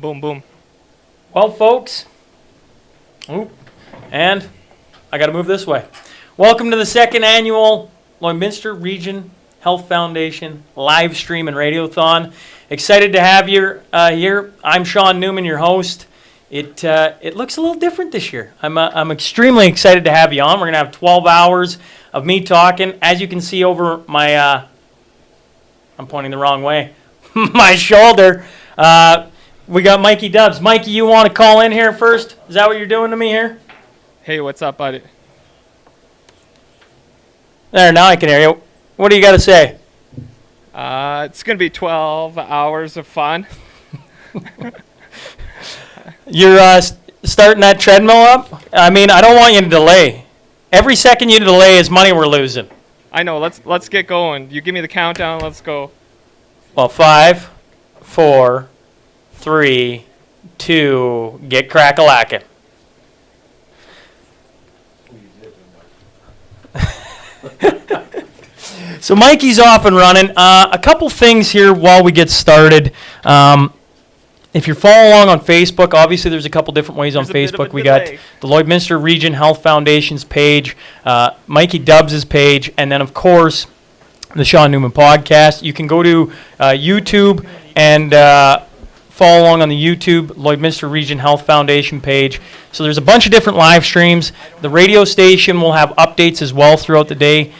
Boom, boom. Well, folks, and I got to move this way. Welcome to the second annual Lloydminster Region Health Foundation live stream and radiothon. Excited to have you here. I'm Sean Newman, your host. It looks a little different this year. I'm extremely excited to have you on. We're gonna have 12 hours of me talking. As you can see over my, I'm pointing the wrong way, my shoulder. We got Mikey Dubs. Mikey, you want to call in here first? Is that what you're doing to me here? Hey, what's up, buddy? There, now I can hear you. What do you got to say? It's going to be 12 hours of fun. You're starting that treadmill up? I mean, I don't want you to delay. Every second you delay is money we're losing. I know. Let's get going. You give me the countdown. Let's go. Well, 5, 4, 3, 2, get crack-a-lackin'. So Mikey's off and running. A couple things here while we get started. If you're following along on Facebook, obviously there's a couple different ways on Facebook. We got the Lloydminster Region Health Foundation's page, Mikey Dubs' page, and then, of course, the Sean Newman podcast. You can go to YouTube and follow along on the YouTube Lloydminster Region Health Foundation page. So there's a bunch of different live streams. The radio station will have updates as well throughout the day.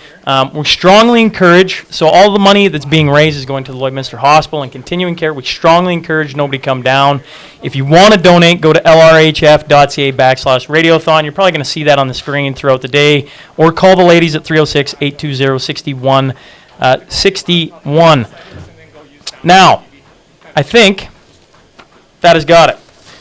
We strongly encourage, so all the money that's being raised is going to the Lloydminster Hospital and continuing care. We strongly encourage nobody come down. If you want to donate, go to lrhf.ca/radiothon. You're probably going to see that on the screen throughout the day. Or call the ladies at 306-820-6161. Now, I think that has got it.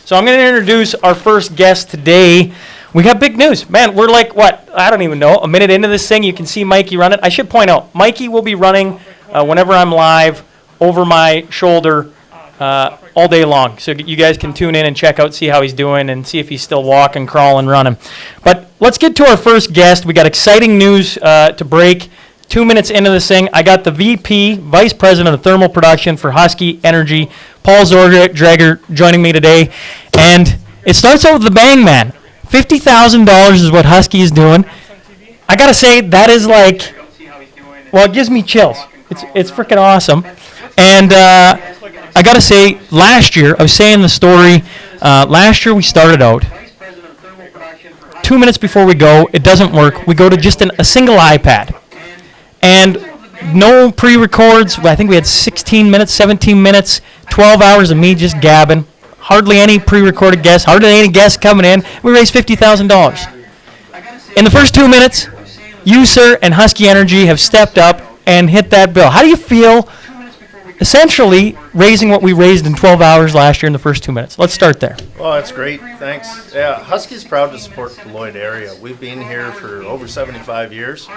So I'm going to introduce our first guest today. We got big news. Man, we're like, what? I don't even know. A minute into this thing, you can see Mikey run it. I should point out, Mikey will be running whenever I'm live over my shoulder all day long. So you guys can tune in and check out, see how he's doing, and see if he's still walking, crawling, running. But let's get to our first guest. We got exciting news to break. 2 minutes into this thing, I got the VP, Vice President of Thermal Production for Husky Energy, Paul Dreger, joining me today. And it starts out with the bang, man. $50,000 is what Husky is doing. I got to say, that is like, well, it gives me chills. It's freaking awesome. And I got to say, last year, I was saying the story, last year we started out. 2 minutes before we go, it doesn't work. We go to just a single iPad. And no pre-records. I think we had 16 minutes, 17 minutes, 12 hours of me just gabbing. Hardly any pre-recorded guests, hardly any guests coming in. We raised $50,000. In the first 2 minutes, you, sir, and Husky Energy have stepped up and hit that bill. How do you feel essentially raising what we raised in 12 hours last year in the first 2 minutes? Let's start there. Well, that's great. Thanks. Yeah, Husky's proud to support the Lloyd area. We've been here for over 75 years.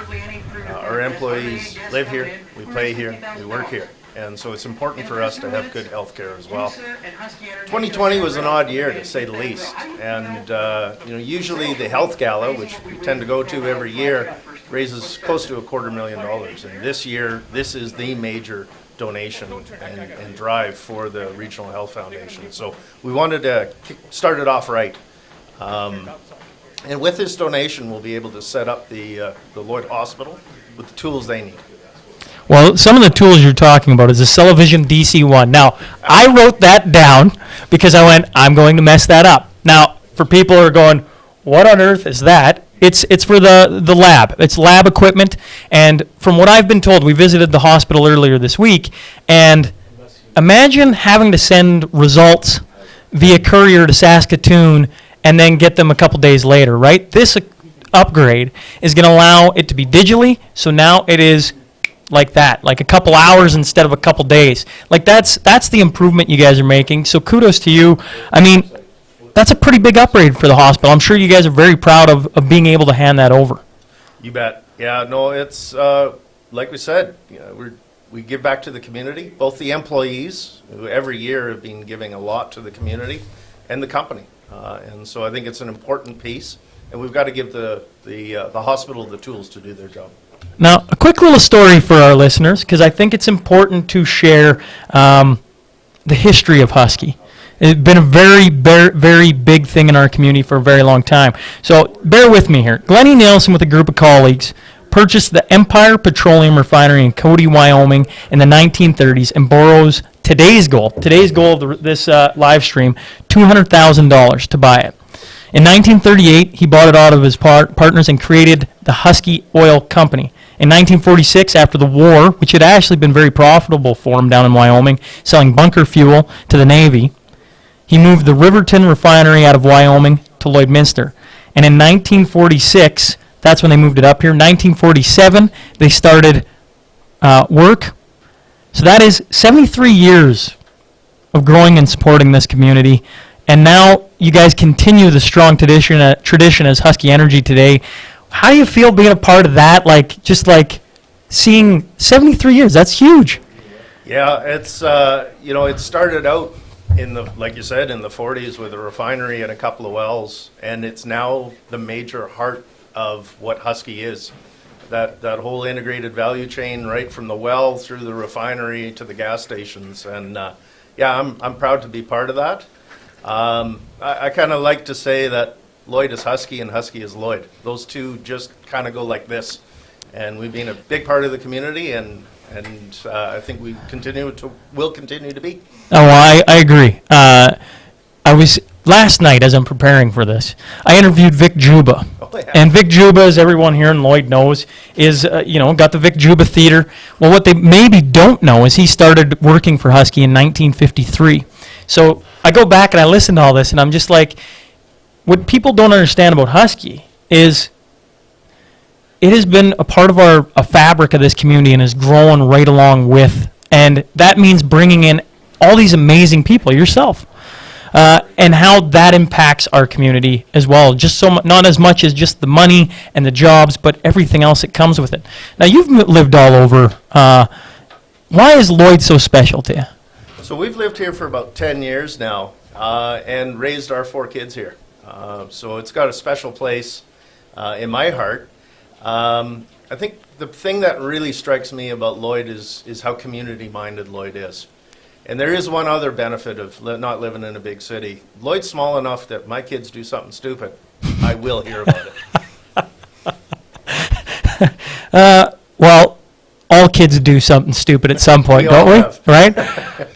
Our employees live here, we play here, we work here. And so it's important for us to have good health care as well. 2020 was an odd year, to say the least. And usually the health gala, which we tend to go to every year, raises close to $250,000. And this year, this is the major donation and drive for the Regional Health Foundation. So we wanted to start it off right. And with this donation, we'll be able to set up the Lloyd Hospital with the tools they need. Well, some of the tools you're talking about is the Celavision DC-1. Now, I wrote that down because I went, I'm going to mess that up. Now, for people who are going, what on earth is that? It's for the lab. It's lab equipment. And from what I've been told, we visited the hospital earlier this week, and imagine having to send results via courier to Saskatoon and then get them a couple days later, right? This upgrade is going to allow it to be digitally, so now it is like that, like a couple hours instead of a couple days. Like that's the improvement you guys are making. So kudos to you. I mean, that's a pretty big upgrade for the hospital. I'm sure you guys are very proud of being able to hand that over. You bet. Yeah, no, it's like we said, we give back to the community, both the employees, who every year have been giving a lot to the community, and the company. And so I think it's an important piece, and we've got to give the hospital the tools to do their job. Now, a quick little story for our listeners, because I think it's important to share the history of Husky. It's been a very big thing in our community for a very long time. So bear with me here. Glennie Nielsen with a group of colleagues purchased the Empire Petroleum Refinery in Cody, Wyoming in the 1930s and borrows today's goal of this live stream, $200,000 to buy it. In 1938, he bought it out of his partners and created the Husky Oil Company. In 1946, after the war, which had actually been very profitable for him down in Wyoming, selling bunker fuel to the Navy, he moved the Riverton refinery out of Wyoming to Lloydminster. And in 1946, that's when they moved it up here. 1947, they started work. So that is 73 years of growing and supporting this community. And now you guys continue the strong tradition as Husky Energy today. How do you feel being a part of that? Just seeing 73 years, that's huge. Yeah, it's, it started out like you said, in the 40s with a refinery and a couple of wells, and it's now the major heart of what Husky is. That whole integrated value chain, right from the well through the refinery to the gas stations, and I'm proud to be part of that. I kind of like to say that Lloyd is Husky and Husky is Lloyd. Those two just kind of go like this, and we've been a big part of the community, and I think we will continue to be. Oh, well, I agree. I was last night, as I'm preparing for this, I interviewed Vic Juba. Oh, yeah. And Vic Juba, as everyone here in Lloyd knows, is got the Vic Juba Theater. Well, what they maybe don't know is he started working for Husky in 1953. So I go back and I listen to all this, and I'm just like, what people don't understand about Husky is it has been a part of a fabric of this community and is growing right along with, and that means bringing in all these amazing people, yourself, and how that impacts our community as well. Just not as much as just the money and the jobs, but everything else that comes with it. Now, you've lived all over. Why is Lloyd so special to you? So we've lived here for about 10 years now, and raised our 4 kids here. So it's got a special place in my heart. I think the thing that really strikes me about Lloyd is how community-minded Lloyd is. And there is one other benefit of not living in a big city. Lloyd's small enough that my kids do something stupid, I will hear about it. Well, all kids do something stupid at some point, don't we? Have. Right?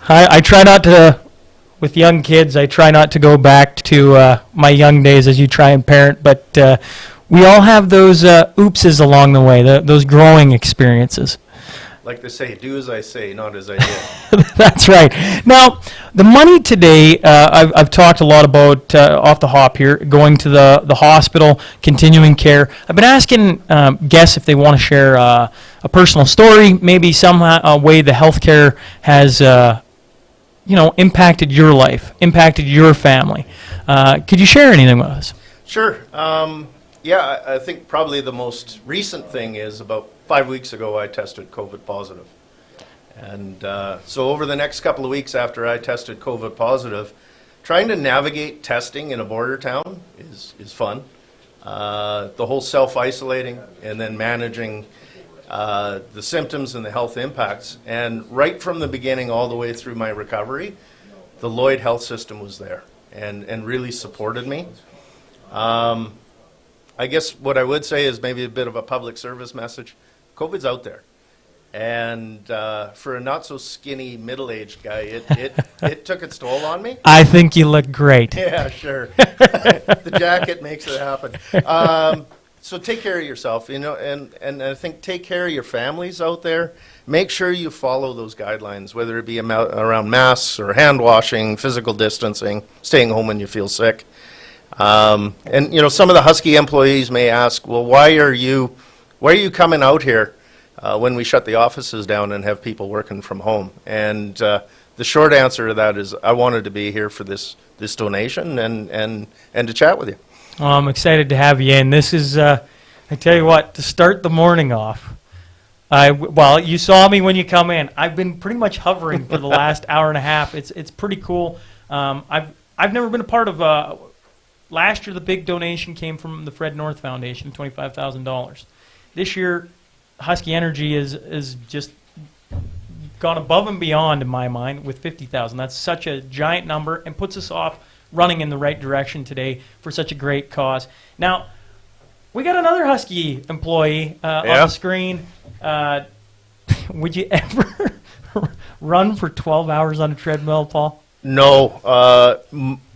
I try not to, with young kids, I try not to go back to my young days as you try and parent, but we all have those oopses along the way, those growing experiences. Like they say, do as I say, not as I do. That's right. Now, the money today, I've talked a lot about, off the hop here, going to the hospital, continuing care. I've been asking guests if they want to share a personal story, maybe some way the healthcare has impacted your life, impacted your family. Could you share anything with us? Sure. I think probably the most recent thing is about 5 weeks ago I tested COVID positive. And so over the next couple of weeks after I tested COVID positive, trying to navigate testing in a border town is fun. The whole self-isolating and then managing the symptoms and the health impacts. And right from the beginning all the way through my recovery, the Lloyd health system was there and really supported me. I guess what I would say is maybe a bit of a public service message. COVID's out there. And for a not so skinny middle-aged guy, it took its toll on me. I think you look great. Yeah, sure. The jacket makes it happen. So take care of yourself, and I think take care of your families out there. Make sure you follow those guidelines, whether it be around masks or hand washing, physical distancing, staying home when you feel sick. And some of the Husky employees may ask, well, why are you coming out here when we shut the offices down and have people working from home? And the short answer to that is I wanted to be here for this donation and to chat with you. Well, I'm excited to have you in. This is, I tell you what, to start the morning off. You saw me when you come in. I've been pretty much hovering for the last hour and a half. It's pretty cool. I've never been a part of. Last year, the big donation came from the Fred North Foundation, $25,000. This year, Husky Energy is just gone above and beyond in my mind with 50,000. That's such a giant number and puts us off running in the right direction today for such a great cause. Now, we got another Husky employee on the screen. Would you ever run for 12 hours on a treadmill, Paul? No.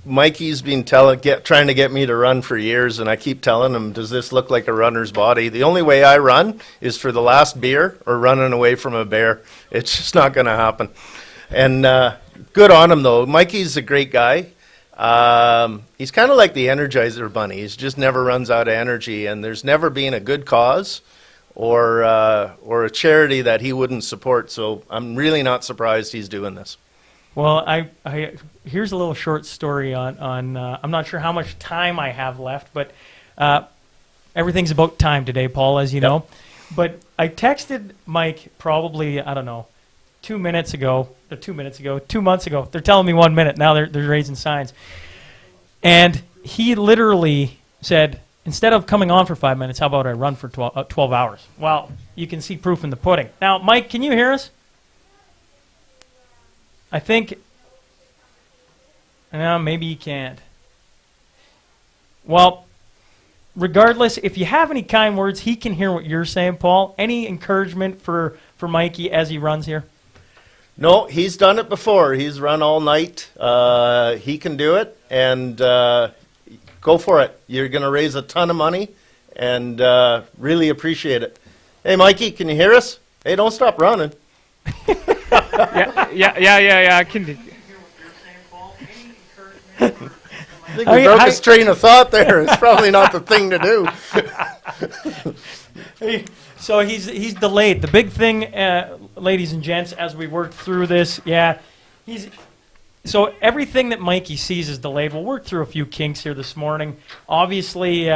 Mikey's been trying to get me to run for years, and I keep telling him, does this look like a runner's body? The only way I run is for the last beer or running away from a bear. It's just not going to happen. And good on him, though. Mikey's a great guy. He's kind of like the Energizer Bunny. He just never runs out of energy, and there's never been a good cause or a charity that he wouldn't support. So I'm really not surprised he's doing this. Well, here's a little short story on I'm not sure how much time I have left, but everything's about time today, Paul, as you know. But I texted Mike probably, I don't know, 2 months ago. They're telling me 1 minute. Now they're raising signs. And he literally said, instead of coming on for 5 minutes, how about I run for 12 hours? Well, you can see proof in the pudding. Now, Mike, can you hear us? I think, maybe you can't. Well, regardless, if you have any kind words, he can hear what you're saying, Paul. Any encouragement for Mikey as he runs here? No, he's done it before. He's run all night. He can do it, and go for it. You're going to raise a ton of money, and really appreciate it. Hey, Mikey, can you hear us? Hey, don't stop running. Yeah. I can. I think we broke his train of thought there. It's probably not the thing to do. So he's delayed. The big thing, ladies and gents, as we work through this, so everything that Mikey sees is delayed. We'll work through a few kinks here this morning. Obviously,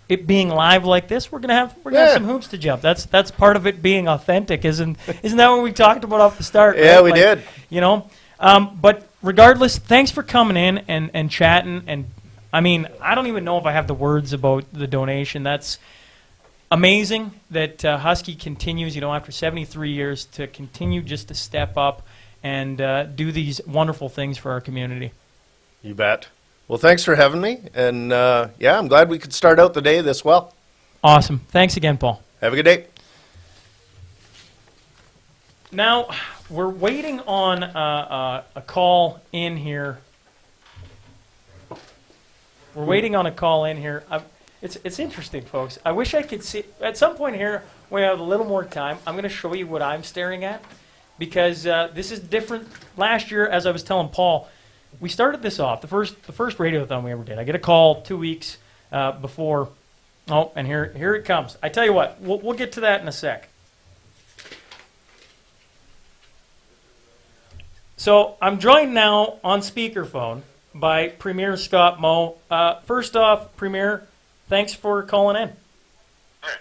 it being live like this, we're gonna have some hoops to jump. That's part of it being authentic, isn't that what we talked about off the start? Yeah, right? we did. You know, but regardless, thanks for coming in and chatting. And I mean, I don't even know if I have the words about the donation. That's amazing that Husky continues, after 73 years, to continue just to step up and do these wonderful things for our community. You bet. Well, thanks for having me, and I'm glad we could start out the day this well. Awesome. Thanks again, Paul. Have a good day. Now, we're waiting on a call in here. It's interesting, folks. I wish I could see. At some point here, when we have a little more time, I'm going to show you what I'm staring at, because this is different. Last year, as I was telling Paul, we started this off, the first Radiothon we ever did. I get a call 2 weeks before. Oh, and here it comes. I tell you what, we'll get to that in a sec. So I'm joined now on speakerphone by Premier Scott Moe. First off, Premier, thanks for calling in. Hey,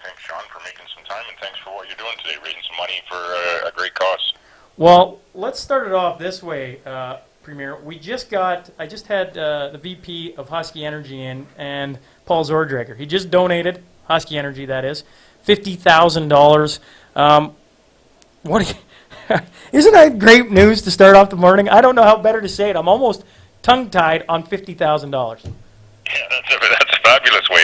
thanks, Sean, for making some time, and thanks for what you're doing today, raising some money for a great cause. Well, let's start it off this way, Premier. I just had the VP of Husky Energy in, and Paul Zordreger. He just donated, Husky Energy that is, $50,000. Isn't that great news to start off the morning? I don't know how better to say it. I'm almost tongue-tied on $50,000. Yeah, that's a fabulous way.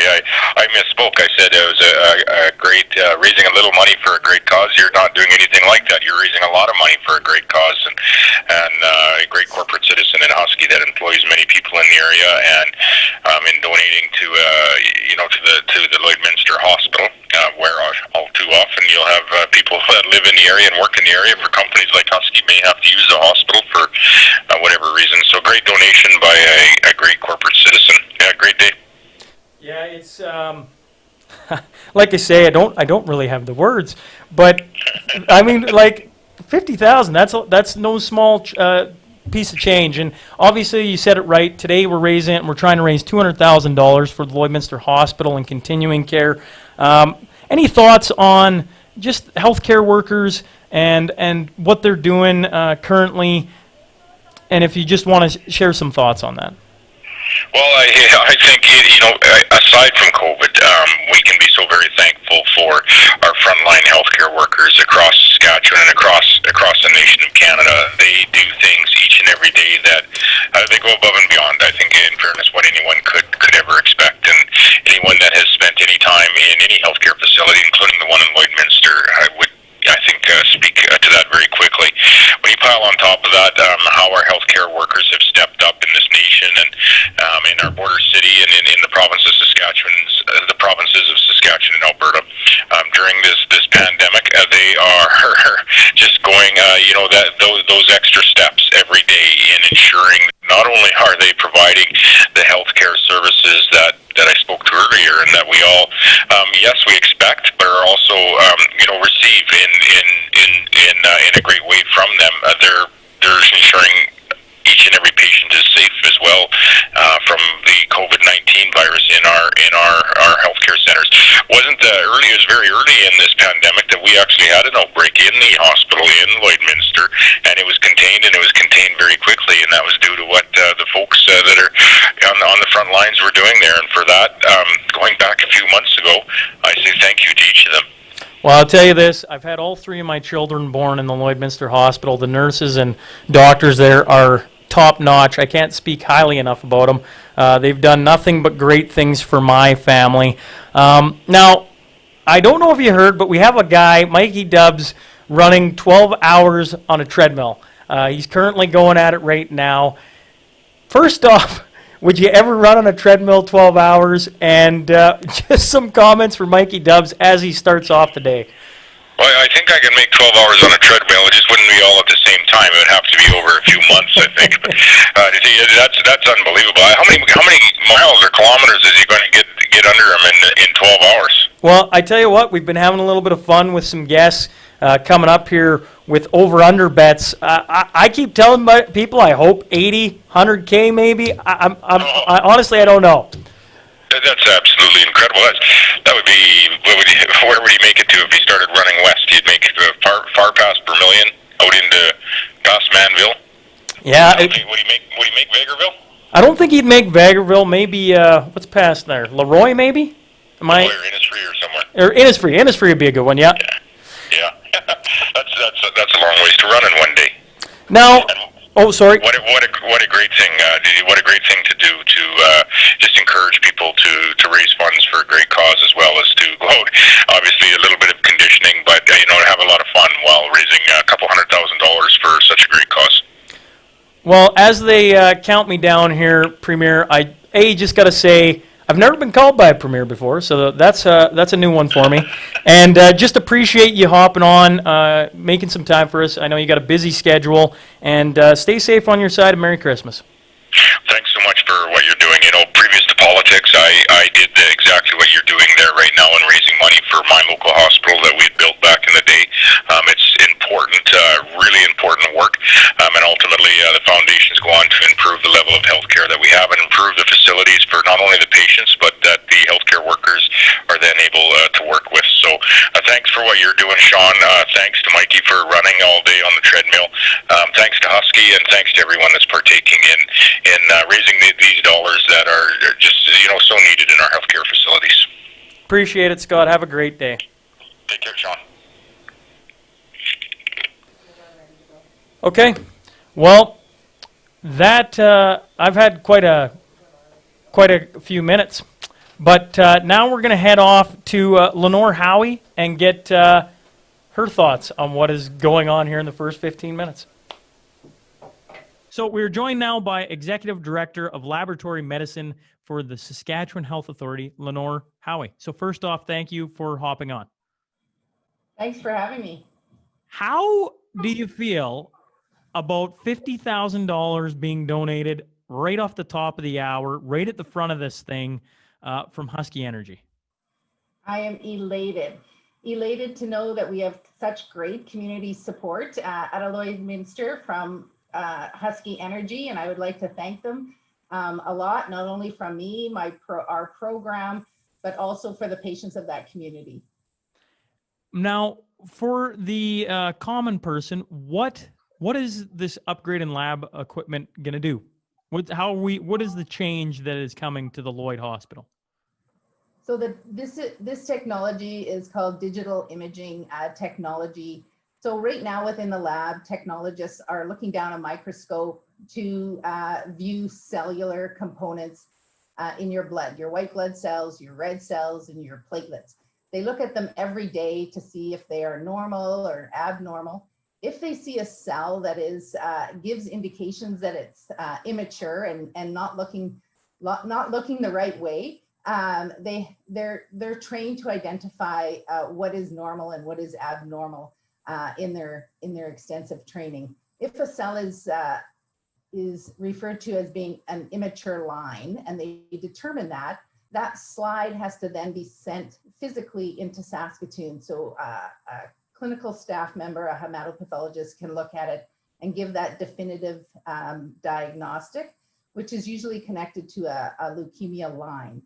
I misspoke. I said it was a great, raising a little money for a great cause. You're not doing anything like that. You're raising a lot of money for a great cause, and a great corporate citizen in Husky that employs many people in the area, and in donating to the Lloydminster Hospital, where all too often you'll have people that live in the area and work in the area for companies like Husky may have to use the hospital for whatever reason. So great donation by a great corporate citizen. Yeah, great day. Yeah, it's like I say, I don't really have the words, but I mean, like 50,000. That's no small piece of change. And obviously, you said it right. Today we're trying to raise $200,000 for the Lloydminster Hospital and continuing care. Any thoughts on just healthcare workers and what they're doing currently? And if you just want to share some thoughts on that. Well, I think, aside from COVID, we can be so very thankful for our frontline healthcare workers across Saskatchewan and across the nation of Canada. They do things each and every day that they go above and beyond. I think, in fairness, what anyone could ever expect, and anyone that has spent any time in any healthcare facility, including the one in Lloydminster, I think, speak to that very quickly. When you pile on top of that, how our healthcare workers have stepped up in this nation and in our border city and in the province of Saskatchewan, the provinces of Saskatchewan and Alberta, during this pandemic, they are just going, those extra steps every day in ensuring not only are they providing the healthcare services that I spoke to earlier, and that we all, yes, we expect, but are also, receive in a great way from them. They're ensuring each and every patient is safe as well from the COVID-19 virus in our healthcare centers. It was very early in this pandemic that we actually had an outbreak in the hospital in Lloydminster, and it was contained very quickly, and that was due to what the folks that are on the front lines were doing there. And for that, going back a few months ago, I say thank you to each of them. Well, I'll tell you this. I've had all three of my children born in the Lloydminster Hospital. The nurses and doctors there are top-notch. I can't speak highly enough about them. They've done nothing but great things for my family. Now, I don't know if you heard, but we have a guy, Mikey Dubs, running 12 hours on a treadmill. He's currently going at it right now. First off, would you ever run on a treadmill 12 hours? And just some comments for Mikey Dubs as he starts off the day. Well, I think I can make 12 hours on a treadmill. It just wouldn't be all at the same time. It would have to be over a few months, I think. But that's unbelievable. How many miles or kilometers is he going to get under him in 12 hours? Well, I tell you what, we've been having a little bit of fun with some guests coming up here with over-under bets. I keep telling people I hope 80, 100K maybe. I honestly, I don't know. That's absolutely incredible. That would be, where would he make it to if he started running west? He'd make far past Vermilion, out into Gossmanville. Yeah. Would he make Vegreville? I don't think he'd make Vegreville. Maybe, what's past there? Leroy, maybe? Or Innisfree or somewhere. Or Innisfree. Innisfree would be a good one, yeah. Yeah. That's a long ways to run in one day. Now, sorry. What a great thing! What a great thing to do to just encourage people to raise funds for a great cause, as well as to go out. Obviously, a little bit of conditioning, but to have a lot of fun while raising a couple $100,000 for such a great cause. Well, as they count me down here, Premier, I just got to say, I've never been called by a Premier before, so that's a new one for me. And just appreciate you hopping on, making some time for us. I know you got a busy schedule, and stay safe on your side, and Merry Christmas. Thanks so much for what you're doing. Previous to politics, I did exactly what you're doing there right now in raising money for my local hospital that we had built back in the day. It's important, really important work, and ultimately the foundations go on to improve the level of healthcare that we have and improve the facilities for not only the patients, but that the healthcare workers are then able to work with. So thanks for what you're doing, Sean. Thanks to Mikey for running all day on the treadmill. Thanks to Husky, and thanks to everyone that's partaking in raising these dollars that are just so needed in our healthcare facilities. Appreciate it, Scott. Have a great day. Take care, Sean. Okay. Well, that I've had quite a few minutes, but now we're going to head off to Lenore Howie and get her thoughts on what is going on here in the first 15 minutes. So we're joined now by Executive Director of Laboratory Medicine for the Saskatchewan Health Authority, Lenore Howie. So first off, thank you for hopping on. Thanks for having me. How do you feel about $50,000 being donated right off the top of the hour, right at the front of this thing from Husky Energy? I am elated to know that we have such great community support at Lloydminster from Husky Energy, and I would like to thank them a lot, not only from me, our program, but also for the patients of that community. Now, for the common person, what is this upgrade in lab equipment going to do? What is the change that is coming to the Lloyd Hospital? So this technology is called digital imaging technology. So right now within the lab, technologists are looking down a microscope to view cellular components in your blood, your white blood cells, your red cells, and your platelets. They look at them every day to see if they are normal or abnormal. If they see a cell that is gives indications that it's immature and not looking the right way, they're trained to identify what is normal and what is abnormal in their extensive training. If a cell is referred to as being an immature line, and they determine that, that slide has to then be sent physically into Saskatoon. So a clinical staff member, a hematopathologist, can look at it and give that definitive diagnostic, which is usually connected to a leukemia line.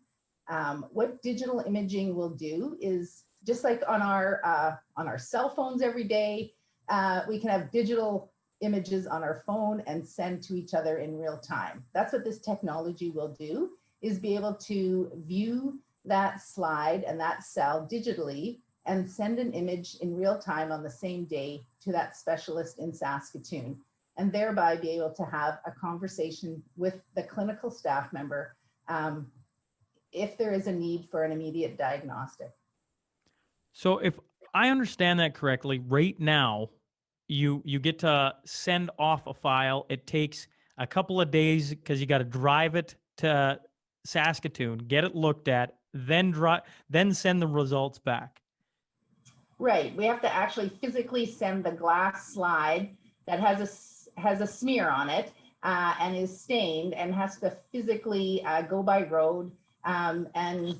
What digital imaging will do is, just like on our cell phones every day, we can have digital images on our phone and send to each other in real time. That's what this technology will do, is be able to view that slide and that cell digitally and send an image in real time on the same day to that specialist in Saskatoon, and thereby be able to have a conversation with the clinical staff member if there is a need for an immediate diagnostic. So if I understand that correctly, right now, you get to send off a file. It takes a couple of days because you got to drive it to Saskatoon, get it looked at, then send the results back. Right. We have to actually physically send the glass slide that has a smear on it and is stained, and has to physically go by road and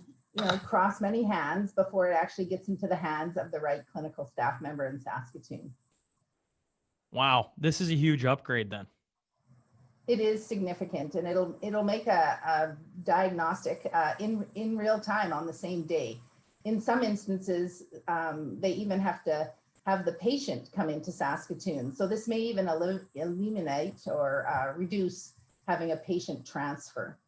cross many hands before it actually gets into the hands of the right clinical staff member in Saskatoon. Wow, this is a huge upgrade then. It is significant, and it'll make a diagnostic in real time on the same day. In some instances, they even have to have the patient come into Saskatoon. So this may even eliminate or reduce having a patient transfer.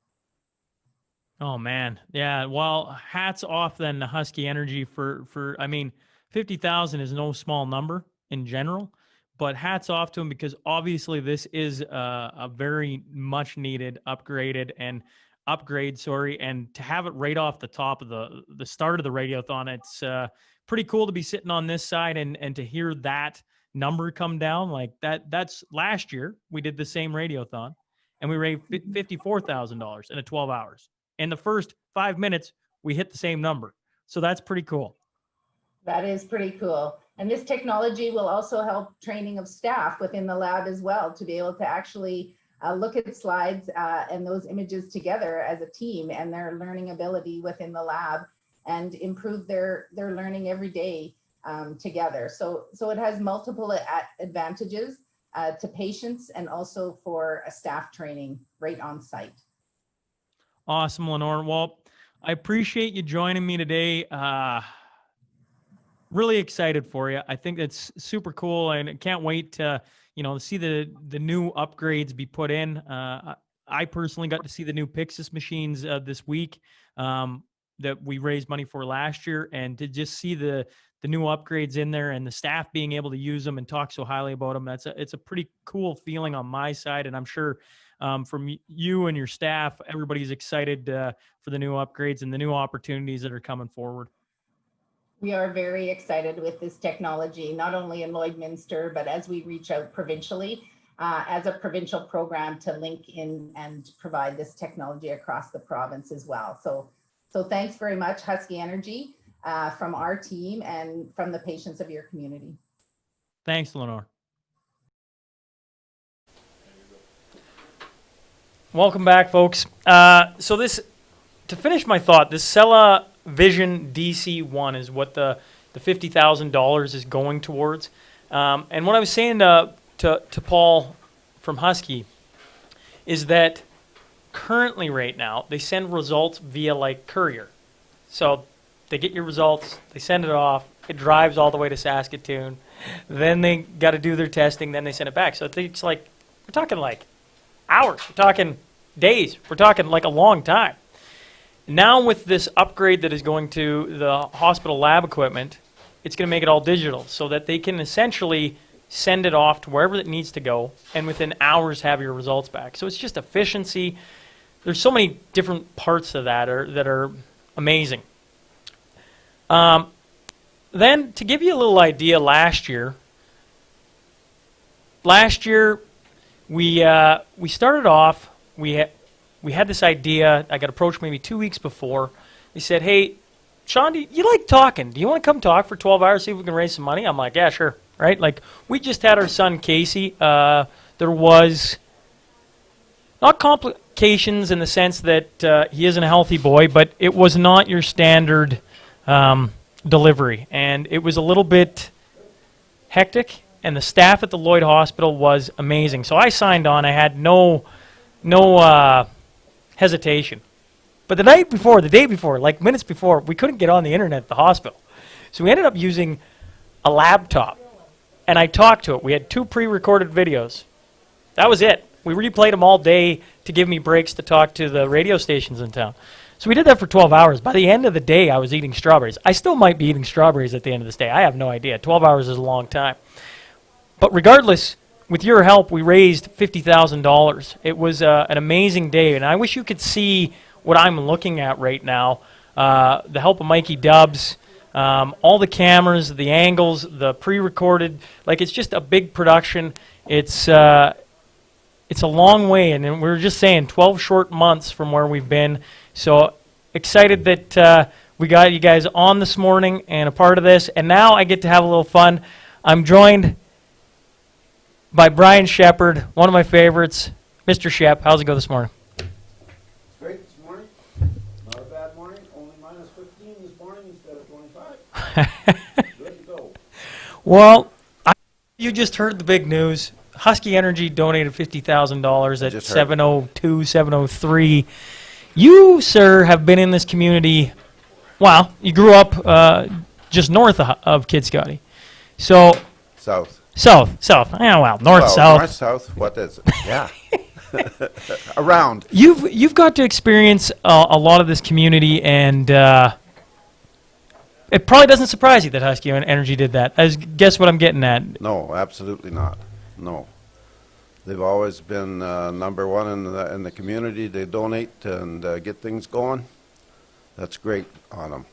Oh man, yeah. Well, hats off then to Husky Energy for I mean, 50,000 is no small number in general, but hats off to them, because obviously this is a very much needed upgrade, and to have it right off the top of the start of the Radiothon. It's pretty cool to be sitting on this side and to hear that number come down like that. That's last year we did the same Radiothon, and we raised $54,000 in 12 hours. In the first 5 minutes, we hit the same number. So that's pretty cool. That is pretty cool. And this technology will also help training of staff within the lab as well, to be able to actually look at slides and those images together as a team, and their learning ability within the lab, and improve their learning every day together. So it has multiple advantages to patients, and also for a staff training right on site. Awesome, Lenore. Well, I appreciate you joining me today. Really excited for you. I think it's super cool, and I can't wait to see the new upgrades be put in. I personally got to see the new Pixis machines this week that we raised money for last year, and to just see the new upgrades in there, and the staff being able to use them and talk so highly about them. It's a pretty cool feeling on my side, and I'm sure from you and your staff, everybody's excited for the new upgrades and the new opportunities that are coming forward. We are very excited with this technology, not only in Lloydminster, but as we reach out provincially as a provincial program to link in and provide this technology across the province as well. So thanks very much, Husky Energy, from our team and from the patients of your community. Thanks, Lenore. Welcome back, folks. So to finish my thought, this Cella Vision DC1 is what the $50,000 is going towards. And what I was saying to Paul from Husky is that currently right now, they send results via like courier. So they get your results, they send it off, it drives all the way to Saskatoon, then they got to do their testing, then they send it back. So I think it's like, we're talking like hours. We're talking days. We're talking like a long time. Now with this upgrade that is going to the hospital lab equipment, it's going to make it all digital so that they can essentially send it off to wherever it needs to go and within hours have your results back. So it's just efficiency. There's so many different parts of that that are amazing. Then to give you a little idea, last year we started off. We had this idea. I got approached maybe 2 weeks before. They said, "Hey, Sean, you like talking? Do you want to come talk for 12 hours, see if we can raise some money?" I'm like, "Yeah, sure." Right? Like, we just had our son Casey. There was not complications in the sense that he isn't a healthy boy, but it was not your standard delivery, and it was a little bit hectic. And the staff at the Lloyd Hospital was amazing. So I signed on. I had no hesitation. But the day before, like minutes before, we couldn't get on the internet at the hospital. So we ended up using a laptop. And I talked to it. We had 2 pre-recorded videos. That was it. We replayed them all day to give me breaks to talk to the radio stations in town. So we did that for 12 hours. By the end of the day, I was eating strawberries. I still might be eating strawberries at the end of this day. I have no idea. 12 hours is a long time. But regardless, with your help, we raised $50,000. It was an amazing day, and I wish you could see what I'm looking at right now. The help of Mikey Dubs, all the cameras, the angles, the pre-recorded. Like, it's just a big production. It's a long way, and we were just saying 12 short months from where we've been. So excited that we got you guys on this morning and a part of this. And now I get to have a little fun. I'm joined by Brian Shepard, one of my favorites. Mr. Shep, how's it go this morning? Great this morning. Not a bad morning. Only minus 15 this morning instead of 25. Good to go. Well, you just heard the big news. Husky Energy donated $50,000 at 7:02, 7:03. You, sir, have been in this community. Well, you grew up just north of Kid Scotty. So South. South. Yeah, well, north, south. North, south, what is it? Yeah. Around. You've got to experience a lot of this community, and it probably doesn't surprise you that Husky Energy did that. Guess what I'm getting at? No, absolutely not. No. They've always been number one in the community. They donate and get things going. That's great on them.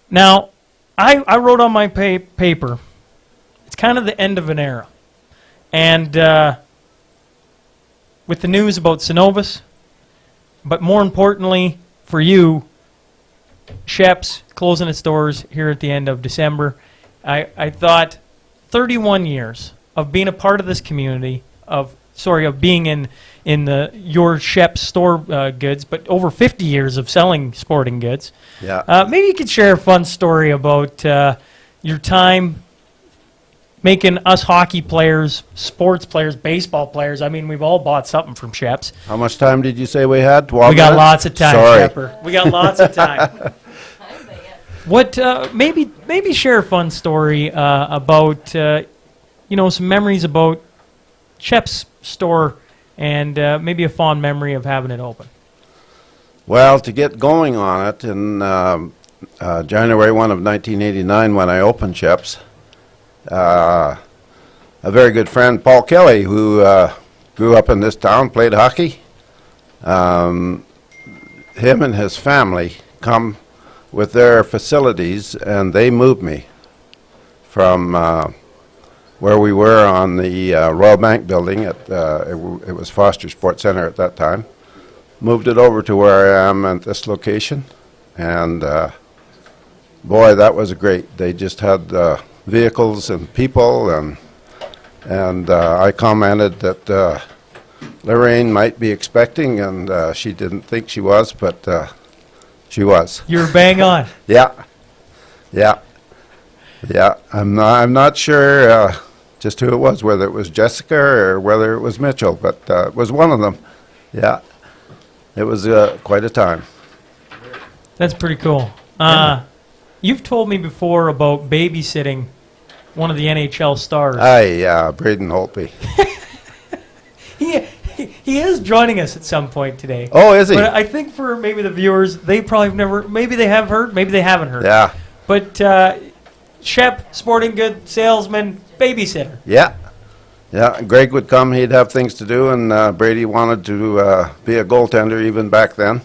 Now, I wrote on my paper, it's kind of the end of an era. And with the news about Synovus, but more importantly for you, Shep's closing its doors here at the end of December, I thought 31 years of being a part of this community, of being in your Shep store goods, but over 50 years of selling sporting goods. Yeah. Maybe you could share a fun story about your time making us hockey players, sports players, baseball players. I mean, we've all bought something from Shep's. How much time did you say we had? 12 We got minutes? lots of time, Sorry. Shepard. We got lots of time. What? Maybe share a fun story about some memories about Shep's store and maybe a fond memory of having it open. Well, to get going on it, in January 1 of 1989, when I opened Shep's, a very good friend, Paul Kelly, who grew up in this town, played hockey. Him and his family come with their facilities, and they moved me from where we were on the Royal Bank building. It was Foster Sports Center at that time. Moved it over to where I am at this location, and boy, that was great. They just had vehicles and people, and I commented that Lorraine might be expecting, and she didn't think she was, but she was. You're bang on. Yeah. I'm not sure just who it was, whether it was Jessica or whether it was Mitchell, but it was one of them. Yeah. It was quite a time. That's pretty cool. You've told me before about babysitting one of the NHL stars. Braden Holtby. He is joining us at some point today. Oh, is he? But I think for maybe the viewers, they probably have never, maybe they have heard, maybe they haven't heard. Yeah. But Shep, sporting goods salesman, babysitter. Yeah. Yeah, Greg would come, he'd have things to do, and Brady wanted to be a goaltender even back then.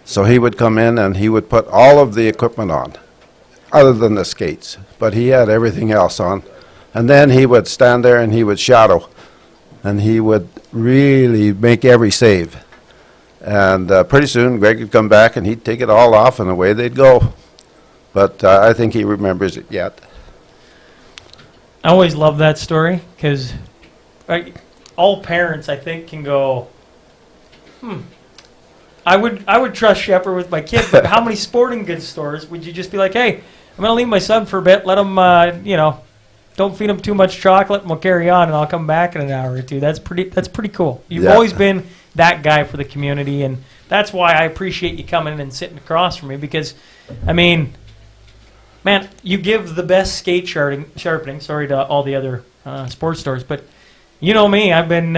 So he would come in and he would put all of the equipment on, other than the skates. But he had everything else on. And then he would stand there and he would shadow. And he would really make every save. And pretty soon Greg would come back and he'd take it all off and away they'd go. But I think he remembers it yet. I always love that story because all parents, I think, can go, I would trust Shepard with my kid, but how many sporting goods stores would you just be like, hey, I'm going to leave my son for a bit, let him, don't feed him too much chocolate, and we'll carry on, and I'll come back in an hour or two. That's pretty cool. You've always been that guy for the community, and that's why I appreciate you coming in and sitting across from me because, I mean, man, you give the best skate sharpening, sorry to all the other sports stores, but you know me, I've been,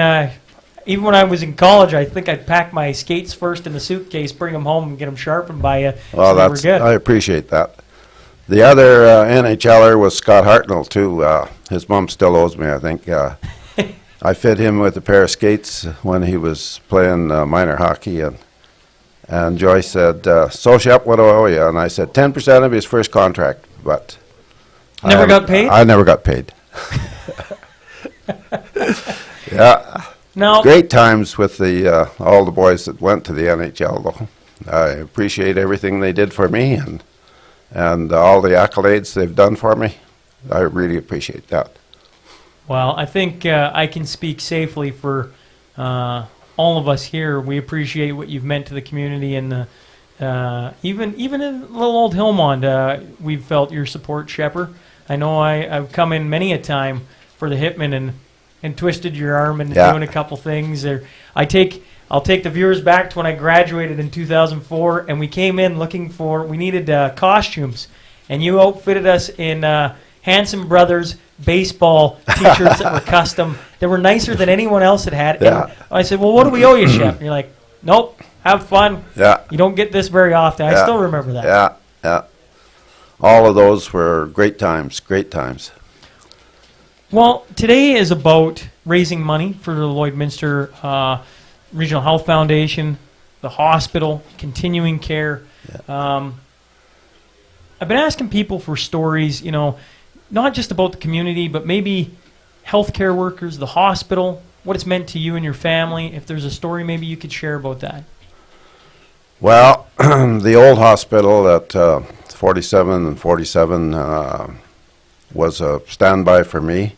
even when I was in college, I think I'd pack my skates first in the suitcase, bring them home, and get them sharpened by you. Well, so they were good. I appreciate that. The other NHLer was Scott Hartnell, too. His mom still owes me, I think. I fit him with a pair of skates when he was playing minor hockey, and Joyce said, so Shep, what do I owe you? And I said, 10% of his first contract, but... Never got paid? I never got paid. Yeah. Now, Great times with the all the boys that went to the NHL, though. I appreciate everything they did for me and all the accolades they've done for me. I really appreciate that. well, I think I can speak safely for all of us here. We appreciate what you've meant to the community, and even in little old Hillmond, we've felt your support, Shepard. I know I've come in many a time for the Hitman and twisted your arm and doing a couple things. I'll take the viewers back to when I graduated in 2004, and we came in we needed costumes, and you outfitted us in Hanson Brothers baseball T-shirts that were custom. They were nicer than anyone else had had. Yeah. And I said, well, what do we owe you, Shep? And you're like, nope, have fun. Yeah. You don't get this very often. I still remember that. Yeah, yeah. All of those were great times, great times. Well, today is about raising money for the Lloydminster Regional Health Foundation, the hospital, continuing care. Yeah. I've been asking people for stories, not just about the community, but maybe healthcare workers, the hospital, what it's meant to you and your family. If there's a story, maybe you could share about that. Well, the old hospital at 47 and 47 was a standby for me.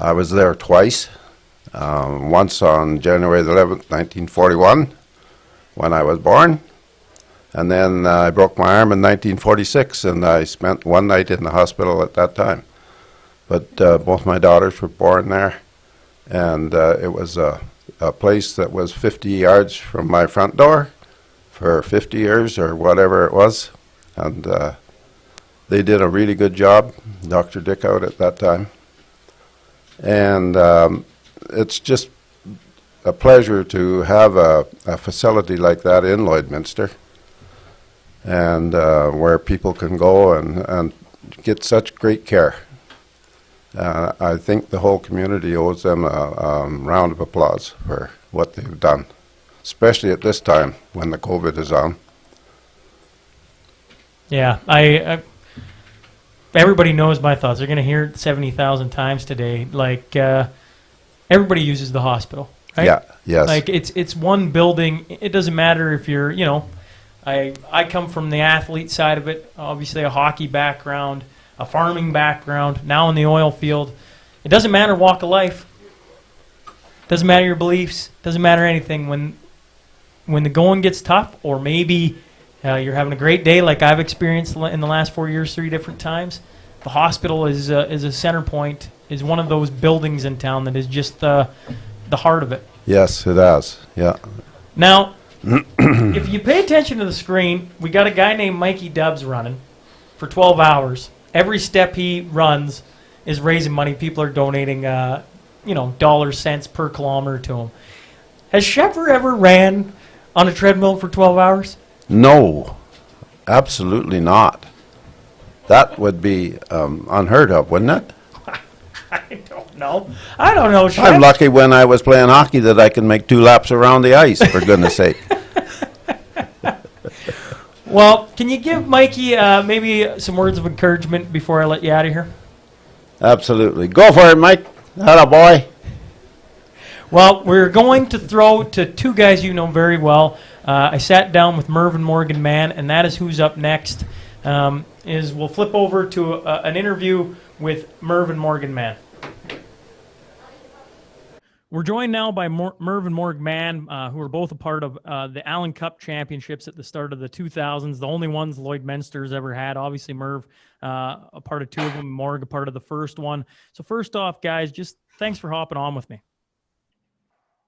I was there twice. Once on January the 11th, 1941, when I was born. And then I broke my arm in 1946, and I spent one night in the hospital at that time. But both my daughters were born there, and it was a place that was 50 yards from my front door for 50 years or whatever it was. And they did a really good job, Dr. Dick out at that time. And it's just a pleasure to have a facility like that in Lloydminster, and where people can go and get such great care. I think the whole community owes them a round of applause for what they've done, especially at this time when the COVID is on. Yeah, everybody knows my thoughts. They're going to hear it 70,000 times today. Like, everybody uses the hospital, right? Yeah, yes. Like, it's one building. It doesn't matter if you're, I come from the athlete side of it, obviously a hockey background, a farming background, now in the oil field. It doesn't matter walk of life. Doesn't matter your beliefs. Doesn't matter anything. When the going gets tough, or maybe you're having a great day like I've experienced in the last 4 years 3 different times, the hospital is a center point, is one of those buildings in town that is just the heart of it. Yes, it has, yeah. Now, if you pay attention to the screen, we got a guy named Mikey Dubs running for 12 hours. Every step he runs is raising money. People are donating, dollars, cents per kilometer to him. Has Sheffer ever ran on a treadmill for 12 hours? No, absolutely not. That would be unheard of, wouldn't it? I don't know. I don't know, Shep. I'm lucky when I was playing hockey that I can make 2 laps around the ice, for goodness sake. Well, can you give Mikey maybe some words of encouragement before I let you out of here? Absolutely. Go for it, Mike. Atta boy. Well, we're going to throw to 2 guys you know very well. I sat down with Mervyn Morgan Mann, and that is who's up next. We'll flip over to an interview with Mervyn Morgan Mann. We're joined now by Mervyn Morgan Mann, who are both a part of the Allen Cup Championships at the start of the 2000s, the only ones Lloydminster's ever had. Obviously, Merv, a part of 2 of them, Morg, a part of the first one. So first off, guys, just thanks for hopping on with me.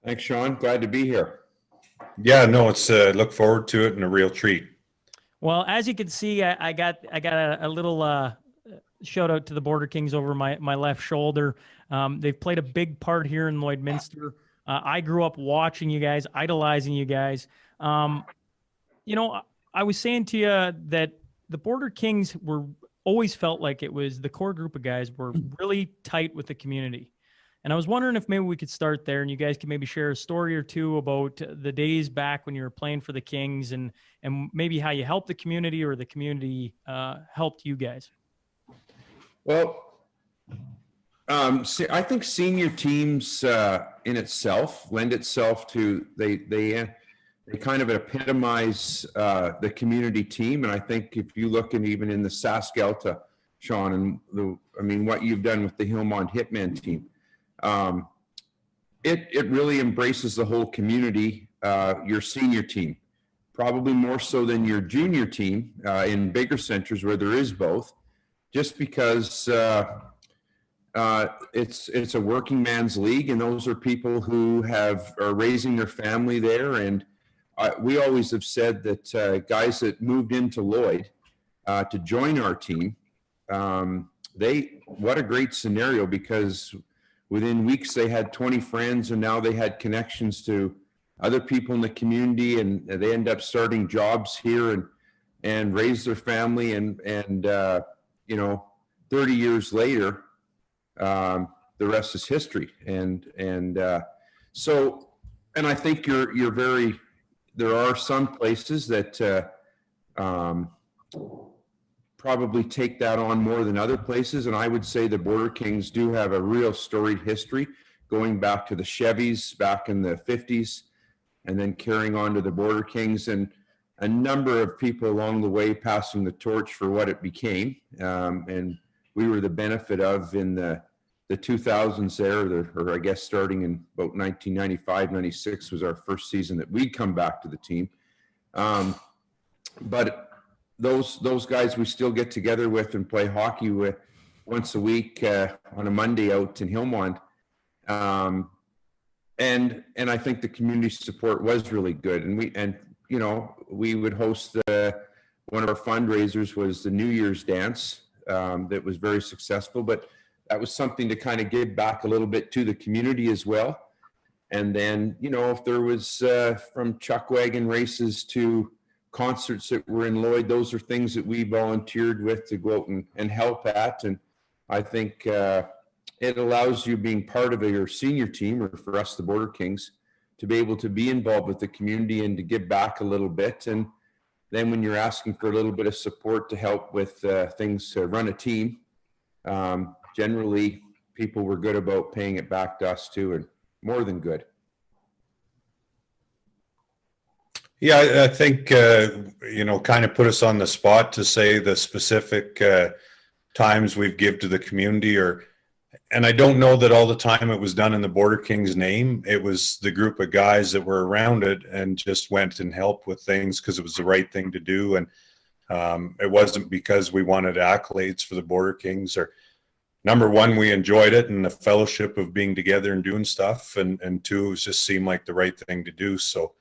Thanks, Sean. Glad to be here. Yeah, no, it's look forward to it and a real treat. Well, as you can see, I got a little shout out to the Border Kings over my left shoulder. They've played a big part here in Lloydminster. I grew up watching you guys, idolizing you guys. I was saying to you that the Border Kings always felt like it was the core group of guys were really tight with the community. And I was wondering if maybe we could start there and you guys could maybe share a story or 2 about the days back when you were playing for the Kings and maybe how you helped the community or the community helped you guys. Well, I think senior teams in itself lend itself to they kind of epitomize the community team, and I think if you look even in the Sask-Elta, Sean, and what you've done with the Hillmont Hitman team, it really embraces the whole community. Your senior team, probably more so than your junior team in bigger centers where there is both, just because. It's a working man's league, and those are people who are raising their family there. And we always have said that guys that moved into Lloyd to join our team, what a great scenario, because within weeks they had 20 friends, and now they had connections to other people in the community, and they end up starting jobs here and raise their family, and 30 years later. The rest is history, and I think there are some places that probably take that on more than other places, and I would say the Border Kings do have a real storied history going back to the Chevys back in the 50s, and then carrying on to the Border Kings, and a number of people along the way passing the torch for what it became, and we were the benefit of in the 2000s there, or I guess starting in about 1995, 96 was our first season that we'd come back to the team. But those guys we still get together with and play hockey with once a week on a Monday out in Hillmont. And I think the community support was really good. And we would host one of our fundraisers was the New Year's dance that was very successful, but that was something to kind of give back a little bit to the community as well. And then, if there was from chuck wagon races to concerts that were in Lloyd, those are things that we volunteered with to go out and help at. And I think it allows you, being part of your senior team, or for us, the Border Kings, to be able to be involved with the community and to give back a little bit. And then when you're asking for a little bit of support to help with things to run a team, generally people were good about paying it back to us too, and more than good. Yeah, I think, kind of put us on the spot to say the specific times we've given to the community, and I don't know that all the time it was done in the Border Kings name. It was the group of guys that were around it and just went and helped with things because it was the right thing to do. And it wasn't because we wanted accolades for the Border Kings, or number one, we enjoyed it and the fellowship of being together and doing stuff. And 2, it just seemed like the right thing to do. So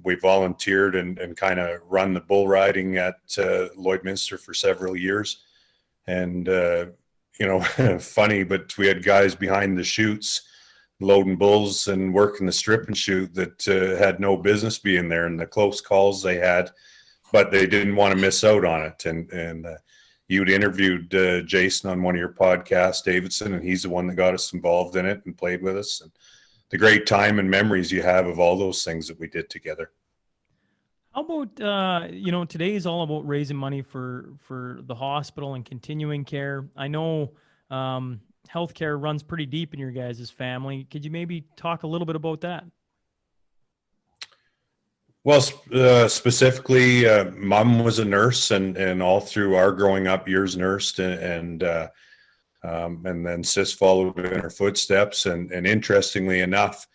we volunteered and kind of run the bull riding at Lloydminster for several years. And, funny, but we had guys behind the chutes loading bulls and working the strip and shoot that had no business being there, and the close calls they had, but they didn't want to miss out on it. And you'd interviewed Jason on one of your podcasts, Davidson, and he's the one that got us involved in it and played with us. And the great time and memories you have of all those things that we did together. How about, today is all about raising money for the hospital and continuing care. I know healthcare runs pretty deep in your guys' family. Could you maybe talk a little bit about that? Well, specifically, Mom was a nurse, and all through our growing up years nursed, and then Sis followed in her footsteps. And interestingly enough,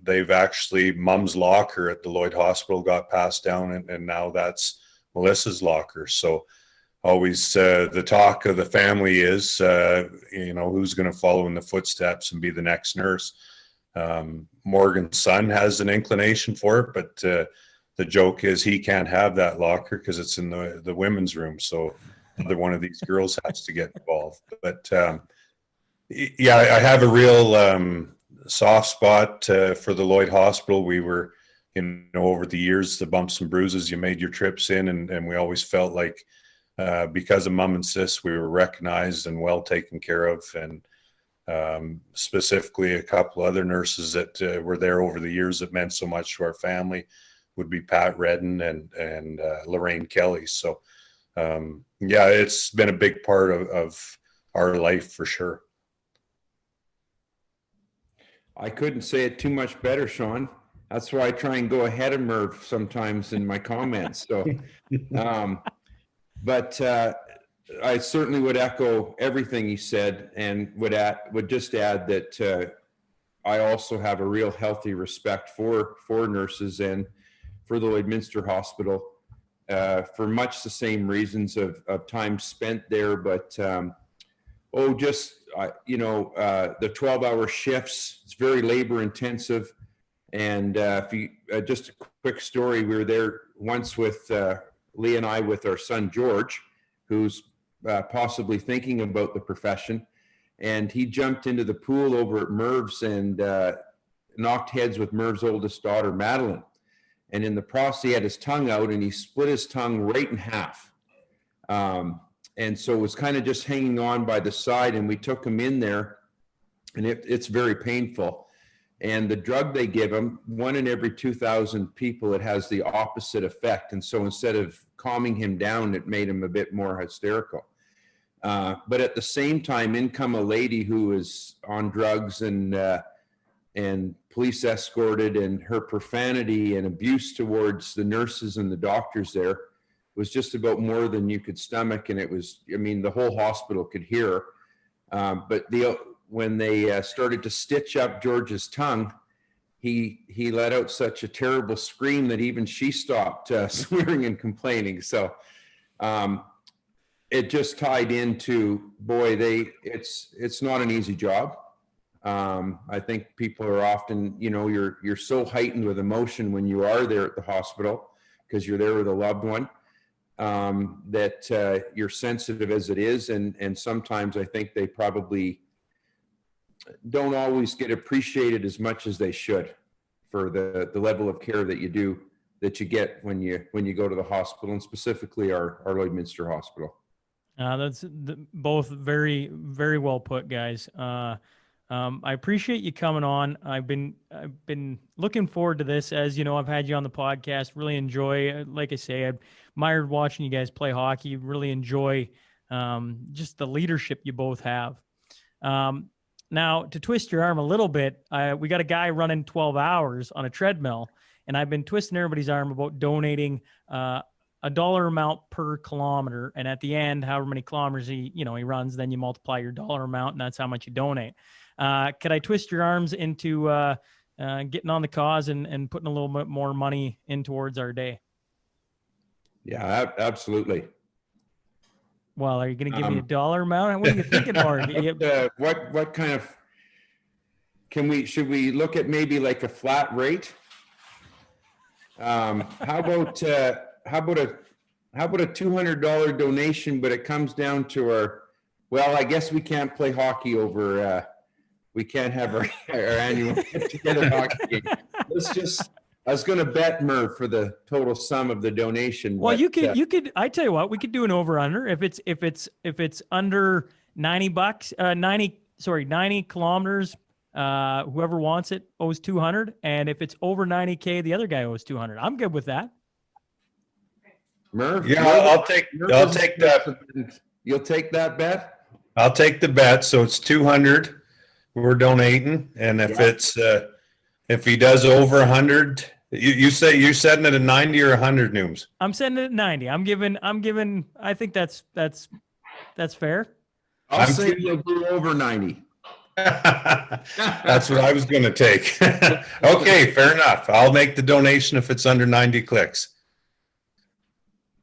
they've actually, Mom's locker at the Lloyd Hospital got passed down, and now that's Melissa's locker. So always the talk of the family is, who's going to follow in the footsteps and be the next nurse. Morgan's son has an inclination for it, but the joke is he can't have that locker because it's in the women's room. So another one of these girls has to get involved. But yeah, I have a real soft spot for the Lloyd Hospital. We were, over the years, the bumps and bruises, you made your trips in, and we always felt like because of Mom and Sis, we were recognized and well taken care of. And specifically a couple other nurses that were there over the years that meant so much to our family would be Pat Redden and Lorraine Kelly. So yeah, it's been a big part of our life for sure. I couldn't say it too much better, Sean. That's why I try and go ahead of Merv sometimes in my comments. So, but I certainly would echo everything he said, and would just add that I also have a real healthy respect for nurses and for the Lloydminster Hospital for much the same reasons of time spent there. But the 12-hour shifts, it's very labor intensive. And if you just a quick story, we were there once with Lee and I with our son George, who's possibly thinking about the profession, and he jumped into the pool over at Merv's and knocked heads with Merv's oldest daughter, Madeline. And in the process, he had his tongue out and he split his tongue right in half. And so it was kind of just hanging on by the side, and we took him in there, and it's very painful. And the drug they give him, 1 in every 2,000 people, it has the opposite effect. And so instead of calming him down, it made him a bit more hysterical. But at the same time, in come a lady who is on drugs and police escorted, and her profanity and abuse towards the nurses and the doctors there was just about more than you could stomach. And it was, the whole hospital could hear. But when they started to stitch up George's tongue, he let out such a terrible scream that even she stopped swearing and complaining. So it just tied into, boy, it's not an easy job. I think people are often, you're so heightened with emotion when you are there at the hospital because you're there with a loved one, that you're sensitive as it is. And sometimes I think they probably don't always get appreciated as much as they should for the level of care that you get when you go to the hospital, and specifically our Lloydminster Hospital. That's both very, very well put, guys. I appreciate you coming on. I've been looking forward to this. As you know, I've had you on the podcast. Really enjoy, like I say, I admired watching you guys play hockey. Really enjoy just the leadership you both have. Now, to twist your arm a little bit, we got a guy running 12 hours on a treadmill, and I've been twisting everybody's arm about donating a dollar amount per kilometer. And at the end, however many kilometers he runs, then you multiply your dollar amount, and that's how much you donate. Could I twist your arms into getting on the cause and putting a little bit more money in towards our day? Yeah, absolutely. Well, are you going to give me a dollar amount? What are you thinking, Mark? What kind of, should we look at maybe like a flat rate? How about a $200 donation, but it comes down to I guess we can't play hockey over we can't have our annual get-together hockey game. I was going to bet Merv for the total sum of the donation. Well, but, you could. I tell you what, we could do an over/under if it's under $90, 90 kilometers. Whoever wants it owes 200, and if it's over 90K, the other guy owes 200. I'm good with that. Merv, Yeah, I'll take that. You'll take that bet? I'll take the bet. So it's 200. We're donating, and if he does over 100, you say you're setting it at 90 or 100, Nooms? I'm setting it at 90. I'm giving. I think that's fair. I'll say you'll do over 90. That's what I was going to take. Okay, fair enough. I'll make the donation if it's under 90 clicks.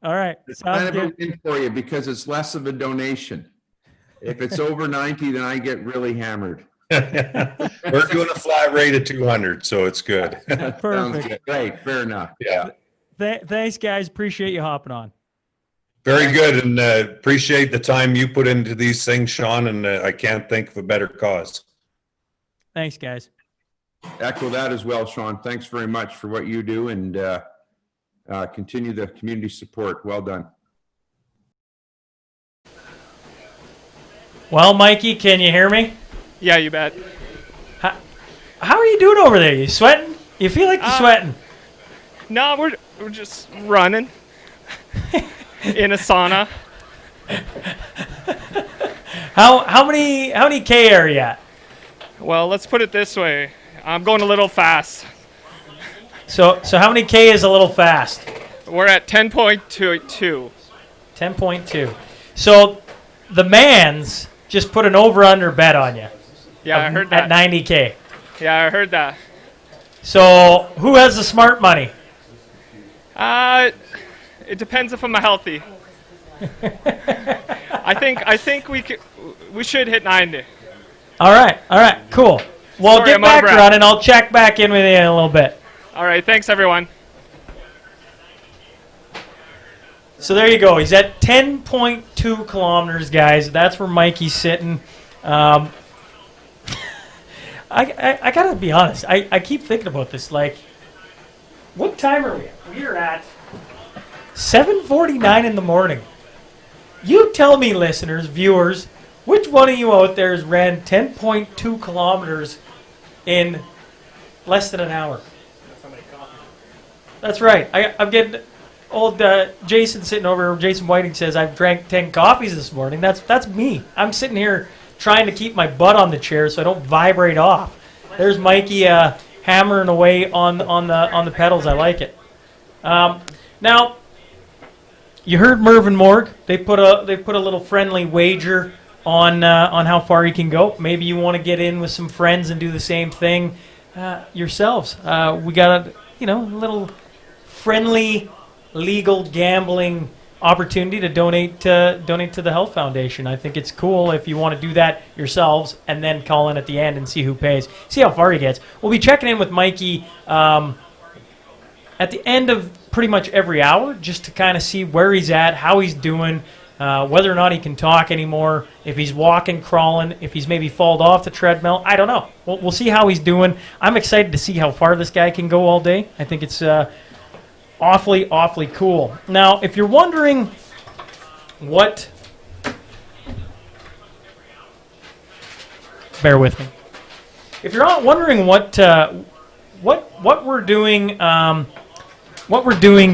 All right. It's Sounds kind of a good. win for you because it's less of a donation. If it's over 90, then I get really hammered. We're doing a flat rate of 200, so it's good. Sounds Perfect. good. Right, fair enough. Yeah. Thanks, guys. Appreciate you hopping on. Very good, and appreciate the time you put into these things, Sean, and I can't think of a better cause. Thanks, guys. Echo that as well, Sean. Thanks very much for what you do, and continue the community support. Well done. Well, Mikey, can you hear me? Yeah, you bet. How are you doing over there? You sweating? You feel like you're sweating? No, we're just running in a sauna. How many K are you at? Well, let's put it this way. I'm going a little fast. So how many K is a little fast? We're at 10.22. 10.2. So the man's just put an over/under bet on you. Yeah, I heard that. At 90K. Yeah, I heard that. So who has the smart money? It depends if I'm healthy. I think we should hit 90. All right, cool. Well, Sorry, get I'm out of back breath. running. I'll check back in with you in a little bit. All right, thanks everyone. So there you go. He's at 10.2 kilometers, guys. That's where Mikey's sitting. I gotta be honest. I keep thinking about this. Like, what time are we at? We are at 7:49 in the morning. You tell me, listeners, viewers, which one of you out there has ran 10.2 kilometers in less than an hour? That's right. I'm getting old Jason sitting over. Jason Whiting says I've drank 10 coffees this morning. That's me. I'm sitting here trying to keep my butt on the chair so I don't vibrate off. There's Mikey hammering away on the pedals. I like it. Now, you heard Merv and Morg. They put a little friendly wager on how far you can go. Maybe you want to get in with some friends and do the same thing yourselves. We got a little friendly legal gambling opportunity to donate to the Health Foundation. I think it's cool if you want to do that yourselves and then call in at the end and see who pays. See how far he gets. We'll be checking in with Mikey at the end of pretty much every hour just to kind of see where he's at, how he's doing, whether or not he can talk anymore, if he's walking, crawling, if he's maybe fallen off the treadmill. I don't know. We'll see how he's doing. I'm excited to see how far this guy can go all day. I think it's awfully cool. Now, if you're wondering what... Bear with me. If you're not wondering what we're doing,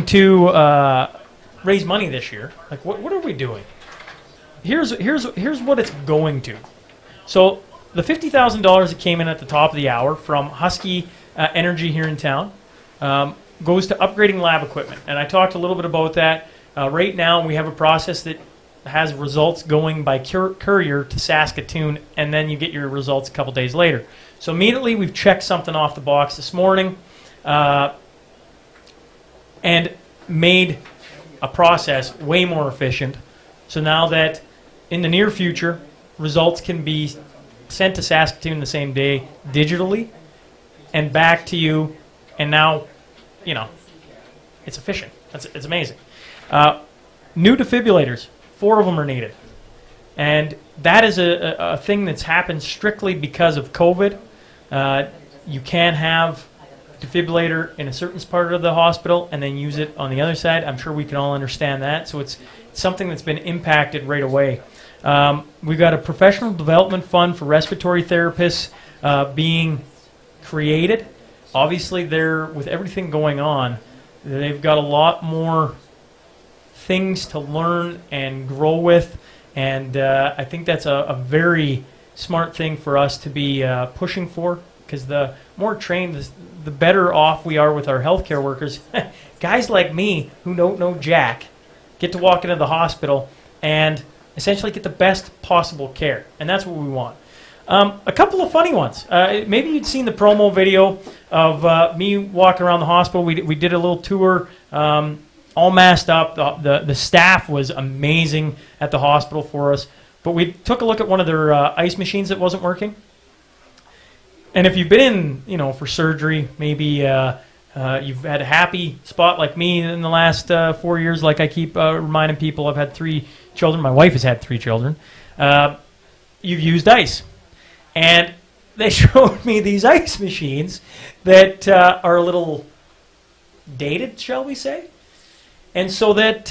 to raise money this year, like what are we doing? Here's what it's going to. So the $50,000 that came in at the top of the hour from Husky Energy here in town goes to upgrading lab equipment, and I talked a little bit about that. Right now, we have a process that has results going by courier to Saskatoon, and then you get your results a couple days later. So immediately, we've checked something off the box this morning, and made a process way more efficient. So now that in the near future, results can be sent to Saskatoon the same day digitally and back to you, and now, it's efficient. It's amazing. New defibrillators, 4 of them are needed. And that is a thing that's happened strictly because of COVID. You can have a defibrillator in a certain part of the hospital and then use it on the other side. I'm sure we can all understand that. So it's something that's been impacted right away. We've got a professional development fund for respiratory therapists being created. Obviously, with everything going on, they've got a lot more things to learn and grow with. And I think that's a very smart thing for us to be pushing for, because the more trained, the better off we are with our healthcare workers. Guys like me who don't know jack get to walk into the hospital and essentially get the best possible care, and that's what we want. A couple of funny ones. Maybe you'd seen the promo video of me walking around the hospital. We did a little tour, all masked up. The staff was amazing at the hospital for us. But we took a look at one of their ice machines that wasn't working. And if you've been in, for surgery, maybe you've had a happy spot like me in the last 4 years. Like I keep reminding people, I've had 3 children. My wife has had 3 children. You've used ice. And they showed me these ice machines that are a little dated, shall we say. And so that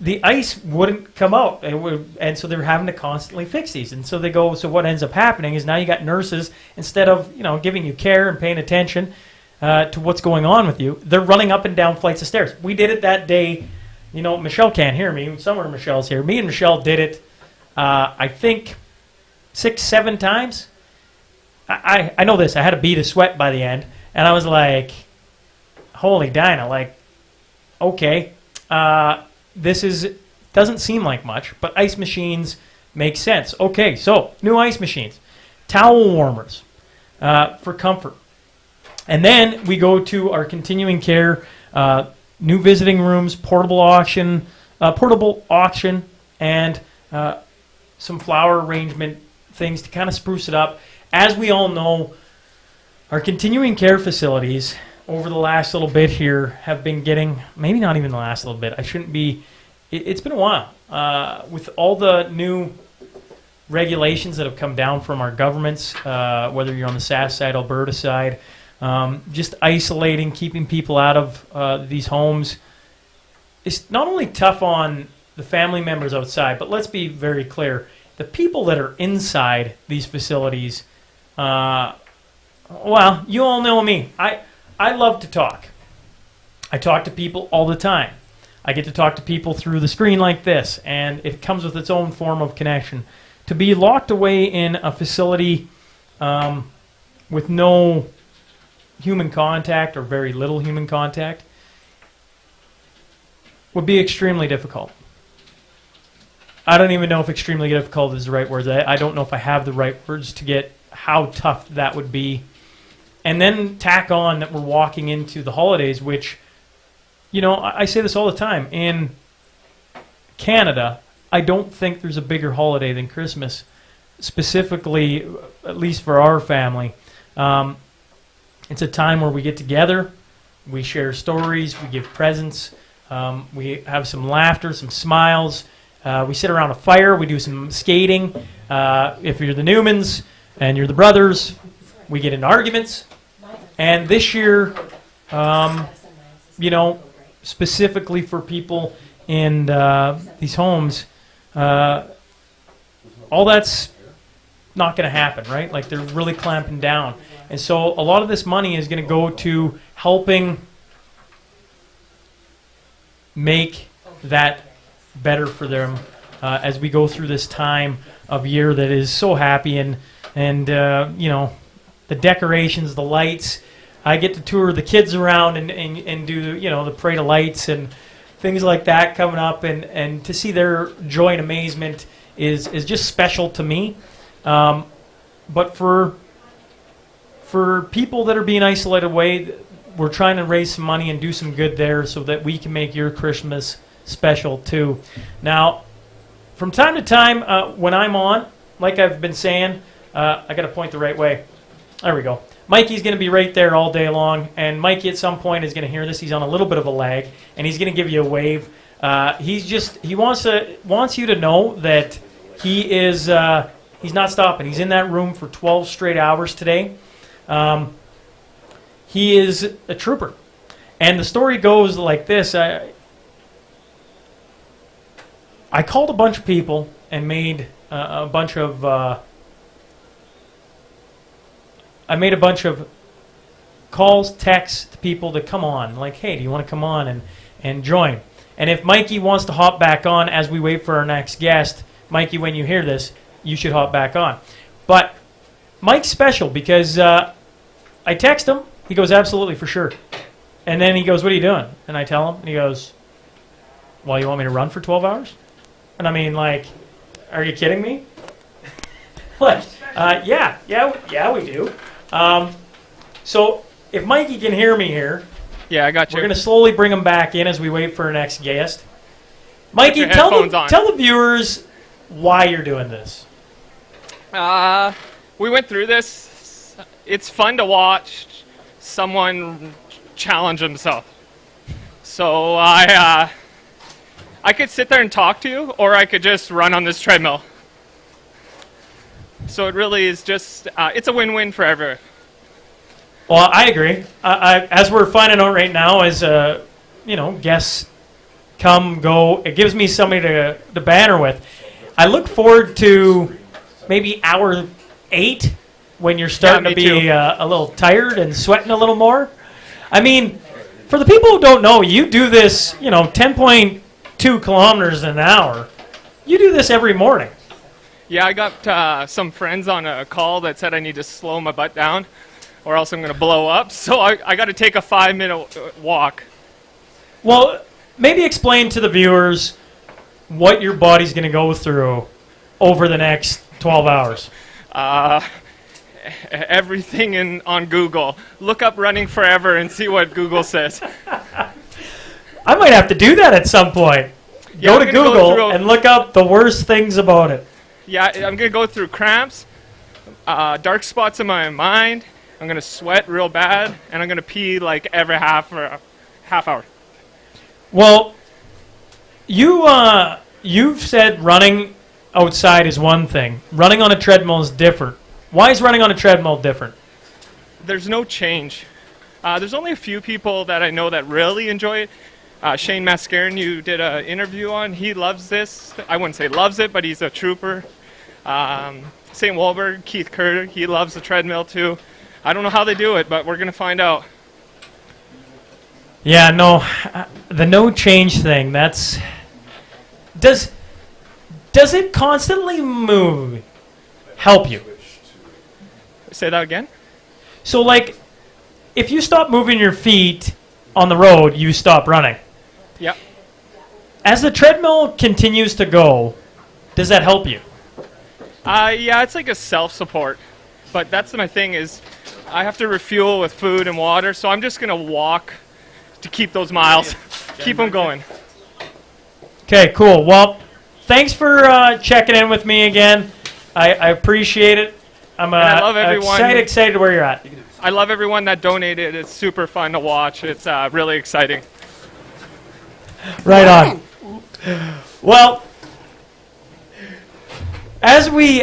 the ice wouldn't come out. And so they're having to constantly fix these. And so they go, so what ends up happening is now you got nurses, instead of giving you care and paying attention to what's going on with you, they're running up and down flights of stairs. We did it that day. Michelle can't hear me. Somewhere Michelle's here. Me and Michelle did it, I think, 6-7 times. I know this. I had a bead of sweat by the end, and I was like, holy Dinah, okay, this doesn't seem like much, but ice machines make sense. Okay, so new ice machines, towel warmers for comfort. And then we go to our continuing care, new visiting rooms, portable auction, and some flower arrangement things to kind of spruce it up. As we all know, our continuing care facilities over the last little bit here have been getting, maybe not even the last little bit, it's been a while, with all the new regulations that have come down from our governments, whether you're on the Sask side, Alberta side, just isolating, keeping people out of these homes. It's not only tough on the family members outside, but let's be very clear, the people that are inside these facilities, well, you all know me. I love to talk. I talk to people all the time. I get to talk to people through the screen like this, and it comes with its own form of connection. To be locked away in a facility with no human contact or very little human contact would be extremely difficult. I don't even know if extremely difficult is the right word. I don't know if I have the right words to get how tough that would be. And then tack on that we're walking into the holidays, which, I say this all the time. In Canada, I don't think there's a bigger holiday than Christmas, specifically, at least for our family. It's a time where we get together, we share stories, we give presents, we have some laughter, some smiles. We sit around a fire. We do some skating. If you're the Newmans and you're the brothers, we get into arguments. And this year, specifically for people in these homes, all that's not going to happen, right? They're really clamping down. And so a lot of this money is going to go to helping make that better for them as we go through this time of year that is so happy, and the decorations, the lights. I get to tour the kids around and do the parade of lights and things like that coming up, and to see their joy and amazement is just special to me. But for people that are being isolated away, we're trying to raise some money and do some good there so that we can make your Christmas special too. Now, from time to time, when I'm on, like I've been saying, I got to point the right way. There we go. Mikey's going to be right there all day long, and Mikey at some point is going to hear this. He's on a little bit of a lag, and he's going to give you a wave. He wants you to know that he's not stopping. He's in that room for 12 straight hours today. He is a trooper. And the story goes like this. I called a bunch of people and made a bunch of calls, texts to people to come on. Like, hey, do you want to come on and join? And if Mikey wants to hop back on as we wait for our next guest, Mikey, when you hear this, you should hop back on. But Mike's special because I text him. He goes, absolutely, for sure. And then he goes, what are you doing? And I tell him, and he goes, well, you want me to run for 12 hours? And I mean, like, are you kidding me? Like, yeah, we do. So if Mikey can hear me here, Yeah, I got you. we're going to slowly bring him back in as we wait for our next guest. Mikey, your tell headphones the, on. tell the viewers why you're doing this. We went through this. It's fun to watch someone challenge himself. So I could sit there and talk to you, or I could just run on this treadmill. So it really is just, it's a win-win for everyone. Well, I agree. As we're finding out right now, as guests come, go, it gives me somebody to banter with. I look forward to maybe hour 8 when you're starting to be a little tired and sweating a little more. I mean, for the people who don't know, you do this, 10.2 kilometers an hour. You do this every morning. Yeah, I got some friends on a call that said I need to slow my butt down or else I'm going to blow up. So I got to take a 5-minute walk. Well, maybe explain to the viewers what your body's going to go through over the next 12 hours. Everything on Google. Look up running forever and see what Google says. I might have to do that at some point. Yeah, Go I'm to gonna Google and look up the worst things about it. Yeah, I'm going to go through cramps, dark spots in my mind. I'm going to sweat real bad, and I'm going to pee like every half hour. Well, you've said running outside is one thing. Running on a treadmill is different. Why is running on a treadmill different? There's no change. There's only a few people that I know that really enjoy it. Shane Mascarin, you did an interview on. He loves this. I wouldn't say loves it, but he's a trooper. St. Walburg, Keith Kerr, he loves the treadmill too. I don't know how they do it, but we're going to find out. Yeah, no, the no change thing, that's... Does it constantly move help you? Say that again? So, like, if you stop moving your feet on the road, you stop running. Yep. As the treadmill continues to go, does that help you? Yeah, it's like a self-support. But that's my thing is I have to refuel with food and water, so I'm just going to walk to keep those miles, keep them going. Okay, cool. Well, thanks for checking in with me again. I appreciate it. I'm I love everyone. excited where you're at. I love everyone that donated. It's super fun to watch. It's really exciting. Right on. Well, as we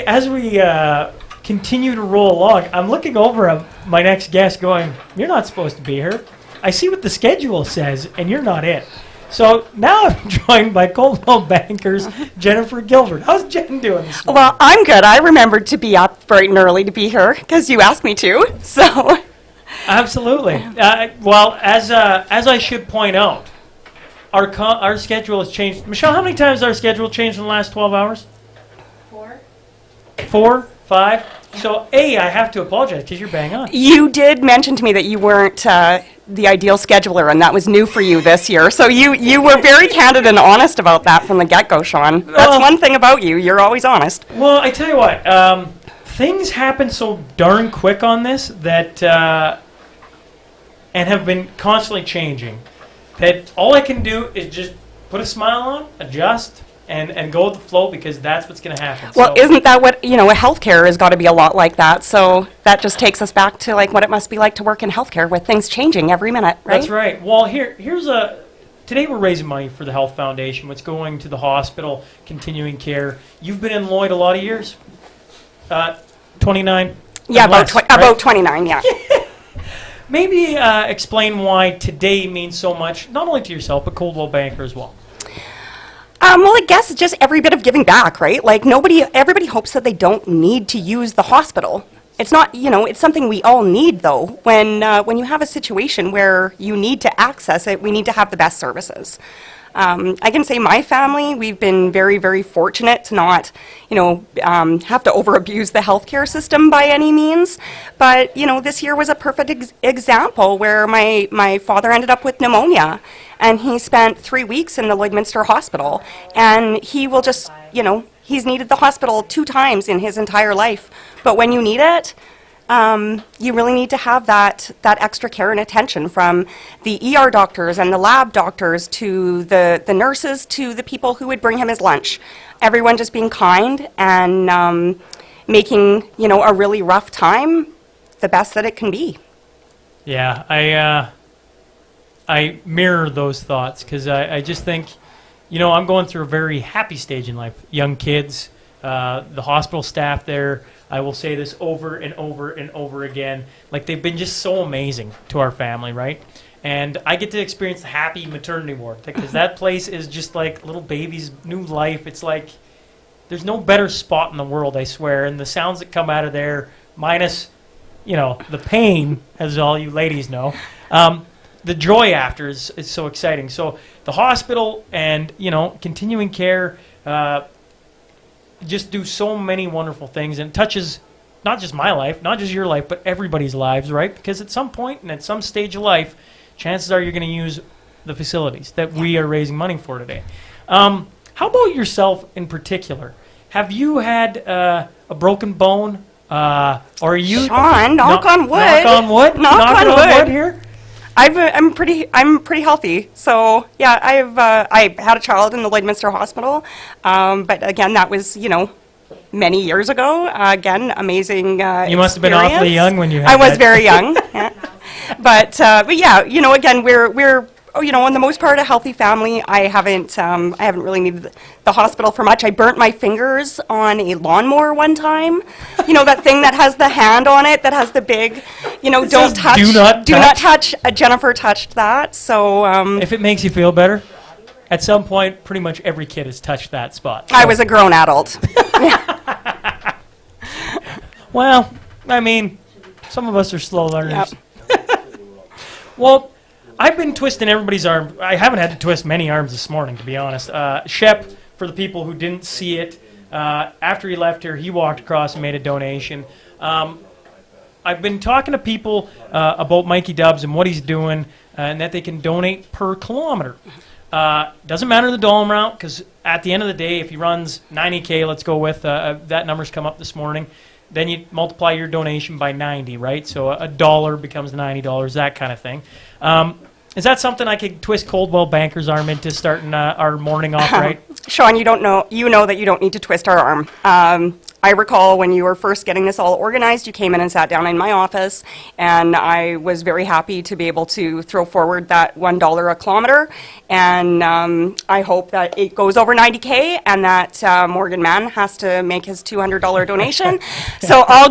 continue to roll along, I'm looking over at my next guest going, you're not supposed to be here. I see what the schedule says, and you're not it. So now I'm joined by Coldwell Banker's Jennifer Gilbert. How's Jen doing this morning? Well, I'm good. I remembered to be up bright and early to be here because you asked me to. So, Absolutely. Well, as I should point out, our schedule has changed. Michelle, how many times has our schedule changed in the last 12 hours? 4, 5. So, I have to apologize because you're bang on. you did mention to me that you weren't the ideal scheduler, and that was new for you this year. So you were very candid and honest about that from the get-go, Sean. That's one thing about you. You're always honest. Well, I tell you what, things happen so darn quick on this that, and have been constantly changing, that all I can do is just put a smile on, adjust, and go with the flow because that's what's going to happen. Well, So- isn't that what, healthcare has got to be a lot like that. So that just takes us back to like what it must be like to work in healthcare with things changing every minute, right? That's right. Well, here's Today we're raising money for the Health Foundation. What's going to the hospital, continuing care. You've been in Lloyd a lot of years. 29. Yeah, less, about 29, yeah. Maybe explain why today means so much, not only to yourself, but Coldwell Banker as well. Well, I guess it's just every bit of giving back, right? Like everybody hopes that they don't need to use the hospital. It's not, it's something we all need though. When you have a situation where you need to access it, we need to have the best services. I can say my family, we've been very, very fortunate to not, have to over-abuse the healthcare system by any means. But, this year was a perfect example where my father ended up with pneumonia, and he spent 3 weeks in the Lloydminster Hospital. And he will just, he's needed the hospital 2 times in his entire life. But when you need it, you really need to have that extra care and attention from the ER doctors and the lab doctors to the nurses to the people who would bring him his lunch. Everyone just being kind and making, a really rough time the best that it can be. Yeah, I mirror those thoughts because I just think, I'm going through a very happy stage in life. Young kids, the hospital staff there, I will say this over and over and over again. Like, they've been just so amazing to our family, right? And I get to experience the happy maternity ward because that place is just like little baby's new life. It's like there's no better spot in the world, I swear. And the sounds that come out of there, minus, the pain, as all you ladies know, the joy after is so exciting. So the hospital and, continuing care, just do so many wonderful things, and it touches not just my life, not just your life, but everybody's lives, right? Because at some point and at some stage of life, chances are you're going to use the facilities that we are raising money for today. How about yourself in particular? Have you had a broken bone? Or are you... Sean, knock on wood. Knock on wood? Knock on wood here? I'm pretty healthy. So yeah, I had a child in the Lloydminster Hospital, but again, that was many years ago. Again, amazing. You must have been awfully young when you had I was that. very young. Yeah. But yeah, again, we're on the most part a healthy family. I haven't really needed the hospital for much. I burnt my fingers on a lawnmower one time. That thing that has the hand on it, that has the big, don't touch. Do not touch. Jennifer touched that. So if it makes you feel better, at some point, pretty much every kid has touched that spot. So. I was a grown adult. Well, I mean, some of us are slow learners. Yep. Well, I've been twisting everybody's arm. I haven't had to twist many arms this morning, to be honest. Shep, for the people who didn't see it, after he left here, he walked across and made a donation. I've been talking to people about Mikey Dubs and what he's doing, and that they can donate per kilometer. Doesn't matter the dollar amount, because at the end of the day, if he runs 90K, let's go with, that number's come up this morning, then you multiply your donation by 90, right? So a dollar becomes $90, that kind of thing. Is that something I could twist Coldwell Banker's arm into starting our morning off right? Sean, you know that you don't need to twist our arm. I recall when you were first getting this all organized, you came in and sat down in my office, and I was very happy to be able to throw forward that $1 a kilometer. And I hope that it goes over 90K, and that Morgan Mann has to make his $200 donation. So I'll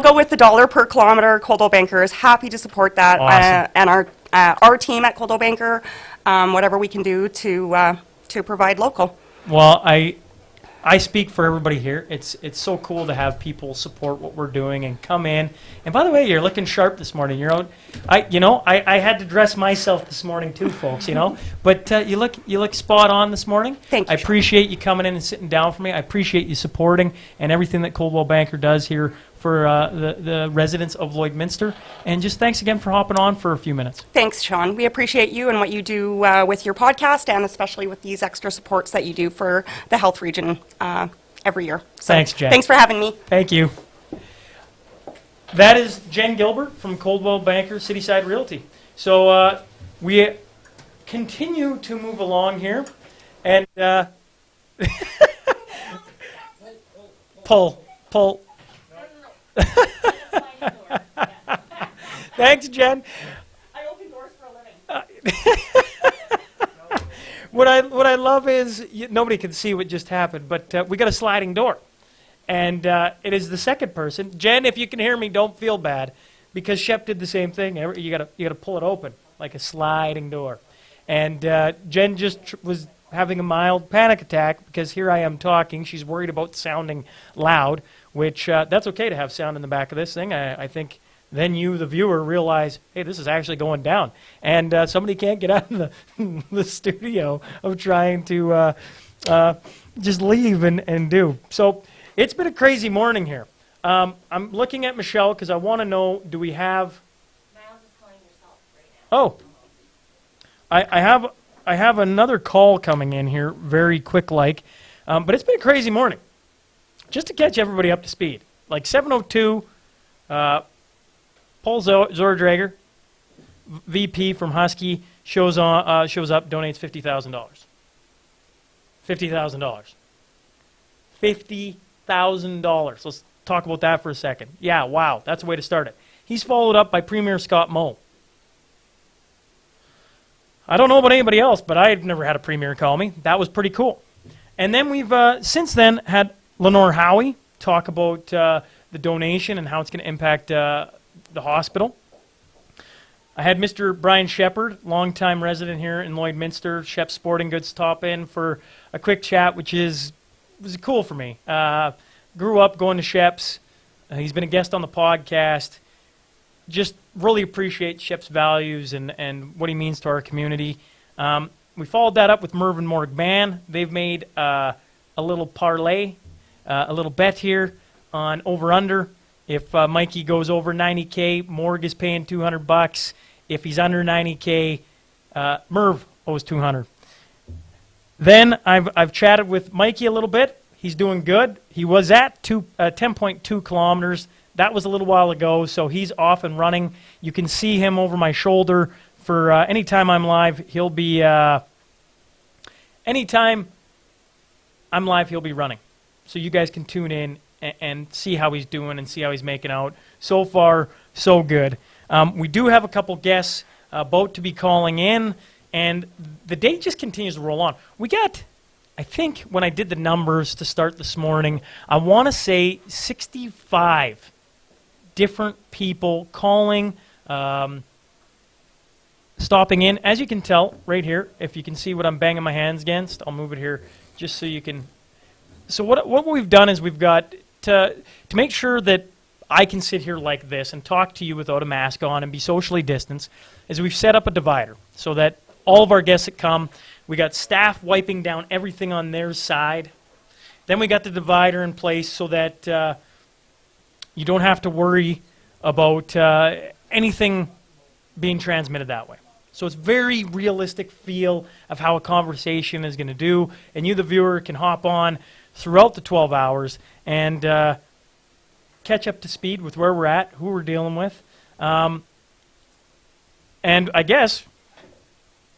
go with the $1 per kilometer. Coldwell Banker is happy to support that, Awesome. and our team at Coldwell Banker, whatever we can do to provide local. Well, I speak for everybody here. It's so cool to have people support what we're doing and come in. And by the way, you're looking sharp this morning. I had to dress myself this morning too, folks. But you look spot on this morning. Thank you. I appreciate you coming in and sitting down for me. I appreciate you supporting and everything that Coldwell Banker does here for the residents of Lloydminster. And just thanks again for hopping on for a few minutes. Thanks, Sean. We appreciate you and what you do with your podcast, and especially with these extra supports that you do for the health region every year. So, Thanks, Jen. Thanks for having me. Thank you. That is Jen Gilbert from Coldwell Banker Cityside Realty. So we continue to move along here, and pull. Thanks, Jen. I open doors for a living. what I love is nobody can see what just happened, but we got a sliding door, and it is the second person. Jen, if you can hear me, don't feel bad, because Shep did the same thing. You gotta pull it open like a sliding door, and Jen just was having a mild panic attack because here I am talking. She's worried about sounding loud, which that's okay to have sound in the back of this thing. I think. Then you, the viewer, realize, hey, this is actually going down. And somebody can't get out of the studio of trying to just leave and do. So it's been a crazy morning here. I'm looking at Michelle because I want to know, do we have... Miles is calling yourself right now. Oh, I have another call coming in here very quick like. But it's been a crazy morning. Just to catch everybody up to speed. Like 7:02... Paul Zordrager, VP from Husky, shows up, donates $50,000. $50,000. $50,000. Let's talk about that for a second. Yeah, wow, that's a way to start it. He's followed up by Premier Scott Moe. I don't know about anybody else, but I've never had a premier call me. That was pretty cool. And then we've since then had Lenore Howie talk about the donation and how it's going to impact the hospital. I had Mr. Brian Shepard, longtime resident here in Lloydminster, Shep Sporting Goods, stop in for a quick chat, which was cool for me. Grew up going to Shep's. He's been a guest on the podcast. Just really appreciate Shep's values and what he means to our community. We followed that up with Mervyn Morgman. They've made a little parlay, a little bet here on over-under. If Mikey goes over 90K, Morg is paying $200. If he's under 90K, Merv owes $200. Then I've chatted with Mikey a little bit. He's doing good. He was at 10.2 kilometers. That was a little while ago, so he's off and running. You can see him over my shoulder for anytime I'm live. He'll be anytime I'm live, he'll be running. So you guys can tune in and see how he's doing and see how he's making out. So far, so good. We do have a couple guests about to be calling in, and the day just continues to roll on. We got, I think, when I did the numbers to start this morning, I want to say 65 different people calling, stopping in. As you can tell right here, if you can see what I'm banging my hands against, I'll move it here just so you can. So what we've done is we've got to make sure that I can sit here like this and talk to you without a mask on and be socially distanced, is we've set up a divider so that all of our guests that come, we got staff wiping down everything on their side. Then we got the divider in place so that you don't have to worry about anything being transmitted that way. So it's very realistic feel of how a conversation is going to do, and you, the viewer, can hop on throughout the 12 hours and catch up to speed with where we're at, who we're dealing with. And I guess,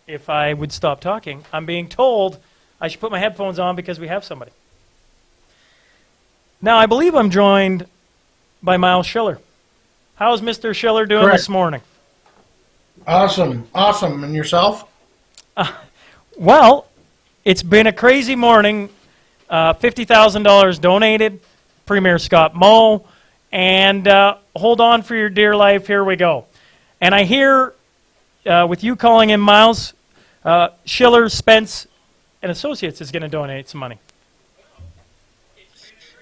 if I would stop talking, I'm being told I should put my headphones on because we have somebody. Now, I believe I'm joined by Miles Schiller. How's Mr. Schiller doing this morning? Awesome. And yourself? Well, it's been a crazy morning. $50,000 donated, Premier Scott Moe, and hold on for your dear life, here we go. And I hear, with you calling in, Miles, Schiller, Spence, and Associates is going to donate some money.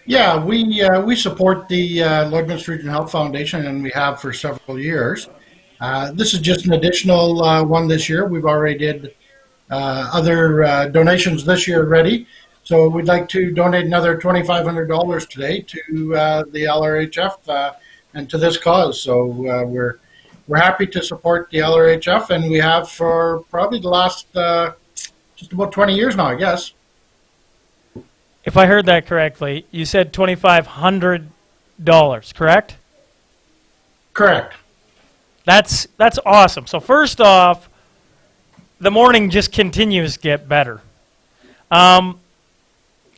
Yeah, we support the Lloydminster Region Health Foundation, and we have for several years. This is just an additional one this year. We've already did other donations this year already. So we'd like to donate another $2,500 today to the LRHF and to this cause. So we're happy to support the LRHF, and we have for probably the last just about 20 years now, I guess. If I heard that correctly, you said $2,500, correct? Correct. That's awesome. So first off, the morning just continues to get better.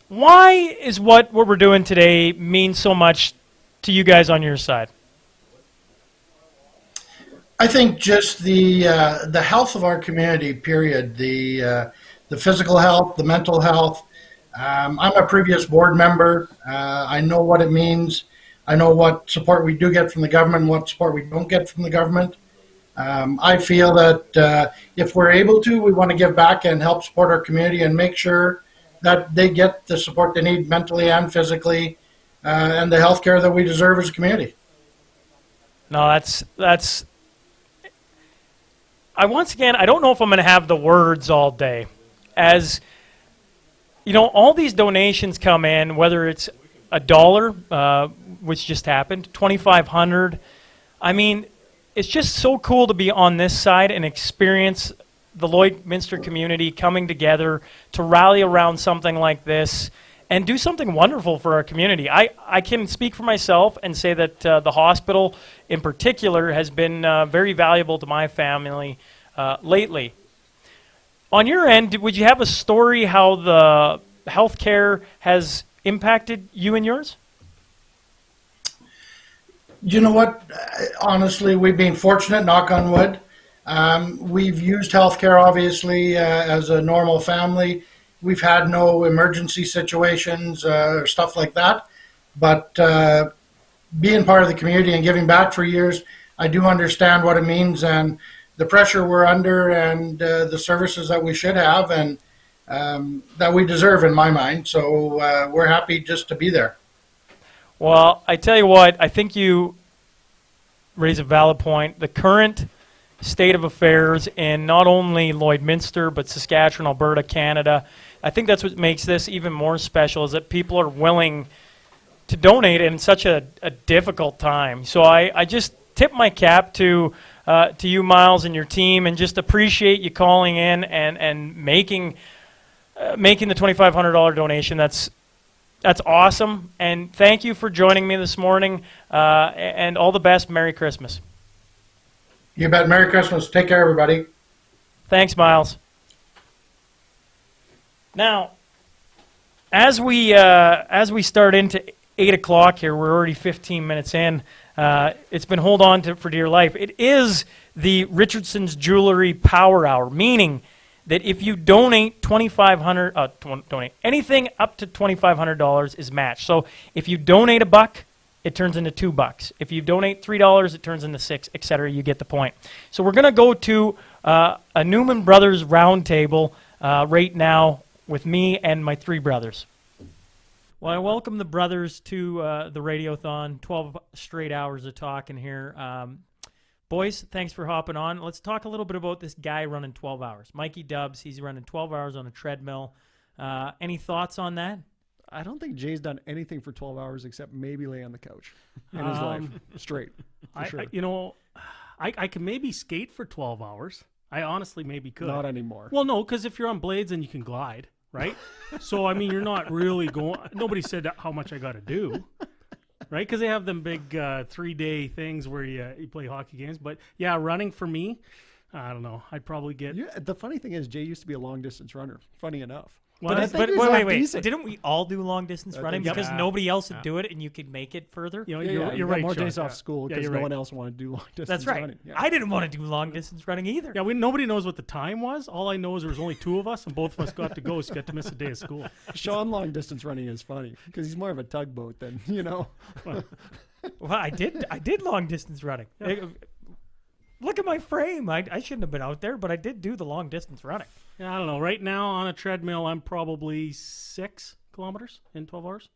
Why is what we're doing today mean so much to you guys on your side? I think just the health of our community, period. The the physical health, the mental health. I'm a previous board member. I know what it means. I know what support we do get from the government and what support we don't get from the government. I feel that if we're able to, we want to give back and help support our community and make sure that they get the support they need mentally and physically, and the health care that we deserve as a community. No, that's. Once again, I don't know if I'm going to have the words all day. As you know, all these donations come in, whether it's $1, which just happened, 2,500. I mean, it's just so cool to be on this side and experience the Lloydminster community coming together to rally around something like this and do something wonderful for our community. I can speak for myself and say that the hospital in particular has been very valuable to my family lately. On your end, would you have a story how the healthcare has impacted you and yours? You know what? Honestly, we've been fortunate, knock on wood. We've used healthcare, obviously, as a normal family. We've had no emergency situations or stuff like that. But being part of the community and giving back for years, I do understand what it means and the pressure we're under and the services that we should have and that we deserve in my mind. So we're happy just to be there. Well, I tell you what, I think you raise a valid point. The current state of affairs in not only Lloydminster, but Saskatchewan, Alberta, Canada, I think that's what makes this even more special, is that people are willing to donate in such a difficult time. So I just tip my cap to you, Miles, and your team, and just appreciate you calling in and making the $2,500 donation. That's awesome, and thank you for joining me this morning, and all the best. Merry Christmas. You bet. Merry Christmas. Take care, everybody. Thanks, Miles. Now, as we start into 8 o'clock here, we're already 15 minutes in. It's been hold on to for dear life. It is the Richardson's Jewelry Power Hour, meaning that if you donate donate anything up to $2,500 is matched. So if you donate $1, it turns into $2. If you donate $3, it turns into $6, etc. You get the point. So we're going to go to a Newman Brothers roundtable right now with me and my 3 brothers. Well, I welcome the brothers to the Radiothon. 12 straight hours of talking here. Boys, thanks for hopping on. Let's talk a little bit about this guy running 12 hours. Mikey Dubs, he's running 12 hours on a treadmill. Any thoughts on that? I don't think Jay's done anything for 12 hours except maybe lay on the couch in his life, straight, for sure. I can maybe skate for 12 hours. I honestly maybe could. Not anymore. Well, no, because if you're on blades, then you can glide, right? So, I mean, you're not really going... Nobody said how much I got to do. Right, because they have them big 3-day things where you play hockey games. But yeah, running for me, I don't know. I'd probably get. The funny thing is, Jay used to be a long distance runner. Funny enough. Well, but wait. Didn't we all do long distance running because nobody else would do it, and you could make it further? You're right. More days off school because no one else wanted to do long distance. That's right. Running. Yeah. I didn't want to do long distance running either. Yeah, nobody knows what the time was. All I know is there was only 2 of us, and both of us got to go, so got to miss a day of school. Sean long distance running is funny because he's more of a tugboat than Well, I did long distance running. Yeah. Look at my frame. I shouldn't have been out there, but I did do the long distance running. Yeah, I don't know. Right now on a treadmill, I'm probably 6 kilometers in 12 hours.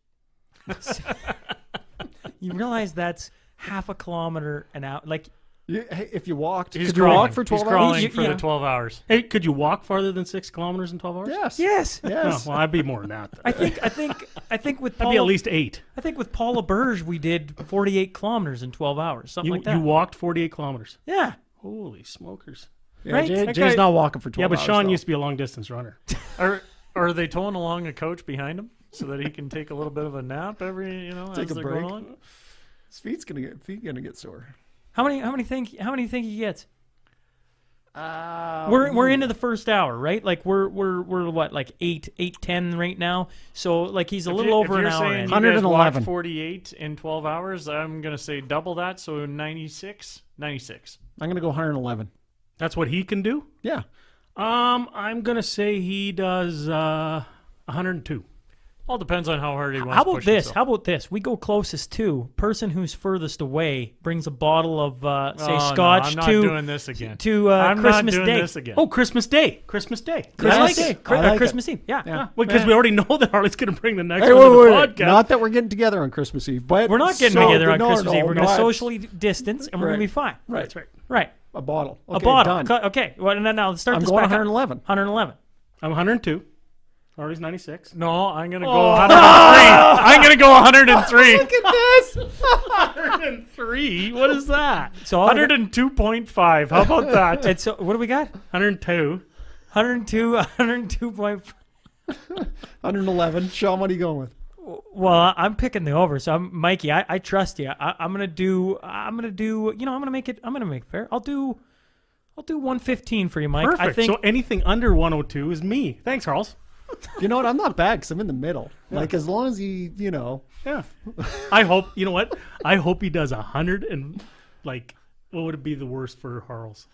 You realize that's half a kilometer an hour. Like, if you walked, could you walk for 12 hours? Crawling for the 12 hours. Hey, could you walk farther than 6 kilometers in 12 hours? Yes. Oh, well, I'd be more than that. I think with I'd be at least 8. I think with Paula Berge, we did 48 kilometers in 12 hours, something like that. You walked 48 kilometers? Yeah. Holy smokers. Yeah, right? Jay's not walking for 12 hours. Yeah, but Sean used to be a long distance runner. Are they towing along a coach behind him so that he can take a little bit of a nap every, take as a they're break? going? His feet's gonna get sore. How many think he gets? We're into the first hour, right? Like we're what, like 8:10 right now. So like he's a little over an hour in. 111. 48 in 12 hours. I'm gonna say double that, so 96. I'm gonna go 111. That's what he can do? Yeah. I'm gonna say he does 102. All depends on how hard he wants How to about push this? himself. How about this? We go closest to person who's furthest away brings a bottle of say no, scotch I'm not to doing this again. to I'm not Christmas doing Day. this again. Oh, Christmas Day. Christmas Day. Christmas I like Day. it. I like Christmas it. Eve. Yeah. Yeah. Because we already know that Harley's going to bring the next Hey, one to the wait. podcast. Not that we're getting together on Christmas Eve, but We're not getting so- together on no, Christmas no, Eve. We're no, going to I- socially distance, and we're going to be fine. Right. That's right. Right. A bottle. A Okay, bottle. Done. Okay. Well, now let's start I'm this going back up. 111. 111. I'm 102. Harley's 96. No, I'm going to go 103. I'm going to go 103. Look at this. 103. What is that? So 102.5. How about that? It's what do we got? 102. 102. 102.5. 111. Sean, what are you going with? Well, I'm picking the over, so I'm Mikey. I trust you. I'm gonna do. I'm gonna make it fair. I'll do 115 for you, Mike. Perfect. I think So anything under 102 is me. Thanks, Harles. You know what? I'm not bad because I'm in the middle. Like, as long as he, Yeah. I hope, you know what? I hope he does 100 and, like, what would it be the worst for Harles?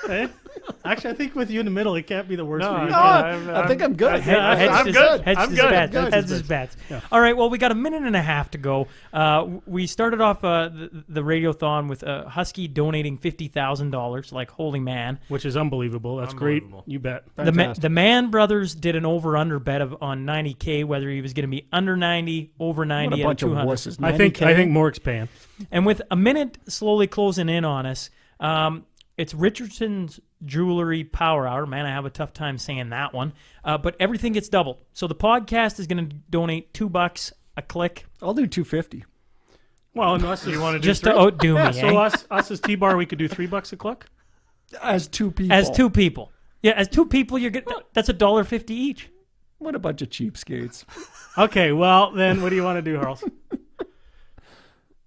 Eh? Actually, I think with you in the middle, it can't be the worst No, for you. I think I'm good. Hedge is good. Hedge I'm is good. bad. Good. Hedge is bad. Yeah. All right. Well, we got a minute and a half to go. We started off the Radiothon with Husky donating $50,000, like holy man. Which is unbelievable. That's Unbelievable. great. You bet. The Mann brothers did an over/under bet on 90K, whether he was going to be under 90, over 90, What a at bunch of 200. wusses. I think 90K? Mork's paying. And with a minute slowly closing in on us, it's Richardson's Jewelry Power Hour. Man, I have a tough time saying that one. But everything gets doubled. So the podcast is going to donate $2 a click. I'll do 250. Well, unless you want to do Just three. to outdo Yeah, me, so eh? us as T-Bar, we could do $3 a click. As two people. As two people. Yeah, as two people, you're getting that's $1.50 each. What a bunch of cheapskates. Okay, well, then what do you want to do, Harles?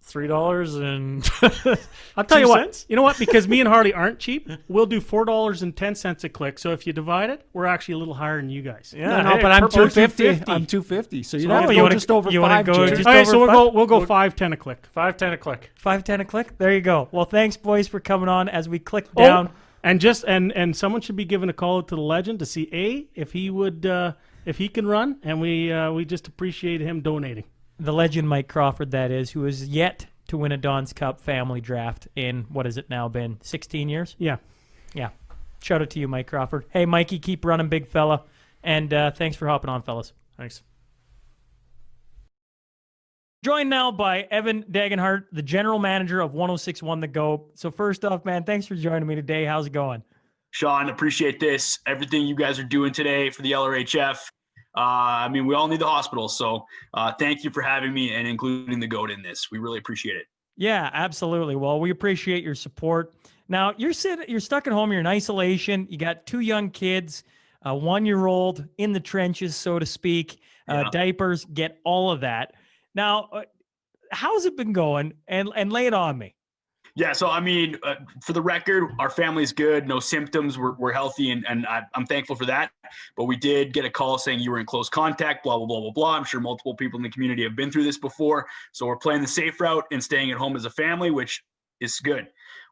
$3 and I'll tell you what. cents? You know what? Because me and Harley aren't cheap, we'll do $4.10 a click. So if you divide it, we're actually a little higher than you guys. Yeah, No, hey, but I'm purple 250. I'm 250. So you have to you go wanna- just over you wanna 5, go Jay. just Okay, over so five? we'll go $5.10 a click. $5.10 a click. 5.10 a click. There you go. Well, thanks, boys, for coming on as we click Oh, down. and just and someone should be giving a call to the legend to see if he would if he can run, and we just appreciate him donating. The legend Mike Crawford, that is, who is yet to win a Don's Cup family draft in, what has it now been, 16 years? Yeah. Yeah. Shout out to you, Mike Crawford. Hey, Mikey, keep running, big fella. And thanks for hopping on, fellas. Thanks. Joined now by Evan Dagenhart, the general manager of 106.1 The Go. So first off, man, thanks for joining me today. How's it going? Sean, appreciate this. Everything you guys are doing today for the LRHF. I mean, we all need the hospital. So thank you for having me and including the GOAT in this. We really appreciate it. Yeah, absolutely. Well, we appreciate your support. Now, you're stuck at home. You're in isolation. You got 2 young kids, a 1-year-old in the trenches, so to speak, diapers, get all of that. Now, how's it been going? And lay it on me. Yeah, so I mean, for the record, our family's good, no symptoms, we're healthy, and I'm thankful for that. But we did get a call saying you were in close contact, blah, blah, blah, blah, blah. I'm sure multiple people in the community have been through this before. So we're playing the safe route and staying at home as a family, which is good.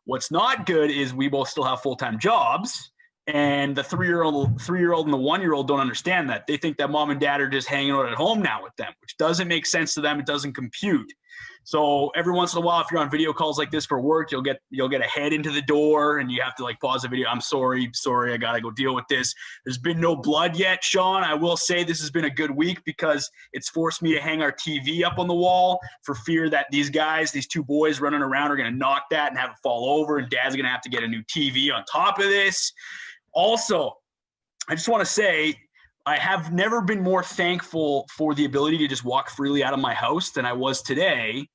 What's not good is we both still have full-time jobs, and the 3-year-old and the 1-year-old don't understand that. They think that mom and dad are just hanging out at home now with them, which doesn't make sense to them. It doesn't compute. So every once in a while, if you're on video calls like this for work, you'll get a head into the door and you have to like pause the video. I'm sorry, I gotta go deal with this. There's been no blood yet, Sean. I will say this has been a good week because it's forced me to hang our TV up on the wall for fear that these 2 boys running around are gonna knock that and have it fall over, and Dad's gonna have to get a new TV on top of this. Also, I just want to say, I have never been more thankful for the ability to just walk freely out of my house than I was today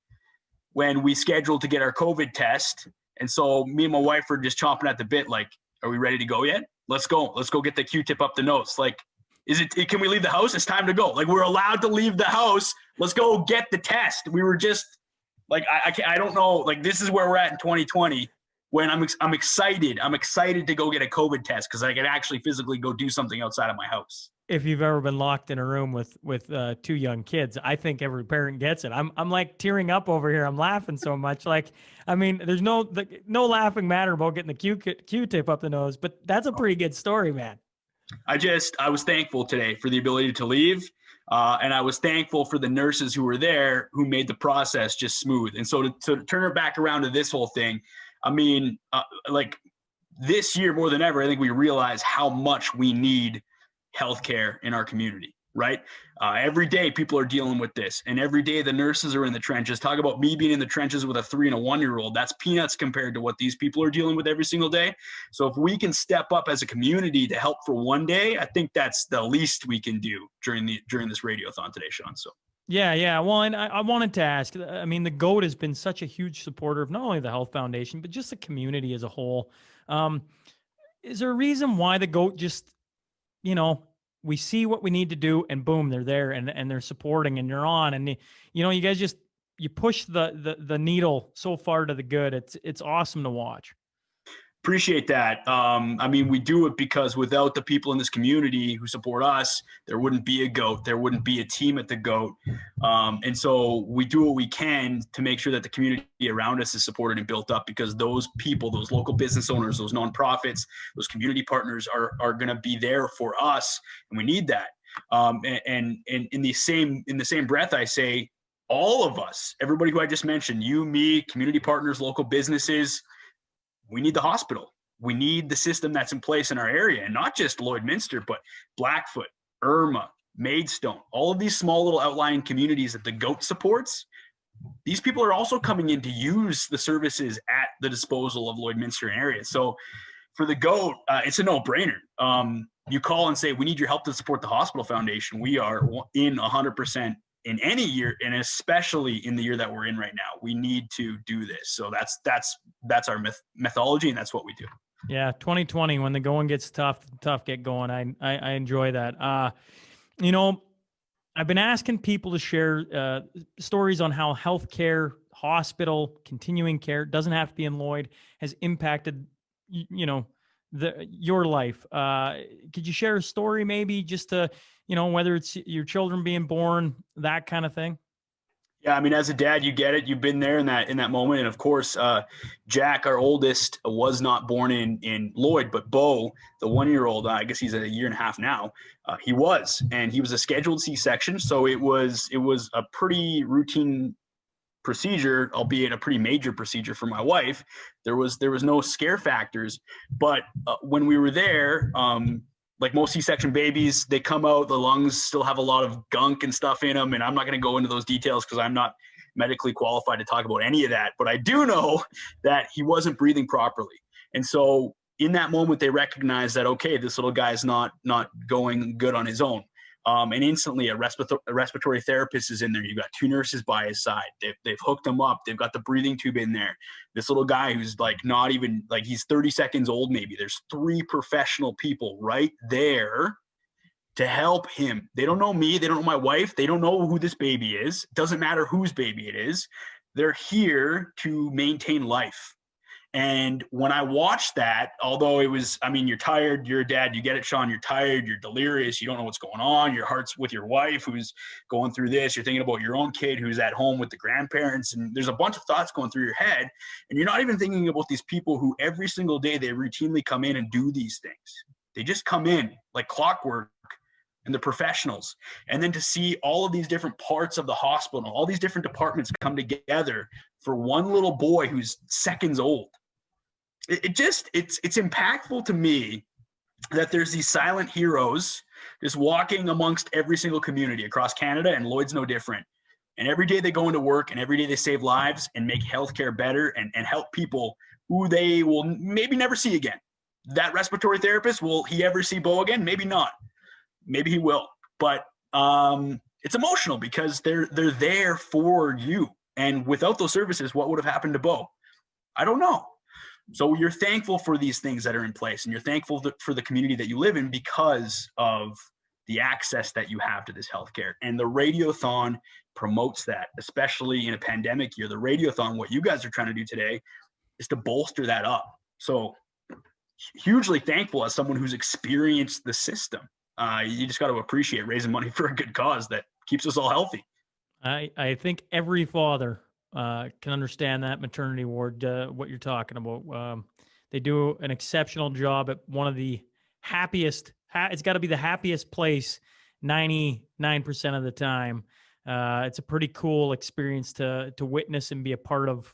when we scheduled to get our COVID test. And so me and my wife are just chomping at the bit, like, are we ready to go yet? Let's go. Let's go get the Q-tip up the nose. Like, can we leave the house? It's time to go. Like, we're allowed to leave the house. Let's go get the test. We were just like, I don't know. Like, this is where we're at in 2020 when I'm excited. I'm excited to go get a COVID test because I can actually physically go do something outside of my house. if you've ever been locked in a room with two young kids. I think every parent gets it. I'm like tearing up over here. I'm laughing so much. Like, I mean, there's no laughing matter about getting the Q-tip up the nose, but that's a pretty good story, man. I was thankful today for the ability to leave. And I was thankful for the nurses who were there who made the process just smooth. And so to turn it back around to this whole thing, I mean, like this year more than ever, I think we realize how much we need healthcare in our community, right? Every day people are dealing with this, and every day the nurses are in the trenches. Talk about me being in the trenches with a 3 and a 1-year-old. That's peanuts compared to what these people are dealing with every single day. So if we can step up as a community to help for one day, I think that's the least we can do during this radiothon today, Sean. So. Yeah. Well, and I wanted to ask, I mean, the GOAT has been such a huge supporter of not only the Health Foundation, but just the community as a whole. Is there a reason why the GOAT just, we see what we need to do and boom, they're there and they're supporting and you're on and, you guys just, you push the needle so far to the good. It's awesome to watch. Appreciate that. I mean, we do it because without the people in this community who support us, there wouldn't be a GOAT. There wouldn't be a team at the GOAT. And so we do what we can to make sure that the community around us is supported and built up, because those people, those local business owners, those nonprofits, those community partners are going to be there for us, and we need that. And in the same breath, I say all of us, everybody who I just mentioned, you, me, community partners, local businesses, we need the hospital. We need the system that's in place in our area, and not just Lloydminster, but Blackfoot, Irma, Maidstone, all of these small little outlying communities that the GOAT supports. These people are also coming in to use the services at the disposal of Lloydminster area. So for the GOAT, it's a no-brainer. You call and say, we need your help to support the Hospital Foundation. We are in 100% in any year, and especially in the year that we're in right now. We need to do this. So that's our methodology, and that's what we do. Yeah, 2020, when the going gets tough get going. I enjoy that. I've been asking people to share stories on how healthcare, hospital, continuing care, doesn't have to be in Lloyd, has impacted, your life. Could you share a story maybe just to, whether it's your children being born, that kind of thing? Yeah, I mean, as a dad, you get it. You've been there in that moment. And of course, Jack, our oldest, was not born in Lloyd, but Bo, the 1-year-old, I guess he's a year and a half now, he was. And he was a scheduled C-section. So it was a pretty routine procedure, albeit a pretty major procedure for my wife. There was no scare factors. But when we were there, like most C-section babies, they come out, the lungs still have a lot of gunk and stuff in them. And I'm not going to go into those details because I'm not medically qualified to talk about any of that. But I do know that he wasn't breathing properly. And so in that moment, they recognized that, okay, this little guy's not going good on his own. And instantly a respiratory therapist is in there. You've got 2 nurses by his side. They've hooked him up. They've got the breathing tube in there. This little guy who's like not even, like he's 30 seconds old maybe. There's 3 professional people right there to help him. They don't know me. They don't know my wife. They don't know who this baby is. It doesn't matter whose baby it is. They're here to maintain life. And when I watched that, although it was, I mean, you're tired, you're a dad, you get it, Sean, you're tired, you're delirious, you don't know what's going on, your heart's with your wife who's going through this, you're thinking about your own kid who's at home with the grandparents, and there's a bunch of thoughts going through your head, and you're not even thinking about these people who every single day they routinely come in and do these things. They just come in like clockwork, and the professionals. And then to see all of these different parts of the hospital, all these different departments come together for one little boy who's seconds old. It's impactful to me that there's these silent heroes just walking amongst every single community across Canada, and Lloyd's no different. And every day they go into work, and every day they save lives and make healthcare better and help people who they will maybe never see again. That respiratory therapist, will he ever see Bo again? Maybe not. Maybe he will. But it's emotional because they're there for you. And without those services, what would have happened to Bo? I don't know. So you're thankful for these things that are in place, and you're thankful for the community that you live in because of the access that you have to this healthcare. And the Radiothon promotes that, especially in a pandemic year. The Radiothon, what you guys are trying to do today, is to bolster that up. So hugely thankful as someone who's experienced the system. you just got to appreciate raising money for a good cause that keeps us all healthy. I think every father can understand that maternity ward, what you're talking about. They do an exceptional job at one of the happiest, it's got to be the happiest place 99% of the time. It's a pretty cool experience to witness and be a part of.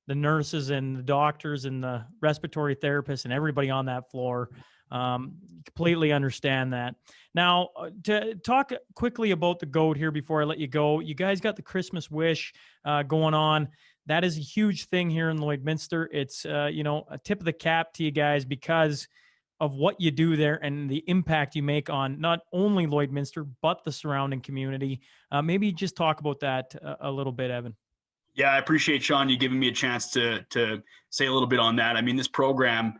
The nurses and the doctors and the respiratory therapists and everybody on that floor. Completely understand that. Now, to talk quickly about the goat here before I let you go, you guys got the Christmas wish going on. That is a huge thing here in Lloydminster. It's, a tip of the cap to you guys because of what you do there and the impact you make on not only Lloydminster, but the surrounding community. Maybe just talk about that a little bit, Evan. Yeah, I appreciate, Sean, you giving me a chance to say a little bit on that. I mean, this program,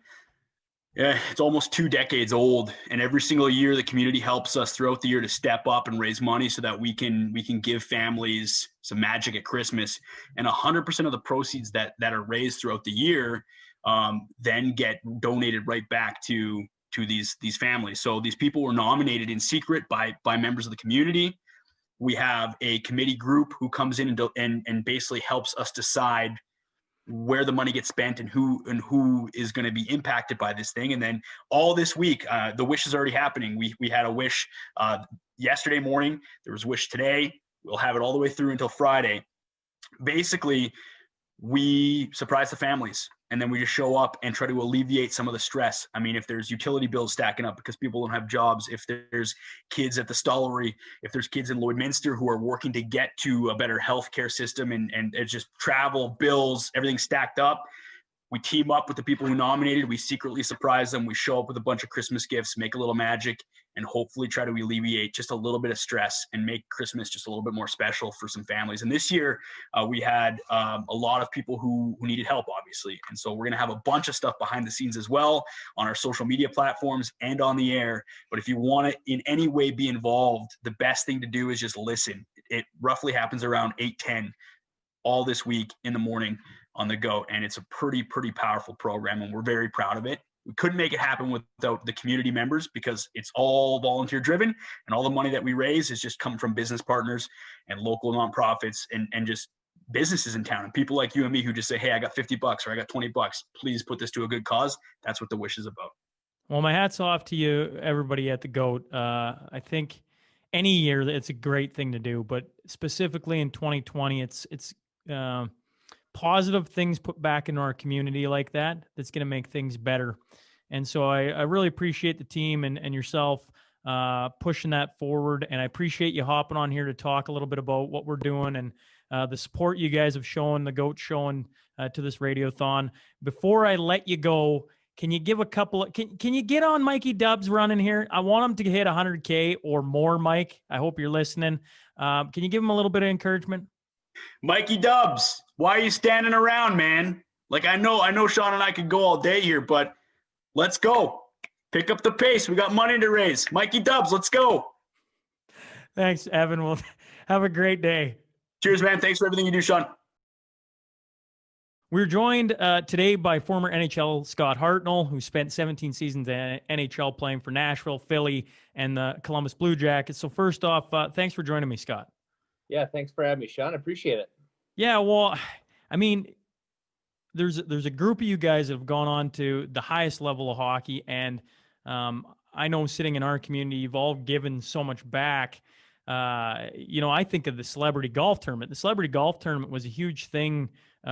it's almost 2 decades old, and every single year the community helps us throughout the year to step up and raise money so that we can give families some magic at Christmas. And 100% of the proceeds that are raised throughout the year then get donated right back to these families. So these people were nominated in secret by members of the community. We have a committee group who comes in and basically helps us decide where the money gets spent and who is going to be impacted by this thing. And then all this week, the wish is already happening. We had a wish yesterday morning. There was a wish today. We'll have it all the way through until Friday. Basically, we surprise the families, and then we just show up and try to alleviate some of the stress. I mean, if there's utility bills stacking up because people don't have jobs, if there's kids at the Stollery, if there's kids in Lloydminster who are working to get to a better healthcare system and it's just travel, bills, everything stacked up, we team up with the people who nominated. We secretly surprise them. We show up with a bunch of Christmas gifts, make a little magic, and hopefully try to alleviate just a little bit of stress and make Christmas just a little bit more special for some families. And this year, we had a lot of people who needed help, obviously. And so we're going to have a bunch of stuff behind the scenes as well on our social media platforms and on the air. But if you want to in any way be involved, the best thing to do is just listen. It roughly happens around 8:10 all this week in the morning on the GOAT, and it's a pretty powerful program, and we're very proud of it. We couldn't make it happen without the community members because it's all volunteer driven, and all the money that we raise is just come from business partners and local nonprofits and just businesses in town and people like you and me who just say, hey, I got $50 or I got $20. Please put this to a good cause. That's what the wish is about. Well, my hat's off to you, everybody at the GOAT. I think any year it's a great thing to do, but specifically in 2020, it's positive things put back into our community like that's going to make things better. And so I really appreciate the team and yourself pushing that forward. And I appreciate you hopping on here to talk a little bit about what we're doing and the support you guys have shown, the GOAT showing to this Radiothon. Before I let you go, can you give a couple of, can you get on Mikey Dubs running here? I want him to hit 100K or more, Mike. I hope you're listening. Can you give him a little bit of encouragement? Mikey Dubs, why are you standing around, man? Like, I know Sean and I could go all day here, but let's go. Pick up the pace. We got money to raise. Mikey Dubs, let's go. Thanks, Evan. Well, have a great day. Cheers, man. Thanks for everything you do, Sean. We're joined today by former NHL Scott Hartnell, who spent 17 seasons in NHL playing for Nashville, Philly, and the Columbus Blue Jackets. So first off, thanks for joining me, Scott. Yeah, thanks for having me, Sean. I appreciate it. Yeah, well, I mean, there's a group of you guys that have gone on to the highest level of hockey, and I know sitting in our community, you've all given so much back. I think of the Celebrity Golf Tournament. The Celebrity Golf Tournament was a huge thing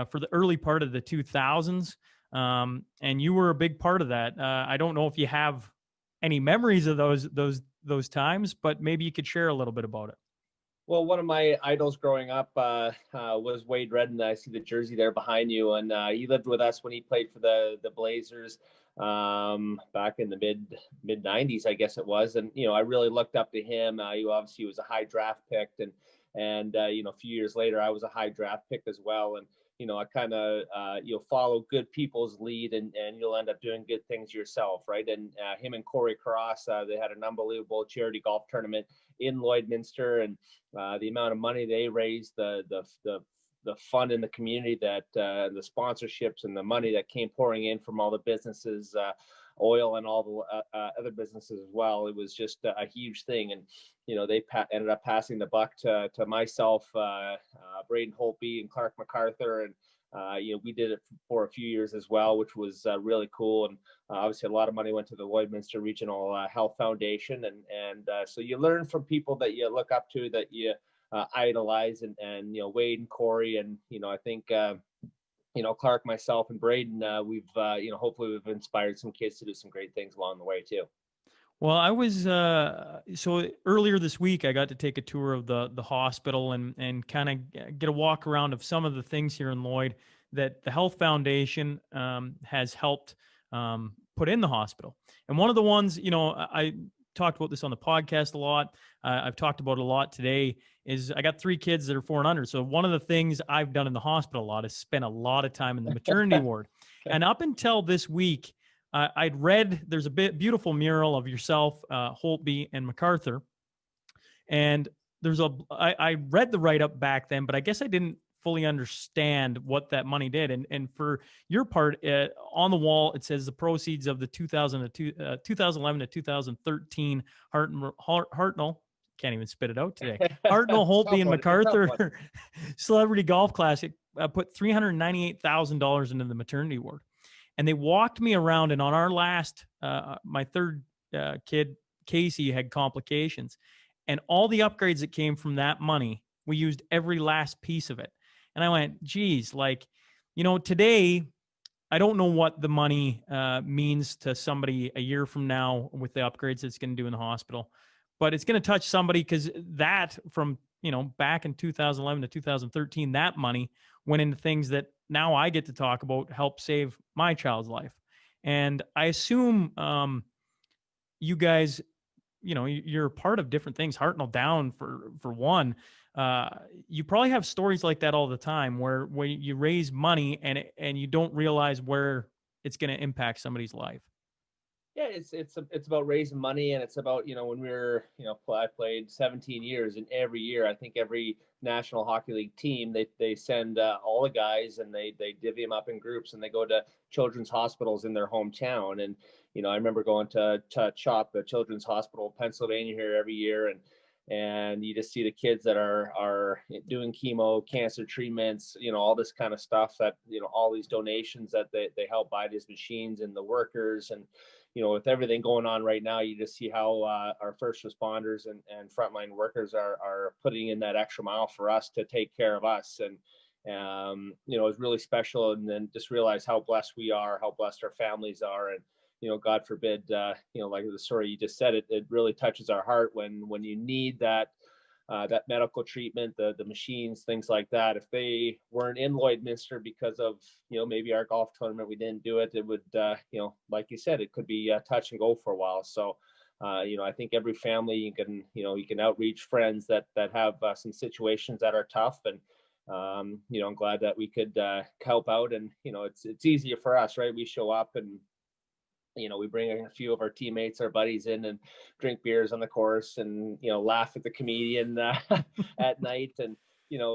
for the early part of the 2000s, and you were a big part of that. I don't know if you have any memories of those times, but maybe you could share a little bit about it. Well, one of my idols growing up was Wade Redden. I see the jersey there behind you, and he lived with us when he played for the Blazers back in the mid 90s, I guess it was. And I really looked up to him. He obviously was a high draft pick, and a few years later, I was a high draft pick as well. And I kind of follow good people's lead, and you'll end up doing good things yourself, right? And him and Corey Cross, they had an unbelievable charity golf tournament in Lloydminster, and the amount of money they raised, the the fun in the community that the sponsorships and the money that came pouring in from all the businesses, oil and all the other businesses as well. It was just a huge thing. And, they ended up passing the buck to myself, Braden Holtby and Clark MacArthur. And, we did it for a few years as well, which was really cool. And obviously a lot of money went to the Lloydminster Regional Health Foundation. And so you learn from people that you look up to, that you idolize, and Wade and Corey. And, I think, Clark, myself, and Braden, we've, hopefully we've inspired some kids to do some great things along the way too. Well, I was so earlier this week I got to take a tour of the hospital and kind of get a walk around of some of the things here in Lloyd that the Health Foundation has helped put in the hospital. And one of the ones, I talked about this on the podcast a lot. I've talked about it a lot today. Is I got 3 kids that are 4 and under. So one of the things I've done in the hospital a lot is spend a lot of time in the maternity ward. And up until this week, I'd read, there's a beautiful mural of yourself, Holtby and MacArthur. And I read the write-up back then, but I guess I didn't fully understand what that money did. And for your part, on the wall, it says the proceeds of the 2011 to 2013 Hartnell, can't even spit it out today, Hartnell, Holtby, and MacArthur Celebrity Golf Classic put $398,000 into the maternity ward. And they walked me around, and on our last, my third kid, Casey, had complications. And all the upgrades that came from that money, we used every last piece of it. And I went, geez, today, I don't know what the money means to somebody a year from now with the upgrades it's going to do in the hospital. But it's going to touch somebody, because that from, back in 2011 to 2013, that money went into things that now I get to talk about, help save my child's life. And I assume you guys, you're a part of different things. Hartnell Down for one. You probably have stories like that all the time where you raise money and you don't realize where it's going to impact somebody's life. Yeah, it's about raising money, and it's about, when we were, I played 17 years, and every year, I think every National Hockey League team, they send all the guys, and they divvy them up in groups, and they go to children's hospitals in their hometown. And, I remember going to CHOP, the Children's Hospital, Pennsylvania, here every year, and you just see the kids that are doing chemo, cancer treatments, all this kind of stuff, that, all these donations that they help buy these machines, and the workers. And, with everything going on right now, you just see how our first responders and frontline workers are putting in that extra mile for us to take care of us. And, it's really special. And then just realize how blessed we are, how blessed our families are. And, God forbid, like the story you just said, it really touches our heart when you need that medical treatment, the machines, things like that. If they weren't in Lloydminster because of, maybe our golf tournament, we didn't do it, it would, like you said, it could be touch and go for a while. So, I think every family you can outreach friends that have some situations that are tough. And, I'm glad that we could help out. And, it's easier for us, right? We show up and, we bring a few of our teammates, our buddies in, and drink beers on the course, and, laugh at the comedian at night. And,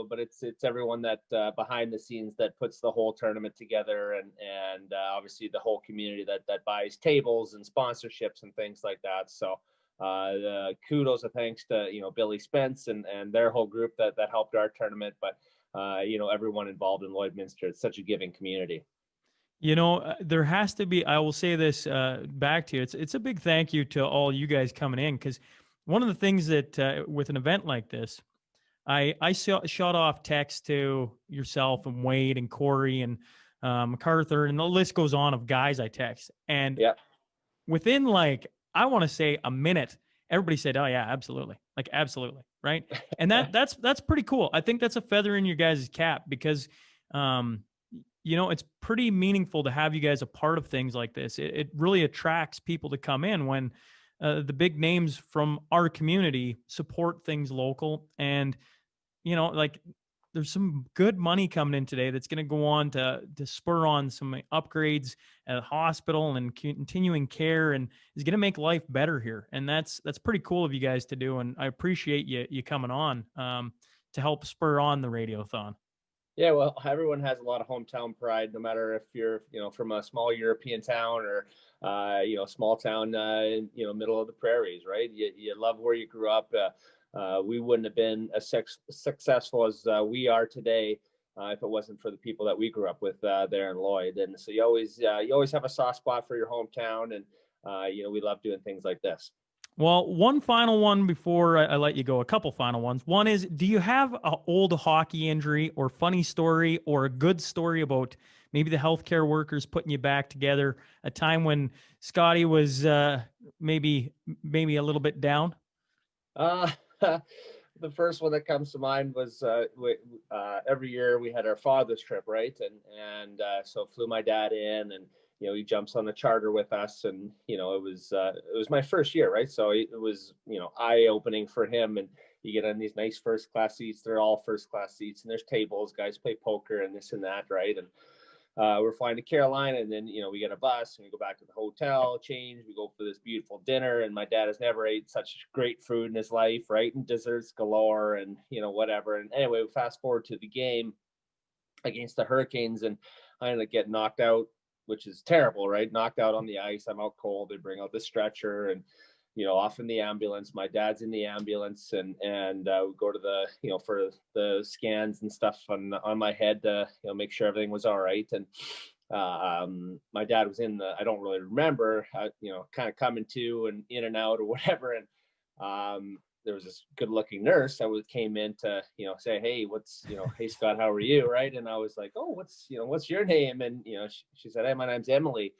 but it's everyone that behind the scenes that puts the whole tournament together, and obviously the whole community that buys tables and sponsorships and things like that. So kudos and thanks to, Billy Spence and their whole group that helped our tournament. But, everyone involved in Lloydminster, it's such a giving community. There has to be, I will say this back to you. It's a big thank you to all you guys coming in, because one of the things that with an event like this, I shot off text to yourself and Wade and Corey and MacArthur, and the list goes on of guys I text. And within I want to say a minute, everybody said, "Oh yeah, absolutely." Absolutely. Right. And that's pretty cool. I think that's a feather in your guys' cap, because it's pretty meaningful to have you guys a part of things like this. It really attracts people to come in when the big names from our community support things local. And, there's some good money coming in today that's going to go on to spur on some upgrades at the hospital and continuing care, and is going to make life better here. And that's pretty cool of you guys to do. And I appreciate you coming on to help spur on the Radiothon. Yeah, well, everyone has a lot of hometown pride, no matter if you're, from a small European town or, small town, middle of the prairies, right? You love where you grew up. We wouldn't have been as successful as we are today if it wasn't for the people that we grew up with there in Lloyd. And so you always have a soft spot for your hometown, and we love doing things like this. Well, one final one before I let you go. A couple final ones. One is, do you have an old hockey injury or funny story or a good story about maybe the healthcare workers putting you back together? A time when Scotty was maybe a little bit down. The first one that comes to mind was every year we had our father's trip, right? And so flew my dad in, and he jumps on the charter with us, and it was my first year, right? So it was eye opening for him, and you get on these nice first class seats. They're all first class seats, and there's tables, guys play poker and this and that, right? And we're flying to Carolina, and then we get a bus and we go back to the hotel, change, we go for this beautiful dinner, and my dad has never ate such great food in his life, right? And desserts galore, and whatever. And anyway, we fast forward to the game against the Hurricanes, and I ended up getting knocked out, which is terrible, right? Knocked out on the ice. I'm out cold. They bring out the stretcher, and off in the ambulance. My dad's in the ambulance, and we go to the for the scans and stuff on my head to make sure everything was all right. And my dad was in the, I don't really remember, kind of coming to and in and out or whatever. And there was this good looking nurse that came in to say, hey, hey Scott, how are you, right? And I was like, oh, what's your name? And she said, hey, my name's Emily.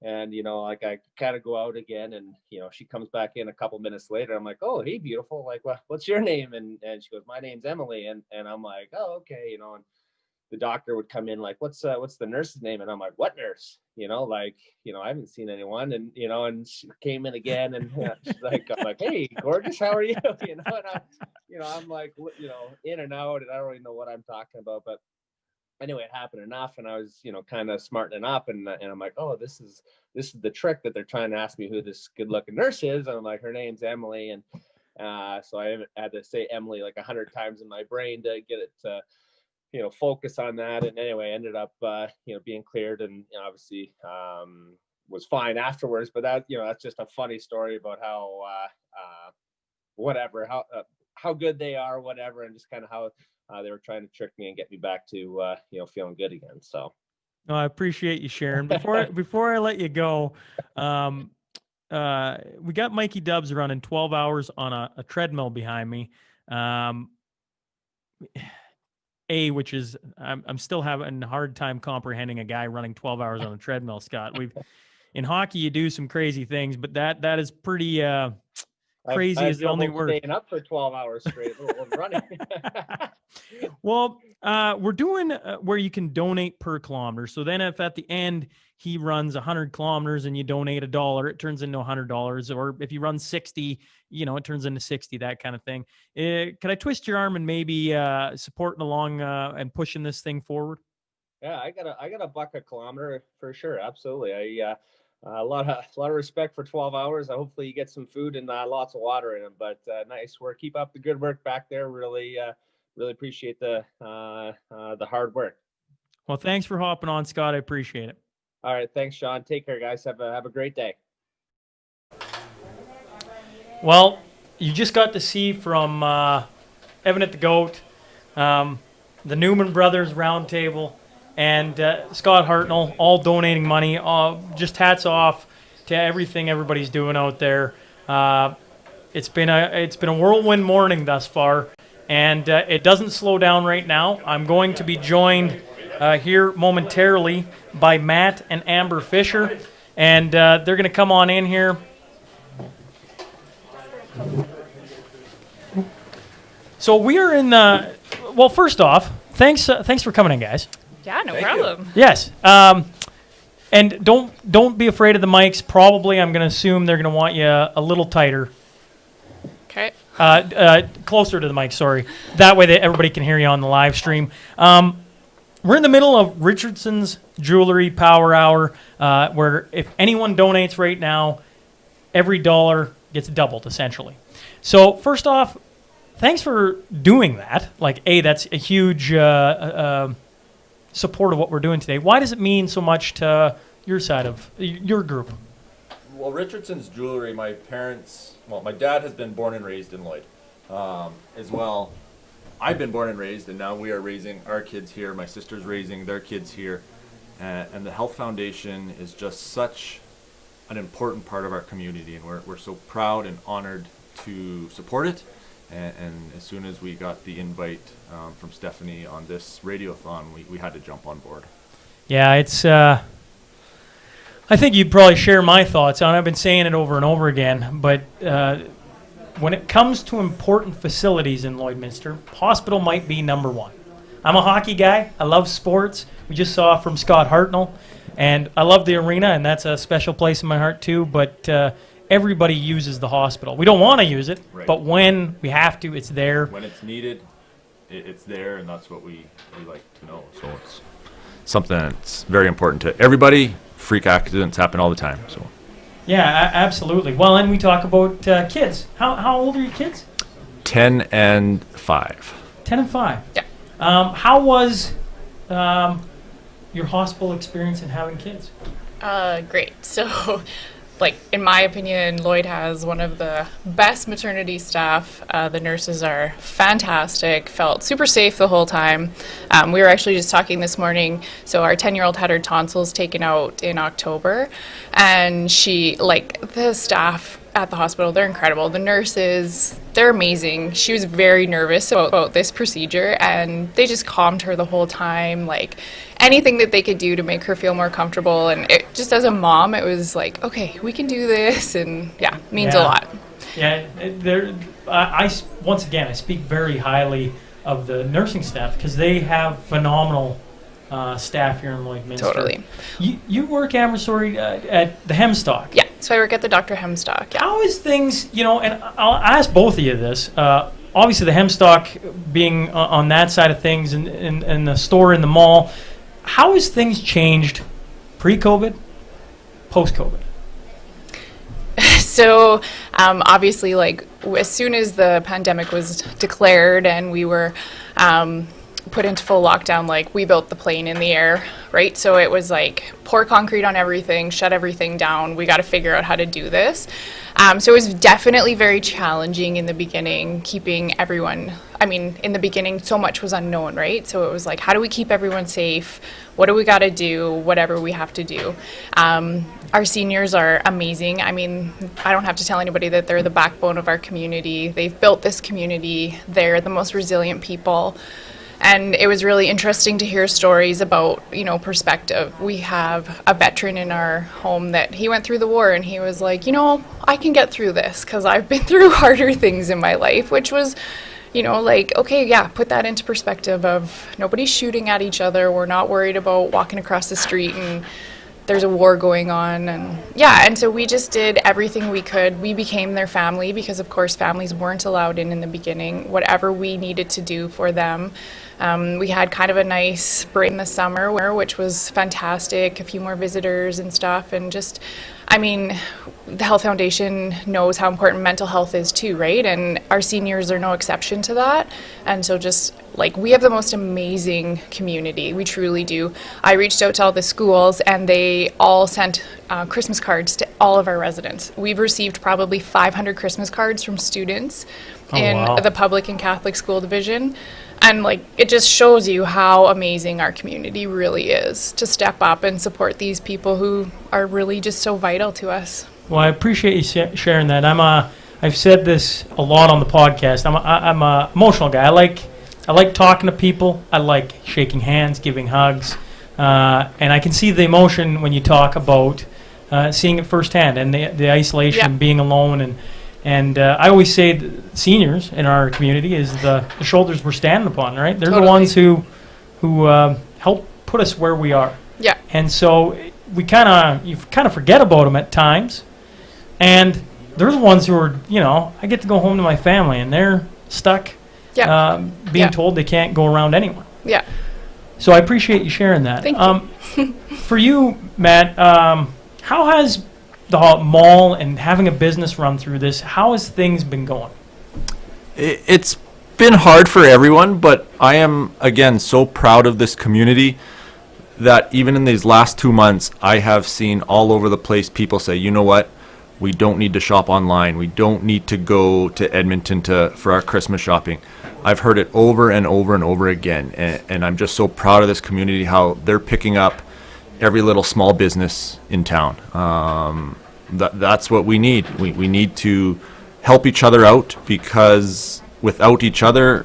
And I kind of go out again, and she comes back in a couple minutes later. I'm like, oh, hey, beautiful, like, what's your name? And she goes, my name's Emily. And I'm like, oh, okay. And the doctor would come in like, what's the nurse's name? And I'm like, what nurse? I haven't seen anyone. And and she came in again, and she's like, I'm like, hey, gorgeous, how are you? And I'm like, in and out, and I don't really know what I'm talking about. But anyway, it happened enough, and I was, kind of smartening up, and I'm like, oh, this is the trick that they're trying to ask me who this good-looking nurse is. And I'm like, her name's Emily, and so I had to say Emily like 100 times in my brain to get it to, focus on that. And anyway, ended up, being cleared, and obviously was fine afterwards. But that, that's just a funny story about how how good they are, whatever, and just kind of how they were trying to trick me and get me back to feeling good again. So, no, I appreciate you sharing. Before I let you go, we got Mikey Dubs running 12 hours on a treadmill behind me. Which is I'm still having a hard time comprehending a guy running 12 hours on a treadmill, Scott. In hockey you do some crazy things, but that is pretty crazy is the only word. Staying up for 12 hours straight running. Well, we're doing where you can donate per kilometer. So then if at the end he runs 100 kilometers and you donate $1, it turns into $100. Or if you run 60, it turns into 60, that kind of thing. Could I twist your arm and maybe supporting along and pushing this thing forward? Yeah, I got a $1 a kilometer for sure. Absolutely. A lot of respect for 12 hours. Hopefully you get some food and lots of water in them. But nice work. Keep up the good work back there. Really appreciate the hard work. Well, thanks for hopping on, Scott. I appreciate it. All right, thanks, Sean. Take care, guys. Have a great day. Well, you just got to see from Evan at the Goat, the Newman Brothers Roundtable, and Scott Hartnell, all donating money. Just hats off to everything everybody's doing out there. It's been a whirlwind morning thus far, and it doesn't slow down right now. I'm going to be joined here momentarily by Matt and Amber Fisher, and they're going to come on in here. So we are in the. Well, first off, thanks for coming in, guys. Yeah, no problem. Yes. And don't be afraid of the mics. Probably, I'm going to assume they're going to want you a little tighter. Okay. Closer to the mic, sorry. That way that everybody can hear you on the live stream. We're in the middle of Richardson's Jewelry Power Hour, where if anyone donates right now, every dollar gets doubled, essentially. So first off, thanks for doing that. Like, that's a huge support of what we're doing today. Why does it mean so much to your side of your group? Well, Richardson's Jewelry, my dad has been born and raised in Lloyd as well. I've been born and raised, and now we are raising our kids here. My sister's raising their kids here. And the Health Foundation is just such an important part of our community, and we're so proud and honored to support it. And as soon as we got the invite from Stephanie on this radiothon, we had to jump on board. Yeah, it's. I think you'd probably share my thoughts on it. I've been saying it over and over again, but when it comes to important facilities in Lloydminster, hospital might be number one. I'm a hockey guy. I love sports. We just saw from Scott Hartnell, and I love the arena, and that's a special place in my heart too, but everybody uses the hospital. We don't want to use it, Right. but when we have to, it's there. When it's needed, it's there, and that's what we like to know. So it's something that's very important to everybody. Freak accidents happen all the time. So. Yeah, absolutely. Well, and we talk about kids. How old are your kids? 10 and 5. 10 and 5. Yeah. How was your hospital experience in having kids? Great. So, like, in my opinion, Lloyd has one of the best maternity staff. The nurses are fantastic, felt super safe the whole time. We were actually just talking this morning. So our 10-year-old had her tonsils taken out in October, and the staff at the hospital, they're incredible. The nurses, they're amazing. She was very nervous about this procedure, and they just calmed her the whole time, like anything that they could do to make her feel more comfortable. And it just, as a mom, it was like, okay, we can do this, and yeah, means a lot. Yeah, once again, I speak very highly of the nursing staff because they have phenomenal staff here in Lloydminster. Totally. You work, Amber, at the Hemstock. Yeah, so I work at the Dr. Hemstock. Yeah. How is things, and I'll ask both of you this. Obviously, the Hemstock being on that side of things and the store in the mall, how has things changed pre-COVID, post-COVID? So obviously, as soon as the pandemic was declared and we were put into full lockdown, we built the plane in the air, right? So it was pour concrete on everything, shut everything down. We got to figure out how to do this. So it was definitely very challenging in the beginning, keeping everyone, in the beginning, so much was unknown, right? So it was how do we keep everyone safe? What do we got to do? Whatever we have to do. Our seniors are amazing. I don't have to tell anybody that they're the backbone of our community. They've built this community. They're the most resilient people. And it was really interesting to hear stories about, perspective. We have a veteran in our home that he went through the war, and he was like, I can get through this because I've been through harder things in my life, which was, okay, yeah, put that into perspective of nobody's shooting at each other. We're not worried about walking across the street and there's a war going on. And so we just did everything we could. We became their family because, of course, families weren't allowed in the beginning. Whatever we needed to do for them. We had kind of a nice break in the summer, which was fantastic, a few more visitors and stuff, and just, the Health Foundation knows how important mental health is too, right? And our seniors are no exception to that. And so just, we have the most amazing community. We truly do. I reached out to all the schools, and they all sent Christmas cards to all of our residents. We've received probably 500 Christmas cards from students in the public and Catholic school division. And it just shows you how amazing our community really is to step up and support these people who are really just so vital to us. Well, I appreciate you sharing that. I've said this a lot on the podcast. I'm a emotional guy. I like talking to people. I like shaking hands, giving hugs, and I can see the emotion when you talk about seeing it firsthand and the isolation, being alone, and I always say the seniors in our community is the shoulders we're standing upon, right? They're the ones who help put us where we are. Yeah. And so you kind of forget about them at times, and they're the ones who are, I get to go home to my family, and they're stuck being told they can't go around anyone. Yeah. So I appreciate you sharing that. Thank you. For you, Matt, how has the mall and having a business run through this, how has things been going? It's been hard for everyone, but I am, again, so proud of this community that even in these last 2 months, I have seen all over the place people say, you know what, we don't need to shop online. We don't need to go to Edmonton for our Christmas shopping. I've heard it over and over and over again, and I'm just so proud of this community, how they're picking up every little small business in town. That's what we need. We need to help each other out, because without each other,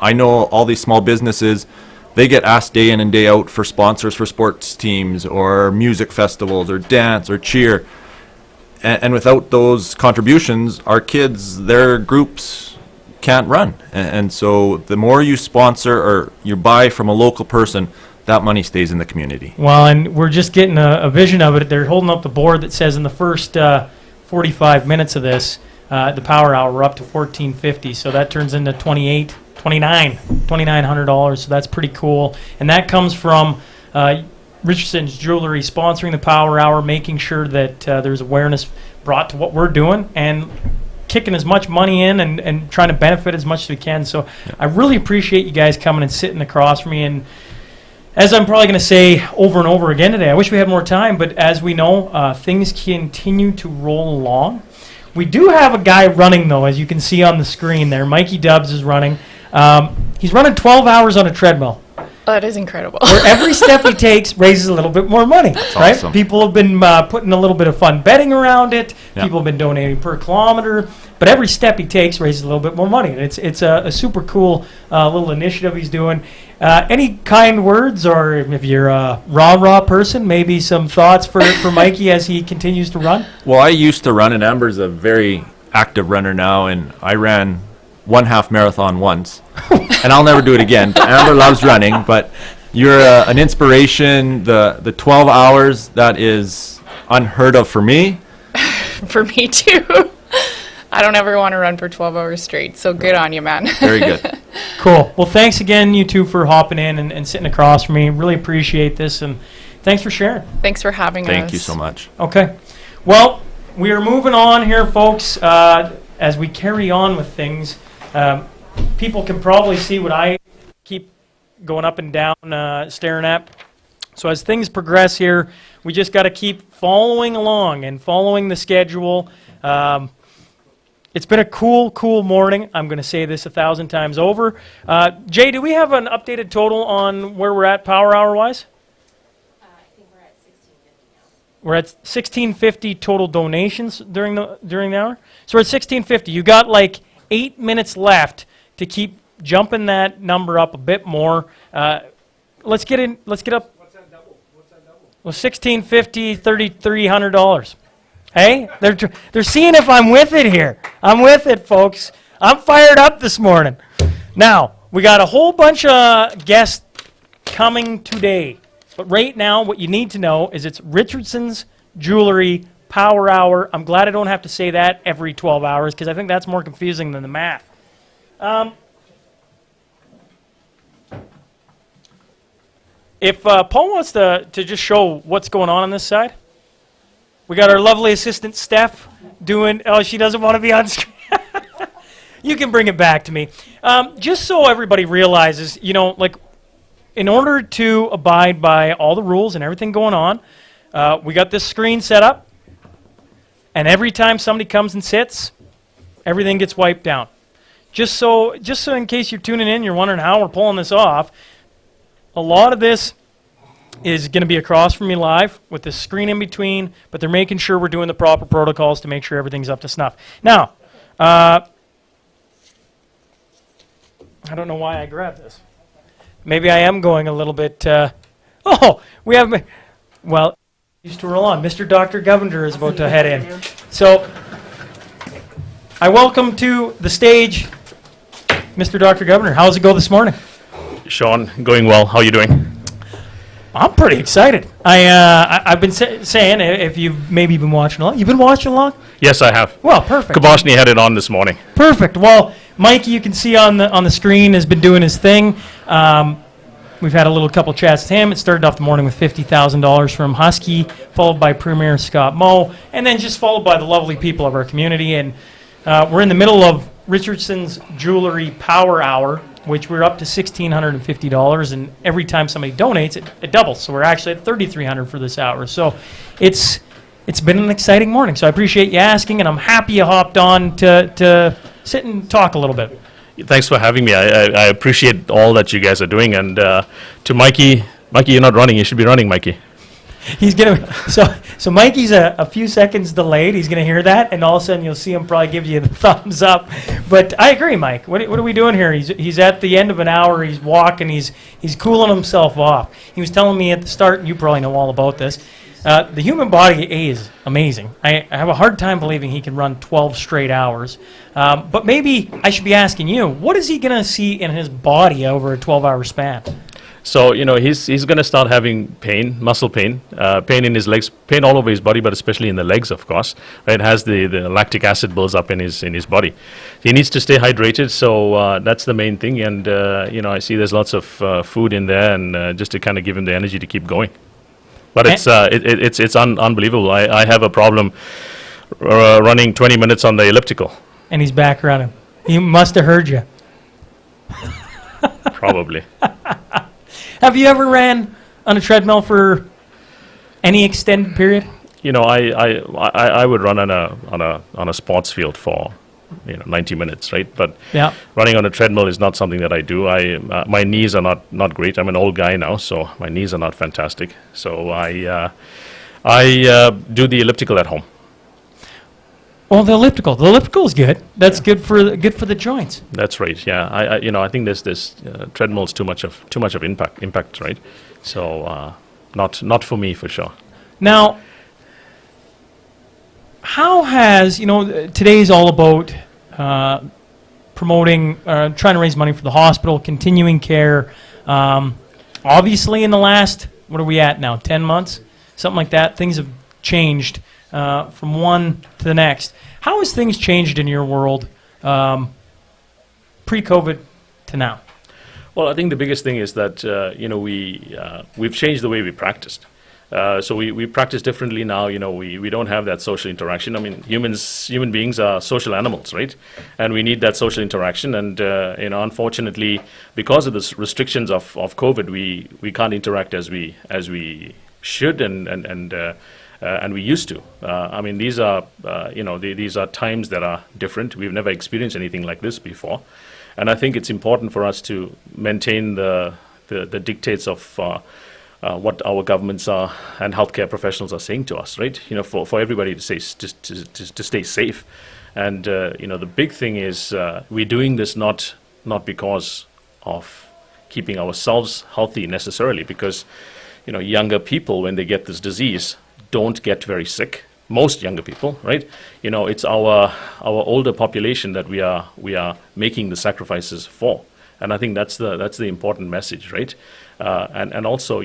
I know all these small businesses, they get asked day in and day out for sponsors for sports teams or music festivals or dance or cheer. And without those contributions, our kids, their groups can't run. And so the more you sponsor or you buy from a local person, that money stays in the community. Well, and we're just getting a vision of it. They're holding up the board that says in the first 45 minutes of this, the power hour, we're up to $1,450. So that turns into $2,900. So that's pretty cool. And that comes from Richardson's Jewelry sponsoring the power hour, making sure that there's awareness brought to what we're doing, and kicking as much money in and trying to benefit as much as we can. So I really appreciate you guys coming and sitting across from me. And as I'm probably going to say over and over again today, I wish we had more time, but as we know, things continue to roll along. We do have a guy running, though, as you can see on the screen there. Mikey Dubs is running. He's running 12 hours on a treadmill. That is incredible. Where every step he takes raises a little bit more money. That's right? Awesome. People have been putting a little bit of fun betting around it. Yeah. People have been donating per kilometer. But every step he takes raises a little bit more money. And it's a super cool little initiative he's doing. Any kind words, or if you're a raw person, maybe some thoughts for Mikey as he continues to run? Well, I used to run, and Amber's a very active runner now, and I ran one half marathon once, and I'll never do it again. Amber loves running, but you're an inspiration. The 12 hours, that is unheard of for me. For me too. I don't ever want to run for 12 hours straight, so good on you, man. Very good. Cool. Well, thanks again, you two, for hopping in and sitting across from me. Really appreciate this, and thanks for sharing. Thanks for having us. Thank you so much. Okay. Well, we are moving on here, folks. As we carry on with things, people can probably see what I keep going up and down, staring at. So as things progress here, we just got to keep following along and following the schedule. It's been a cool morning. I'm going to say this 1,000 times over. Jay, do we have an updated total on where we're at power hour-wise? I think we're at 1650 now. We're at 1650 total donations during the hour. So we're at 1650. You got like 8 minutes left to keep jumping that number up a bit more. Let's get up. What's that double? Well, 1650, $3,300. Hey, they're seeing if I'm with it here. I'm with it, folks. I'm fired up this morning. Now, we got a whole bunch of guests coming today. But right now, what you need to know is it's Richardson's Jewelry Power Hour. I'm glad I don't have to say that every 12 hours, because I think that's more confusing than the math. If Paul wants to just show what's going on this side. We got our lovely assistant, Steph, doing... Oh, she doesn't want to be on screen. You can bring it back to me. Just so everybody realizes, like, in order to abide by all the rules and everything going on, we got this screen set up, and every time somebody comes and sits, everything gets wiped down. Just so in case you're tuning in, you're wondering how we're pulling this off, a lot of this is going to be across from me live with the screen in between, but they're making sure we're doing the proper protocols to make sure everything's up to snuff. Now, I don't know why I grabbed this. Maybe I am going a little bit, we have, well, used to roll on. Mr. Dr. Govender is about to head in. So, I welcome to the stage Mr. Dr. Govender. How's it go this morning? Sean, going well. How are you doing? I'm pretty excited. I've been saying, if you've maybe been watching along. You've been watching along? Yes, I have. Well, perfect. Kabashny had it on this morning. Perfect. Well, Mikey, you can see on the screen, has been doing his thing. We've had a little couple chats with him. It started off the morning with $50,000 from Husky, followed by Premier Scott Moe, and then just followed by the lovely people of our community. And we're in the middle of Richardson's Jewelry Power Hour, which we're up to $1,650, and every time somebody donates, it doubles. So we're actually at $3,300 for this hour. So it's been an exciting morning. So I appreciate you asking, and I'm happy you hopped on to sit and talk a little bit. Thanks for having me. I appreciate all that you guys are doing. And to Mikey, you're not running. You should be running, Mikey. He's gonna so Mikey's a few seconds delayed. He's gonna hear that, and all of a sudden you'll see him probably give you the thumbs up. But I agree, Mike. What are we doing here? He's at the end of an hour. He's walking. He's cooling himself off. He was telling me at the start, and you probably know all about this. The human body is amazing. I have a hard time believing he can run 12 straight hours. But maybe I should be asking you, what is he gonna see in his body over a 12-hour span? So, he's going to start having pain, muscle pain, pain in his legs, pain all over his body, but especially in the legs, of course. Right? It has the lactic acid builds up in his body. He needs to stay hydrated, so that's the main thing. And, I see there's lots of food in there, and just to kind of give him the energy to keep going. But it's unbelievable. I have a problem running 20 minutes on the elliptical. And he's back running. He must have heard you. Probably. Have you ever ran on a treadmill for any extended period? I would run on a sports field for 90 minutes, right? But running on a treadmill is not something that I do. My knees are not great. I'm an old guy now, so my knees are not fantastic. So I do the elliptical at home. Well, the elliptical is good. That's good for the joints. That's right. Yeah, I think this treadmill is too much of impact, right? So not for me for sure. Now, how has today's all about promoting, trying to raise money for the hospital, continuing care. Obviously, in the last, what are we at now? 10 months, something like that. Things have changed from one to the next. How has things changed in your world pre-COVID to now? Well, I think the biggest thing is that we've changed the way we practiced. So we practice differently now. We don't have that social interaction. I mean, human beings are social animals, right? And we need that social interaction. And unfortunately, because of the restrictions of COVID, we can't interact as we should and we used to. I mean, these are these are times that are different. We've never experienced anything like this before, and I think it's important for us to maintain the dictates of what our governments are and healthcare professionals are saying to us, right? For everybody to say to stay safe, and the big thing is we're doing this not because of keeping ourselves healthy necessarily, because younger people, when they get this disease, don't get very sick. Most younger people, right? It's our older population that we are making the sacrifices for, and I think that's the important message, right? And also,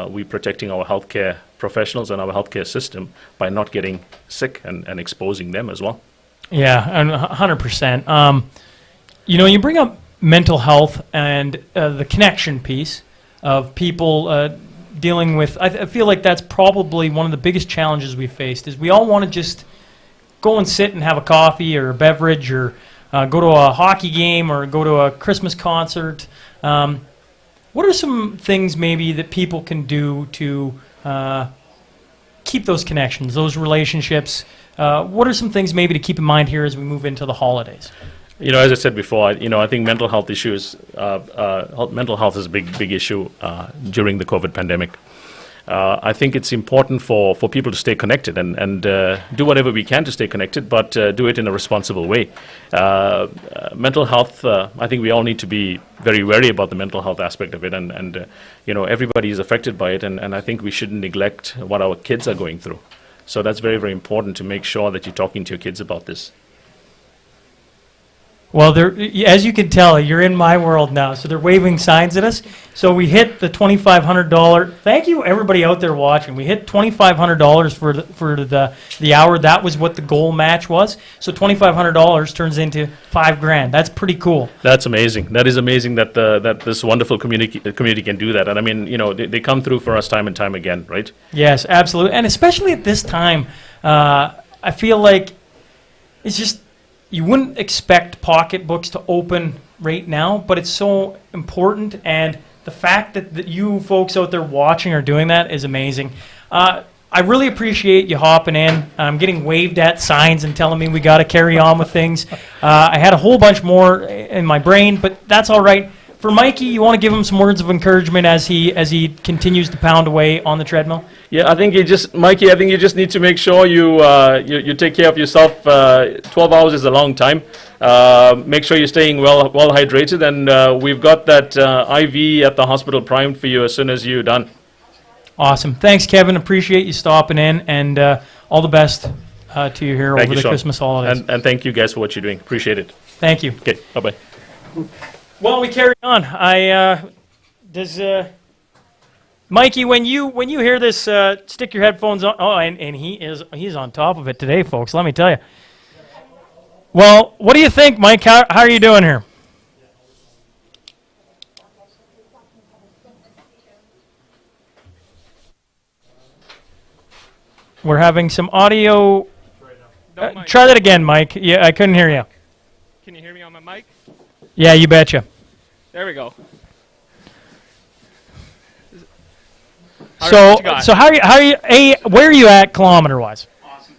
we're protecting our healthcare professionals and our healthcare system by not getting sick and exposing them as well. Yeah, and 100%. You bring up mental health and the connection piece of people dealing with. I feel like that's probably one of the biggest challenges we faced. Is we all want to just go and sit and have a coffee or a beverage or go to a hockey game or go to a Christmas concert. What are some things maybe that people can do to keep those connections, those relationships? What are some things maybe to keep in mind here as we move into the holidays? As I said before, I think mental health issues, mental health is a big issue during the COVID pandemic. I think it's important for people to stay connected and do whatever we can to stay connected, but do it in a responsible way. Mental health, I think we all need to be very wary about the mental health aspect of it, and everybody is affected by it, and I think we shouldn't neglect what our kids are going through. So that's very, very important to make sure that you're talking to your kids about this. Well, as you can tell, you're in my world now. So they're waving signs at us. So we hit the $2,500. Thank you, everybody out there watching. We hit $2,500 for the hour. That was what the goal match was. So $2,500 turns into $5,000. That's pretty cool. That's amazing. That is amazing that that this wonderful community can do that. And I mean, they come through for us time and time again, right? Yes, absolutely. And especially at this time, I feel like it's just. you wouldn't expect pocketbooks to open right now, but it's so important, and the fact that you folks out there watching are doing that is amazing. I really appreciate you hopping in. I'm getting waved at signs and telling me we got to carry on with things. I had a whole bunch more in my brain, but that's all right. For Mikey, you want to give him some words of encouragement as he continues to pound away on the treadmill? Yeah, I think Mikey, I think you just need to make sure you take care of yourself. 12 hours is a long time. Make sure you're staying well hydrated, and we've got that IV at the hospital primed for you as soon as you're done. Awesome. Thanks, Kevin. Appreciate you stopping in, and all the best to you here over the Christmas holidays. And thank you guys for what you're doing. Appreciate it. Thank you. Okay, bye-bye. Well, we carry on. Mikey, when you hear this, stick your headphones on. Oh, and he's on top of it today, folks. Let me tell you. Well, what do you think, Mike? How are you doing here? We're having some audio. Try that again, Mike. Yeah, I couldn't hear you. Can you hear me on my mic? Yeah, you betcha. There we go. So how are you? Where are you at kilometer-wise? Awesome.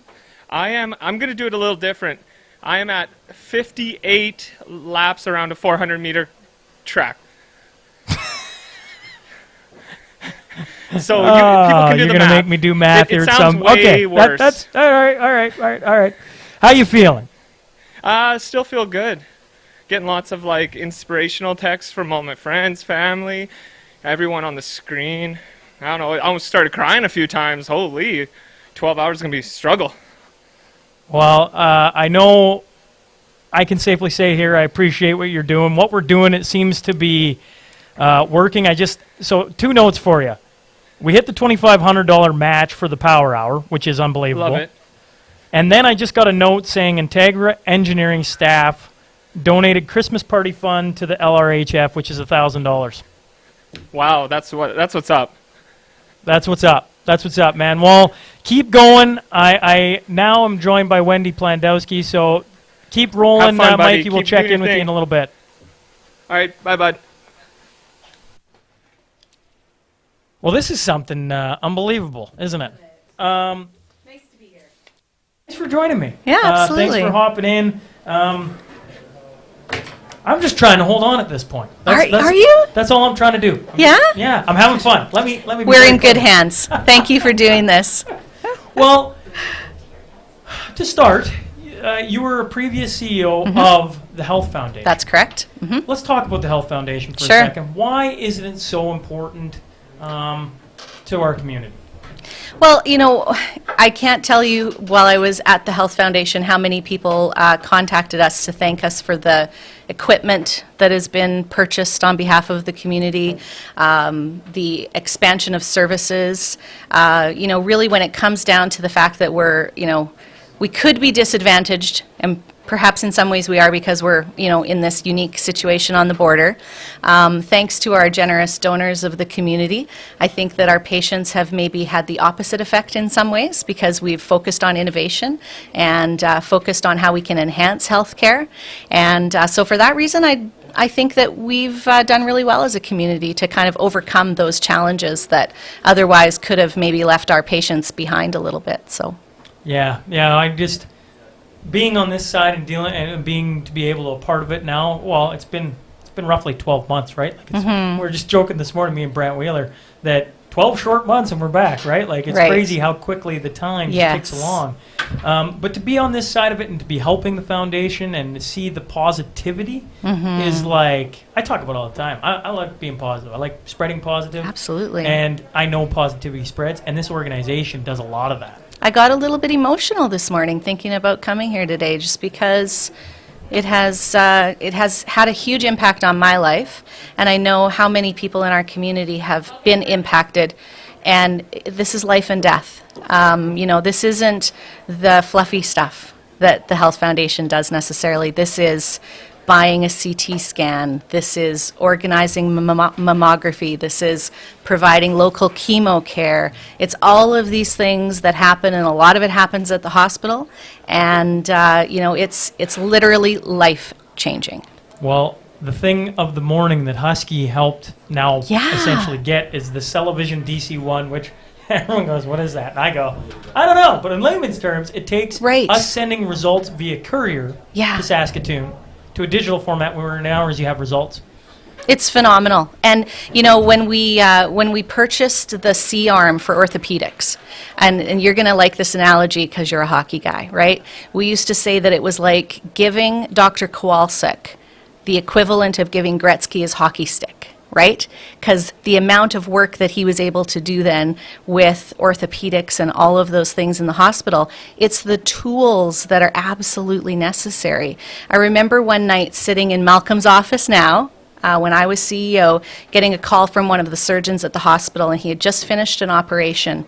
I'm going to do it a little different. I am at 58 laps around a 400-meter track. So people can do the math. You're going to make me do math here. It sounds way worse. That's all right. How you feeling? Still feel good. Getting lots of inspirational texts from all my friends, family, everyone on the screen. I don't know. I almost started crying a few times. Holy, 12 hours is going to be a struggle. Well, I know I can safely say here I appreciate what you're doing. What we're doing, it seems to be working. So 2 notes for you. We hit the $2,500 match for the power hour, which is unbelievable. Love it. And then I just got a note saying Integra engineering staff donated Christmas party fund to the LRHF, which is $1,000. Wow, that's what's up. That's what's up, man. Well, keep going. I now am joined by Wendy Plandowski, so keep rolling, Have fun, buddy. Mikey. We'll Keep check doing in with your you in a little bit. All right, bye, bud. Well, this is something unbelievable, isn't it? Nice to be here. Thanks for joining me. Yeah, absolutely. Thanks for hopping in. I'm just trying to hold on at this point. Are you? That's all I'm trying to do. Yeah? Yeah, I'm having fun. Let me. Be We're in good clear. hands. Thank you for doing this. Well, to start, you were a previous CEO of the Health Foundation. That's correct. Let's talk about the Health Foundation for Sure. a second. Why isn't it so important to our community? Well, I can't tell you while I was at the Health Foundation how many people contacted us to thank us for the equipment that has been purchased on behalf of the community, the expansion of services. Really when it comes down to the fact that we could be disadvantaged, and perhaps in some ways we are because we're, in this unique situation on the border. Thanks to our generous donors of the community, I think that our patients have maybe had the opposite effect in some ways because we've focused on innovation and focused on how we can enhance healthcare. And so for that reason, I think that we've done really well as a community to kind of overcome those challenges that otherwise could have maybe left our patients behind a little bit. So. Yeah, I just being on this side and to be able to a part of it now. Well, it's been roughly 12 months, right? We were just joking this morning, me and Brant Wheeler, that 12 short months and we're back, right? It's Right. crazy how quickly the time just Yes. ticks along. But to be on this side of it and to be helping the foundation and to see the positivity is I talk about it all the time. I like being positive. I like spreading positive. Absolutely. And I know positivity spreads, and this organization does a lot of that. I got a little bit emotional this morning thinking about coming here today just because it has had a huge impact on my life, and I know how many people in our community have been impacted, and this is life and death. This isn't the fluffy stuff that the Health Foundation does necessarily. This is buying a CT scan. This is organizing mammography. This is providing local chemo care. It's all of these things that happen, and a lot of it happens at the hospital. And, it's literally life-changing. Well, the thing of the morning that Husky helped now Yeah. essentially get is the Celevision DC-1, which everyone goes, what is that? And I go, I don't know. But in layman's terms, it takes us sending results via courier to Saskatoon to a digital format where in hours you have results. It's phenomenal. And, when we purchased the C-arm for orthopedics, and you're going to like this analogy because you're a hockey guy, right? We used to say that it was like giving Dr. Kowalczyk the equivalent of giving Gretzky his hockey stick, right? Because the amount of work that he was able to do then with orthopedics and all of those things in the hospital, it's the tools that are absolutely necessary. I remember one night sitting in Malcolm's office now, when I was CEO, getting a call from one of the surgeons at the hospital, and he had just finished an operation.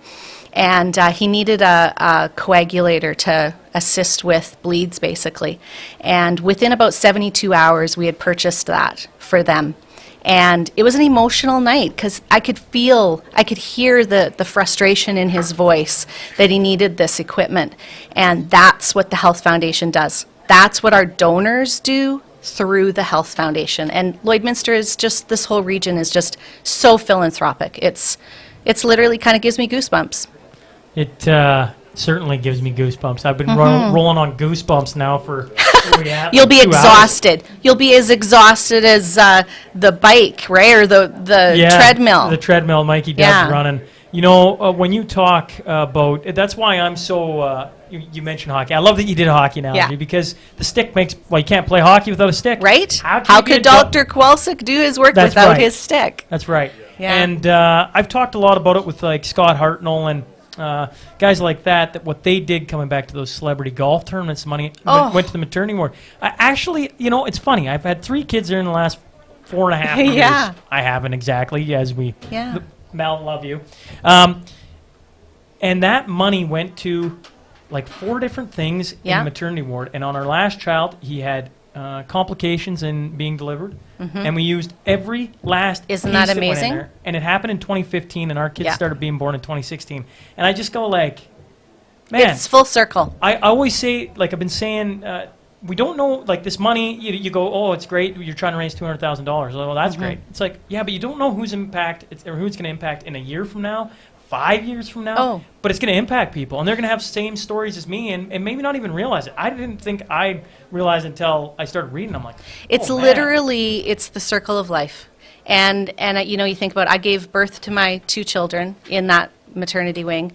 And he needed a coagulator to assist with bleeds, basically. And within about 72 hours, we had purchased that for them. And it was an emotional night because I could hear the frustration in his voice that he needed this equipment. And that's what the Health Foundation does. That's what our donors do through the Health Foundation. And Lloydminster is just, this whole region is just so philanthropic. It's literally kind of gives me goosebumps. It certainly gives me goosebumps. I've been rolling on goosebumps now for You'll be 2 hours. exhausted. You'll be as exhausted as the bike, right? Or the treadmill. The treadmill Mikey does running. When you talk about, that's why I'm so, you mentioned hockey. I love that you did a hockey analogy because the stick you can't play hockey without a stick. Right? How could Dr. Kowalczyk do his work without his stick? That's right. Yeah. And I've talked a lot about it with like Scott Hartnell and guys like that what they did coming back to those celebrity golf tournaments, money went to the maternity ward. Actually, it's funny. I've had 3 kids there in the last 4.5 years. Yeah. I haven't exactly, as we... Yeah. Mel, love you. And that money went to like 4 different things in the maternity ward. And on our last child, he had complications in being delivered. And we used every last Isn't piece that went in amazing? there. And it happened in 2015, and our kids started being born in 2016. And I just go like, man. It's full circle. I always say, like I've been saying, we don't know, like this money, you go, oh, it's great, you're trying to raise $200,000. Well, that's great. It's like, yeah, but you don't know who's going to impact in a year from now, 5 years from now, but it's going to impact people, and they're going to have same stories as me, and maybe not even realize it. I didn't think I'd realize until I started reading. I'm like, it's literally, it's the circle of life. And you think about, I gave birth to my 2 children in that maternity wing.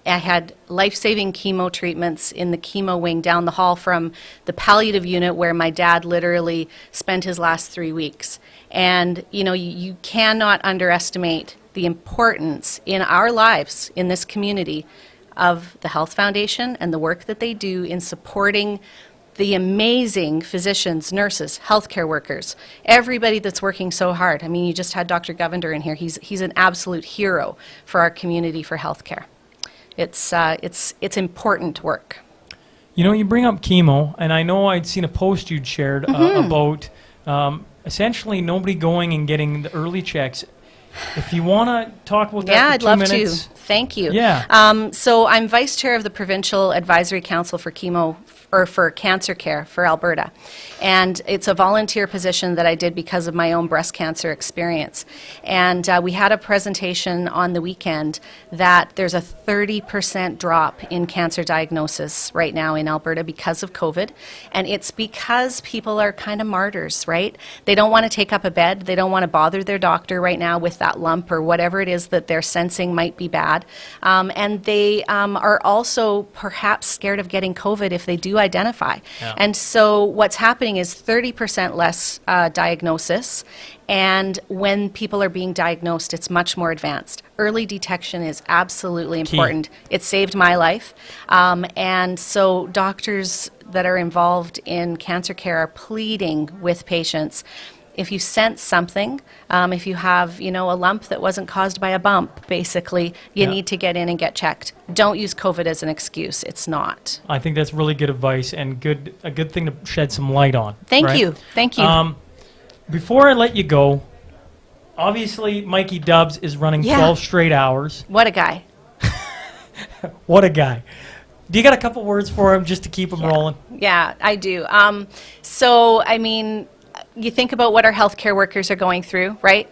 I had life-saving chemo treatments in the chemo wing down the hall from the palliative unit where my dad literally spent his last 3 weeks. And, you cannot underestimate the importance in our lives, in this community, of the Health Foundation and the work that they do in supporting the amazing physicians, nurses, healthcare workers, everybody that's working so hard. I mean, you just had Dr. Govender in here. He's an absolute hero for our community for healthcare. It's important work. You bring up chemo, and I know I'd seen a post you'd shared about essentially nobody going and getting the early checks. If you want to talk about that for 2 minutes. Yeah, I'd love to. Thank you. Yeah. So I'm vice chair of the Provincial Advisory Council for for cancer care for Alberta. And it's a volunteer position that I did because of my own breast cancer experience. And we had a presentation on the weekend that there's a 30% drop in cancer diagnosis right now in Alberta because of COVID. And it's because people are kind of martyrs, right? They don't want to take up a bed. They don't want to bother their doctor right now with that lump or whatever it is that they're sensing might be bad. And they are also perhaps scared of getting COVID if they do identify. Yeah. And so what's happening is 30% less diagnosis, and when people are being diagnosed, it's much more advanced. Early detection is absolutely important. It saved my life. And so doctors that are involved in cancer care are pleading with patients, if you sense something, if you have, a lump that wasn't caused by a bump, basically, you need to get in and get checked. Don't use COVID as an excuse. It's not. I think that's really good advice and a good thing to shed some light on. Thank right? you. Thank you. Before I let you go, obviously Mikey Dubs is running 12 straight hours. What a guy. What a guy. Do you got a couple words for him just to keep him rolling? Yeah, I do. So, I mean, you think about what our healthcare workers are going through, right?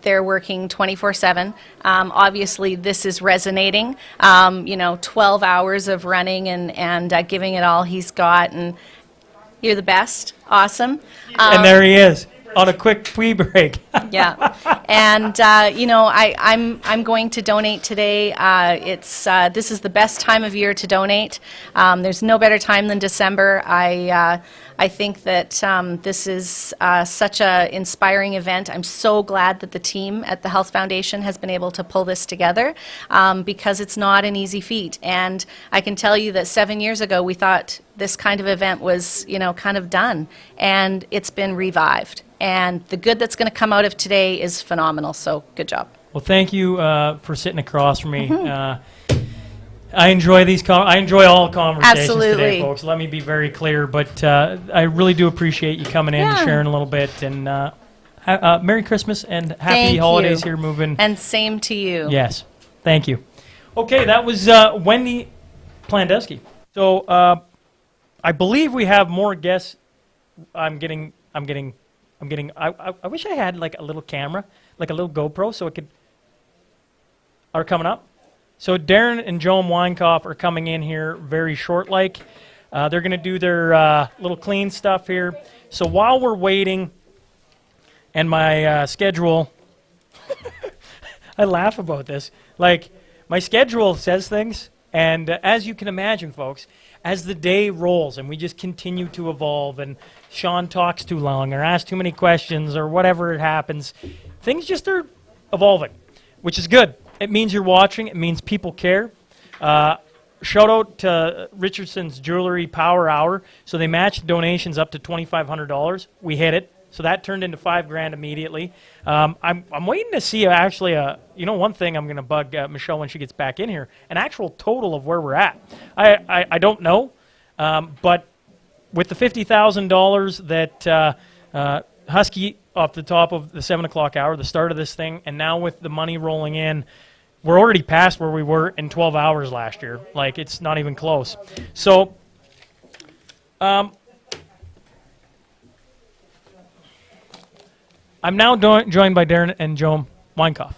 They're working 24/7. Obviously, this is resonating. 12 hours of running and giving it all he's got, and you're the best. Awesome. And there he is on a quick pee break. Yeah, and I'm going to donate today. This is the best time of year to donate. There's no better time than December. I think that this is such an inspiring event. I'm so glad that the team at the Health Foundation has been able to pull this together because it's not an easy feat. And I can tell you that 7 years ago we thought this kind of event was, kind of done, and it's been revived. And the good that's going to come out of today is phenomenal. So good job. Well, thank you for sitting across from me. I enjoy I enjoy all conversations today, folks. Let me be very clear, but I really do appreciate you coming in and sharing a little bit. And Merry Christmas and Happy Holidays here moving. And same to you. Yes, thank you. Okay, that was Wendy Plandewski. So I believe we have more guests. I wish I had like a little camera, like a little GoPro, so it could. Are coming up. So Darren and Joan Weinkoff are coming in here very short-like. They're going to do their little clean stuff here. So while we're waiting, and my schedule, I laugh about this. Like, my schedule says things, and as you can imagine, folks, as the day rolls and we just continue to evolve and Sean talks too long or asks too many questions or whatever it happens, things just are evolving, which is good. It means you're watching. It means people care. Shout out to Richardson's Jewelry Power Hour. So they matched donations up to $2,500. We hit it. So that turned into $5,000 immediately. I'm waiting to see actually one thing I'm going to bug Michelle when she gets back in here, an actual total of where we're at. I don't know, but with the $50,000 that Husky off the top of the 7 o'clock hour, the start of this thing, and now with the money rolling in, we're already past where we were in 12 hours last year. Like, it's not even close. So, I'm now joined by Darren and Joan Weinkoff.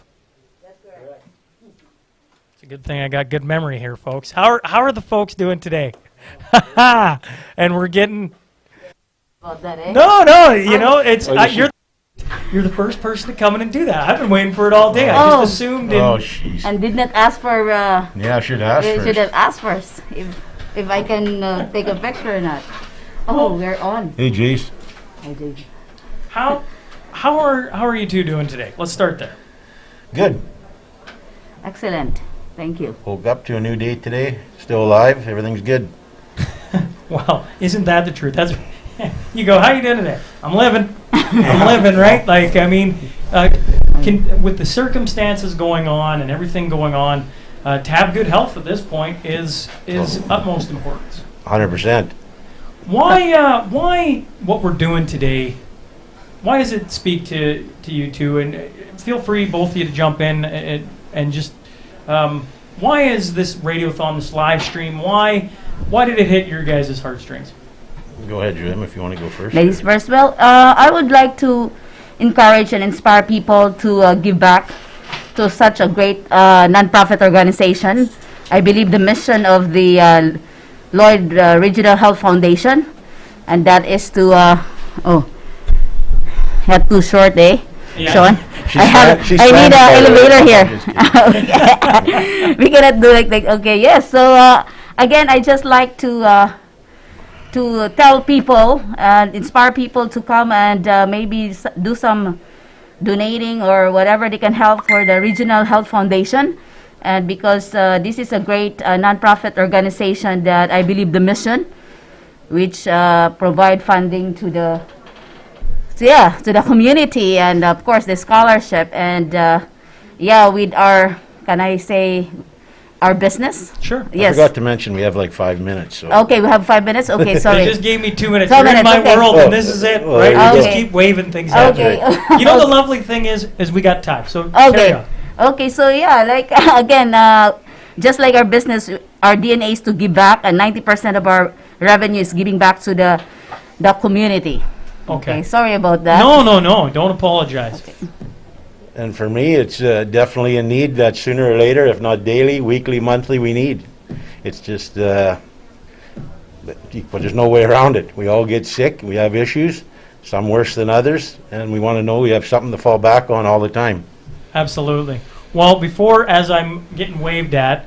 It's a good thing I got good memory here, folks. How are the folks doing today? And we're getting... About that, eh? No, it's you're the first person to come in and do that. I've been waiting for it all day. I just assumed. And did not ask for. Yeah, I should ask first. Should have asked first if I can take a picture or not. Oh, we're on. Hey, Jace. I did. How are you two doing today? Let's start there. Good. Excellent. Thank you. Woke up to a new day today. Still alive. Everything's good. Well, isn't that the truth? That's you go. How you doing today? I'm living. I'm living, right? Like, I mean, with the circumstances going on and everything going on, to have good health at this point is utmost importance. 100%. Why what we're doing today? Why does it speak to you two? And feel free, both of you, to jump in and just why is this Radiothon, this live stream? Why did it hit your guys' heartstrings? Go ahead, Jim, if you want to go first. Ladies first. Well, I would like to encourage and inspire people to give back to such a great nonprofit organization. I believe the mission of the Lloyd Regional Health Foundation, and that is to had too short, eh? Yeah. Sean, I need an elevator here. We cannot do like okay, yes. So again, I just like to tell people and inspire people to come and maybe do some donating or whatever they can help for the Regional Health Foundation. And because this is a great nonprofit organization that I believe the mission, which provide funding to to the community, and of course the scholarship, and with our, can I say, our business? Sure. I Yes. forgot to mention we have like 5 minutes. So. Okay, we have 5 minutes. Okay, sorry. They just gave me 2 minutes. 2 You're in minutes, my okay. world, and this is it, Well, right? there you We just go. keep waving things at Okay. you. You know, the lovely thing is we got time. So carry on. Okay, so like again, just like our business, our DNA is to give back, and 90% of our revenue is giving back to the community. Okay. Sorry about that. No. Don't apologize. And for me, it's definitely a need that sooner or later, if not daily, weekly, monthly, we need. It's just, but there's no way around it. We all get sick. We have issues, some worse than others, and we want to know we have something to fall back on all the time. Absolutely. Well, before, as I'm getting waved at,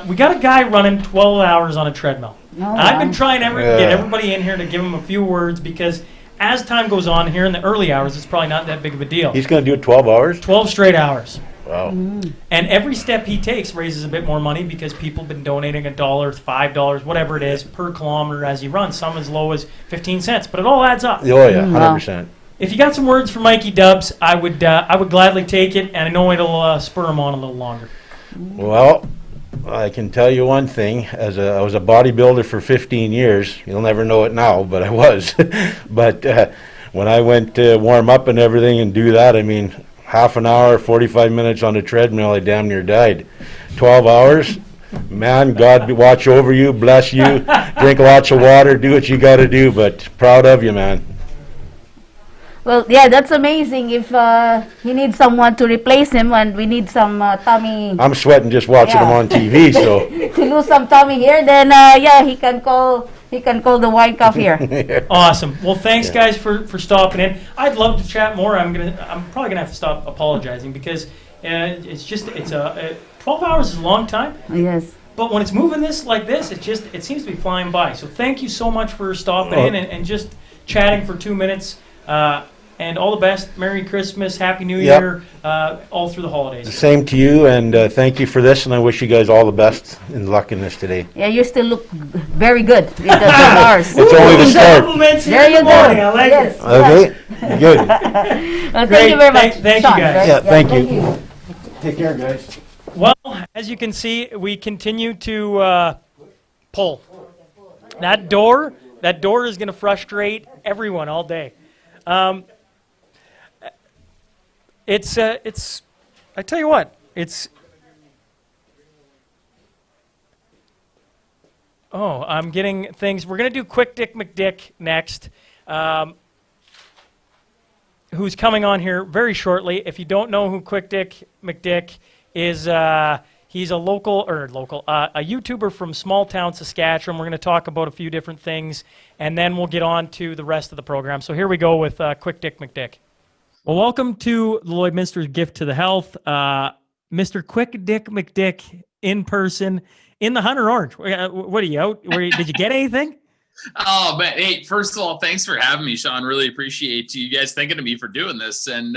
we got a guy running 12 hours on a treadmill. Oh, I've been wow. trying to get everybody in here to give him a few words, because as time goes on here in the early hours, it's probably not that big of a deal. He's going to do it 12 hours? 12 straight hours. Wow. Mm. And every step he takes raises a bit more money, because people have been donating $1, $5, whatever it is, per kilometer as he runs. Some as low as 15 cents, but it all adds up. Oh, yeah, 100%. If you got some words for Mikey Dubs, I would gladly take it, and I know it'll spur him on a little longer. Well, I can tell you one thing. I was a bodybuilder for 15 years. You'll never know it now, but I was. But when I went to warm up and everything and do that, I mean, half an hour, 45 minutes on the treadmill, I damn near died. 12 hours, man, God watch over you, bless you, drink lots of water, do what you got to do, but proud of you, man. Well, yeah, that's amazing. If he needs someone to replace him, and we need some tummy. I'm sweating just watching him on TV, so. To lose some tummy here, then he can call the wine cup here. Awesome. Well, thanks guys for stopping in. I'd love to chat more. I'm probably gonna have to stop apologizing, because it's 12 hours is a long time. Yes. But when it's moving like this, it seems to be flying by. So thank you so much for stopping in and just chatting for 2 minutes. And all the best. Merry Christmas, Happy New Yep. Year, all through the holidays. The same to you, and thank you for this, and I wish you guys all the best and luck in this today. Yeah, you still look very good with the 12 hours. It's only the start. Compliments here There in the you go. morning. I like Yes. it. Okay, good. Well, Great. thank you very much. Thank you Sean, guys. right? Yeah, thank you. Take care, guys. Well, as you can see, we continue to pull. That door is going to frustrate everyone all day. It's I tell you what, I'm getting things. We're going to do Quick Dick McDick next, who's coming on here very shortly. If you don't know who Quick Dick McDick is, he's a a YouTuber from small town Saskatchewan. We're going to talk about a few different things, and then we'll get on to the rest of the program. So here we go with Quick Dick McDick. Well, welcome to the Lloydminster Gift to the Health. Mr. Quick Dick McDick in person in the Hunter Orange. What are you out? Did you get anything? Oh, man. Hey, first of all, thanks for having me, Sean. Really appreciate you guys thinking of me for doing this. And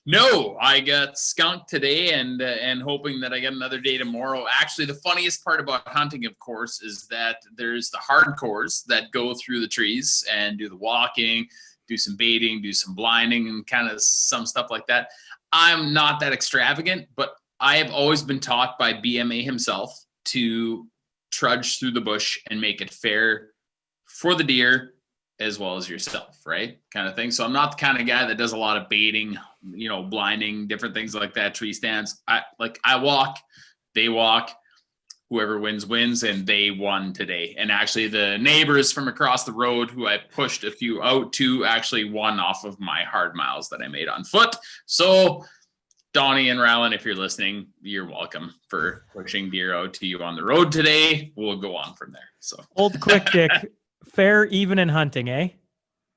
no, I got skunked today and hoping that I get another day tomorrow. Actually, the funniest part about hunting, of course, is that there's the hardcores that go through the trees and do the walking, do some baiting, do some blinding, and kind of some stuff like that. I'm not that extravagant, but I have always been taught by BMA himself to trudge through the bush and make it fair for the deer as well as yourself, right? Kind of thing. So I'm not the kind of guy that does a lot of baiting, blinding, different things like that, tree stands. I walk, they walk. Whoever wins, wins, and they won today. And actually the neighbors from across the road who I pushed a few out to actually won off of my hard miles that I made on foot. So Donnie and Rylan, if you're listening, you're welcome for pushing deer out to you on the road today. We'll go on from there. So Old Quick Dick, fair, even in hunting, eh?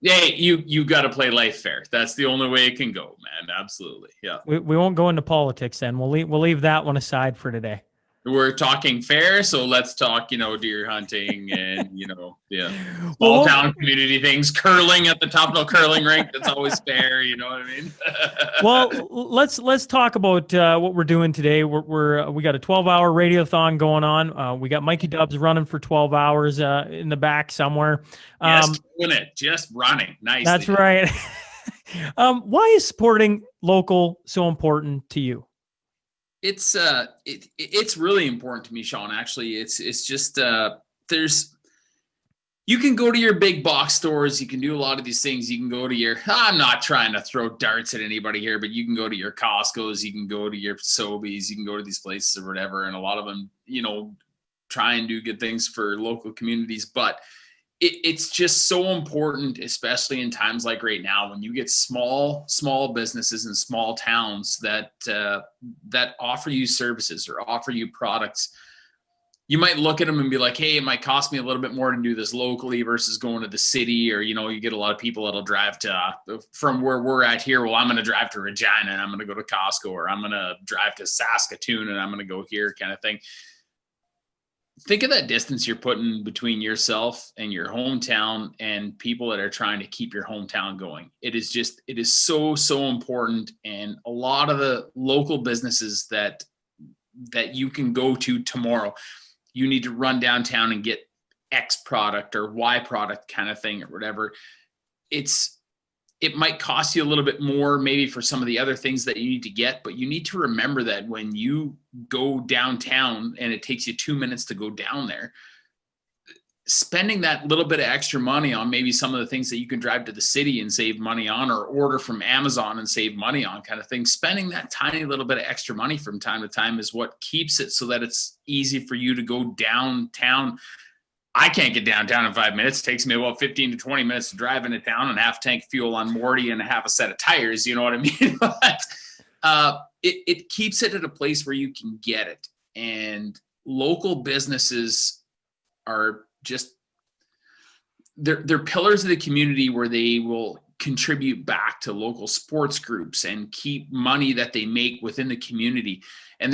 Yeah, you got to play life fair. That's the only way it can go, man. Absolutely. Yeah. We won't go into politics then. We'll leave that one aside for today. We're talking fair, so let's talk, deer hunting and, small town community things, curling at the Tupnell curling rink. That's always fair. You know what I mean? Well, let's talk about what we're doing today. We got a 12-hour radiothon going on. We got Mikey Dubs running for 12 hours in the back somewhere. Just doing it, just running. Nice. That's right. Why is supporting local so important to you? It's really important to me, Sean. Actually, it's just you can go to your big box stores. You can do a lot of these things. You can go to your, I'm not trying to throw darts at anybody here, but you can go to your Costco's, you can go to your Sobeys, you can go to these places or whatever. And a lot of them, try and do good things for local communities. But it's just so important, especially in times like right now, when you get small businesses in small towns that offer you services or offer you products. You might look at them and be like, hey, it might cost me a little bit more to do this locally versus going to the city. Or, you get a lot of people that'll drive from where we're at here. Well, I'm going to drive to Regina and I'm going to go to Costco, or I'm going to drive to Saskatoon and I'm going to go here, kind of thing. Think of that distance you're putting between yourself and your hometown and people that are trying to keep your hometown going. It is so important. And a lot of the local businesses that you can go to tomorrow, you need to run downtown and get X product or Y product kind of thing or whatever. It might cost you a little bit more maybe for some of the other things that you need to get, but you need to remember that when you go downtown and it takes you 2 minutes to go down there, spending that little bit of extra money on maybe some of the things that you can drive to the city and save money on, or order from Amazon and save money on, kind of thing. Spending that tiny little bit of extra money from time to time is what keeps it so that it's easy for you to go downtown. I can't get downtown in 5 minutes. It takes me about 15 to 20 minutes to drive into town and half tank fuel on Morty and half a set of tires. You know what I mean? But it keeps it at a place where you can get it. And local businesses are just, they're pillars of the community where they will contribute back to local sports groups and keep money that they make within the community. And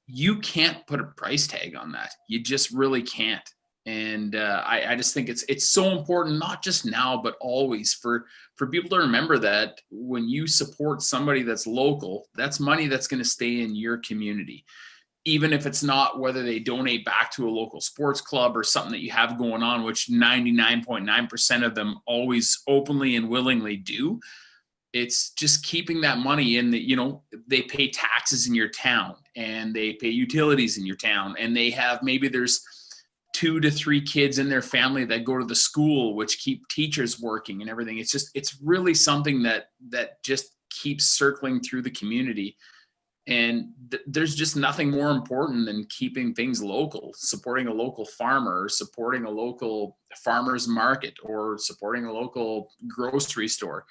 you can't put a price tag on that. You just really can't. And I just think it's so important, not just now, but always, for people to remember that when you support somebody that's local, that's money that's going to stay in your community. Even if it's not whether they donate back to a local sports club or something that you have going on, which 99.9% of them always openly and willingly do. It's just keeping that money in they pay taxes in your town and they pay utilities in your town, and they have, maybe there's 2 to 3 kids in their family that go to the school, which keep teachers working and everything. It's really something that just keeps circling through the community. And there's just nothing more important than keeping things local, supporting a local farmer, or supporting a local farmer's market, or supporting a local grocery store.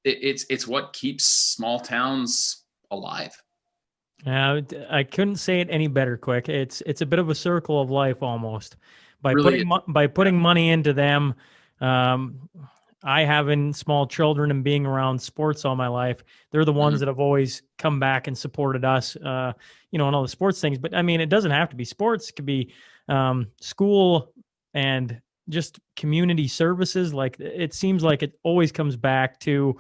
It's what keeps small towns alive. I couldn't say it any better, Quick. It's a bit of a circle of life almost. By Really putting money into them, I having small children and being around sports all my life, they're the ones that have always come back and supported us, and all the sports things. But I mean, it doesn't have to be sports. It could be school and just community services. Like, it seems like it always comes back to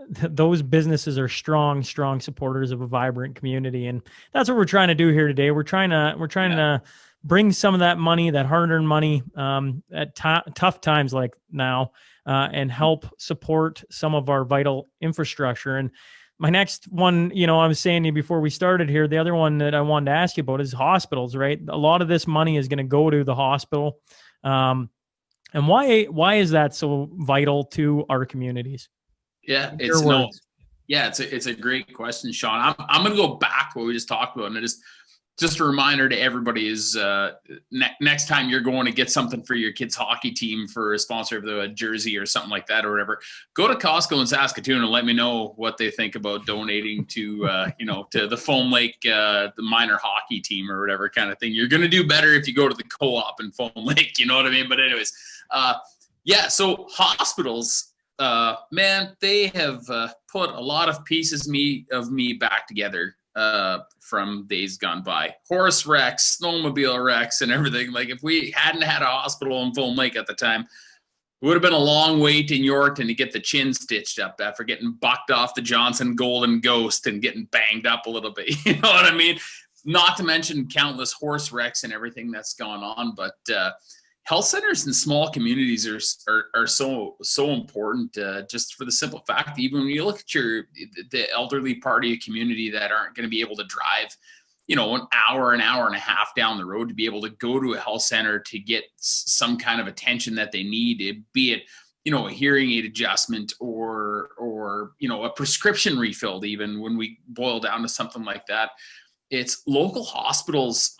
those businesses are strong supporters of a vibrant community. And that's what we're trying to do here today. We're trying to bring some of that money, that hard-earned money, at tough times like now, and help support some of our vital infrastructure. And my next one, I was saying to you before we started here, the other one that I wanted to ask you about is hospitals, right? A lot of this money is going to go to the hospital. And why is that so vital to our communities? Yeah, It's a great question, Sean. I'm going to go back to what we just talked about, and just a reminder to everybody is next time you're going to get something for your kids' hockey team for a sponsor of the jersey or something like that or whatever, go to Costco in Saskatoon and let me know what they think about donating to to the Foam Lake the minor hockey team or whatever kind of thing. You're going to do better if you go to the co-op in Foam Lake, you know what I mean? But anyways, so hospitals, man, they have put a lot of pieces of me back together from days gone by. Horse wrecks, snowmobile wrecks, and everything. Like, if we hadn't had a hospital in Foam Lake at the time, it would have been a long wait in Yorkton to get the chin stitched up after getting bucked off the Johnson Golden Ghost and getting banged up a little bit. You know what I mean? Not to mention countless horse wrecks and everything that's gone on. But health centers in small communities are so important, just for the simple fact that even when you look at the elderly part of your community that aren't going to be able to drive, an hour and a half down the road to be able to go to a health center to get some kind of attention that they need, be it, a hearing aid adjustment or a prescription refilled, even when we boil down to something like that. It's local hospitals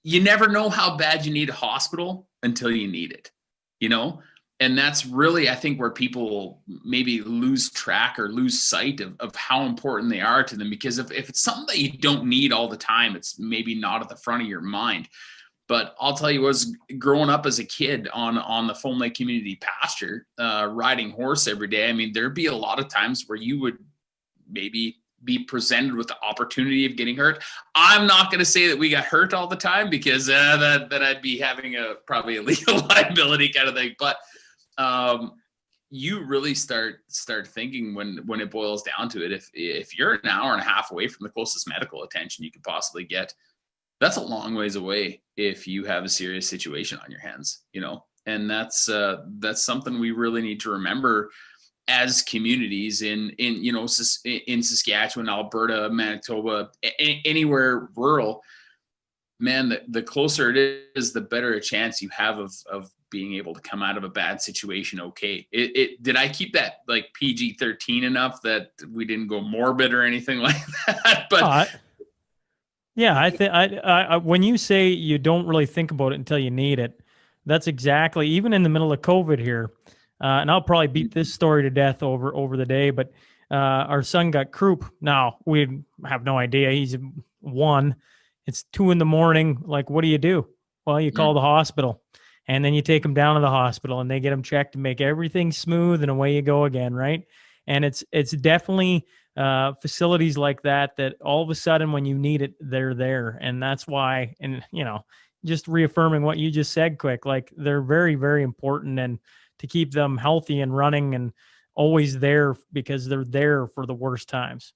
you never know how bad you need a hospital until you need it, and that's really, I think, where people maybe lose track or lose sight of how important they are to them. Because if it's something that you don't need all the time, it's maybe not at the front of your mind. But I'll tell you, was growing up as a kid on the Foam Lake Community Pasture, riding horse every day. I mean, there'd be a lot of times where you would maybe be presented with the opportunity of getting hurt. I'm not going to say that we got hurt all the time, because that I'd be having probably a legal liability kind of thing. But you really start thinking when it boils down to it, if you're an hour and a half away from the closest medical attention you could possibly get, that's a long ways away if you have a serious situation on your hands, and that's something we really need to remember as communities in Saskatchewan, Alberta, Manitoba, anywhere rural. Man, the closer it is, the better a chance you have of being able to come out of a bad situation okay. Did I keep that like PG-13 enough that we didn't go morbid or anything like that? But yeah, I think I when you say you don't really think about it until you need it, that's exactly, even in the middle of COVID here. And I'll probably beat this story to death over the day, but our son got croup. Now, we have no idea. He's 1. It's 2 a.m. Like, what do? Well, you call the hospital, and then you take him down to the hospital, and they get him checked to make everything smooth, and away you go again, right? And it's definitely facilities like that all of a sudden when you need it, they're there. And that's why, and just reaffirming what you just said quick, like they're very, very important, and to keep them healthy and running and always there, because they're there for the worst times.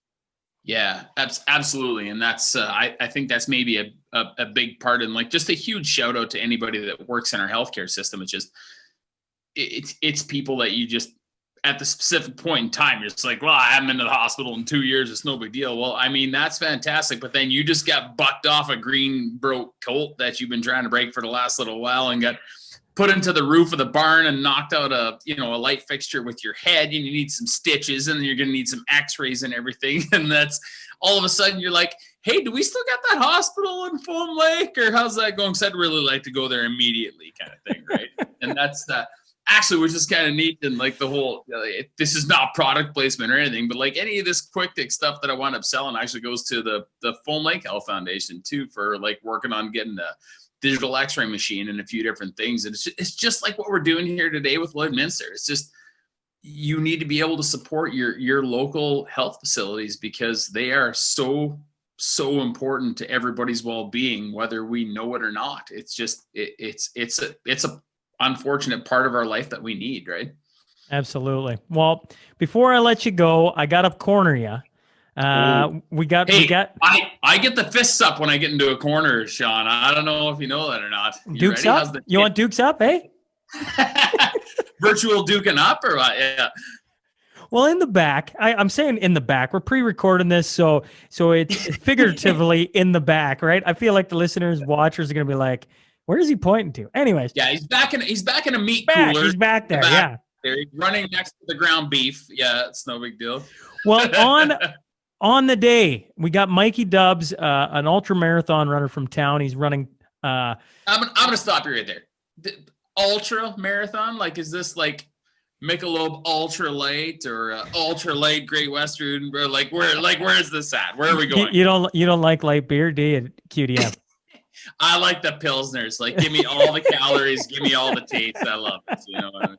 Yeah, absolutely. And that's, I think that's maybe a big part, and like just a huge shout out to anybody that works in our healthcare system. It's just, it's people that you just, at the specific point in time, you're just like, well, I haven't been to the hospital in 2 years. It's no big deal. Well, I mean, that's fantastic. But then you just got bucked off a green broke colt that you've been trying to break for the last little while, and got put into the roof of the barn and knocked out a light fixture with your head, and you need some stitches, and then you're going to need some x-rays and everything. And that's all of a sudden you're like, hey, do we still got that hospital in Foam Lake, or how's that going? Because I'd really like to go there immediately, kind of thing. Right. And that's actually, which is kind of neat. And like the whole, this is not product placement or anything, but like any of this quick stuff that I wound up selling actually goes to the Foam Lake Health Foundation too, for like working on getting the digital x-ray machine and a few different things. And it's just like what we're doing here today with Lloydminster. It's just, you need to be able to support your local health facilities, because they are so important to everybody's well-being, whether we know it or not. It's just, it's a unfortunate part of our life that we need, right? Absolutely. Well, before I let you go, I got to corner you. We got. I get the fists up when I get into a corner, Sean. I don't know if you know that or not. Dukes up? You want Dukes up, eh? Virtual duking up or what? Yeah. Well, in the back, I'm saying in the back. We're pre-recording this, so it's figuratively in the back, right? I feel like the listeners, watchers are going to be like, where is he pointing to? Anyways. Yeah, he's back in a meat cooler. He's back there, yeah. He's running next to the ground beef. Yeah, it's no big deal. Well, on the day, we got Mikey Dubs, an ultra marathon runner from town. He's running. I'm gonna stop you right there. Ultra marathon, like, is this like Michelob Ultra Light or Ultra Light Great Western? Or like where is this at? Where are we going? You don't like light beer, do you, QDM? I like the Pilsners. Like, give me all the calories, give me all the taste. I love it. You know what I mean?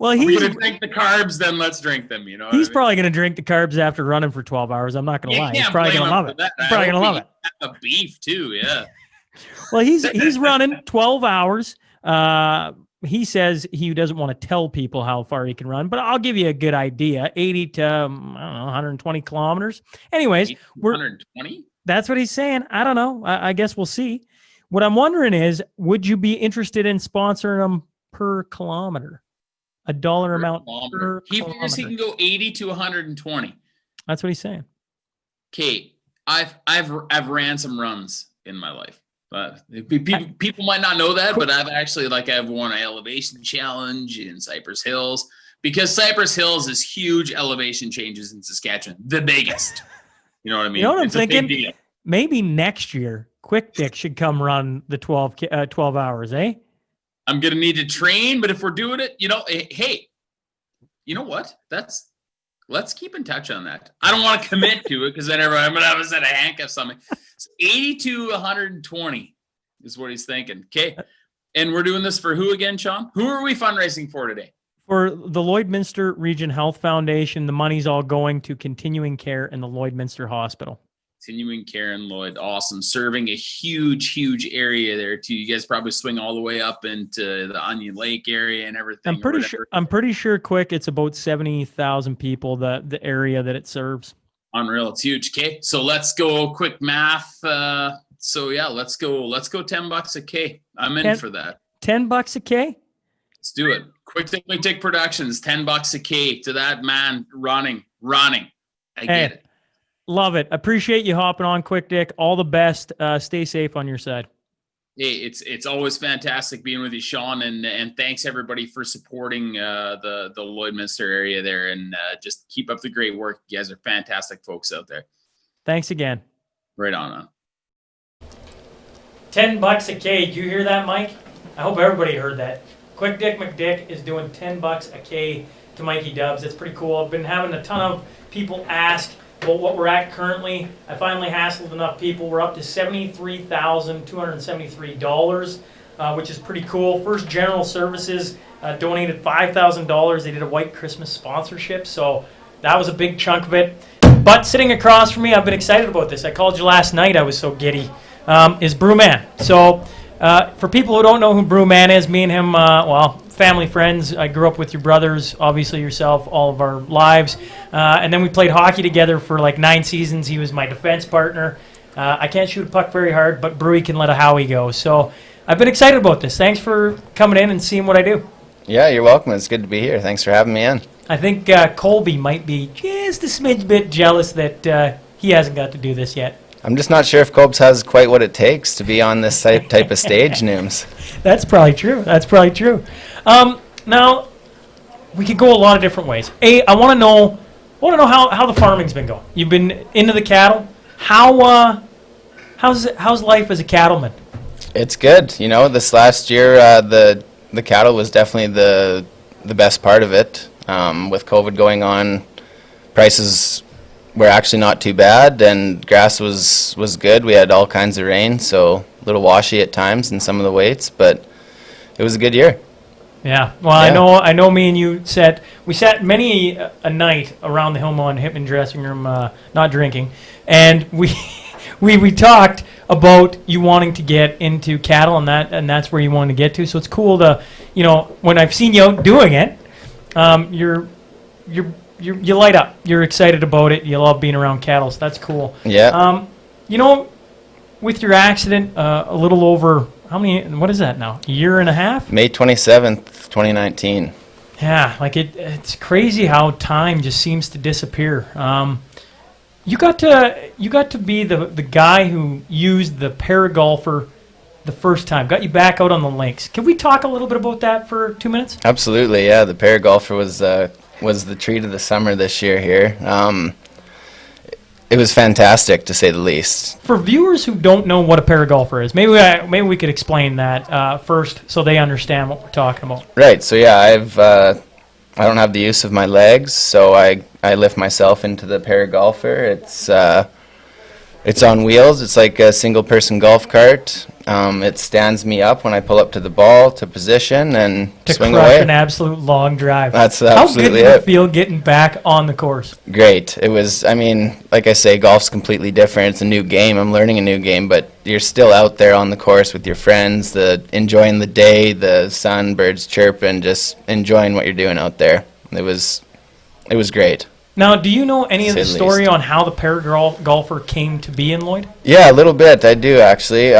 Well, he's going to drink the carbs, then let's drink them. You know, he's probably going to drink the carbs after running for 12 hours. I'm not going to lie. He's probably going to love it. He's probably going to love it. A beef too, yeah. Well, he's running 12 hours. He says he doesn't want to tell people how far he can run, but I'll give you a good idea: 80 to I don't know, 120 kilometers. Anyways, 120. That's what he's saying. I don't know. I guess we'll see. What I'm wondering is, would you be interested in sponsoring them per kilometer? A dollar amount per He figures he can go 80 to 120. That's what he's saying. Okay, I've ran some runs in my life. People might not know that, but I've won an elevation challenge in Cypress Hills, because Cypress Hills is huge elevation changes in Saskatchewan, the biggest. You know what I mean? You know what I'm It's a big thinking? deal. Maybe next year, Quick Dick should come run the 12 hours, eh? I'm gonna need to train, but if we're doing it, hey, you know what? Let's keep in touch on that. I don't want to commit to it because then I'm gonna have a set of handcuffs on me. So 80 to 120 is what he's thinking. Okay, and we're doing this for who again, Sean? Who are we fundraising for today? For the Lloydminster Region Health Foundation, the money's all going to continuing care in the Lloydminster Hospital. Continuing care in Lloyd, awesome. Serving a huge area there too. You guys probably swing all the way up into the Onion Lake area and everything. I'm pretty sure Quick, it's about 70,000 people, the area that it serves. Unreal, it's huge. Okay, so let's go quick math. So yeah, let's go $10 a K. I'm in for that. $10 a K? Let's do it. Quick Dick Productions, $10 a K to that man running. I get it. Love it. Appreciate you hopping on, Quick Dick. All the best. Stay safe on your side. Hey, it's always fantastic being with you, Sean, and thanks everybody for supporting the Lloydminster area there, and just keep up the great work. You guys are fantastic folks out there. Thanks again. Right on. $10 a K. Did you hear that, Mike? I hope everybody heard that. Quick Dick McDick is doing $10 a K to Mikey Dubs. That's pretty cool. I've been having a ton of people ask about what we're at currently. I finally hassled enough people. We're up to $73,273, which is pretty cool. First General Services donated $5,000. They did a White Christmas sponsorship, so that was a big chunk of it. But sitting across from me, I've been excited about this. I called you last night. I was so giddy. Is Brewman. So for people who don't know who Brewman is, me and him, family friends. I grew up with your brothers, obviously yourself, all of our lives. And then we played hockey together for like 9 seasons. He was my defense partner. I can't shoot a puck very hard, but Brewy can let a Howie go. So I've been excited about this. Thanks for coming in and seeing what I do. Yeah, you're welcome. It's good to be here. Thanks for having me in. I think Colby might be just a smidge bit jealous that he hasn't got to do this yet. I'm just not sure if Copes has quite what it takes to be on this type of stage, Nooms. That's probably true. Now, we could go a lot of different ways. I want to know how the farming's been going. You've been into the cattle. How's life as a cattleman? It's good. This last year, the cattle was definitely the best part of it. With COVID going on, prices were actually not too bad, and grass was good. We had all kinds of rain, so a little washy at times in some of the weights, but it was a good year. Yeah. Well, yeah. I know me and you sat many a night around the Hillmont Hipman dressing room, not drinking, and we talked about you wanting to get into cattle, and that's where you wanted to get to. So it's cool to, when I've seen you out doing it, you light up. You're excited about it. You love being around cattle, so that's cool. Yeah. With your accident, a little over, what is that now? A year and a half? May 27th, 2019. Yeah, it's crazy how time just seems to disappear. You got to be the guy who used the paragolfer the first time, got you back out on the links. Can we talk a little bit about that for 2 minutes? Absolutely, yeah. The paragolfer was the treat of the summer this year here. It was fantastic, to say the least. For viewers who don't know what a paragolfer is, maybe we could explain that first so they understand what we're talking about. Right, so yeah, I don't have the use of my legs, so I lift myself into the paragolfer. It's on wheels. It's like a single-person golf cart. It stands me up when I pull up to the ball to position and swing away. To crush an absolute long drive. That's absolutely it. How good did it feel getting back on the course? Great. It was, like I say, golf's completely different. It's a new game. I'm learning a new game, but you're still out there on the course with your friends, enjoying the day, the sun, birds chirping, just enjoying what you're doing out there. It was great. Now, do you know any of the story on how the paragolfer came to be in Lloyd? Yeah, a little bit. I do, actually.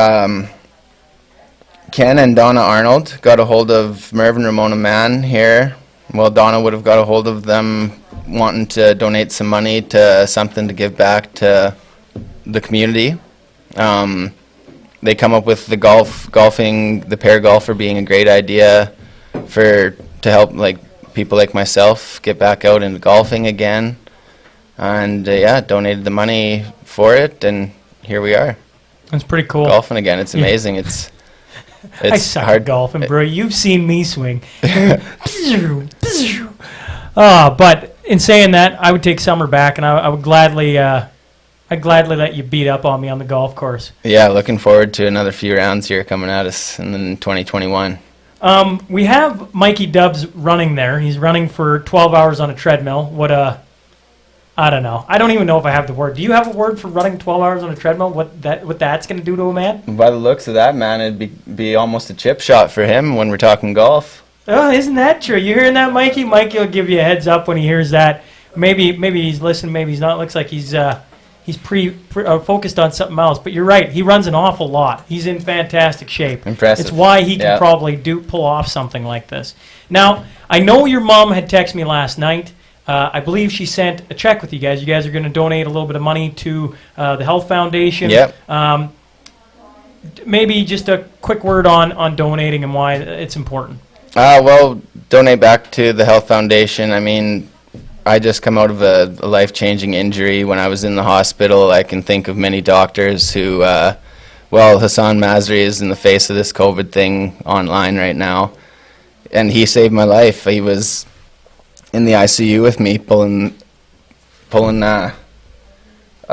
Ken and Donna Arnold got a hold of Merv and Ramona Mann here. Well, Donna would have got a hold of them wanting to donate some money to something to give back to the community. They come up with the golfing, the pair golfer being a great idea to help like people like myself get back out into golfing again. And yeah, donated the money for it, and here we are. That's pretty cool. Golfing again. It's amazing. It's I suck hard at golfing, bro. You've seen me swing. But in saying that, I would take summer back, and I would gladly, I'd gladly let you beat up on me on the golf course. Yeah, looking forward to another few rounds here coming at us in 2021. We have Mikey Dubs running there. He's running for 12 hours on a treadmill. I don't know. I don't even know if I have the word. Do you have a word for running 12 hours on a treadmill? What that's going to do to a man? By the looks of that, man, it'd be almost a chip shot for him when we're talking golf. Oh, isn't that true? You hearing that, Mikey? Mikey will give you a heads up when he hears that. Maybe he's listening. Maybe he's not. Looks like he's focused on something else. But you're right. He runs an awful lot. He's in fantastic shape. Impressive. It's why he can probably pull off something like this. Now, I know your mom had texted me last night. I believe she sent a check with you guys. You guys are going to donate a little bit of money to the Health Foundation. Yep. Maybe just a quick word on donating and why it's important. Well, donate back to the Health Foundation. I mean, I just come out of a life-changing injury. When I was in the hospital, I can think of many doctors who, Hassan Masri is in the face of this COVID thing online right now, and he saved my life. He was in the ICU with me, pulling a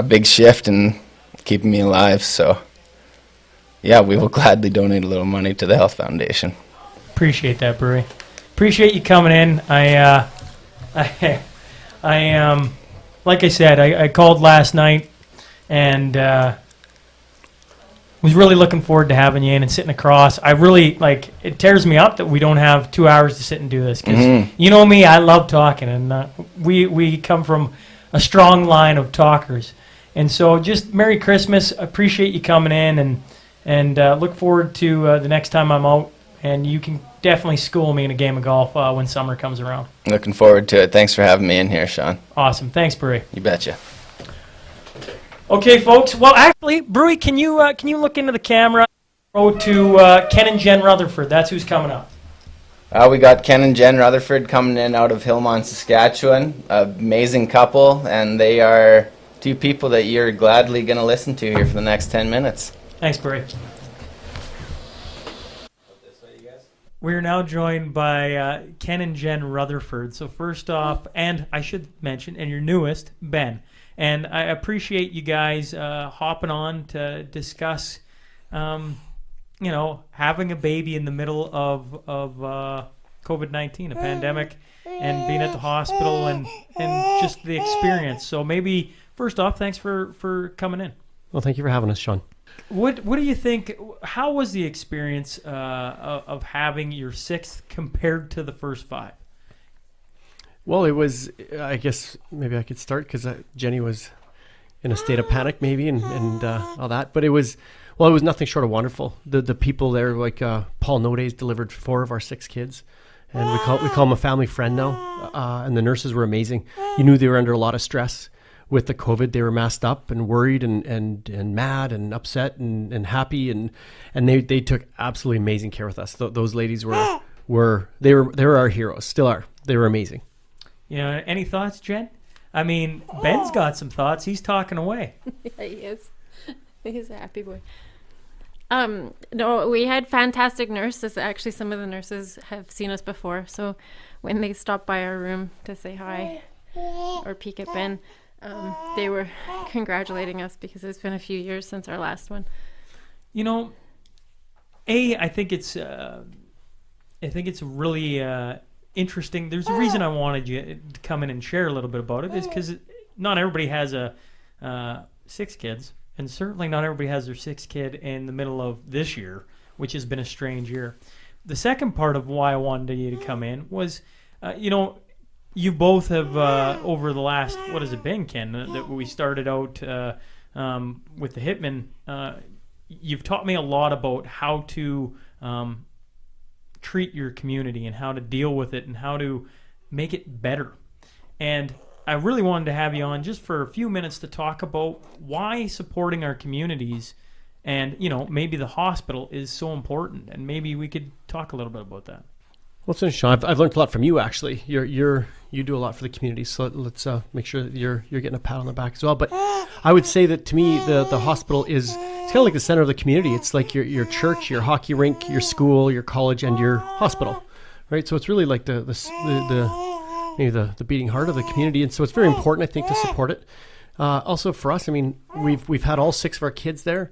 big shift and keeping me alive. So, yeah, we will gladly donate a little money to the Health Foundation. Appreciate that, Brewery. Appreciate you coming in. I like I said, I called last night and was really looking forward to having you in and sitting across. I really, it tears me up that we don't have 2 hours to sit and do this. Because you know me, I love talking, and we come from a strong line of talkers. And so just Merry Christmas. Appreciate you coming in, and look forward to the next time I'm out. And you can definitely school me in a game of golf when summer comes around. Looking forward to it. Thanks for having me in here, Sean. Awesome. Thanks, Brewy. You betcha. Okay, folks. Well, actually, Brewy, can you look into the camera? Go to Ken and Jen Rutherford. That's who's coming up. We got Ken and Jen Rutherford coming in out of Hillmont, Saskatchewan. Amazing couple, and they are two people that you're gladly going to listen to here for the next 10 minutes. Thanks, Brewy. We're now joined by Ken and Jen Rutherford. So first off, and I should mention, and your newest, Ben. And I appreciate you guys hopping on to discuss, having a baby in the middle of COVID-19, a pandemic, and being at the hospital and just the experience. So maybe, first off, thanks for coming in. Well, thank you for having us, Sean. What do you think? How was the experience of having your sixth compared to the first five? Well, it was, I guess maybe I could start because Jenny was in a state of panic maybe and all that. But it was nothing short of wonderful. The people there, like Paul Nodays delivered 4 of our 6 kids. And we call him a family friend now. And the nurses were amazing. You knew they were under a lot of stress. With the COVID, they were masked up and worried and mad and upset and happy and they took absolutely amazing care with us. Those ladies were our heroes, still are. They were amazing. Any thoughts, Jen? I mean, Ben's got some thoughts. He's talking away. Yeah, he is. He's a happy boy. No, we had fantastic nurses. Actually, some of the nurses have seen us before. So when they stopped by our room to say hi or peek at Ben, they were congratulating us because it's been a few years since our last one. I think it's really interesting. There's a reason I wanted you to come in and share a little bit about it, is because not everybody has 6 kids, and certainly not everybody has their 6th kid in the middle of this year, which has been a strange year. The second part of why I wanted you to come in was, you both have, over the last, what has it been, Ken, that we started out with the Hitman, you've taught me a lot about how to treat your community and how to deal with it and how to make it better. And I really wanted to have you on just for a few minutes to talk about why supporting our communities and, you know, maybe the hospital is so important. And maybe we could talk a little bit about that. Well, it's interesting, Sean. I've learned a lot from you, actually. You do a lot for the community, so let's make sure that you're getting a pat on the back as well. But I would say that to me, the hospital is, it's kind of like the center of the community. It's like your church, your hockey rink, your school, your college, and your hospital, right? So it's really like the beating heart of the community, and so it's very important, I think, to support it. Also for us, I mean, we've had all 6 of our kids there.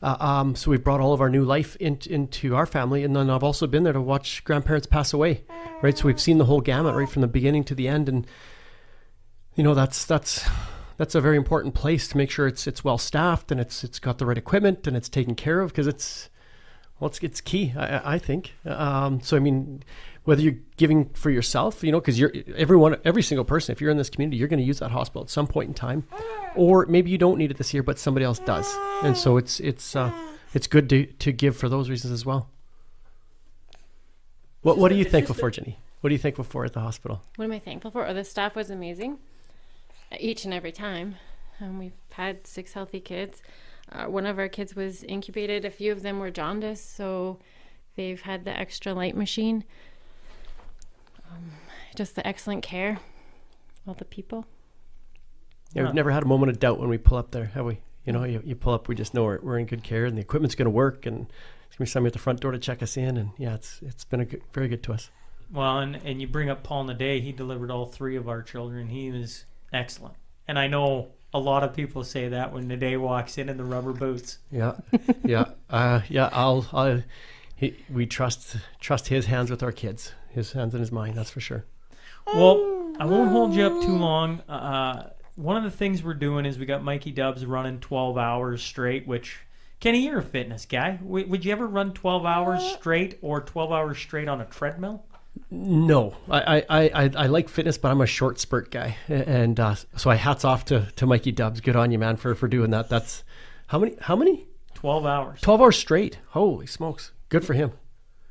So we've brought all of our new life into our family, and then I've also been there to watch grandparents pass away, right? So we've seen the whole gamut, right, from the beginning to the end, and you know that's a very important place to make sure it's well staffed and it's got the right equipment and it's taken care of, because it's it's key, I think. So I mean, whether you're giving for yourself, you know, because every single person, if you're in this community, you're going to use that hospital at some point in time, or maybe you don't need it this year, but somebody else does, and so it's good to give for those reasons as well. What are you thankful for, Jenny? What are you thankful for at the hospital? What am I thankful for? Oh, the staff was amazing each and every time. We've had 6 healthy kids. One of our kids was incubated. A few of them were jaundiced, so they've had the extra light machine. Just the excellent care, all the people. Yeah, we've never had a moment of doubt when we pull up there, have we? You know, you pull up, we just know we're in good care, and the equipment's going to work, and it's going to be somebody at the front door to check us in, and yeah, it's been very good to us. Well, and you bring up Paul Naday. He delivered all 3 of our children. He was excellent, and I know a lot of people say that when Naday walks in the rubber boots. Yeah, we trust his hands with our kids, his hands in his mind. That's for sure. Well, I won't hold you up too long. One of the things we're doing is we got Mikey Dubs running 12 hours straight, which, Kenny, you're a fitness guy. Would you ever run 12 hours straight or 12 hours straight on a treadmill? No, I like fitness, but I'm a short spurt guy, and so I hats off to Mikey Dubs. Good on you, man, for doing that. That's how many? 12 hours. 12 hours straight. Holy smokes, good for him.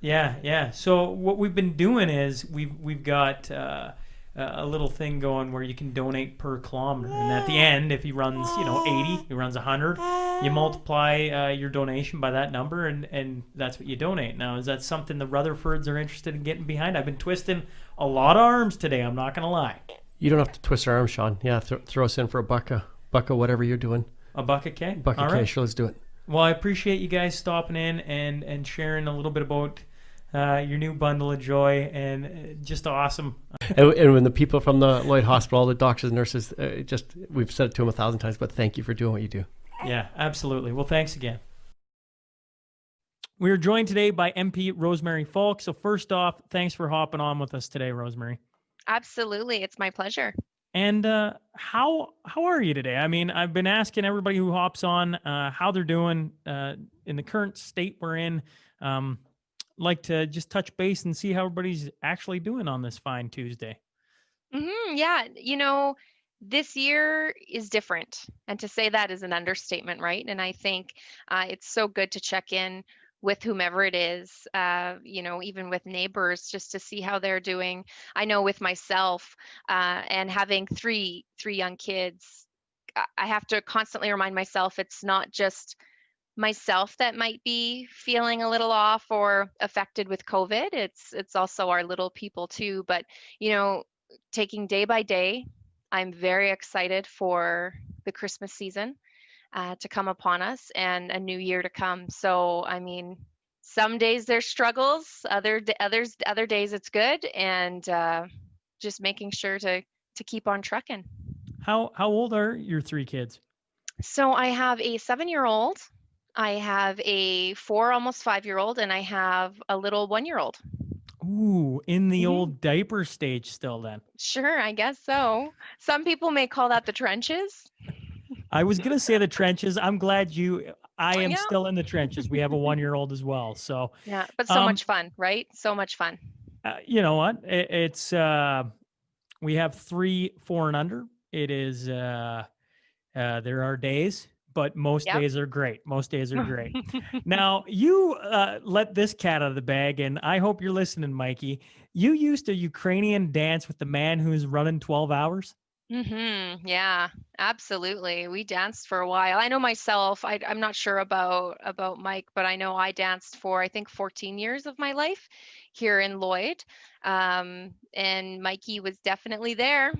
Yeah. So what we've been doing is we've got a little thing going where you can donate per kilometer, and at the end, if he runs 80, he runs 100, you multiply your donation by that number, and that's what you donate. Now, is that something the Rutherfords are interested in getting behind? I've been twisting a lot of arms today, I'm not gonna lie. You don't have to twist our arms, Sean. Yeah, throw us in for a buck of whatever you're doing. A buck of K? Buck of K, sure, let's do it. Well, I appreciate you guys stopping in and sharing a little bit about your new bundle of joy, and just awesome. And when the people from the Lloyd Hospital, all the doctors and nurses, we've said it to them 1,000 times, but thank you for doing what you do. Yeah, absolutely. Well, thanks again. We are joined today by MP Rosemary Falk. So first off, thanks for hopping on with us today, Rosemary. Absolutely. It's my pleasure. And how are you today? I mean, I've been asking everybody who hops on how they're doing in the current state we're in. Like to just touch base and see how everybody's actually doing on this fine Tuesday. Yeah, this year is different, and to say that is an understatement, right? And I think it's so good to check in with whomever it is, even with neighbors, just to see how they're doing. I know with myself and having three young kids, I have to constantly remind myself it's not just myself that might be feeling a little off or affected with COVID. It's also our little people too. But, taking day by day, I'm very excited for the Christmas season to come upon us and a new year to come. So, I mean, some days there's struggles, other days it's good, and just making sure to keep on trucking. How old are your 3 kids? So I have a 7-year-old, I have a 4, almost 5-year-old, and I have a little 1-year-old. Ooh, in the old diaper stage still then. Sure, I guess so. Some people may call that the trenches. I was going to say the trenches. I'm glad I am still in the trenches. We have a 1-year-old as well. So yeah, but so much fun, right? So much fun. You know what? It's we have 3, 4 and under. It is there are days, but most Yep. days are great. Most days are great. Now, you let this cat out of the bag, and I hope you're listening, Mikey. You used a Ukrainian dance with the man who's running 12 hours? Yeah, absolutely. We danced for a while. I know myself, I'm not sure about Mike, but I know I danced for I think 14 years of my life here in Lloyd. And Mikey was definitely there.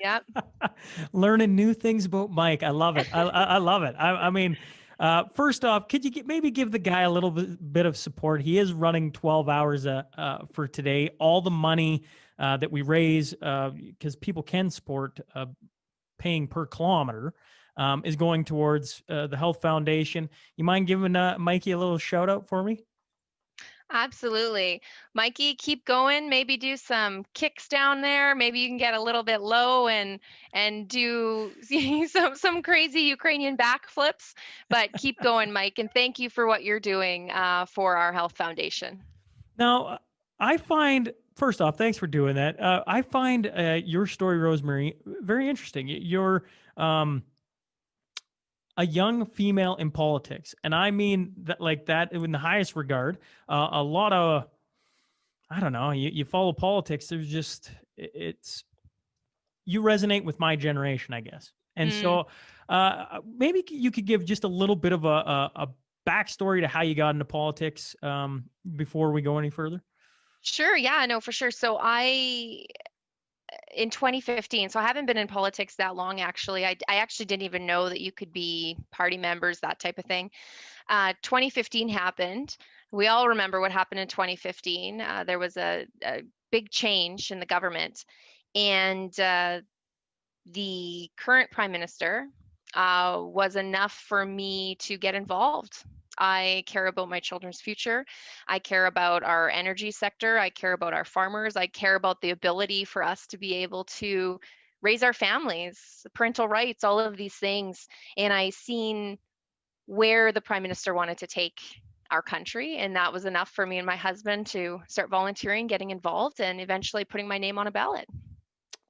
Yep. Learning new things about Mike. I love it. I love it. I mean, first off, could you maybe give the guy a little bit of support? He is running 12 hours for today. All the money that we raise, because people can support paying per kilometer, is going towards the Health Foundation. You mind giving Mikey a little shout out for me? Absolutely. Mikey, keep going. Maybe do some kicks down there. Maybe you can get a little bit low and do some crazy Ukrainian backflips. But keep going, Mike. And thank you for what you're doing for our Health Foundation. Now, I find, first off, thanks for doing that. I find your story, Rosemary, very interesting. You're a young female in politics, and I mean that like that in the highest regard. A lot of, I don't know, you follow politics. There's just it's you resonate with my generation, I guess. And so maybe you could give just a little bit of a backstory to how you got into politics before we go any further. Sure. Yeah, no, for sure. So in 2015, so I haven't been in politics that long, actually. I actually didn't even know that you could be party members, that type of thing. 2015 happened. We all remember what happened in 2015. There was a big change in the government, and the current prime minister was enough for me to get involved. I care about my children's future. I care about our energy sector. I care about our farmers. I care about the ability for us to be able to raise our families, parental rights, all of these things. And I seen where the prime minister wanted to take our country. And that was enough for me and my husband to start volunteering, getting involved, and eventually putting my name on a ballot.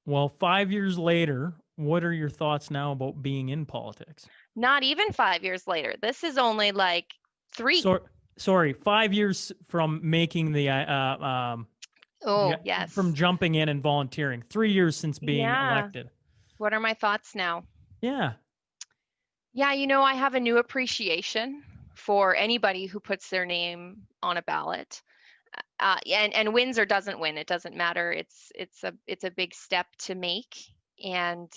Well, 5 years later, what are your thoughts now about being in politics? Not even 5 years later. This is only like 3. Sorry, 5 years from making the Yes. from jumping in and volunteering. 3 years since being elected. What are my thoughts now? Yeah. Yeah, I have a new appreciation for anybody who puts their name on a ballot. And wins or doesn't win, it doesn't matter. It's a big step to make. And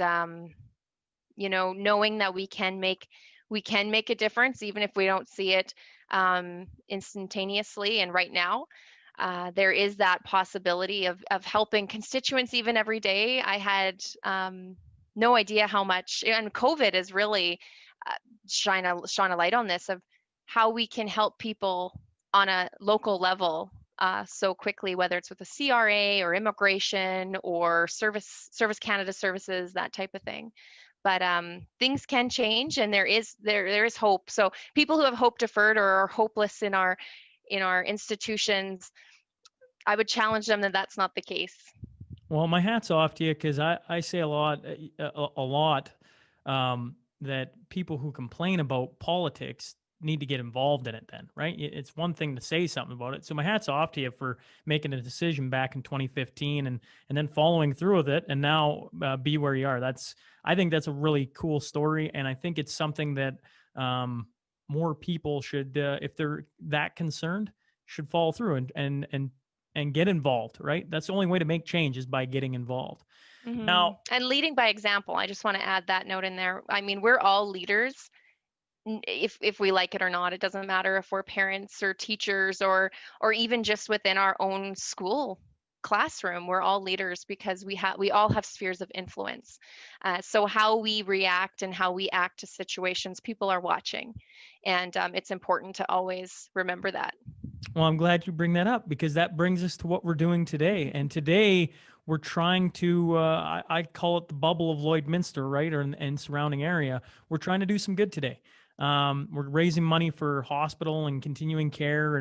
knowing that we can make a difference, even if we don't see it instantaneously and right now. There is that possibility of helping constituents even every day. I had no idea how much, and COVID has really shone a light on this, of how we can help people on a local level so quickly, whether it's with a CRA or immigration or Service Canada services, that type of thing. But things can change, and there is hope. So people who have hope deferred or are hopeless in our institutions, I would challenge them that that's not the case. Well, my hat's off to you, because I say a lot that people who complain about politics need to get involved in it then, right? It's one thing to say something about it. So my hat's off to you for making a decision back in 2015 and then following through with it, and now be where you are. I think that's a really cool story, and I think it's something that more people should, if they're that concerned, should follow through and get involved, right? That's the only way to make change, is by getting involved. Mm-hmm. Now, and leading by example. I just want to add that note in there. I mean, we're all leaders, if we like it or not. It doesn't matter if we're parents or teachers or even just within our own school classroom. We're all leaders, because we all have spheres of influence. So how we react and how we act to situations, people are watching, and it's important to always remember that. Well, I'm glad you bring that up, because that brings us to what we're doing today. And today we're trying to, I call it the bubble of Lloydminster, right? And surrounding area. We're trying to do some good today. We're raising money for hospital and continuing care,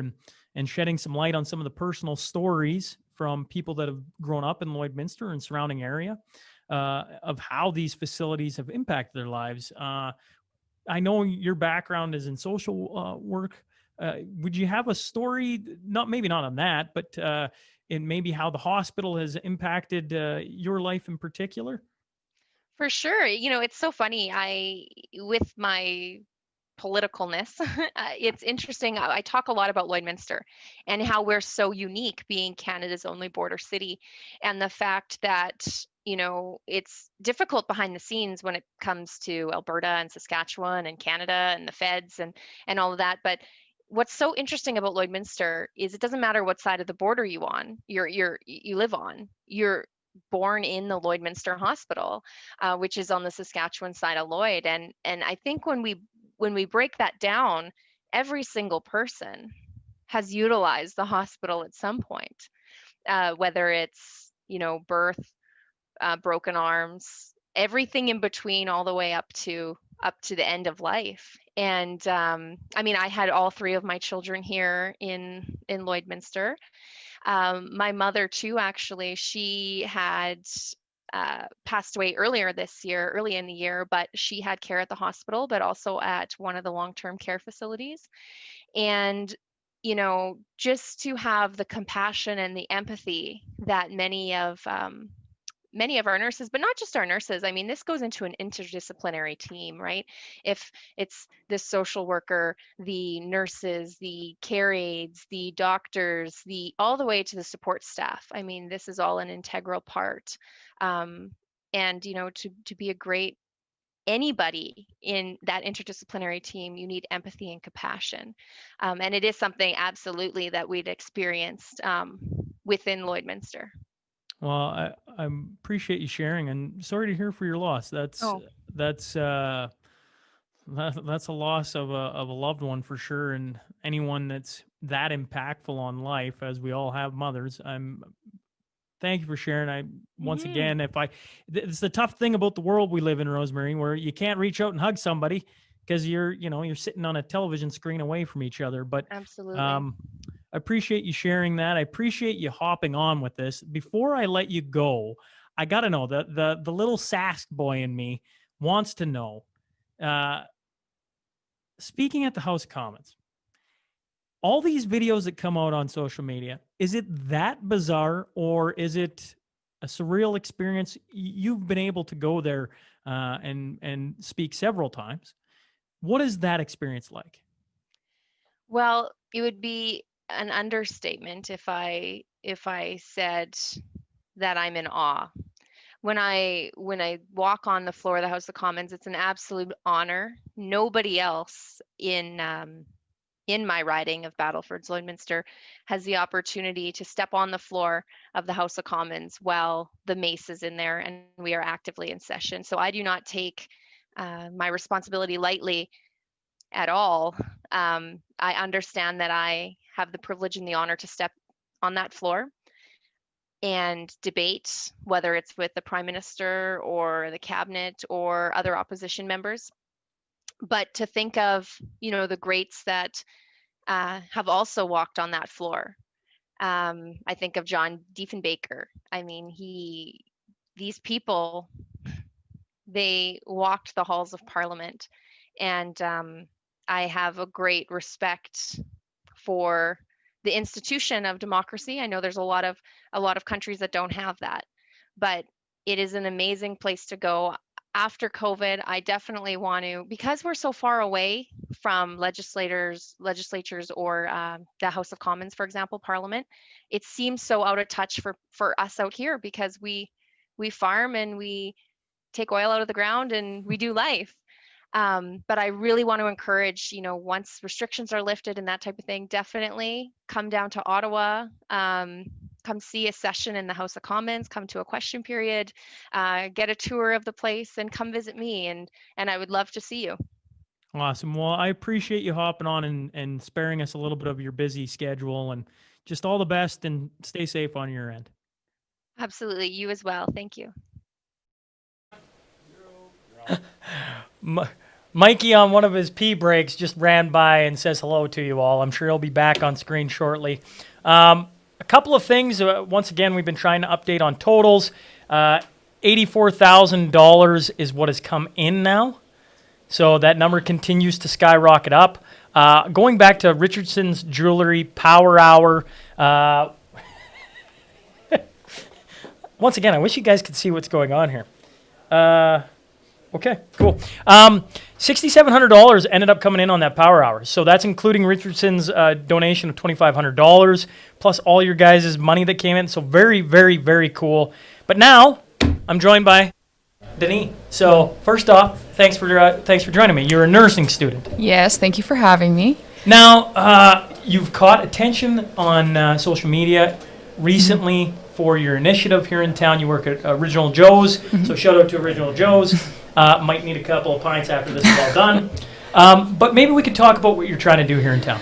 and shedding some light on some of the personal stories from people that have grown up in Lloydminster and surrounding area, of how these facilities have impacted their lives. I know your background is in social work. Would you have a story, maybe not on that, but in maybe how the hospital has impacted your life in particular? For sure. It's so funny. With my politicalness, it's interesting. I talk a lot about Lloydminster and how we're so unique, being Canada's only border city, and the fact that it's difficult behind the scenes when it comes to Alberta and Saskatchewan and Canada and the feds and all of that. But what's so interesting about Lloydminster is it doesn't matter what side of the border you live on. You're born in the Lloydminster Hospital, which is on the Saskatchewan side of Lloyd. And I think when we break that down, every single person has utilized the hospital at some point, whether it's birth, broken arms, everything in between, all the way up to the end of life. And I had all three of my children here in Lloydminster. My mother too, actually, she had passed away early in the year, but she had care at the hospital, but also at one of the long-term care facilities. And just to have the compassion and the empathy that many of our nurses, but not just our nurses. I mean, this goes into an interdisciplinary team, right? If it's the social worker, the nurses, the care aides, the doctors, all the way to the support staff. I mean, this is all an integral part. And to be a great anybody in that interdisciplinary team, you need empathy and compassion. And it is something absolutely that we'd experienced within Lloydminster. Well, I appreciate you sharing, and sorry to hear for your loss. That's a loss of a loved one for sure, and anyone that's that impactful on life, as we all have mothers. Thank you for sharing. Once again, it's the tough thing about the world we live in, Rosemary, where you can't reach out and hug somebody because you're sitting on a television screen away from each other. But absolutely. I appreciate you sharing that. I appreciate you hopping on with this. Before I let you go, I got to know, the little Sask boy in me wants to know, speaking at the House of Commons, all these videos that come out on social media, is it that bizarre, or is it a surreal experience? You've been able to go there and speak several times. What is that experience like? Well, it would be an understatement if I said that I'm in awe. When I walk on the floor of the House of Commons, it's an absolute honor. Nobody else in my riding of Battleford's Lloydminster has the opportunity to step on the floor of the House of Commons while the mace is in there and we are actively in session. So I do not take my responsibility lightly at all. I understand that I have the privilege and the honor to step on that floor and debate, whether it's with the Prime Minister or the Cabinet or other opposition members. But to think of, the greats that have also walked on that floor. I think of John Diefenbaker. I mean, these people, they walked the halls of Parliament, and I have a great respect for the institution of democracy. I know there's a lot of countries that don't have that, but it is an amazing place to go. After COVID, I definitely want to, because we're so far away from legislatures or the House of Commons, for example, Parliament, it seems so out of touch for us out here, because we farm and we take oil out of the ground and we do life. But I really want to encourage, once restrictions are lifted and that type of thing, definitely come down to Ottawa, come see a session in the House of Commons, come to a question period, get a tour of the place, and come visit me. And I would love to see you. Awesome. Well, I appreciate you hopping on and sparing us a little bit of your busy schedule, and just all the best, and stay safe on your end. Absolutely. You as well. Thank you. Mikey, on one of his pee breaks, just ran by and says hello to you all. I'm sure he'll be back on screen shortly. A couple of things. Once again, we've been trying to update on totals. $84,000 is what has come in now. So that number continues to skyrocket up. Going back to Richardson's Jewelry Power Hour. Once again, I wish you guys could see what's going on here. Okay, cool. $6,700 ended up coming in on that Power Hour. So that's including Richardson's donation of $2,500, plus all your guys' money that came in. So very, very, very cool. But now I'm joined by Denis. So first off, thanks for joining me. You're a nursing student. Yes, thank you for having me. Now, you've caught attention on social media recently for your initiative here in town. You work at Original Joe's, so shout out to Original Joe's. Might need a couple of pints after this is all done. But maybe we could talk about what you're trying to do here in town.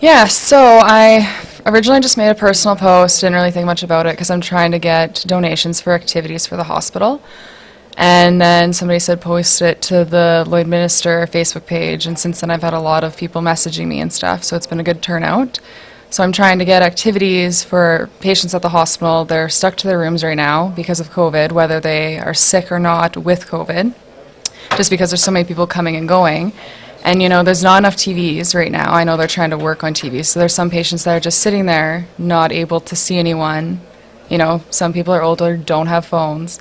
Yeah, so I originally just made a personal post, didn't really think much about it because I'm trying to get donations for activities for the hospital. And then somebody said post it to the Lloydminster Facebook page, and since then I've had a lot of people messaging me and stuff, so it's been a good turnout. So I'm trying to get activities for patients at the hospital. They're stuck to their rooms right now because of COVID, whether they are sick or not with COVID, just because there's so many people coming and going. And, there's not enough TVs right now. I know they're trying to work on TVs. So there's some patients that are just sitting there, not able to see anyone. Some people are older, don't have phones.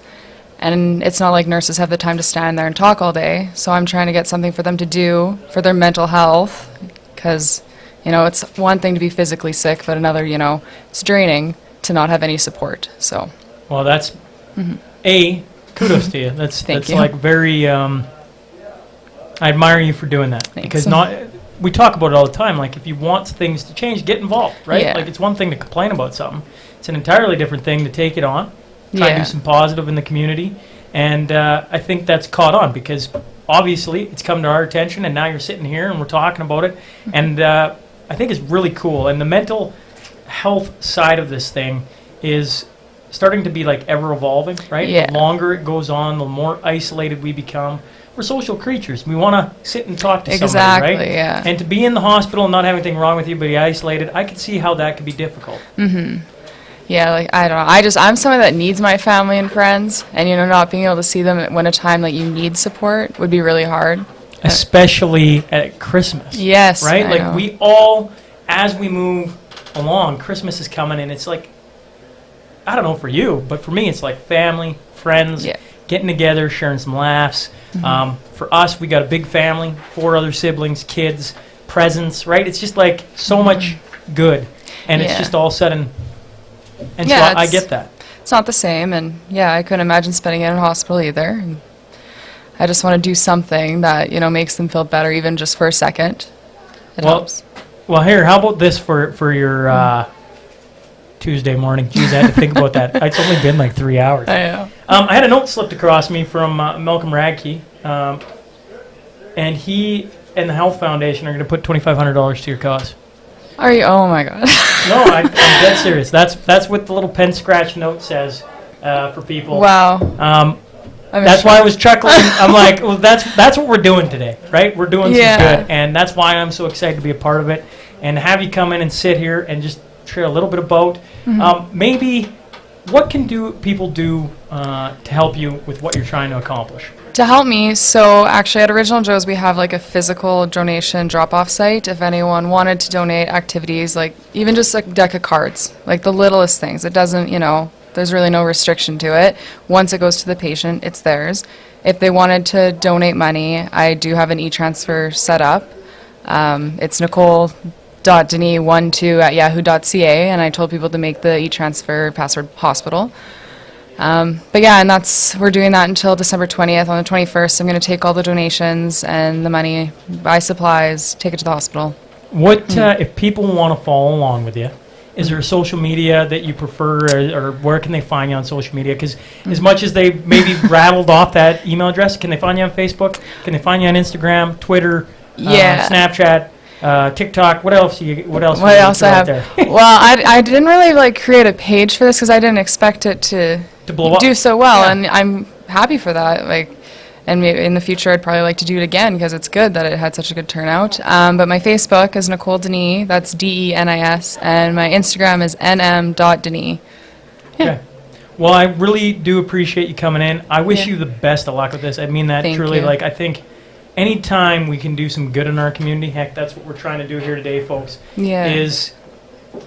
And it's not like nurses have the time to stand there and talk all day. So I'm trying to get something for them to do for their mental health, because it's one thing to be physically sick, but another, it's draining to not have any support. So, well, that's kudos to you. That's you. Like very. I admire you for doing that. Thanks. Because we talk about it all the time. Like if you want things to change, get involved, right? Yeah. Like it's one thing to complain about something. It's an entirely different thing to take it on, try to do some positive in the community, and I think that's caught on because obviously it's come to our attention, and now you're sitting here and we're talking about it, and I think it's really cool. And the mental health side of this thing is starting to be like ever evolving, right? Yeah. The longer it goes on, the more isolated we become. We're social creatures. We want to sit and talk to somebody, right? Yeah. And to be in the hospital and not have anything wrong with you, but be isolated, I can see how that could be difficult. Yeah, like I don't know. I'm someone that needs my family and friends, and not being able to see them when a time that you need support would be really hard. Especially at Christmas. Yes, right? I Like know. we all, as we move along, Christmas is coming, and it's like, I don't know for you, but for me, it's like family, friends, getting together, sharing some laughs. For us, we got a big family, 4 other siblings, kids, presents, right? It's just like so much good, and it's just all said and so I get that. It's not the same, and I couldn't imagine spending it in a hospital either. And I just want to do something that makes them feel better, even just for a second. It helps. Well, here, how about this for your Tuesday morning? Jeez, I had to think about that. It's only been like 3 hours. I know. I had a note slipped across me from Malcolm Radke, and he and the Health Foundation are going to put $2,500 to your cause. Are you? Oh my God. No, I'm dead serious. That's what the little pen scratch note says for people. Wow. That's why I was chuckling. I'm like, well, that's what we're doing today, right? We're doing some good, and that's why I'm so excited to be a part of it and have you come in and sit here and just share a little bit about maybe what can people do to help you with what you're trying to accomplish. To help me, so actually at Original Joe's we have like a physical donation drop-off site. If anyone wanted to donate activities, like even just a deck of cards, like the littlest things, it doesn't, there's really no restriction to it. Once it goes to the patient, it's theirs. If they wanted to donate money, I do have an e-transfer set up. It's nicole.denis12@yahoo.ca, and I told people to make the e-transfer password hospital. But yeah, and we're doing that until December 20th. On the 21st, I'm going to take all the donations and the money, buy supplies, take it to the hospital. What if people want to follow along with you? Is there a social media that you prefer, or where can they find you on social media? Because as much as they maybe rattled off that email address, can they find you on Facebook? Can they find you on Instagram, Twitter, Snapchat, TikTok? What else I have? There? Well, I didn't really create a page for this because I didn't expect it to blow up. Do so well, and I'm happy for that. And maybe in the future, I'd probably like to do it again because it's good that it had such a good turnout. But my Facebook is Nicole Denis, that's DENIS, and my Instagram is nm.denis. Okay. Well, I really do appreciate you coming in. I wish you the best of luck with this. I mean that truly. You. I think anytime we can do some good in our community, heck, that's what we're trying to do here today, folks. Yeah. Is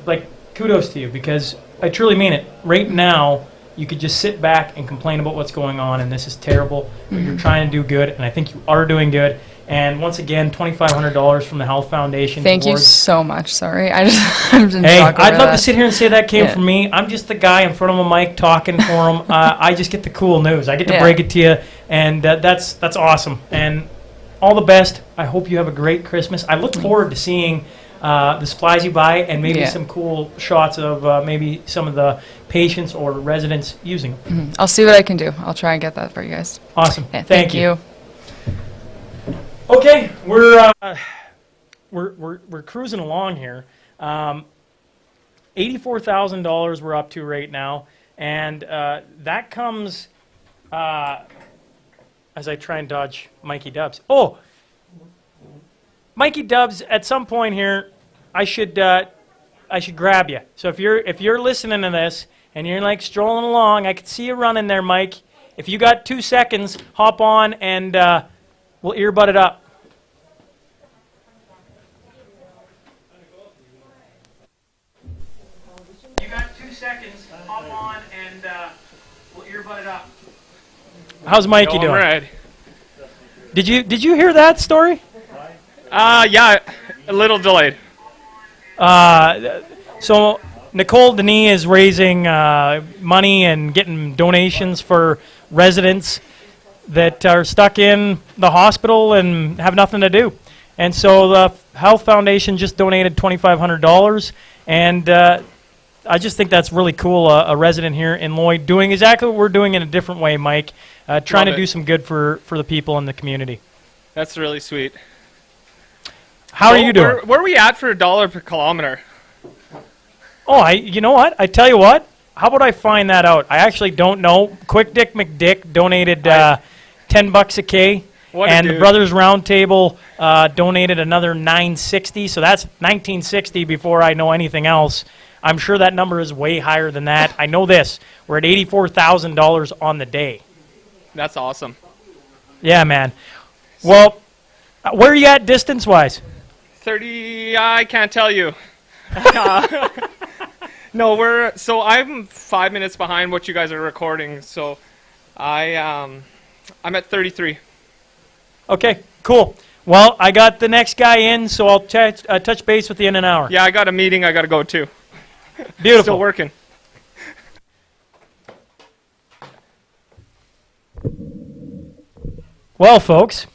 like kudos to you, because I truly mean it. Right now, you could just sit back and complain about what's going on, and this is terrible. But you're trying to do good, and I think you are doing good. And once again, $2,500 from the Health Foundation. Thank you towards- so much. Sorry, I'm in Hey, shock over I'd love that. to sit here and say that came Yeah. from me. I'm just the guy in front of a mic talking for him. I just get the cool news. I get to Yeah. break it to you, and that's awesome. And all the best. I hope you have a great Christmas. I look forward to seeing the supplies you buy, and maybe Yeah. some cool shots of maybe some of the patients or residents using them. I'll see what I can do. I'll try and get that for you guys. Awesome. Yeah, Thank you. you. Okay, we're cruising along here. $84,000 we're up to right now, and that comes as I try and dodge Mikey Dubs. Oh, Mikey Dubs! At some point here, I should grab you. So if you're listening to this and you're like strolling along, I could see you running there, Mike. If you got 2 seconds, hop on and we'll earbud it up. You got 2 seconds, hop on and we'll earbud it up. How's Mikey doing? Right. Did you hear that story? Yeah, a little delayed. So Nicole Denis is raising money and getting donations for residents that are stuck in the hospital and have nothing to do. And so the Health Foundation just donated $2,500, and I just think that's really cool. A resident here in Lloyd doing exactly what we're doing in a different way, Mike, trying to Love do it. some good for the people in the community. That's really sweet. How are you doing? Where are we at for $1 per kilometer? Oh, you know what? I tell you what. How about I find that out? I actually don't know. Quick Dick McDick donated $10 a K, What a and the dude. Brothers Roundtable donated another $9.60. So that's $19.60 before I know anything else. I'm sure that number is way higher than that. I know this. We're at $84,000 on the day. That's awesome. Yeah, man. Well, where are you at distance-wise? 30, I can't tell you. No, I'm 5 minutes behind what you guys are recording, so I'm at 33. Okay, cool. Well, I got the next guy in, so I'll touch base with you in an hour. Yeah, I got a meeting I got to go to. Beautiful. Still working. Well, folks,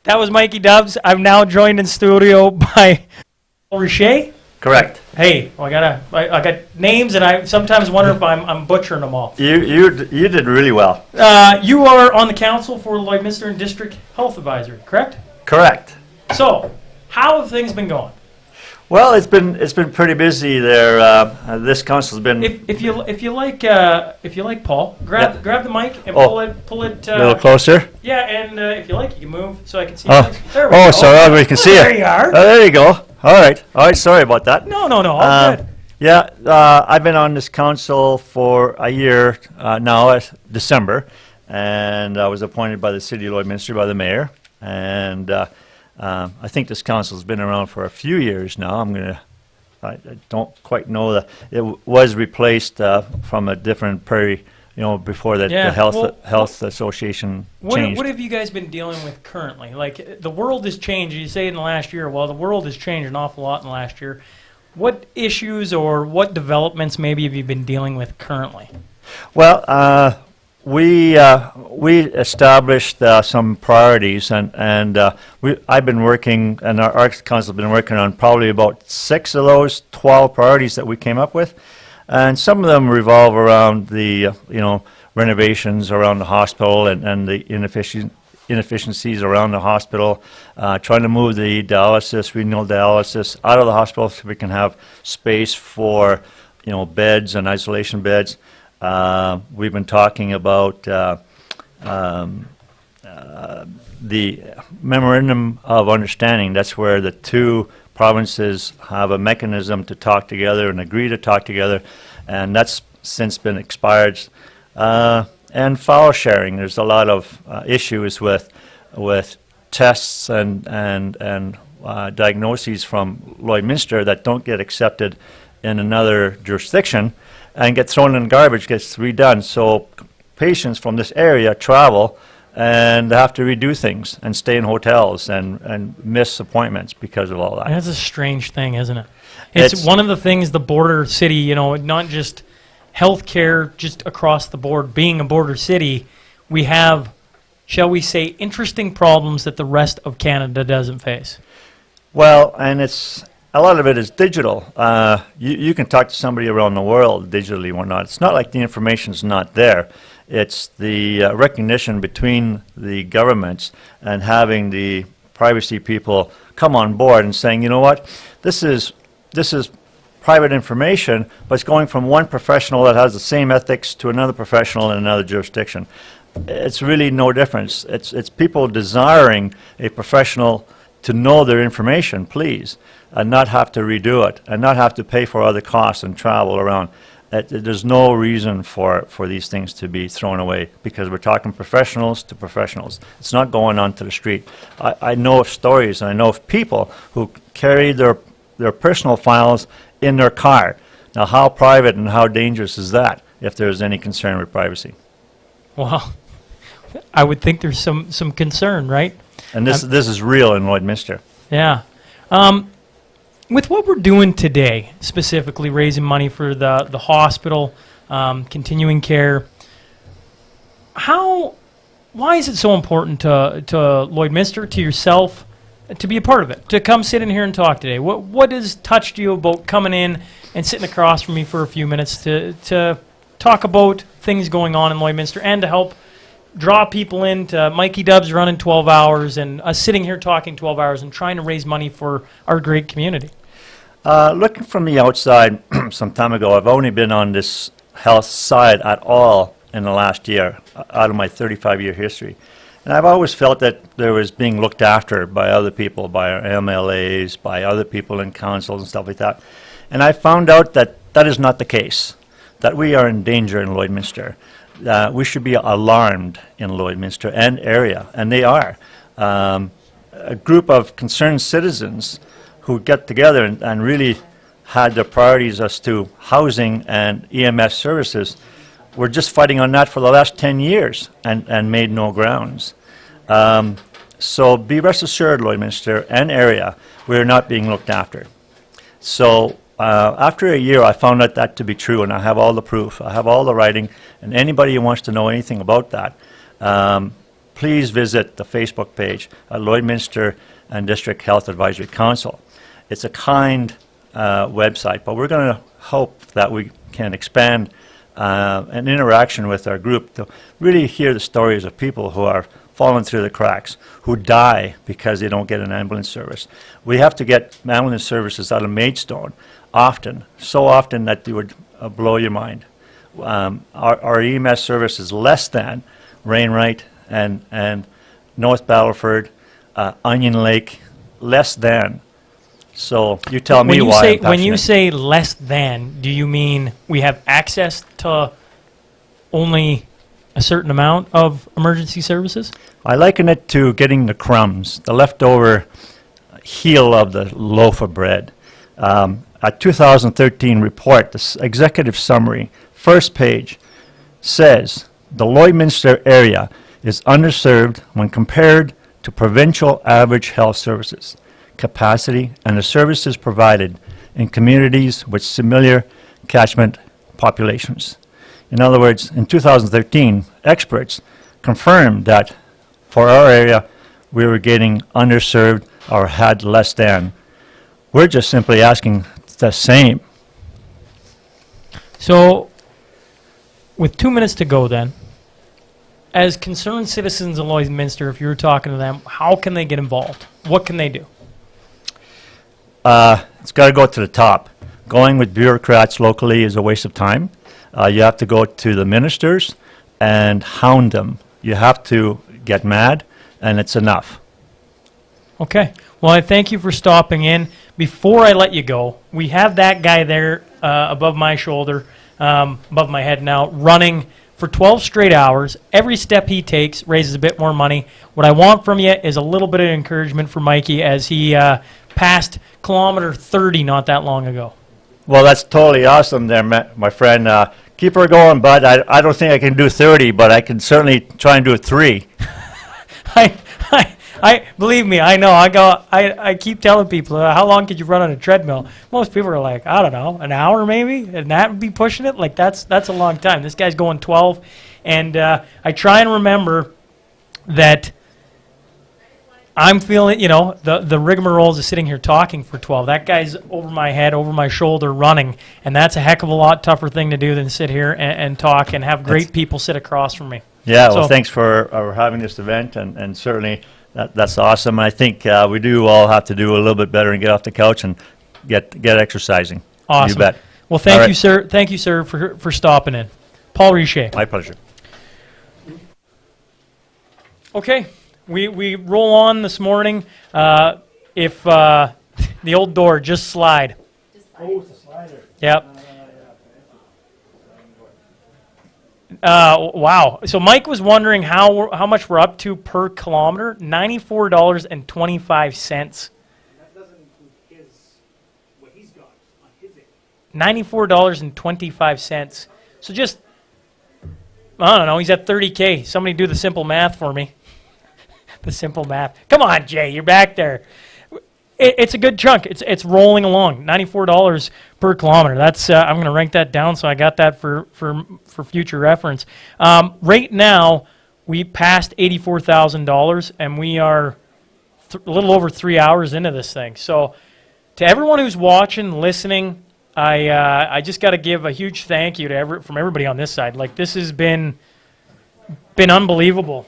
that was Mikey Dubs. I'm now joined in studio by Richer. Correct. Hey, I got names, and I sometimes wonder if I'm butchering them all. You did really well. You are on the council for Lloydminster District Health Advisory, correct? Correct. So, how have things been going? Well, it's been pretty busy there. This council's been If you like Paul, grab the mic and Oh. pull it a little closer. Yeah, and if you like, you can move so I can see. Oh, you. There we oh, go. sorry, we can see There it. you are. Oh, there you go. All right. Sorry about that. No, all good. Yeah, I've been on this council for a year now, December, and I was appointed by the city of Lloydminster by the mayor, and I think this council's been around for a few years now. I don't quite know that it was replaced from a different prairie, before that Yeah, the health well, health association changed. What have you guys been dealing with currently? Like, the world has changed. You say in the last year. Well, the world has changed an awful lot in the last year. What issues or what developments maybe have you been dealing with currently? Well, we established some priorities, and I've been working, and our Arts Council has been working on probably about 6 of those 12 priorities that we came up with, and some of them revolve around the renovations around the hospital and the inefficiencies around the hospital, trying to move the renal dialysis out of the hospital so we can have space for beds and isolation beds. We've been talking about the Memorandum of Understanding. That's where the two provinces have a mechanism to talk together and agree to talk together, and that's since been expired. And file sharing. There's a lot of issues with tests and diagnoses from Lloydminster that don't get accepted in another jurisdiction and get thrown in the garbage, gets redone. So patients from this area travel and they have to redo things and stay in hotels and miss appointments because of all that. That's a strange thing, isn't it? It's one of the things the border city, you know, not just healthcare just across the board, being a border city, we have, shall we say, interesting problems that the rest of Canada doesn't face. Well, and a lot of it is digital. You can talk to somebody around the world digitally or whatnot. It's not like the information's not there. It's the recognition between the governments and having the privacy people come on board and saying, you know what, this is private information, but it's going from one professional that has the same ethics to another professional in another jurisdiction. It's really no difference. It's people desiring a professional to know their information, please, and not have to redo it, and not have to pay for other costs and travel around. There's no reason for these things to be thrown away, because we're talking professionals to professionals. It's not going onto the street. I know of stories, and I know of people who carry their personal files in their car. Now, how private and how dangerous is that if there's any concern with privacy? Well, I would think there's some concern, right? And this is real in Lloydminster. Yeah. With what we're doing today, specifically raising money for the hospital, continuing care, why is it so important to Lloydminster, to yourself, to be a part of it, to come sit in here and talk today? What has touched you about coming in and sitting across from me for a few minutes to talk about things going on in Lloydminster and to help draw people into Mikey Dubs running 12 hours and us sitting here talking 12 hours and trying to raise money for our great community? Looking from the outside some time ago, I've only been on this health side at all in the last year, out of my 35-year history. And I've always felt that there was being looked after by other people, by our MLAs, by other people in councils and stuff like that. And I found out that that is not the case, that we are in danger in Lloydminster. We should be alarmed in Lloydminster and area, and they are. A group of concerned citizens who get together and really had their priorities as to housing and EMS services were just fighting on that for the last 10 years and made no grounds. So be rest assured, Lloydminster and area, we're not being looked after. So after a year, I found out that to be true, and I have all the proof. I have all the writing, and anybody who wants to know anything about that, please visit the Facebook page at Lloydminster and District Health Advisory Council. It's a kind website, but we're going to hope that we can expand an interaction with our group to really hear the stories of people who are falling through the cracks, who die because they don't get an ambulance service. We have to get ambulance services out of Maidstone often, so often that they would blow your mind. Our EMS service is less than Rainwright and North Battleford, Onion Lake, less than. So you tell me why. When you say less than, do you mean we have access to only a certain amount of emergency services? I liken it to getting the crumbs, the leftover heel of the loaf of bread. A 2013 report, the executive summary, first page, says the Lloydminster area is underserved when compared to provincial average health services, capacity, and the services provided in communities with similar catchment populations. In other words, in 2013, experts confirmed that for our area, we were getting underserved or had less than. We're just simply asking the same. So, with 2 minutes to go then, as concerned citizens of Lloydminster, if you were talking to them, how can they get involved? What can they do? It's got to go to the top. Going with bureaucrats locally is a waste of time. You have to go to the ministers and hound them. You have to get mad, and it's enough. Okay. Well, I thank you for stopping in. Before I let you go, we have that guy there above my shoulder, above my head now, running for 12 straight hours. Every step he takes raises a bit more money. What I want from you is a little bit of encouragement for Mikey as he passed kilometer 30 not that long ago. Well, that's totally awesome there, my friend. Keep her going, bud. I don't think I can do 30, but I can certainly try and do 3. I believe me, I know. I keep telling people, how long could you run on a treadmill? Most people are like, I don't know, an hour maybe, and that would be pushing it. Like that's a long time. This guy's going 12, and I try and remember that I'm feeling, the rigmaroles of sitting here talking for 12. That guy's over my head, over my shoulder, running, and that's a heck of a lot tougher thing to do than sit here and talk and have great people sit across from me. Yeah, well, thanks for having this event, and certainly that's awesome. I think we do all have to do a little bit better and get off the couch and get exercising. Awesome. You bet. Well, thank you, sir. Thank you, sir, for stopping in. Paul Richer. My pleasure. Okay, we roll on this morning. If the old door, just slide. Oh, it's a slider. Yep. Wow. So Mike was wondering how much we're up to per kilometer. $94.25. That doesn't include what he's got on his end. $94.25. So just, I don't know, he's at 30K. Somebody do the simple math for me. The simple math. Come on, Jay, you're back there. It's a good chunk. It's rolling along. $94 per kilometer. That's I'm going to rank that down, so I got that for future reference. Right now, we passed $84,000, and we are a little over 3 hours into this thing. So, to everyone who's watching, listening, I just got to give a huge thank you to from everybody on this side. Like, this has been unbelievable.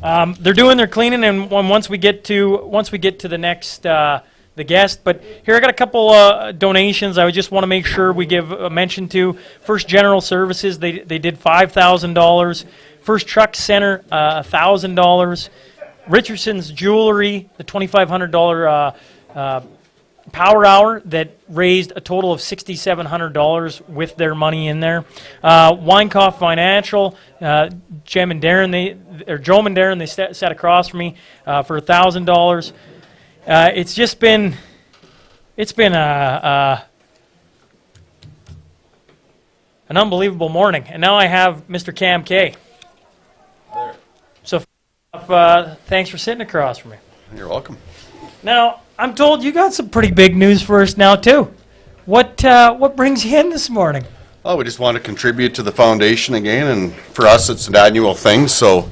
They're doing their cleaning, and once we get to the next the guest. But here I got a couple donations. I just want to make sure we give a mention to First General Services. They did $5,000. First Truck Center $1,000. Richardson's Jewelry, the $2,500 Power Hour that raised a total of $6,700 with their money in there. Weinkauf Financial, Joe and Darren, they sat across from me for $1,000. It's been an unbelievable morning, and now I have Mr. Cam K. So thanks for sitting across from me. You're welcome. Now, I'm told you got some pretty big news for us now, too. What brings you in this morning? Well, we just want to contribute to the foundation again, and for us, it's an annual thing, so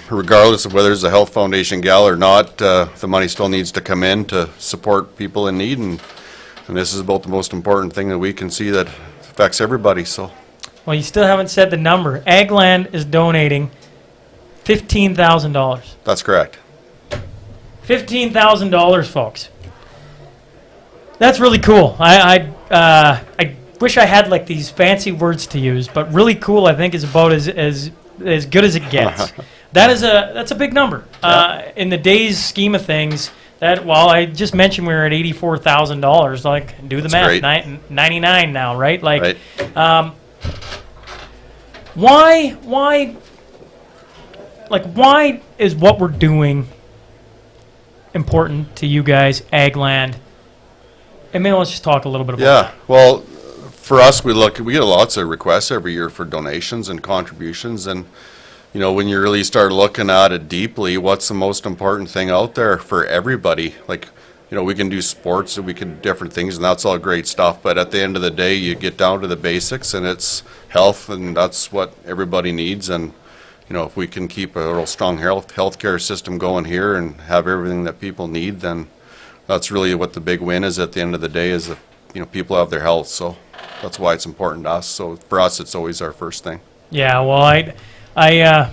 regardless of whether it's a health foundation gal or not, the money still needs to come in to support people in need, and this is about the most important thing that we can see that affects everybody, so. Well, you still haven't said the number. Agland is donating $15,000. That's correct. $15,000, folks. That's really cool. I wish I had like these fancy words to use, but really cool I think is about as good as it gets. That's a big number. In the day's scheme of things, I just mentioned we were at $84,000. Like, do the math. 99 now, right? Like, right. Why is what we're doing important to you guys, Agland? And maybe let's just talk a little bit about that. Yeah, well, for us, we get lots of requests every year for donations and contributions, and when you really start looking at it deeply, what's the most important thing out there for everybody? Like, we can do sports and we can do different things, and that's all great stuff, but at the end of the day, you get down to the basics, and it's health, and that's what everybody needs. And if we can keep a real strong healthcare system going here and have everything that people need, then that's really what the big win is at the end of the day, is that people have their health. So that's why it's important to us. So for us, it's always our first thing. Yeah, well, I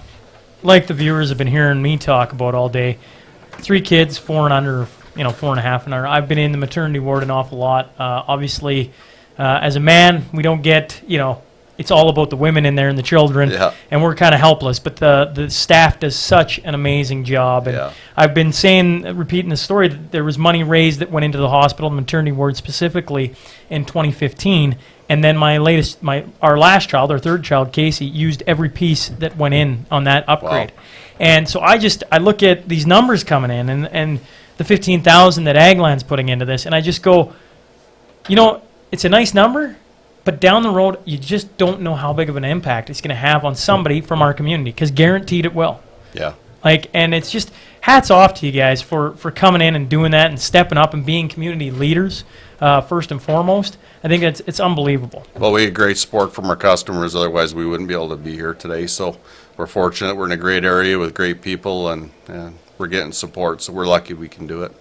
like the viewers have been hearing me talk about all day. 3 kids, 4 and under, 4.5 and under. I've been in the maternity ward an awful lot. Obviously, as a man, we don't get it's all about the women in there and the children, and we're kind of helpless. But the staff does such an amazing job. And I've been repeating the story, that there was money raised that went into the hospital and maternity ward specifically in 2015. And then our last child, our third child, Casey, used every piece that went in on that upgrade. Wow. And so I look at these numbers coming in and the 15,000 that Agland's putting into this, and I just go, it's a nice number, but down the road, you just don't know how big of an impact it's going to have on somebody from our community, because guaranteed it will. Yeah. And it's just hats off to you guys for coming in and doing that and stepping up and being community leaders first and foremost. I think it's unbelievable. Well, we get great support from our customers. Otherwise, we wouldn't be able to be here today. So we're fortunate. We're in a great area with great people, and we're getting support. So we're lucky we can do it.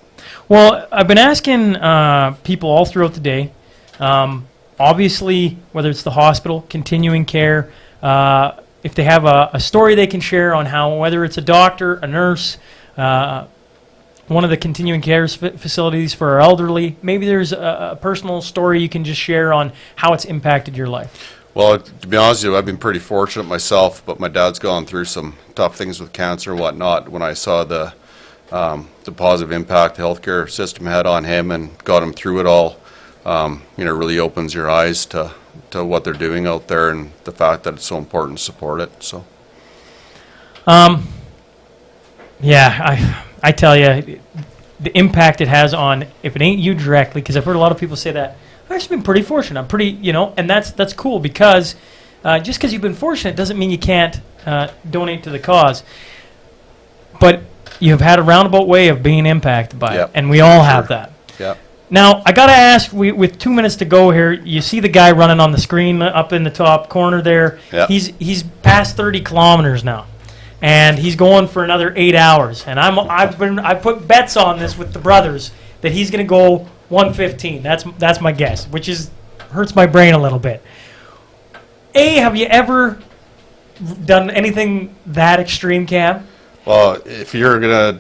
Well, I've been asking people all throughout the day, obviously, whether it's the hospital, continuing care, if they have a story they can share on how, whether it's a doctor, a nurse, one of the continuing care facilities for our elderly, maybe there's a personal story you can just share on how it's impacted your life. Well, to be honest with you, I've been pretty fortunate myself, but my dad's gone through some tough things with cancer and whatnot. When I saw the positive impact the healthcare system had on him and got him through it all, it really opens your eyes to what they're doing out there and the fact that it's so important to support it. So, I tell you, the impact it has on, if it ain't you directly, because I've heard a lot of people say that, I've actually been pretty fortunate. I'm pretty, and that's cool, because just because you've been fortunate doesn't mean you can't donate to the cause. But you've had a roundabout way of being impacted by it, and we all have that. Yeah. Now, I got to ask, with 2 minutes to go here, you see the guy running on the screen up in the top corner there. Yeah. He's past 30 kilometers now, and he's going for another 8 hours. And I put bets on this with the brothers that he's going to go 1:15. That's my guess, which hurts my brain a little bit. Have you ever done anything that extreme, Cam? Well, if I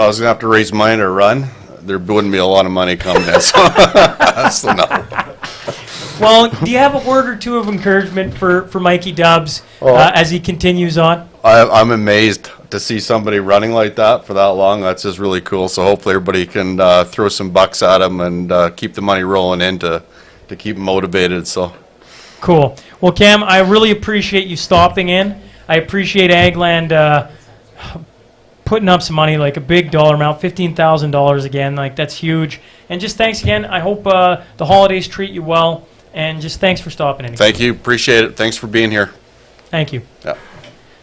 was gonna have to raise mine or run, there wouldn't be a lot of money coming in. So no. Well, do you have a word or two of encouragement for Mikey Dubs as he continues on? I'm amazed to see somebody running like that for that long. That's just really cool. So hopefully everybody can throw some bucks at him and keep the money rolling in to keep him motivated. So cool. Well, Cam, I really appreciate you stopping in. I appreciate Agland putting up some money, like a big dollar amount, $15,000 again. Like, that's huge. And just thanks again. I hope the holidays treat you well. And just thanks for stopping in. Thank you. Appreciate it. Thanks for being here. Thank you. Yeah.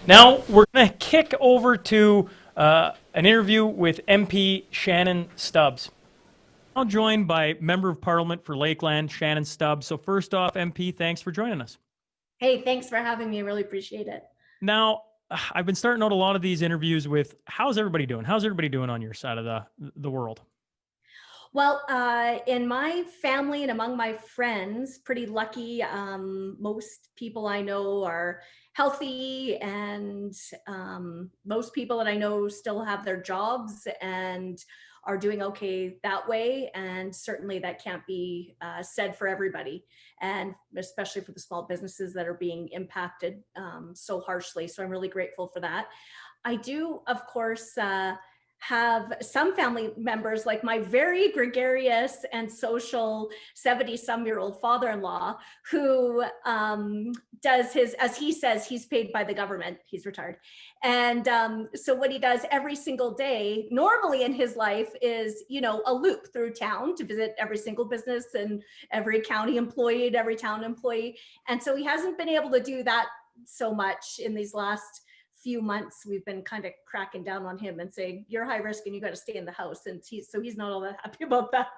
Now we're going to kick over to an interview with MP Shannon Stubbs. I'm joined by Member of Parliament for Lakeland, Shannon Stubbs. So first off, MP, thanks for joining us. Hey, thanks for having me. I really appreciate it. Now, I've been starting out a lot of these interviews with, how's everybody doing? How's everybody doing on your side of the world? Well, in my family and among my friends, pretty lucky. Most people I know are healthy, and most people that I know still have their jobs and are doing okay that way. And certainly that can't be said for everybody, and especially for the small businesses that are being impacted so harshly. So I'm really grateful for that. I do, of course, have some family members, like my very gregarious and social 70-some-year-old father-in-law, who does his, as he says, he's paid by the government, he's retired. And so what he does every single day, normally in his life, is, a loop through town to visit every single business and every county employee and every town employee. And so he hasn't been able to do that so much in these last few months. We've been kind of cracking down on him and saying, you're high risk and you got to stay in the house. And he's not all that happy about that.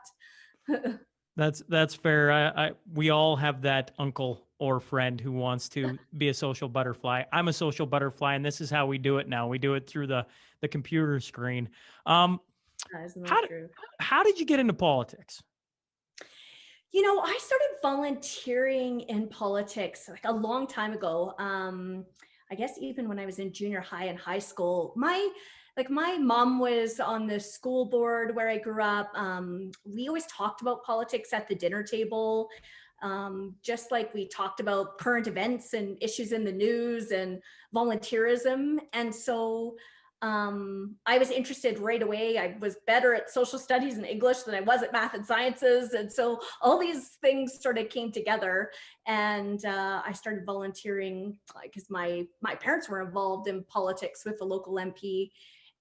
That's fair. We all have that uncle or friend who wants to be a social butterfly. I'm a social butterfly, and this is how we do it now. We do it through the computer screen. Isn't that true? How did you get into politics? I started volunteering in politics like a long time ago. I guess even when I was in junior high and high school. My mom was on the school board where I grew up. We always talked about politics at the dinner table. just like we talked about current events and issues in the news and volunteerism. And so I was interested right away. I was better at social studies and English than I was at math and sciences. And so all these things sort of came together, and I started volunteering because my parents were involved in politics with the local MP.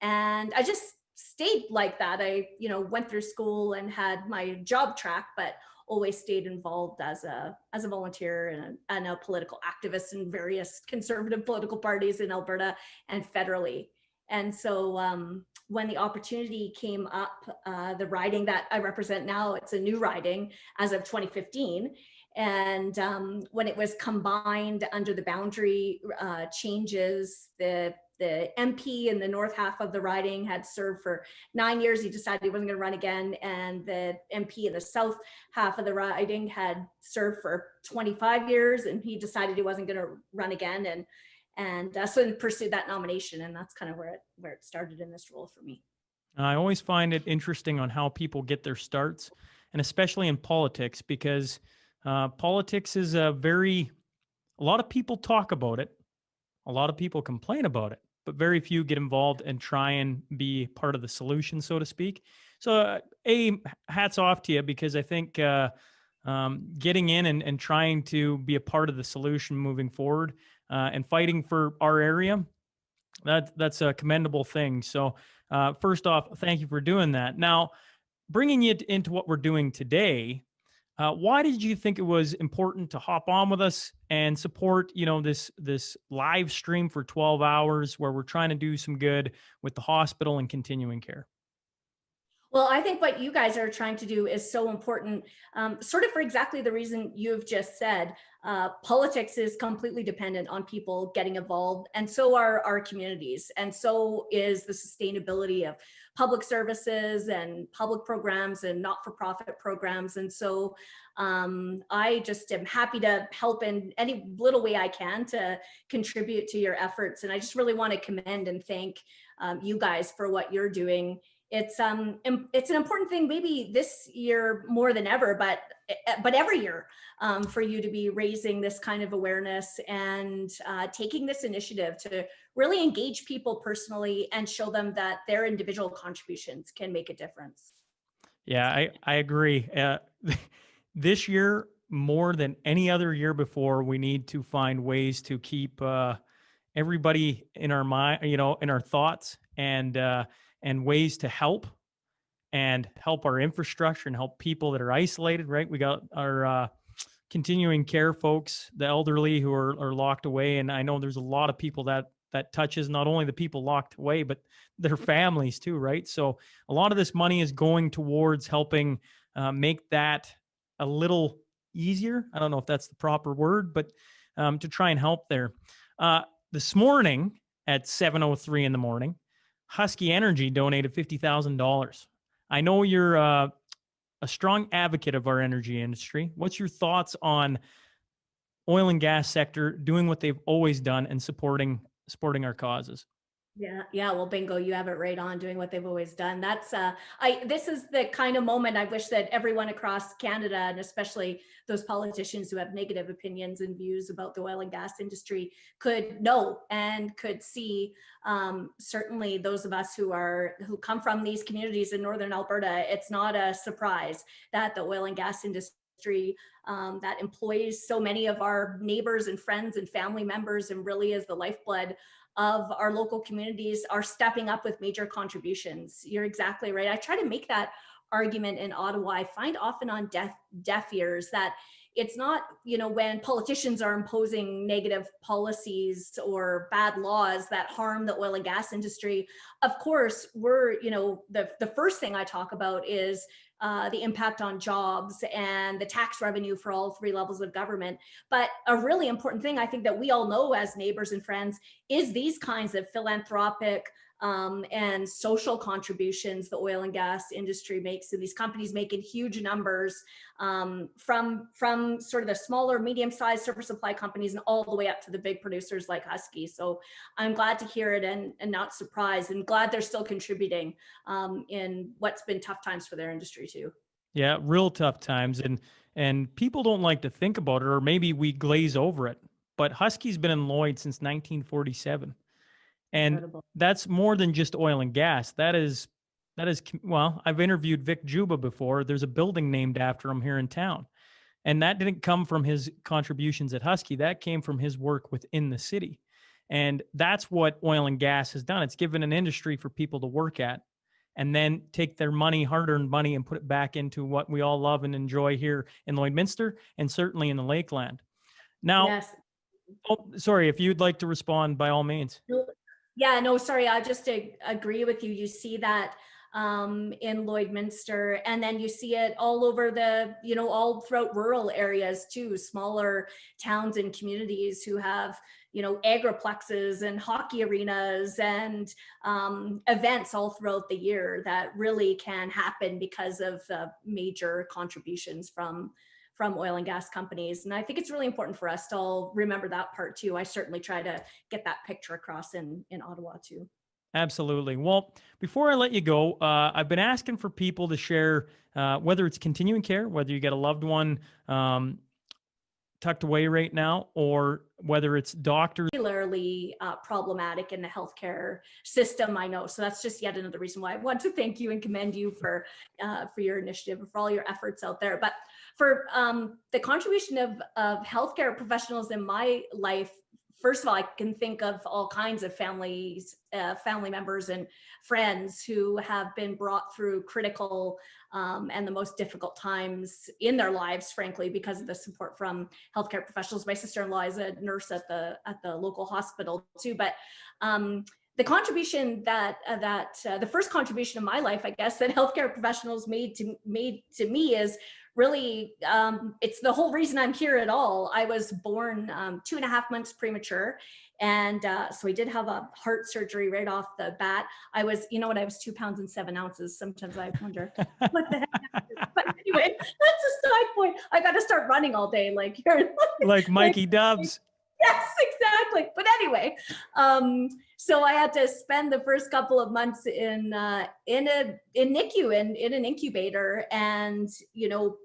And I just stayed like that. I, went through school and had my job track, but always stayed involved as a volunteer and a political activist in various conservative political parties in Alberta and federally. And so when the opportunity came up, the riding that I represent now, it's a new riding as of 2015. And when it was combined under the boundary changes, the MP in the north half of the riding had served for 9 years. He decided he wasn't going to run again. And the MP in the south half of the riding had served for 25 years, and he decided he wasn't going to run again. And so I pursued that nomination, and that's kind of where it started in this role for me. I always find it interesting on how people get their starts, and especially in politics, because politics is a lot of people talk about it, a lot of people complain about it, but very few get involved and try and be part of the solution, so to speak. So hats off to you, because I think getting in and trying to be a part of the solution moving forward and fighting for our area, that's a commendable thing. So first off, thank you for doing that. Now, bringing it into what we're doing today, why did you think it was important to hop on with us and support, this live stream for 12 hours where we're trying to do some good with the hospital and continuing care? Well, I think what you guys are trying to do is so important, sort of for exactly the reason you've just said. Politics is completely dependent on people getting involved, and so are our communities, and so is the sustainability of public services and public programs and not-for-profit programs. And so I just am happy to help in any little way I can to contribute to your efforts. And I just really want to commend and thank you guys for what you're doing. It's an important thing, maybe this year more than ever, but every year, for you to be raising this kind of awareness and taking this initiative to really engage people personally and show them that their individual contributions can make a difference. Yeah, I agree. This year, more than any other year before, we need to find ways to keep everybody in our mind, in our thoughts, and ways to help our infrastructure and help people that are isolated, right? We got our continuing care folks, the elderly who are locked away. And I know there's a lot of people that touches not only the people locked away, but their families too, right? So a lot of this money is going towards helping make that a little easier. I don't know if that's the proper word, but to try and help there. This morning at 7:03 in the morning, Husky Energy donated $50,000. I know you're a strong advocate of our energy industry. What's your thoughts on oil and gas sector doing what they've always done and supporting our causes? Yeah. Well, bingo, you have it right on, doing what they've always done. That's this is the kind of moment I wish that everyone across Canada, and especially those politicians who have negative opinions and views about the oil and gas industry, could know and could see. Certainly those of us who come from these communities in Northern Alberta, it's not a surprise that the oil and gas industry that employs so many of our neighbors and friends and family members and really is the lifeblood of our local communities are stepping up with major contributions. You're exactly right. I try to make that argument in Ottawa. I find often on deaf ears that it's not, when politicians are imposing negative policies or bad laws that harm the oil and gas industry. Of course, we're, the first thing I talk about is the impact on jobs and the tax revenue for all three levels of government. But a really important thing I think that we all know as neighbors and friends is these kinds of philanthropic and social contributions the oil and gas industry makes, and these companies make in huge numbers, from sort of the smaller, medium-sized surface supply companies and all the way up to the big producers like Husky. So I'm glad to hear it and not surprised, and glad they're still contributing in what's been tough times for their industry too. Yeah, real tough times, and people don't like to think about it, or maybe we glaze over it. But Husky's been in Lloyd since 1947, and Incredible. that's more than just oil and gas. Well, I've interviewed Vic Juba before. There's a building named after him here in town, and that didn't come from his contributions at Husky. That came from his work within the city, and that's what oil and gas has done. It's given an industry for people to work at, and then take their money, hard-earned money, and put it back into what we all love and enjoy here in Lloydminster and certainly in the Lakeland. Now, Yes. oh, sorry, if you'd like to respond, by all means. Yeah, no, sorry. I just agree with you. You see that in Lloydminster, and then you see it all over all throughout rural areas too, smaller towns and communities who have, agriplexes and hockey arenas and events all throughout the year that really can happen because of major contributions from oil and gas companies. And I think it's really important for us to all remember that part too. I certainly try to get that picture across in Ottawa too. Absolutely. Well, before I let you go, I've been asking for people to share whether it's continuing care, whether you get a loved one tucked away right now, or whether it's doctors. Particularly problematic in the healthcare system, I know. So that's just yet another reason why I want to thank you and commend you for your initiative and for all your efforts out there. But for the contribution of healthcare professionals in my life, first of all, I can think of all kinds of family members and friends who have been brought through critical and the most difficult times in their lives, frankly, because of the support from healthcare professionals. My sister-in-law is a nurse at the local hospital too. But the contribution the first contribution in my life, I guess, that healthcare professionals made to me is really, it's the whole reason I'm here at all. I was born 2.5 months premature. And so I did have a heart surgery right off the bat. I was 2 pounds and 7 ounces. Sometimes I wonder what the heck happened. But anyway, that's a side point. I got to start running all day like here. Like Mikey Dubs. Yes, exactly. But anyway, so I had to spend the first couple of months in NICU in an incubator, and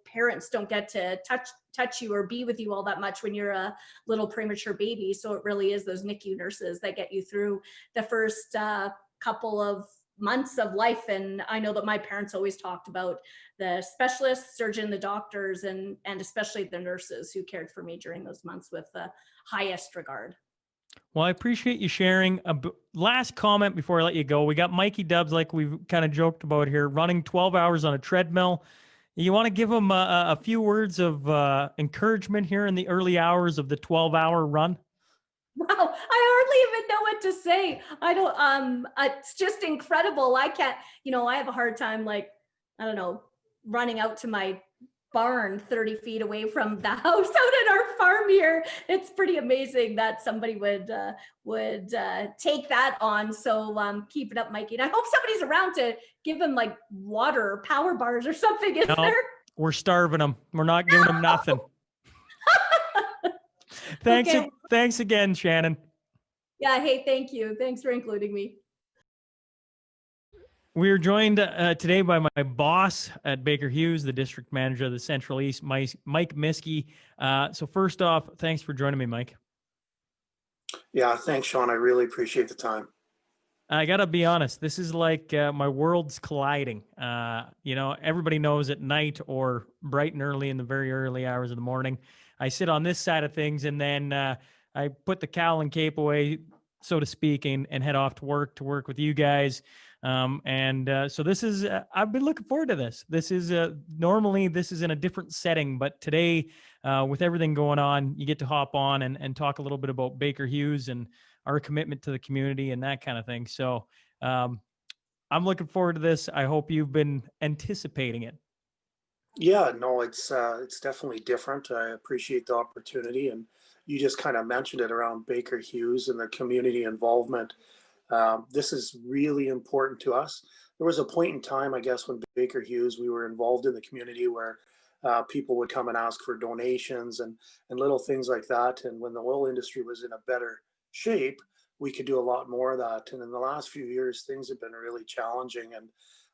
parents don't get to touch you or be with you all that much when you're a little premature baby. So it really is those NICU nurses that get you through the first couple of months of life. And I know that my parents always talked about the specialists, surgeon, the doctors, and especially the nurses who cared for me during those months with the highest regard. Well, I appreciate you sharing. Last comment before I let you go. We got Mikey Dubs, like we've kind of joked about here, running 12 hours on a treadmill. You want to give him a few words of encouragement here in the early hours of the 12-hour run? Wow, I hardly even know what to say. I don't, it's just incredible. I can't, I have a hard time, running out to my barn 30 feet away from the house out at our farm here. It's pretty amazing that somebody would take that on. So keep it up, Mikey. And I hope somebody's around to give him water or power bars or something. Is there? We're starving them. We're not giving them nothing. Thanks again, Shannon. Yeah, hey, thank you. Thanks for including me. We are joined today by my boss at Baker Hughes, the district manager of the Central East, Mike Miskey. So first off, thanks for joining me, Mike. Yeah, thanks, Sean. I really appreciate the time. I got to be honest, this is like my worlds colliding. Everybody knows at night or bright and early in the very early hours of the morning, I sit on this side of things, and then I put the cowl and cape away, so to speak, and head off to work with you guys. So this is, I've been looking forward to this. This is normally this is in a different setting, but today with everything going on, you get to hop on and talk a little bit about Baker Hughes and our commitment to the community and that kind of thing. So I'm looking forward to this. I hope you've been anticipating it. Yeah, no, it's definitely different. I appreciate the opportunity, and you just kind of mentioned it around Baker Hughes and the community involvement. This is really important to us. There was a point in time, I guess, when Baker Hughes, we were involved in the community where people would come and ask for donations and little things like that. And when the oil industry was in a better shape, we could do a lot more of that. And in the last few years, things have been really challenging. And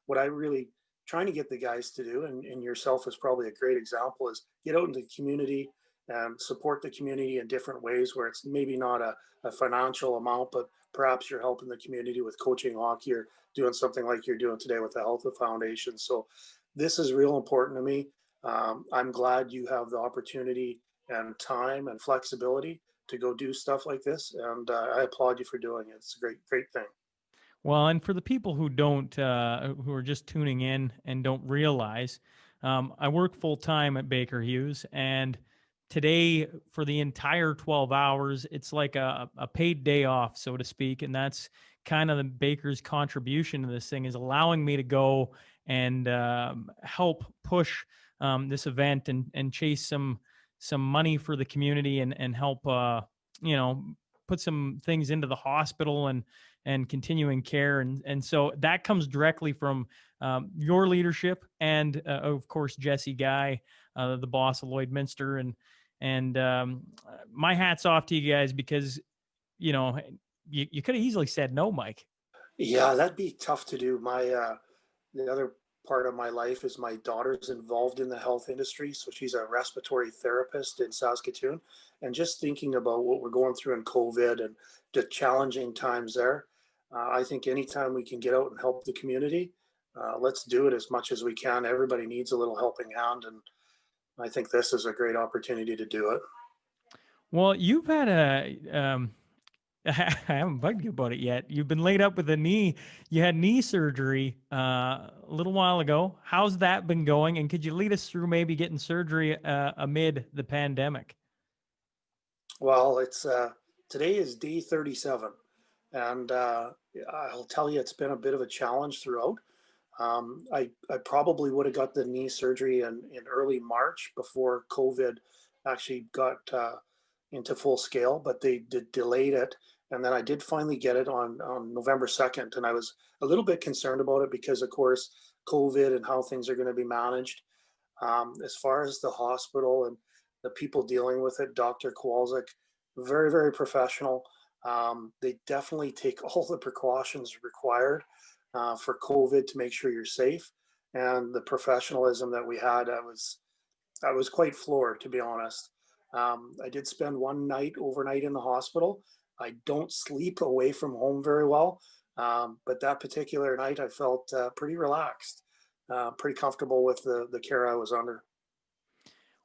what I really trying to get the guys to do, and yourself is probably a great example, is get out into the community and support the community in different ways where it's maybe not a financial amount, but perhaps you're helping the community with coaching hockey or doing something like you're doing today with the Health Foundation. So this is real important to me. I'm glad you have the opportunity and time and flexibility to go do stuff like this, and I applaud you for doing it. It's a great thing. Well, and for the people who don't, who are just tuning in and don't realize, I work full time at Baker Hughes, and today for the entire 12 hours, it's like a paid day off, so to speak, and that's kind of the Baker's contribution to this thing, is allowing me to go and help push this event and chase some money for the community and help put some things into the hospital and continuing care. And so that comes directly from your leadership and, of course, Jesse Guy, the boss of Lloydminster. And my hat's off to you guys, because, you could have easily said no, Mike. Yeah, that'd be tough to do. The other part of my life is my daughter's involved in the health industry. So she's a respiratory therapist in Saskatoon. And just thinking about what we're going through in COVID and the challenging times there, I think anytime we can get out and help the community, let's do it as much as we can. Everybody needs a little helping hand, and I think this is a great opportunity to do it. Well, you've had I haven't bugged you about it yet. You've been laid up with a knee. You had knee surgery a little while ago. How's that been going? And could you lead us through maybe getting surgery amid the pandemic? Well, it's today is day 37, and I'll tell you, it's been a bit of a challenge throughout. I probably would have got the knee surgery in early March before COVID actually got into full scale, but they delayed it. And then I did finally get it on November 2nd. And I was a little bit concerned about it because, of course, COVID and how things are going to be managed. As far as the hospital and the people dealing with it, Dr. Kowalczyk, very, very professional. They definitely take all the precautions required for COVID to make sure you're safe. And the professionalism that we had, I was quite floored, to be honest. I did spend one night overnight in the hospital. I don't sleep away from home very well, but that particular night I felt pretty relaxed, pretty comfortable with the care I was under.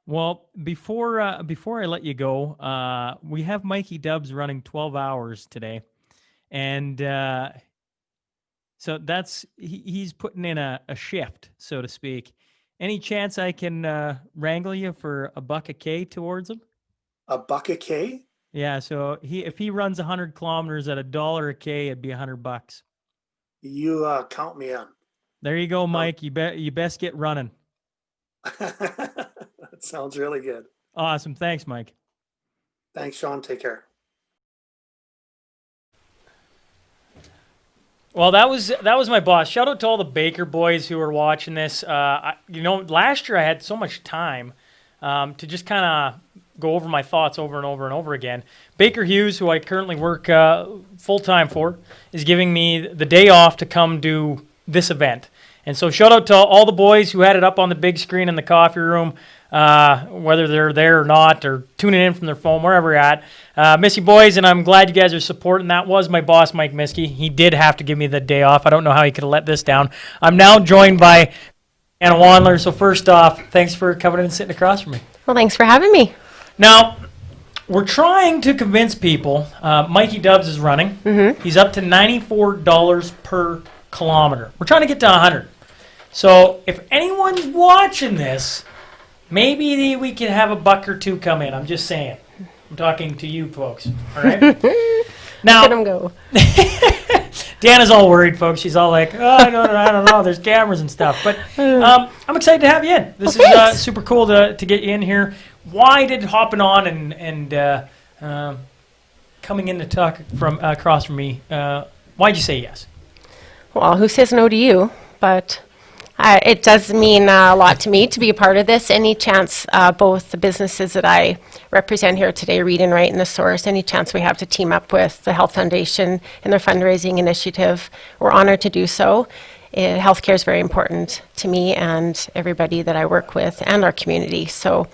Well, before I let you go, we have Mikey Dubs running 12 hours today, and so he's putting in a shift, so to speak. Any chance I can wrangle you for a buck a K towards him? A buck a K? Yeah. So if he runs 100 kilometers at $1 a K, it'd be $100. You count me in. There you go, Mike. You best get running. That sounds really good. Awesome. Thanks, Mike. Thanks, Sean. Take care. Well, that was my boss. Shout out to all the Baker boys who are watching this. Last year I had so much time to just kind of go over my thoughts over and over and over again. Baker Hughes, who I currently work full-time for, is giving me the day off to come do this event. And so shout out to all the boys who had it up on the big screen in the coffee room, whether they're there or not, or tuning in from their phone, wherever you're at. Miss you boys, and I'm glad you guys are supporting. That was my boss, Mike Miskey. He did have to give me the day off. I don't know how he could have let this down. I'm now joined by Anna Wandler. So first off, thanks for coming in and sitting across from me. Well, thanks for having me. Now, we're trying to convince people. Mikey Dubs is running. Mm-hmm. He's up to $94 per kilometer. We're trying to get to 100. So if anyone's watching this, maybe we can have a buck or two come in. I'm just saying. I'm talking to you folks. All right? Now, let him go. Deanna's all worried, folks. She's all like, oh, I don't know. There's cameras and stuff. But I'm excited to have you in. This is super cool to get you in here. Why did hopping on and coming in to talk from across from me, why'd you say yes? Well, who says no to you? But it does mean a lot to me to be a part of this. Any chance, both the businesses that I represent here today, Read and Write and The Source, any chance we have to team up with the Health Foundation and their fundraising initiative, we're honored to do so. healthcare is very important to me and everybody that I work with and our community. So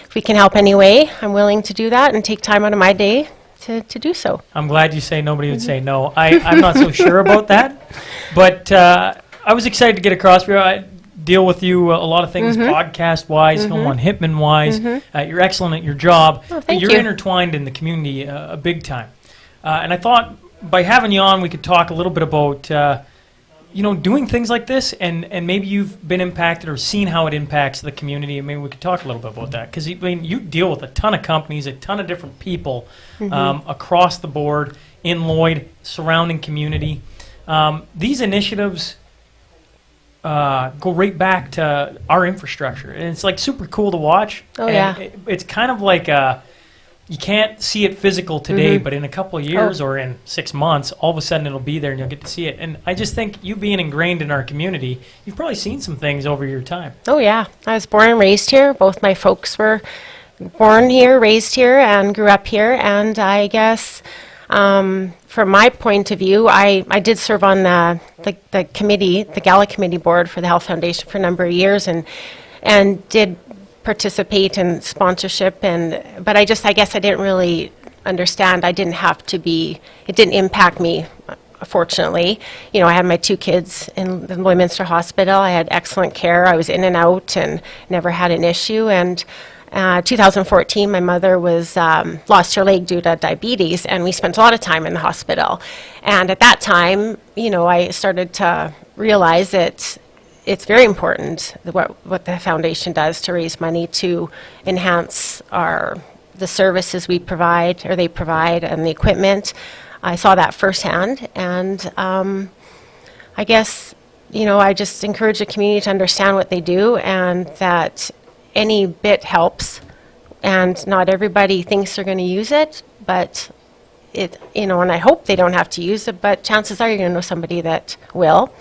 if we can help any way, I'm willing to do that and take time out of my day to do so. I'm glad you say nobody would say no. I'm not so sure about that, but I was excited to get across here. I deal with you a lot of things podcast-wise, Hillman Hittman-wise. You're excellent at your job. Oh, thank You're you. intertwined in the community a big time. And I thought by having you on, we could talk a little bit about doing things like this, and maybe you've been impacted or seen how it impacts the community, and maybe we could talk a little bit about that. Because you deal with a ton of companies, a ton of different people across the board in Lloyd, surrounding community. These initiatives go right back to our infrastructure, and it's like super cool to watch. Oh, and yeah. It's kind of like you can't see it physical today, but in a couple of years or in 6 months, all of a sudden it'll be there and you'll get to see it. And I just think you being ingrained in our community, you've probably seen some things over your time. Oh, yeah. I was born and raised here. Both my folks were born here, raised here, and grew up here. And I guess from my point of view, I did serve on the committee, the Gala Committee Board for the Health Foundation for a number of years, and did participate in sponsorship, but I guess I didn't really understand. I didn't have to be, it didn't impact me, fortunately. I had my 2 kids in the Lloydminster Hospital. I had excellent care. I was in and out and never had an issue. And 2014, my mother was lost her leg due to diabetes, and we spent a lot of time in the hospital. And at that time, I started to realize that it's very important what the foundation does to raise money to enhance the services we provide, or they provide, and the equipment. I saw that firsthand, and I guess I just encourage the community to understand what they do, and that any bit helps. And not everybody thinks they're going to use it, but and I hope they don't have to use it. But chances are you're going to know somebody that will.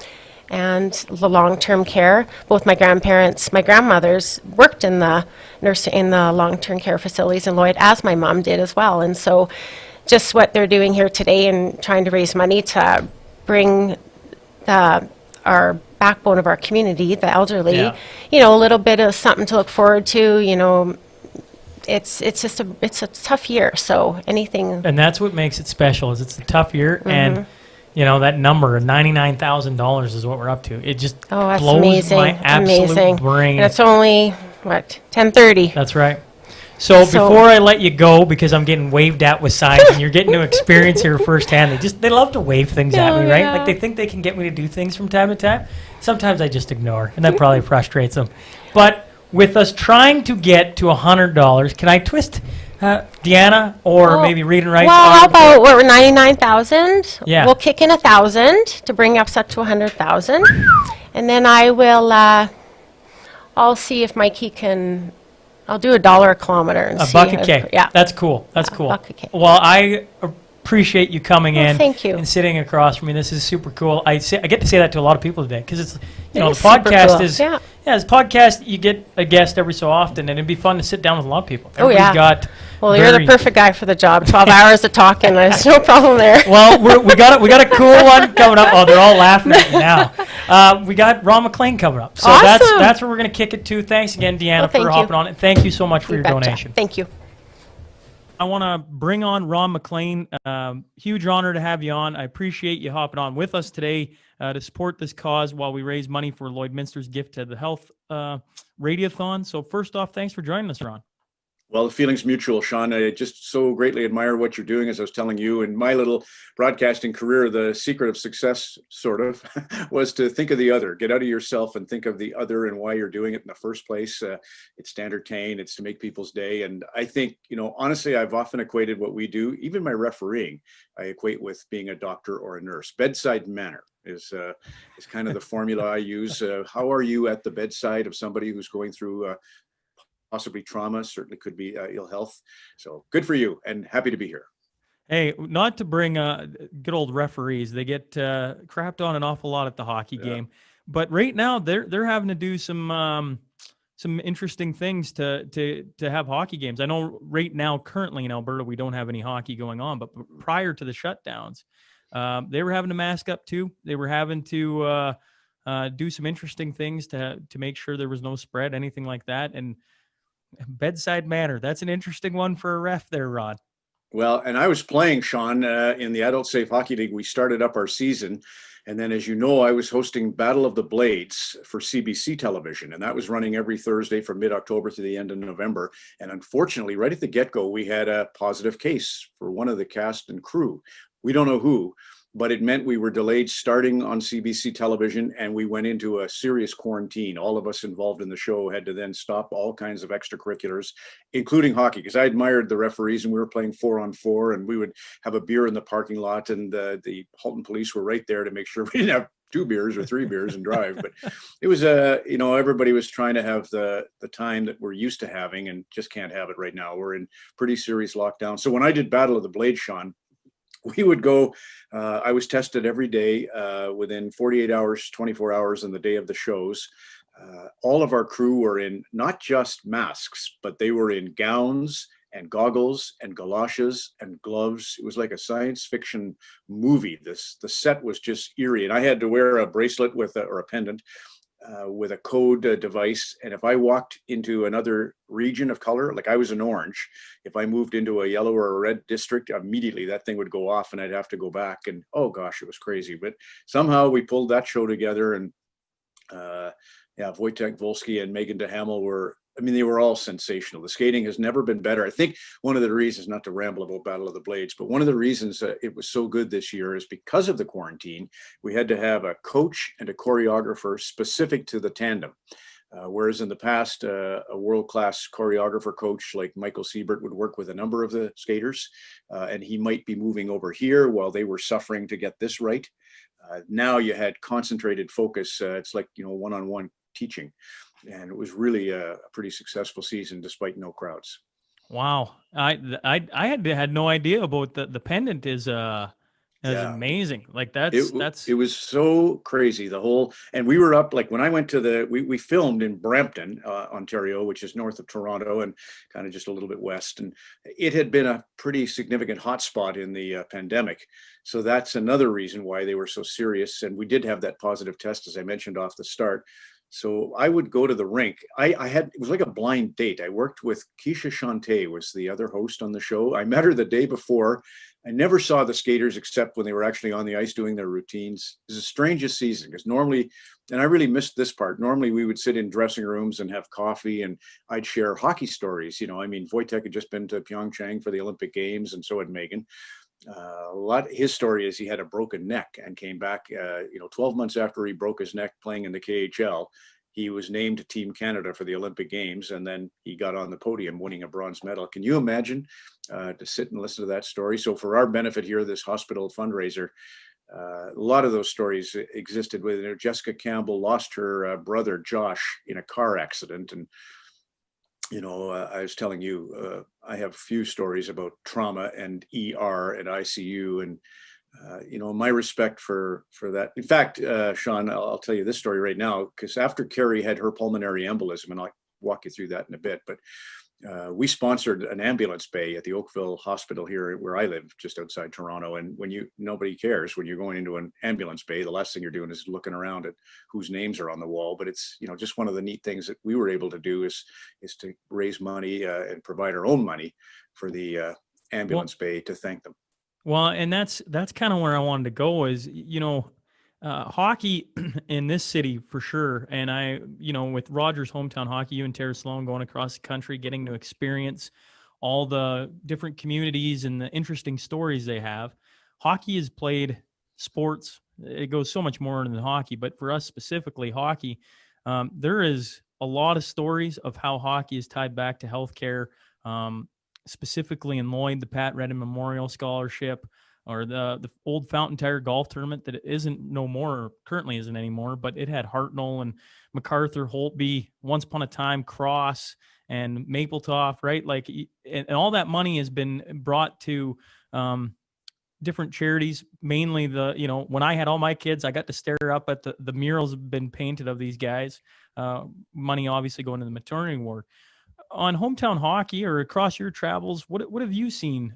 And the long-term care. Both my grandmothers worked in the long-term care facilities in Lloyd, as my mom did as well. And so just what they're doing here today and trying to raise money to bring our backbone of our community, the elderly, a little bit of something to look forward to. It's a tough year, so anything. And that's what makes it special, is it's a tough year, and that number of $99,000 is what we're up to. It just blows amazing. my absolute brain. And it's only 10:30. That's right. So before I let you go, because I'm getting waved at with signs, and you're getting to experience here firsthand, they love to wave things at me, right? Yeah. Like they think they can get me to do things from time to time. Sometimes I just ignore, and that probably frustrates them. But with us trying to get to $100, can I twist Deanna or maybe read and write? Well, how about we're 99,000? Yeah. We'll kick in 1,000 to bring us up to 100,000, and then I will. I'll see if Mikey can. I'll do $1 a kilometer and a see. bucket cake. Yeah. That's cool. That's cool. Bucket cake. Well, I appreciate you coming in. Thank you. And sitting across from me. This is super cool. I get to say that to a lot of people today, because it's the is super podcast cool. is Yeah. this podcast, you get a guest every so often, and it'd be fun to sit down with a lot of people. Oh, yeah. Got Well, you're the perfect guy for the job. 12 hours of talking. There's no problem there. Well, we got a cool one coming up. Oh, they're all laughing at me now. We got Ron McLean coming up. So Awesome. that's where we're going to kick it to. Thanks again, Deanna, Thank for you. hopping on. And thank you so much for You your betcha. donation. Thank you. I want to bring on Ron McLean. Huge honor to have you on. I appreciate you hopping on with us today to support this cause while we raise money for Lloydminster's gift to the health Radiothon. So first off, thanks for joining us, Ron. Well, the feeling's mutual, Sean. I just so greatly admire what you're doing. As I was telling you, in my little broadcasting career, the secret of success, sort of, was to think of the other. Get out of yourself and think of the other and why you're doing it in the first place. It's to entertain. It's to make people's day. And I think, honestly, I've often equated what we do, even my refereeing, I equate with being a doctor or a nurse. Bedside manner is kind of the formula I use. How are you at the bedside of somebody who's going through possibly trauma, certainly could be ill health. So good for you, and happy to be here. Hey, not to bring good old referees. They get crapped on an awful lot at the hockey game. But right now, they're having to do some interesting things to have hockey games. I know right now, currently in Alberta, we don't have any hockey going on. But prior to the shutdowns, they were having to mask up too. They were having to do some interesting things to make sure there was no spread, anything like that. And bedside manner, that's an interesting one for a ref there, Rod. Well, and I was playing, Sean, in the Adult Safe Hockey League. We started up our season. And then, as you know, I was hosting Battle of the Blades for CBC television. And that was running every Thursday from mid-October to the end of November. And unfortunately, right at the get-go, we had a positive case for one of the cast and crew. We don't know who, but it meant we were delayed starting on CBC television, and we went into a serious quarantine. All of us involved in the show had to then stop all kinds of extracurriculars, including hockey, because I admired the referees, and we were playing 4-on-4, and we would have a beer in the parking lot, and the Halton police were right there to make sure we didn't have 2 beers or 3 beers and drive. But it was everybody was trying to have the time that we're used to having, and just can't have it right now. We're in pretty serious lockdown. So when I did Battle of the Blade, Sean, we would go, I was tested every day within 48 hours, 24 hours on the day of the shows. All of our crew were in not just masks, but they were in gowns and goggles and galoshes and gloves. It was like a science fiction movie. The set was just eerie. And I had to wear a bracelet or a pendant with a code device. And if I walked into another region of color, like I was an orange, if I moved into a yellow or a red district, immediately that thing would go off and I'd have to go back. And oh gosh, it was crazy. But somehow we pulled that show together. And Wojtek Wolski and Megan DeHamel they were all sensational. The skating has never been better. I think one of the reasons, not to ramble about Battle of the Blades, but one of the reasons it was so good this year is because of the quarantine. We had to have a coach and a choreographer specific to the tandem. Whereas in the past, a world-class choreographer coach like Michael Siebert would work with a number of the skaters, and he might be moving over here while they were suffering to get this right. Now you had concentrated focus. It's like, one-on-one teaching. And it was really a pretty successful season despite no crowds. Wow. I had no idea about the pendant is amazing. Like it was so crazy. And we were up, like when I went to we filmed in Brampton, Ontario, which is north of Toronto and kind of just a little bit west. And it had been a pretty significant hotspot in the pandemic. So that's another reason why they were so serious. And we did have that positive test, as I mentioned off the start. So I would go to the rink. It was like a blind date. I worked with Keisha Shante, was the other host on the show. I met her the day before. I never saw the skaters except when they were actually on the ice doing their routines. It was the strangest season because normally, and I really missed this part, normally we would sit in dressing rooms and have coffee and I'd share hockey stories. Wojtek had just been to Pyeongchang for the Olympic Games and so had Megan. His story is he had a broken neck and came back 12 months after he broke his neck playing in the KHL. He was named Team Canada for the Olympic Games, and then he got on the podium winning a bronze medal. Can you imagine to sit and listen to that story? So for our benefit here, this hospital fundraiser, a lot of those stories existed with her. Jessica Campbell lost her brother Josh in a car accident, and I was telling you, I have few stories about trauma and ER and ICU, and my respect for that. In fact, Sean, I'll tell you this story right now, because after Carrie had her pulmonary embolism, and I'll walk you through that in a bit, but we sponsored an ambulance bay at the Oakville Hospital here where I live, just outside Toronto. And nobody cares when you're going into an ambulance bay, the last thing you're doing is looking around at whose names are on the wall. But it's, just one of the neat things that we were able to do is to raise money and provide our own money for the ambulance bay to thank them. Well, and that's kind of where I wanted to go is, hockey in this city for sure. And with Rogers Hometown Hockey, you and Tara Sloan going across the country, getting to experience all the different communities and the interesting stories they have. Hockey is played sports. It goes so much more than hockey, but for us specifically, hockey, there is a lot of stories of how hockey is tied back to healthcare, specifically in Lloyd, the Pat Redden Memorial Scholarship, or the old Fountain Tire golf tournament that isn't no more, or currently isn't anymore, but it had Hartnell and MacArthur, Holtby, Once Upon a Time, Cross, and Mapletop, right? Like, and all that money has been brought to different charities, mainly when I had all my kids, I got to stare up at the murals have been painted of these guys, money obviously going to the maternity ward. On Hometown Hockey or across your travels, what have you seen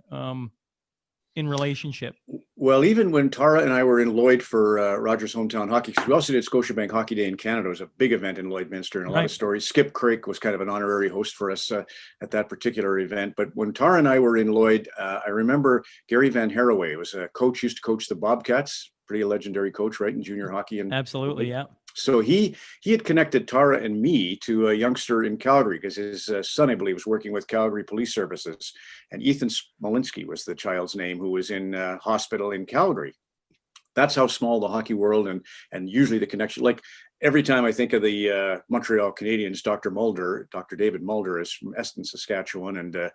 in relationship? Well, even when Tara and I were in Lloyd for Rogers Hometown Hockey, because we also did Scotiabank Hockey Day in Canada. It was a big event in Lloydminster and a lot Right. of stories. Skip Craik was kind of an honorary host for us at that particular event. But when Tara and I were in Lloyd, I remember Gary Van Haraway was a coach, used to coach the Bobcats, pretty legendary coach, right, in junior hockey. And Absolutely, yeah. so he had connected Tara and me to a youngster in Calgary because his son, I believe, was working with Calgary Police Services. And Ethan Smolinski was the child's name, who was in hospital in Calgary. That's how small the hockey world and usually the connection. Like every time I think of the Montreal Canadiens, Dr. David Mulder is from Eston, Saskatchewan, and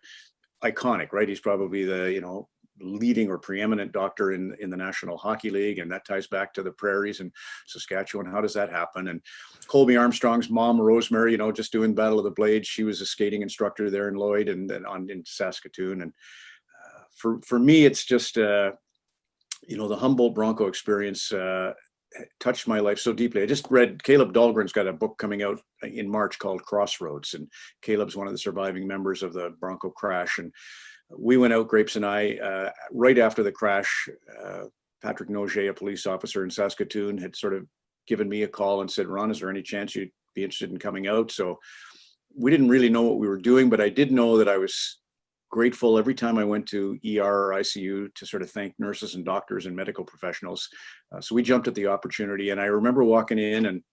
iconic, right? He's probably the leading or preeminent doctor in the National Hockey League, and that ties back to the prairies in Saskatchewan. How does that happen? And Colby Armstrong's mom, Rosemary, just doing Battle of the Blades. She was a skating instructor there in Lloyd and then in Saskatoon. And for me, it's just the Humboldt Bronco experience touched my life so deeply. I just read Caleb Dahlgren's got a book coming out in March called Crossroads, and Caleb's one of the surviving members of the Bronco crash. And we went out, Grapes and I, right after the crash. Patrick Noget, a police officer in Saskatoon, had sort of given me a call and said, Ron, is there any chance you'd be interested in coming out? So we didn't really know what we were doing, but I did know that I was grateful every time I went to ER or ICU to sort of thank nurses and doctors and medical professionals. So we jumped at the opportunity. And I remember walking in, and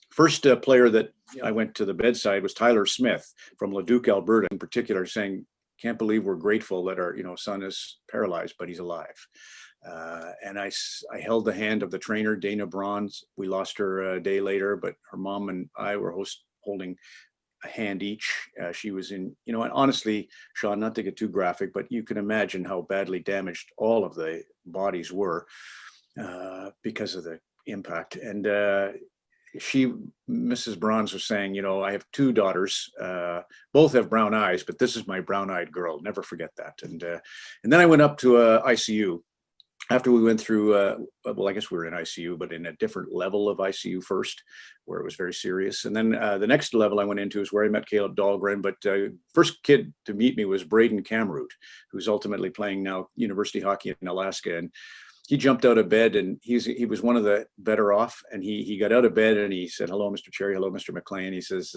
first player that I went to the bedside was Tyler Smith from Leduc, Alberta, in particular, saying, can't believe we're grateful that our son is paralyzed, but he's alive. And I held the hand of the trainer, Dana Bronze. We lost her a day later, but her mom and I were holding a hand each. She was in, and honestly, Sean, not to get too graphic, but you can imagine how badly damaged all of the bodies were because of the impact. And Mrs. Bronze was saying, I have two daughters, both have brown eyes, but this is my brown-eyed girl. Never forget that. And then I went up to ICU after we went through, I guess we were in ICU, but in a different level of ICU first, where it was very serious. And then the next level I went into is where I met Caleb Dahlgren. But first kid to meet me was Braden Kamroot, who's ultimately playing now university hockey in Alaska. And he jumped out of bed, and he was one of the better off. And he got out of bed and he said, hello, Mr. Cherry. Hello, Mr. McLean. He says,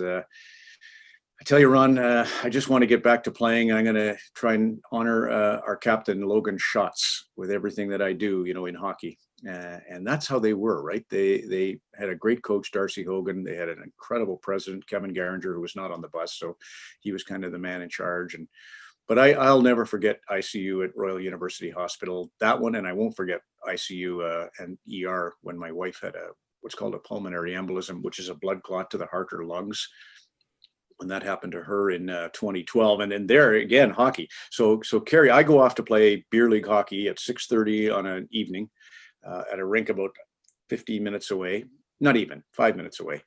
I tell you, Ron, I just want to get back to playing. I'm going to try and honor our captain, Logan Schatz, with everything that I do, in hockey. And that's how they were, right? They had a great coach, Darcy Hogan. They had an incredible president, Kevin Garinger, who was not on the bus. So he was kind of the man in charge. But I'll never forget ICU at Royal University Hospital, that one. And I won't forget ICU and ER when my wife had what's called a pulmonary embolism, which is a blood clot to the heart or lungs. When that happened to her in 2012. And then there again, hockey. So Carrie, I go off to play beer league hockey at 6:30 on an evening at a rink about 15 minutes away, not even 5 minutes away.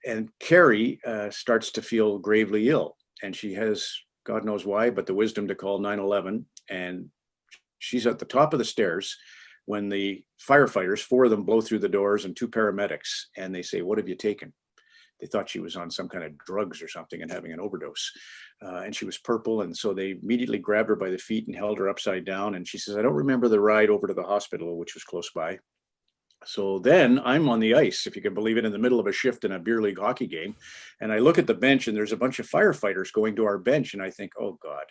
And Carrie starts to feel gravely ill, and she has, God knows why, but the wisdom to call 911. And she's at the top of the stairs when the firefighters, 4 of them, blow through the doors, and 2 paramedics, and they say, what have you taken? They thought she was on some kind of drugs or something and having an overdose. And she was purple. And so they immediately grabbed her by the feet and held her upside down. And she says, I don't remember the ride over to the hospital, which was close by. So then I'm on the ice, if you can believe it, in the middle of a shift in a beer league hockey game. And I look at the bench, and there's a bunch of firefighters going to our bench. And I think, oh God,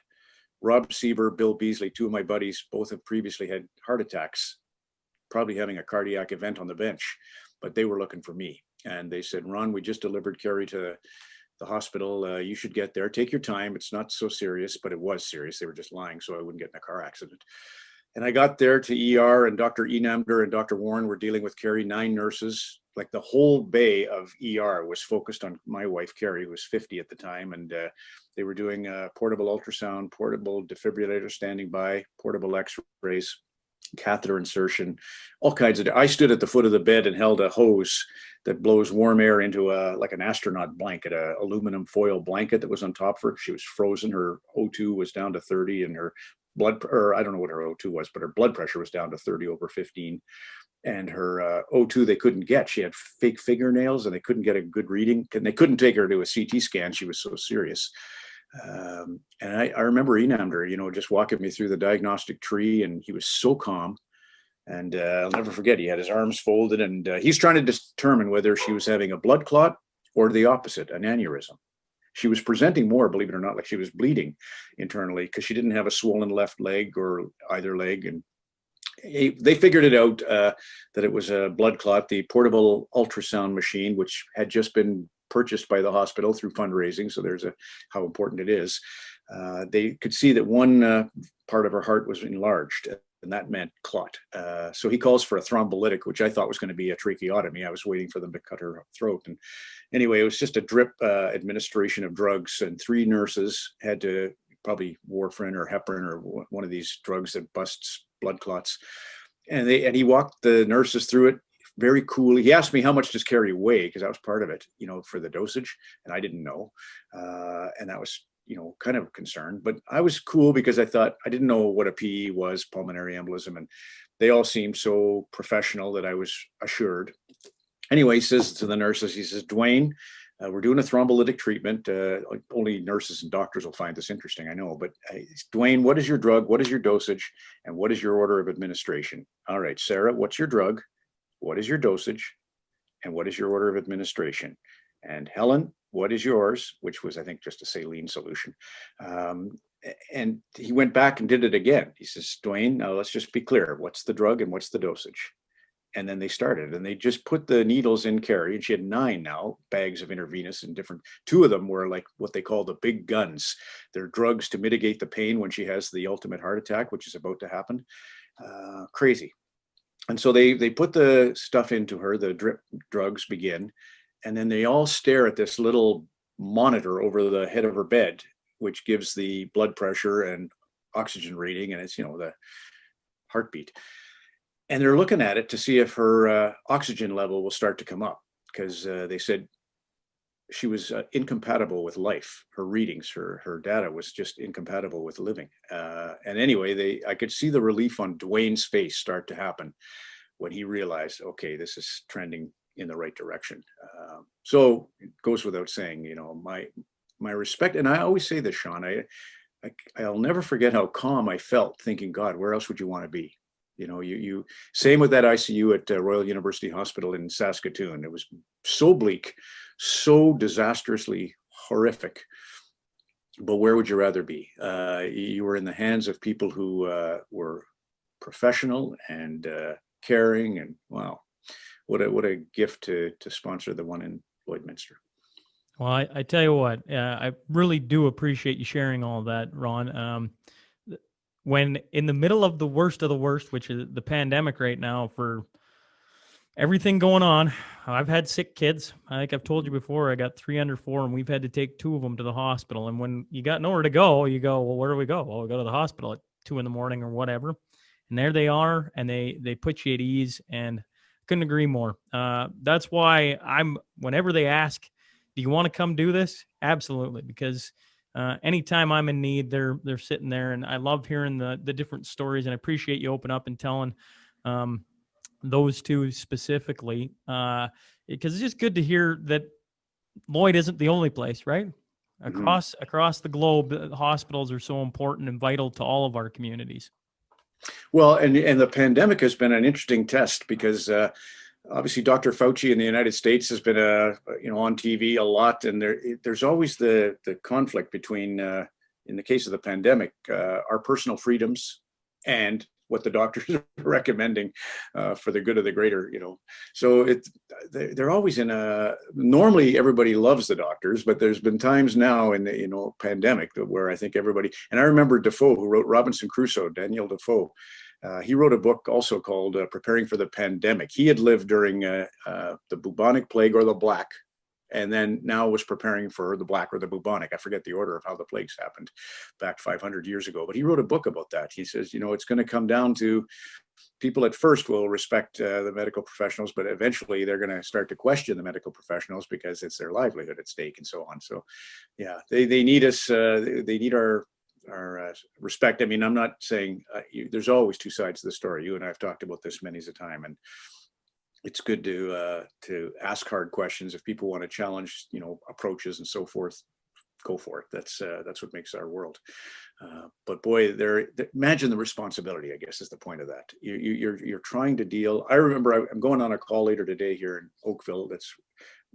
Rob Sieber, Bill Beasley, 2 of my buddies, both have previously had heart attacks, probably having a cardiac event on the bench, but they were looking for me. And they said, Ron, we just delivered Carrie to the hospital. You should get there. Take your time. It's not so serious, but it was serious. They were just lying so I wouldn't get in a car accident. And I got there to ER, and Dr. Enamder and Dr. Warren were dealing with Carrie, 9 nurses. Like the whole bay of ER was focused on my wife, Carrie, who was 50 at the time. And they were doing portable ultrasound, portable defibrillator standing by, portable x-rays, catheter insertion, all kinds of. I stood at the foot of the bed and held a hose that blows warm air into like an astronaut blanket, a aluminum foil blanket that was on top of her. She was frozen. Her O2 was down to 30, and her I don't know what her O2 was, but her blood pressure was down to 30/15. And her O2 they couldn't get. She had fake fingernails, and they couldn't get a good reading. And they couldn't take her to a CT scan. She was so serious. And I remember Enamder, just walking me through the diagnostic tree, and he was so calm. And I'll never forget, he had his arms folded, and he's trying to determine whether she was having a blood clot or the opposite, an aneurysm. She was presenting more, believe it or not, like she was bleeding internally because she didn't have a swollen left leg or either leg. And they figured it out that it was a blood clot. The portable ultrasound machine, which had just been purchased by the hospital through fundraising, so there's how important it is. They could see that one part of her heart was enlarged, and that meant clot. So he calls for a thrombolytic, which I thought was going to be a tracheotomy. I was waiting for them to cut her throat. And anyway, it was just a drip administration of drugs, and 3 nurses had to, probably warfarin or heparin or one of these drugs that busts blood clots. And he walked the nurses through it very coolly. He asked me how much does Carrie weigh, because that was part of it, for the dosage, and I didn't know. And that was, kind of a concern. But I was cool because I thought, I didn't know what a PE was, pulmonary embolism, and they all seemed so professional that I was assured. Anyway, he says to the nurses, he says, Dwayne, we're doing a thrombolytic treatment. Only nurses and doctors will find this interesting, I know. But Dwayne, what is your drug? What is your dosage? And what is your order of administration? All right, Sarah, what's your drug? What is your dosage? And what is your order of administration? And Helen, what is yours? Which was, I think, just a saline solution. And he went back and did it again. He says, Dwayne, now let's just be clear. What's the drug and what's the dosage? And then they started, and they just put the needles in Carrie, and she had 9 now bags of intravenous, and different. 2 of them were like what they call the big guns. They're drugs to mitigate the pain when she has the ultimate heart attack, which is about to happen. Crazy. And so they put the stuff into her, the drip drugs begin, and then they all stare at this little monitor over the head of her bed, which gives the blood pressure and oxygen rating, and it's, the heartbeat. And they're looking at it to see if her oxygen level will start to come up, because they said she was incompatible with life. Her readings, her data was just incompatible with living. And anyway, I could see the relief on Dwayne's face start to happen when he realized, okay, this is trending in the right direction. So it goes without saying, my respect. And I always say this, Sean, I'll never forget how calm I felt thinking, God, where else would you want to be? You same with that ICU at Royal University Hospital in Saskatoon. It was so bleak, so disastrously horrific. But where would you rather be? You were in the hands of people who were professional and caring, and wow, what a gift to sponsor the one in Lloydminster. Well, I tell you what, I really do appreciate you sharing all that, Ron. When in the middle of the worst, which is the pandemic right now, for everything going on, I've had sick kids. I think I've told you before, I got 3 under 4, and we've had to take 2 of them to the hospital. And when you got nowhere to go, you go, well, where do we go? Well, we go to the hospital at 2 a.m. or whatever. And there they are, and they put you at ease, and couldn't agree more. That's why whenever they ask, do you want to come do this? Absolutely, because anytime I'm in need, they're sitting there, and I love hearing the different stories, and I appreciate you open up and telling those 2 specifically, because it's just good to hear that Lloyd isn't the only place, right? Across the globe, hospitals are so important and vital to all of our communities. Well, and the pandemic has been an interesting test because obviously Dr. Fauci in the United States has been on TV a lot, and there's always the conflict between, in the case of the pandemic, our personal freedoms and what the doctors are recommending for the good of the greater, So they're always in normally everybody loves the doctors, but there's been times now in the, pandemic where I think everybody, and I remember Defoe, who wrote Robinson Crusoe, Daniel Defoe, he wrote a book also called Preparing for the Pandemic. He had lived during the bubonic plague or the black, and then now was preparing for the black or the bubonic. I forget the order of how the plagues happened back 500 years ago, but he wrote a book about that. He says, it's going to come down to people at first will respect the medical professionals, but eventually they're going to start to question the medical professionals because it's their livelihood at stake and so on. So yeah, they need us. They need our respect. I mean, I'm not saying there's always 2 sides to the story. You and I have talked about this many a time, and it's good to ask hard questions if people want to challenge, approaches and so forth. go for it. That's what makes our world. But boy, imagine the responsibility, I guess, is the point of that. You're trying to deal. I remember I'm going on a call later today here in Oakville that's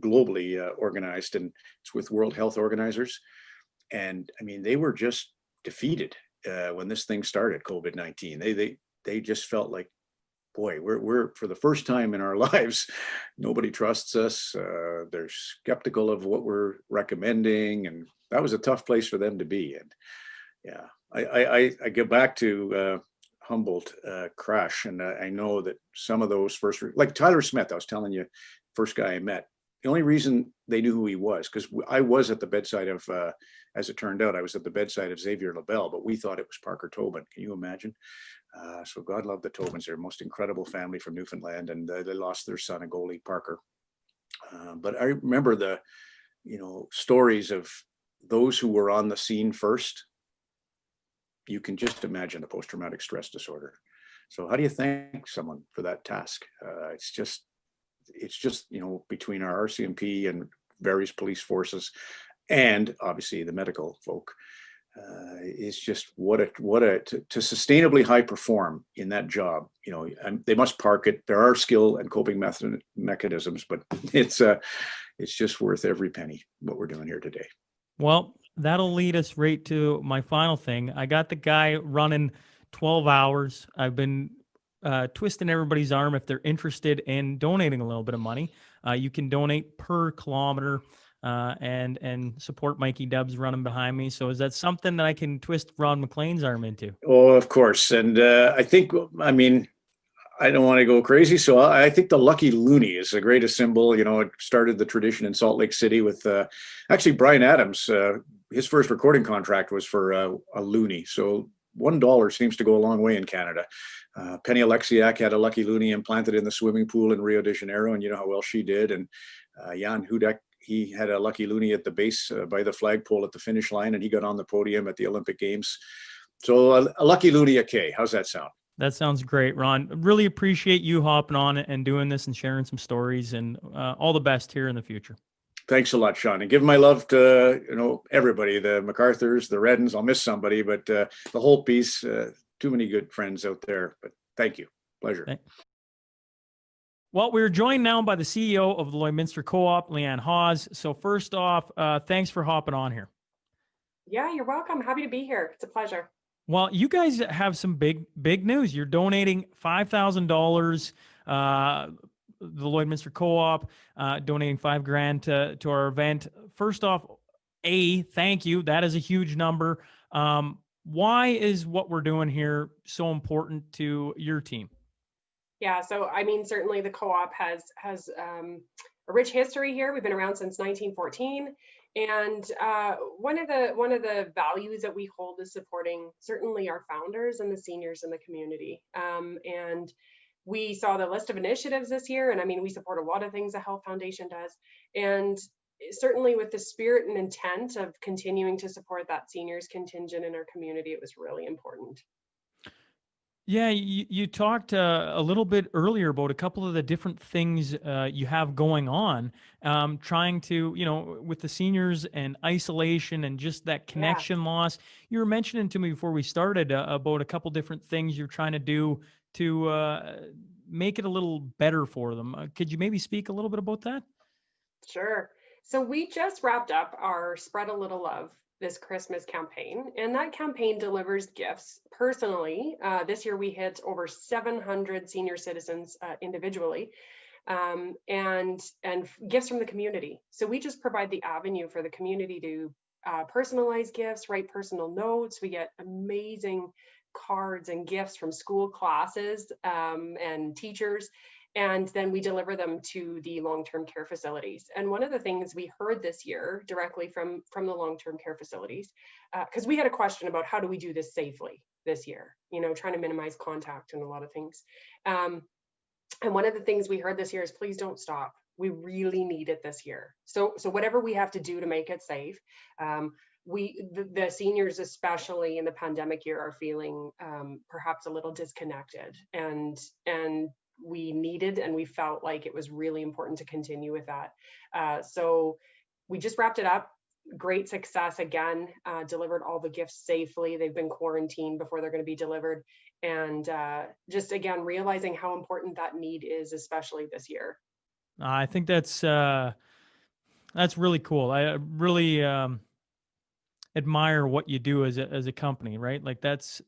globally organized, and it's with World Health Organizers. And I mean, they were just defeated when this thing started, COVID-19. They just felt like, boy, we're for the first time in our lives, nobody trusts us. They're skeptical of what we're recommending, and that was a tough place for them to be. And yeah, I get back to Humboldt crash, and I know that some of those like Tyler Smith, I was telling you, first guy I met. The only reason they knew who he was, because I was at the bedside of, as it turned out, I was at the bedside of Xavier LaBelle, but we thought it was Parker Tobin. Can you imagine? So God love the Tobins. They're the most incredible family from Newfoundland, and they lost their son, a goalie, Parker. But I remember the, stories of those who were on the scene first. You can just imagine the post-traumatic stress disorder. So how do you thank someone for that task? It's just, between our RCMP and various police forces, and obviously the medical folk, it's just to sustainably high perform in that job. They must park it. There are skill and coping mechanisms, but it's just worth every penny what we're doing here today. Well, that'll lead us right to my final thing. I got the guy running 12 hours. I've been twisting everybody's arm if they're interested in donating a little bit of money. You can donate per kilometer and support Mikey Dubs running behind me. So is that something that I can twist Ron McLean's arm into? Oh, of course. And I don't want to go crazy, so I think the Lucky Looney is the greatest symbol. It started the tradition in Salt Lake City with actually Bryan Adams. His first recording contract was for a loonie. So $1 seems to go a long way in Canada. Penny Alexiak had a Lucky Looney implanted in the swimming pool in Rio de Janeiro, and you know how well she did. And Jan Hudek, he had a Lucky Looney at the base by the flagpole at the finish line, and he got on the podium at the Olympic Games. So a Lucky Looney, okay. How's that sound? That sounds great, Ron. Really appreciate you hopping on and doing this and sharing some stories, and all the best here in the future. Thanks a lot, Sean. And give my love to, everybody, the MacArthurs, the Reddens. I'll miss somebody, but the whole piece, too many good friends out there. But thank you. Pleasure. Okay. Well, we're joined now by the CEO of the Lloydminster Co-op, Leanne Hawes. So first off, thanks for hopping on here. Yeah, you're welcome. Happy to be here. It's a pleasure. Well, you guys have some big news. You're donating $5,000. The Lloydminster Co-op donating $5,000 to our event. First off, thank you. That is a huge number. Why is what we're doing here so important to your team? Yeah, so certainly the co-op has a rich history here. We've been around since 1914, and one of the values that we hold is supporting certainly our founders and the seniors in the community. And we saw the list of initiatives this year, and we support a lot of things the Health Foundation does, and certainly with the spirit and intent of continuing to support that seniors contingent in our community, it was really important. Yeah, you talked a little bit earlier about a couple of the different things you have going on, trying to, with the seniors and isolation and just that connection loss. You were mentioning to me before we started about a couple different things you're trying to do to make it a little better for them. Could you maybe speak a little bit about that? Sure. So we just wrapped up our Spread a Little Love this Christmas campaign, and that campaign delivers gifts personally. This year we hit over 700 senior citizens individually, and gifts from the community. So we just provide the avenue for the community to personalize gifts, write personal notes. We get amazing cards and gifts from school classes and teachers. And then we deliver them to the long-term care facilities. And one of the things we heard this year directly from the long-term care facilities, because we had a question about how do we do this safely this year, trying to minimize contact and a lot of things. And one of the things we heard this year is, please don't stop. We really need it this year. So whatever we have to do to make it safe, the seniors, especially in the pandemic year, are feeling perhaps a little disconnected, and we needed and we felt like it was really important to continue with that. So we just wrapped it up. great success again, delivered all the gifts safely. They've been quarantined before they're going to be delivered. And just again, realizing how important that need is, especially this year. I think that's really cool. I really admire what you do as a company, right? Like that's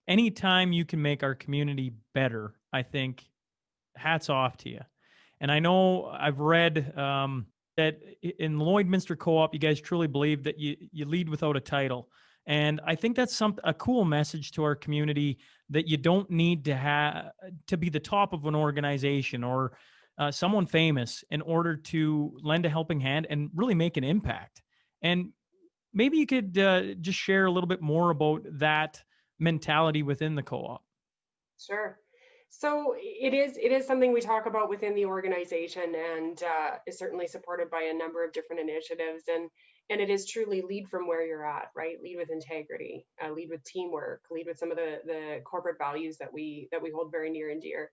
anytime you can make our community better, I think hats off to you. And I know I've read that in Lloydminster Co-op, you guys truly believe that you lead without a title. And I think that's a cool message to our community, that you don't need to be the top of an organization or someone famous in order to lend a helping hand and really make an impact. And maybe you could just share a little bit more about that mentality within the co-op. Sure. So it is something we talk about within the organization, and is certainly supported by a number of different initiatives. And it is truly lead from where you're at, right? Lead with integrity, lead with teamwork, lead with some of the corporate values that we hold very near and dear.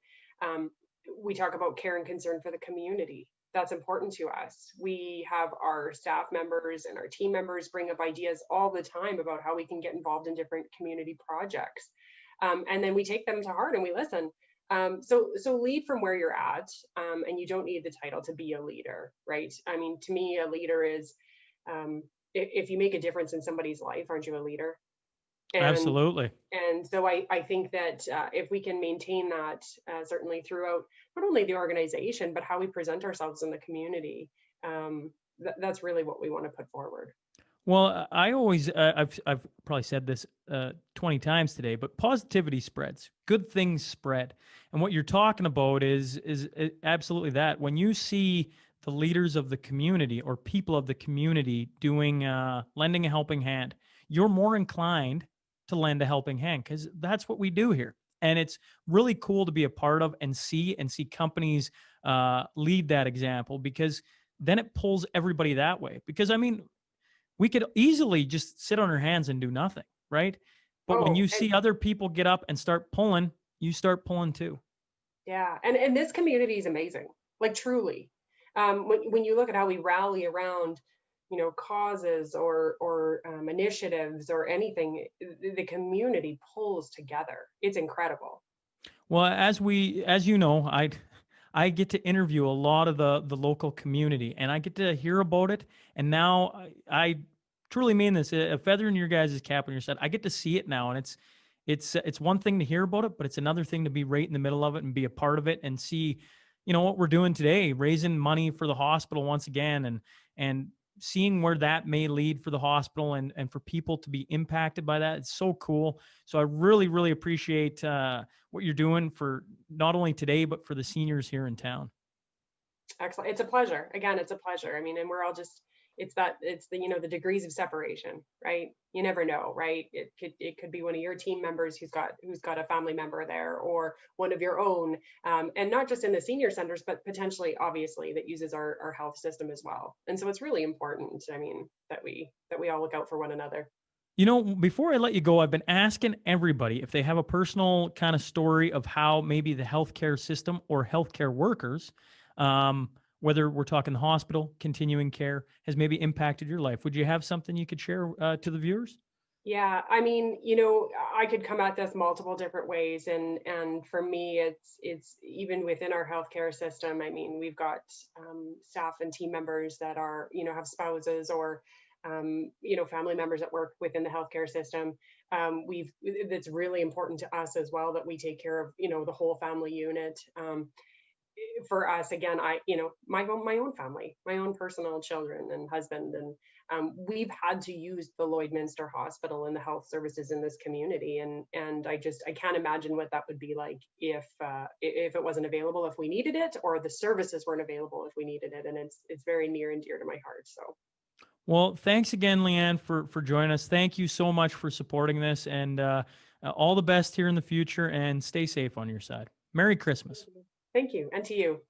We talk about care and concern for the community. That's important to us. We have our staff members and our team members bring up ideas all the time about how we can get involved in different community projects. And then we take them to heart and we listen. So lead from where you're at, and you don't need the title to be a leader, right? I mean, to me, a leader is, if you make a difference in somebody's life, aren't you a leader? And, Absolutely. And so I think that if we can maintain that, certainly throughout not only the organization, but how we present ourselves in the community, that's really what we want to put forward. Well, I always, I've probably said this 20 times today, but positivity spreads. Good things spread. And what you're talking about is absolutely that. When you see the leaders of the community or people of the community doing, lending a helping hand, you're more inclined to lend a helping hand, because that's what we do here. And it's really cool to be a part of and see companies lead that example, because then it pulls everybody that way. Because I mean, we could easily just sit on our hands and do nothing, right? But when you see other people get up and start pulling, you start pulling too. Yeah, and this community is amazing, like truly. When you look at how we rally around, causes or initiatives or anything, the community pulls together. It's incredible. Well, as you know, I get to interview a lot of the local community, and I get to hear about it. And now I truly mean this, a feather in your guys' cap on your side. I get to see it now, and it's one thing to hear about it, but it's another thing to be right in the middle of it and be a part of it and see, what we're doing today, raising money for the hospital once again, and seeing where that may lead for the hospital and for people to be impacted by that. It's so cool. So I really, really appreciate what you're doing for not only today, but for the seniors here in town. Excellent. It's a pleasure. Again, it's a pleasure. I mean, and we're all just, it's the degrees of separation, right? You never know, right? It could be one of your team members who's got a family member there, or one of your own, and not just in the senior centers, but potentially, obviously, that uses our health system as well. And so it's really important, I mean, that we all look out for one another. Before I let you go, I've been asking everybody if they have a personal kind of story of how maybe the healthcare system or healthcare workers, whether we're talking the hospital, continuing care, has maybe impacted your life. Would you have something you could share to the viewers? Yeah, I mean, I could come at this multiple different ways, and for me, it's even within our healthcare system. I mean, we've got staff and team members that are, have spouses or family members that work within the healthcare system. It's really important to us as well that we take care of, the whole family unit. For us, again, my own family, my own personal children and husband, and we've had to use the Lloydminster Hospital and the health services in this community, and I can't imagine what that would be like if it wasn't available, if we needed it, or the services weren't available if we needed it, and it's very near and dear to my heart. So. Well, thanks again, Leanne, for joining us. Thank you so much for supporting this, and all the best here in the future, and stay safe on your side. Merry Christmas. Thank you, and to you.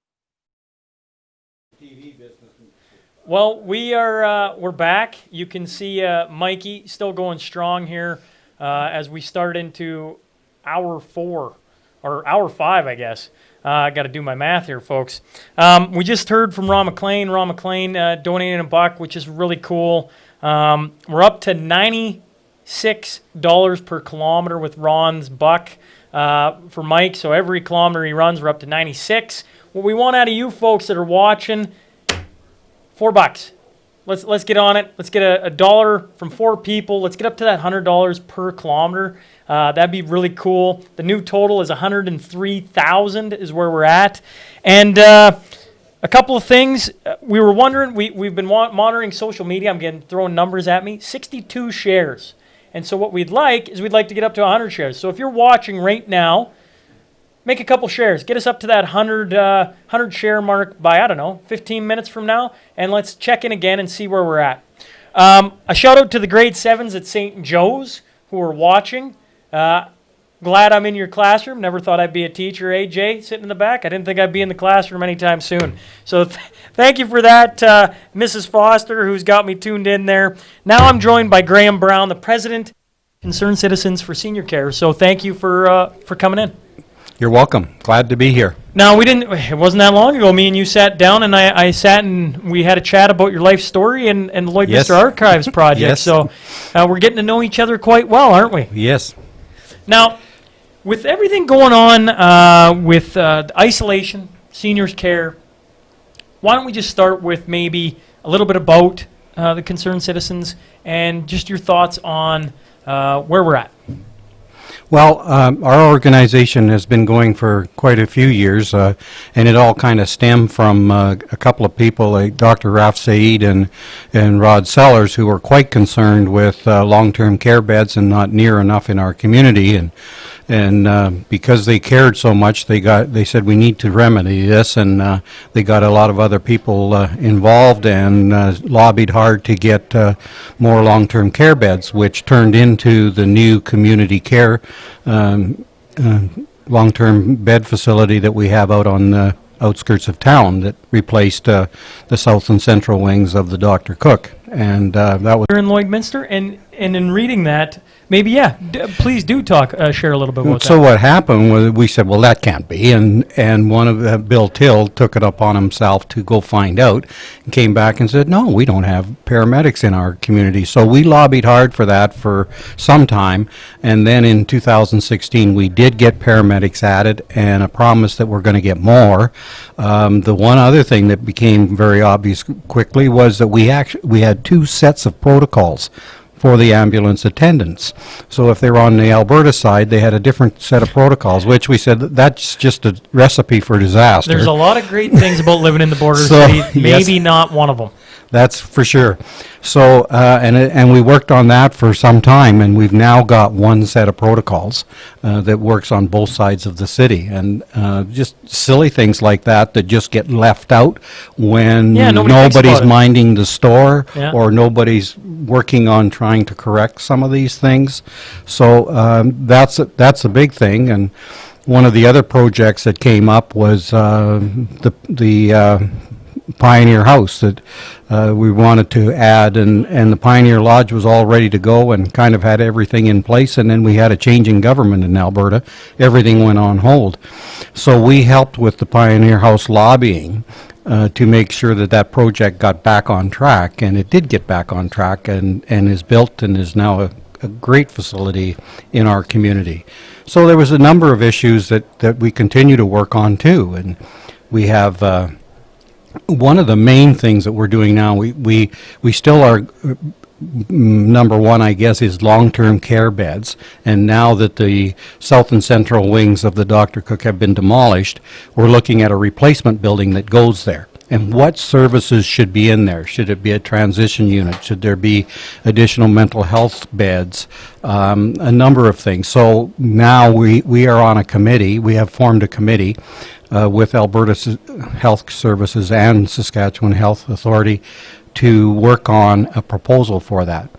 Well, we're back. You can see Mikey still going strong here as we start into hour 4 or hour 5, I guess. I got to do my math here, folks. We just heard from Ron McLean. Ron McLean donating $1, which is really cool. We're up to $96 per kilometer with Ron's buck for Mike. So every kilometer he runs, we're up to 96. What we want out of you folks that are watching, $4. Let's get on it. Let's get a dollar from 4 people. Let's get up to that $100 per kilometer. That'd be really cool. The new total is 103,000 is where we're at. And a couple of things. We were wondering, we've been monitoring social media. I'm getting throwing numbers at me. 62 shares. And so what we'd like to get up to 100 shares. So if you're watching right now, make a couple shares. Get us up to that 100 share mark by, 15 minutes from now. And let's check in again and see where we're at. A shout out to the grade 7s at St. Joe's who are watching. Glad I'm in your classroom. Never thought I'd be a teacher, AJ, sitting in the back. I didn't think I'd be in the classroom anytime soon. So thank you for that, Mrs. Foster, who's got me tuned in there. Now I'm joined by Graham Brown, the president, Concerned Citizens for Senior Care. So thank you for coming in. You're welcome. Glad to be here. Now, it wasn't that long ago, me and you sat down, and I sat and we had a chat about your life story and the Lloydminster Yes. Archives project. Yes. So we're getting to know each other quite well, aren't we? Yes. Now, with everything going on with isolation, seniors care, why don't we just start with maybe a little bit about the Concerned Citizens and just your thoughts on where we're at. Well, our organization has been going for quite a few years, and it all kind of stemmed from a couple of people, like Dr. Raf Saeed and Rod Sellers, who were quite concerned with long-term care beds and not near enough in our community. And because they cared so much, they said we need to remedy this, and they got a lot of other people involved and lobbied hard to get more long-term care beds, which turned into the new community care long-term bed facility that we have out on the outskirts of town that replaced the south and central wings of the Dr. Cook. And that was Here in Lloydminster, and in reading that, maybe, please do talk, share a little bit about so that. what happened was we said, well, that can't be, and one of Bill Till took it upon himself to go find out, and came back and said, no, we don't have paramedics in our community. So we lobbied hard for that for some time, and then in 2016 we did get paramedics added, and a promise that we're going to get more. The one other thing that became very obvious quickly was that we had 2 sets of protocols for the ambulance attendants. So if they were on the Alberta side, they had a different set of protocols, which we said that's just a recipe for disaster. There's a lot of great things about living in the border So, city, maybe yes. not one of them. That's for sure. So, and we worked on that for some time, and we've now got 1 set of protocols that works on both sides of the city. And just silly things like that just get left out when nobody thinks nobody's about it. minding the store Yeah. or nobody's working on trying to correct some of these things. So that's a big thing. And one of the other projects that came up was the Pioneer House that we wanted to add, and the Pioneer Lodge was all ready to go and kind of had everything in place, and then we had a change in government in Alberta. Everything went on hold. So we helped with the Pioneer House lobbying to make sure that project got back on track, and it did get back on track and is built and is now a great facility in our community. So there was a number of issues that we continue to work on too, and we have one of the main things that we're doing now, we still are, number one, I guess, is long-term care beds. And now that the south and central wings of the Dr. Cook have been demolished, we're looking at a replacement building that goes there. And what services should be in there? Should it be a transition unit? Should there be additional mental health beds? A number of things. So now we are on a committee. We have formed a committee with Alberta Health Services and Saskatchewan Health Authority to work on a proposal for that.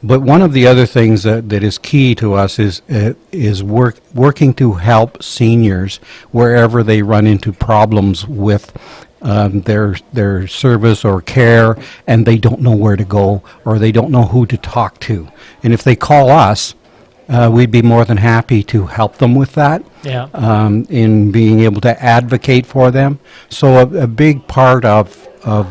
But one of the other things that is key to us is working to help seniors wherever they run into problems with their service or care, and they don't know where to go or they don't know who to talk to. And if they call us, we'd be more than happy to help them with that. Yeah. In being able to advocate for them. So a big part of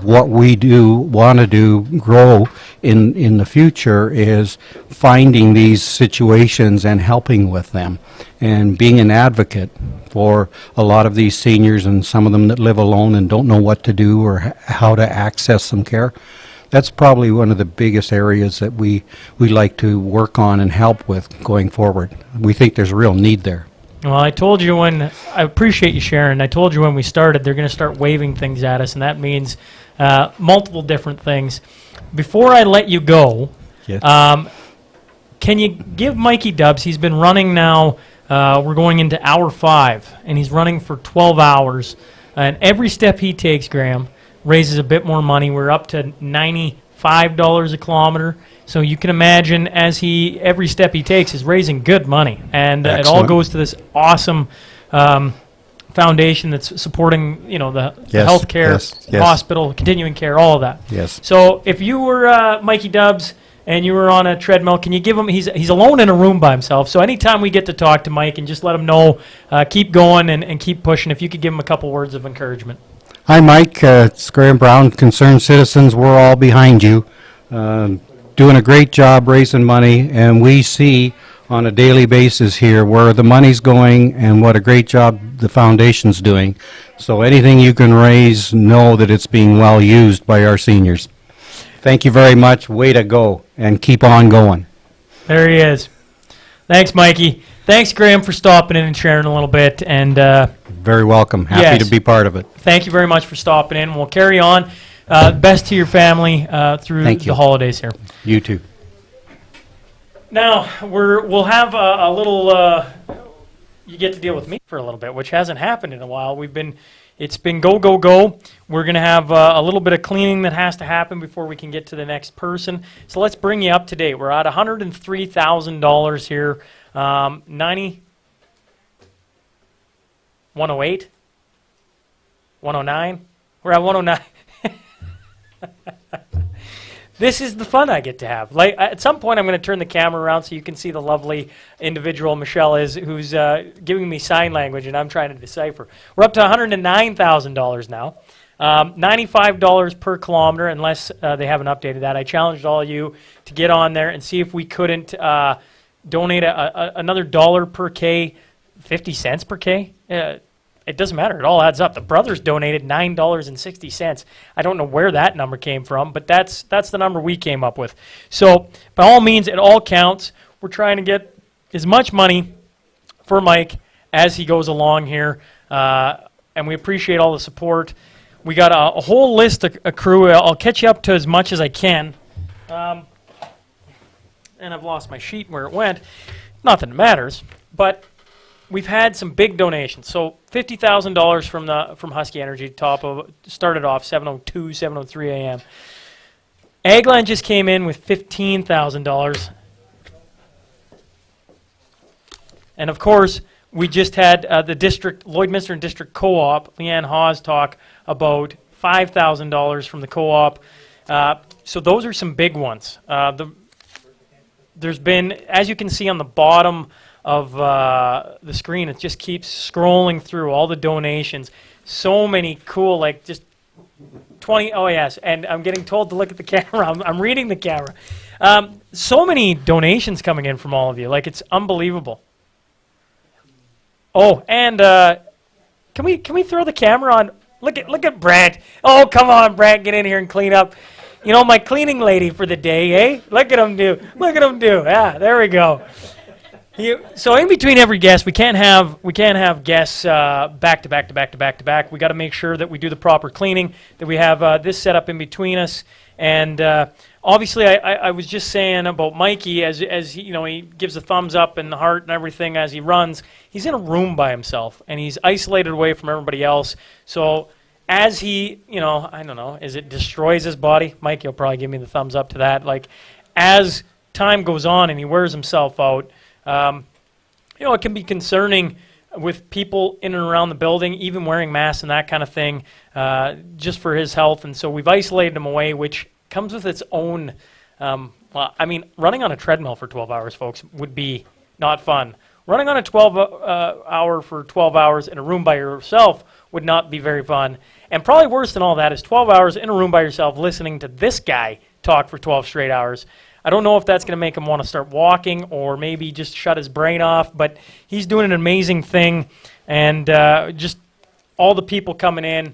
what we want to do, grow in the future, is finding these situations and helping with them and being an advocate for a lot of these seniors and some of them that live alone and don't know what to do or how to access some care. That's probably one of the biggest areas that we like to work on and help with going forward. We think there's a real need there. Well, I told you I appreciate you sharing. I told you when we started, they're going to start waving things at us, and that means multiple different things. Before I let you go, yes. Can you give Mikey Dubs, he's been running now, we're going into hour 5, and he's running for 12 hours, and every step he takes, Graham, raises a bit more money. We're up to $95 a kilometer. So you can imagine every step he takes is raising good money. And it all goes to this awesome foundation that's supporting, the healthcare, hospital, continuing care, all of that. Yes. So if you were Mikey Dubs and you were on a treadmill, can you give him, he's alone in a room by himself. So anytime we get to talk to Mike and just let him know, keep going and keep pushing, if you could give him a couple words of encouragement. Hi, Mike. It's Graham Brown, Concerned Citizens. We're all behind you. Doing a great job raising money, and we see on a daily basis here where the money's going and what a great job the foundation's doing. So anything you can raise, know that it's being well used by our seniors. Thank you very much. Way to go, and keep on going. There he is. Thanks, Mikey. Thanks, Graham, for stopping in and sharing a little bit. And very welcome. Happy to be part of it. Thank you very much for stopping in. We'll carry on. Best to your family through the holidays here. You too. Now we'll have a little. You get to deal with me for a little bit, which hasn't happened in a while. It's been go go go. We're gonna have a little bit of cleaning that has to happen before we can get to the next person. So let's bring you up to date. We're at $103,000 here. 108, 109. We're at 109. This is the fun I get to have. Like at some point, I'm going to turn the camera around so you can see the lovely individual Michelle is, who's giving me sign language, and I'm trying to decipher. We're up to $109,000 now. $95 per kilometer, unless they haven't updated that. I challenged all of you to get on there and see if we couldn't donate another $1 per K, 50 cents per K. It doesn't matter. It all adds up. The brothers donated $9.60. I don't know where that number came from, but that's the number we came up with. So by all means, it all counts. We're trying to get as much money for Mike as he goes along here, and we appreciate all the support. We got a whole list of a crew. I'll catch you up to as much as I can. And I've lost my sheet where it went. Not that it matters, but we've had some big donations. So $50,000 from Husky Energy, started off 7:02, 7:03 a.m. Agland just came in with $15,000. And of course, we just had the Lloydminster and District Co-op, Leanne Hawes, talk about $5,000 from the co-op. So those are some big ones. There's been, as you can see on the bottom of the screen, it just keeps scrolling through all the donations. So many cool, like just 20, oh yes, and I'm getting told to look at the camera. I'm reading the camera. So many donations coming in from all of you. Like, it's unbelievable. Oh, and can we throw the camera on? Look at Brant. Oh, come on, Brant, get in here and clean up. You know, my cleaning lady for the day, eh? Look at him do. Look at him do. Yeah, there we go. So in between every guest, we can't have guests back to back to back to back to back. We got to make sure that we do the proper cleaning, that we have this set up in between us. And obviously, I was just saying about Mikey, as he, he gives a thumbs up and the heart and everything as he runs. He's in a room by himself, and he's isolated away from everybody else. So as he, I don't know, as it destroys his body, Mike, you'll probably give me the thumbs up to that. Like, as time goes on and he wears himself out, it can be concerning with people in and around the building, even wearing masks and that kind of thing, just for his health. And so we've isolated him away, which comes with its own, running on a treadmill for 12 hours, folks, would be not fun. Running on a 12 hour for 12 hours in a room by yourself would not be very fun. And probably worse than all that is 12 hours in a room by yourself listening to this guy talk for 12 straight hours. I don't know if that's going to make him want to start walking or maybe just shut his brain off, but he's doing an amazing thing. And just all the people coming in.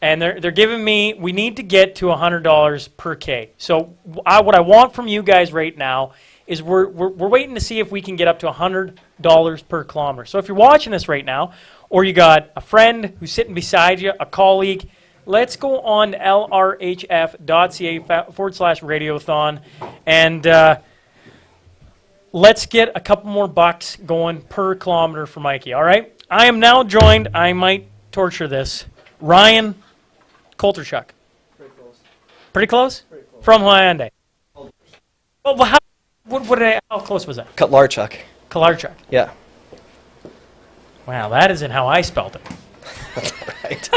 And they're giving me, we need to get to $100 per K. So what I want from you guys right now is we're waiting to see if we can get up to $100 per kilometer. So if you're watching this right now, or you got a friend who's sitting beside you, a colleague, let's go on to lrhf.ca/radiothon and let's get a couple more bucks going per kilometer for Mikey, all right? I am now joined, I might torture this, Ryan Kolterchuk. Pretty close. Pretty close? Pretty close. From Hyundai. Well, how close was that? Kotlarchuk. Kolarchuk. Yeah. Wow, that isn't how I spelled it. That's all right.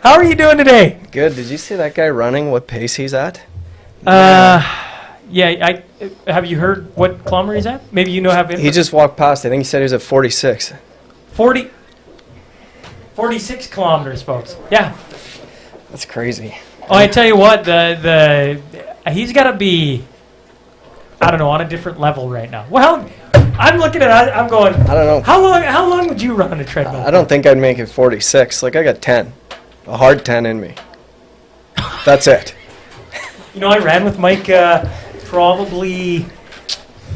How are you doing today? Good. Did you see that guy running? What pace he's at? Yeah. Have you heard what kilometer he's at? Maybe you know how. He just walked past. I think he said he was at 46. 46 kilometers, folks. Yeah. That's crazy. Oh, I tell you what, he's got to be, I don't know, on a different level right now. Well, I'm looking at it, I'm going, I don't know. How long would you run on a treadmill? I don't think I'd make it 46. Like, I got 10. A hard 10 in me. That's it. You know, I ran with Mike probably,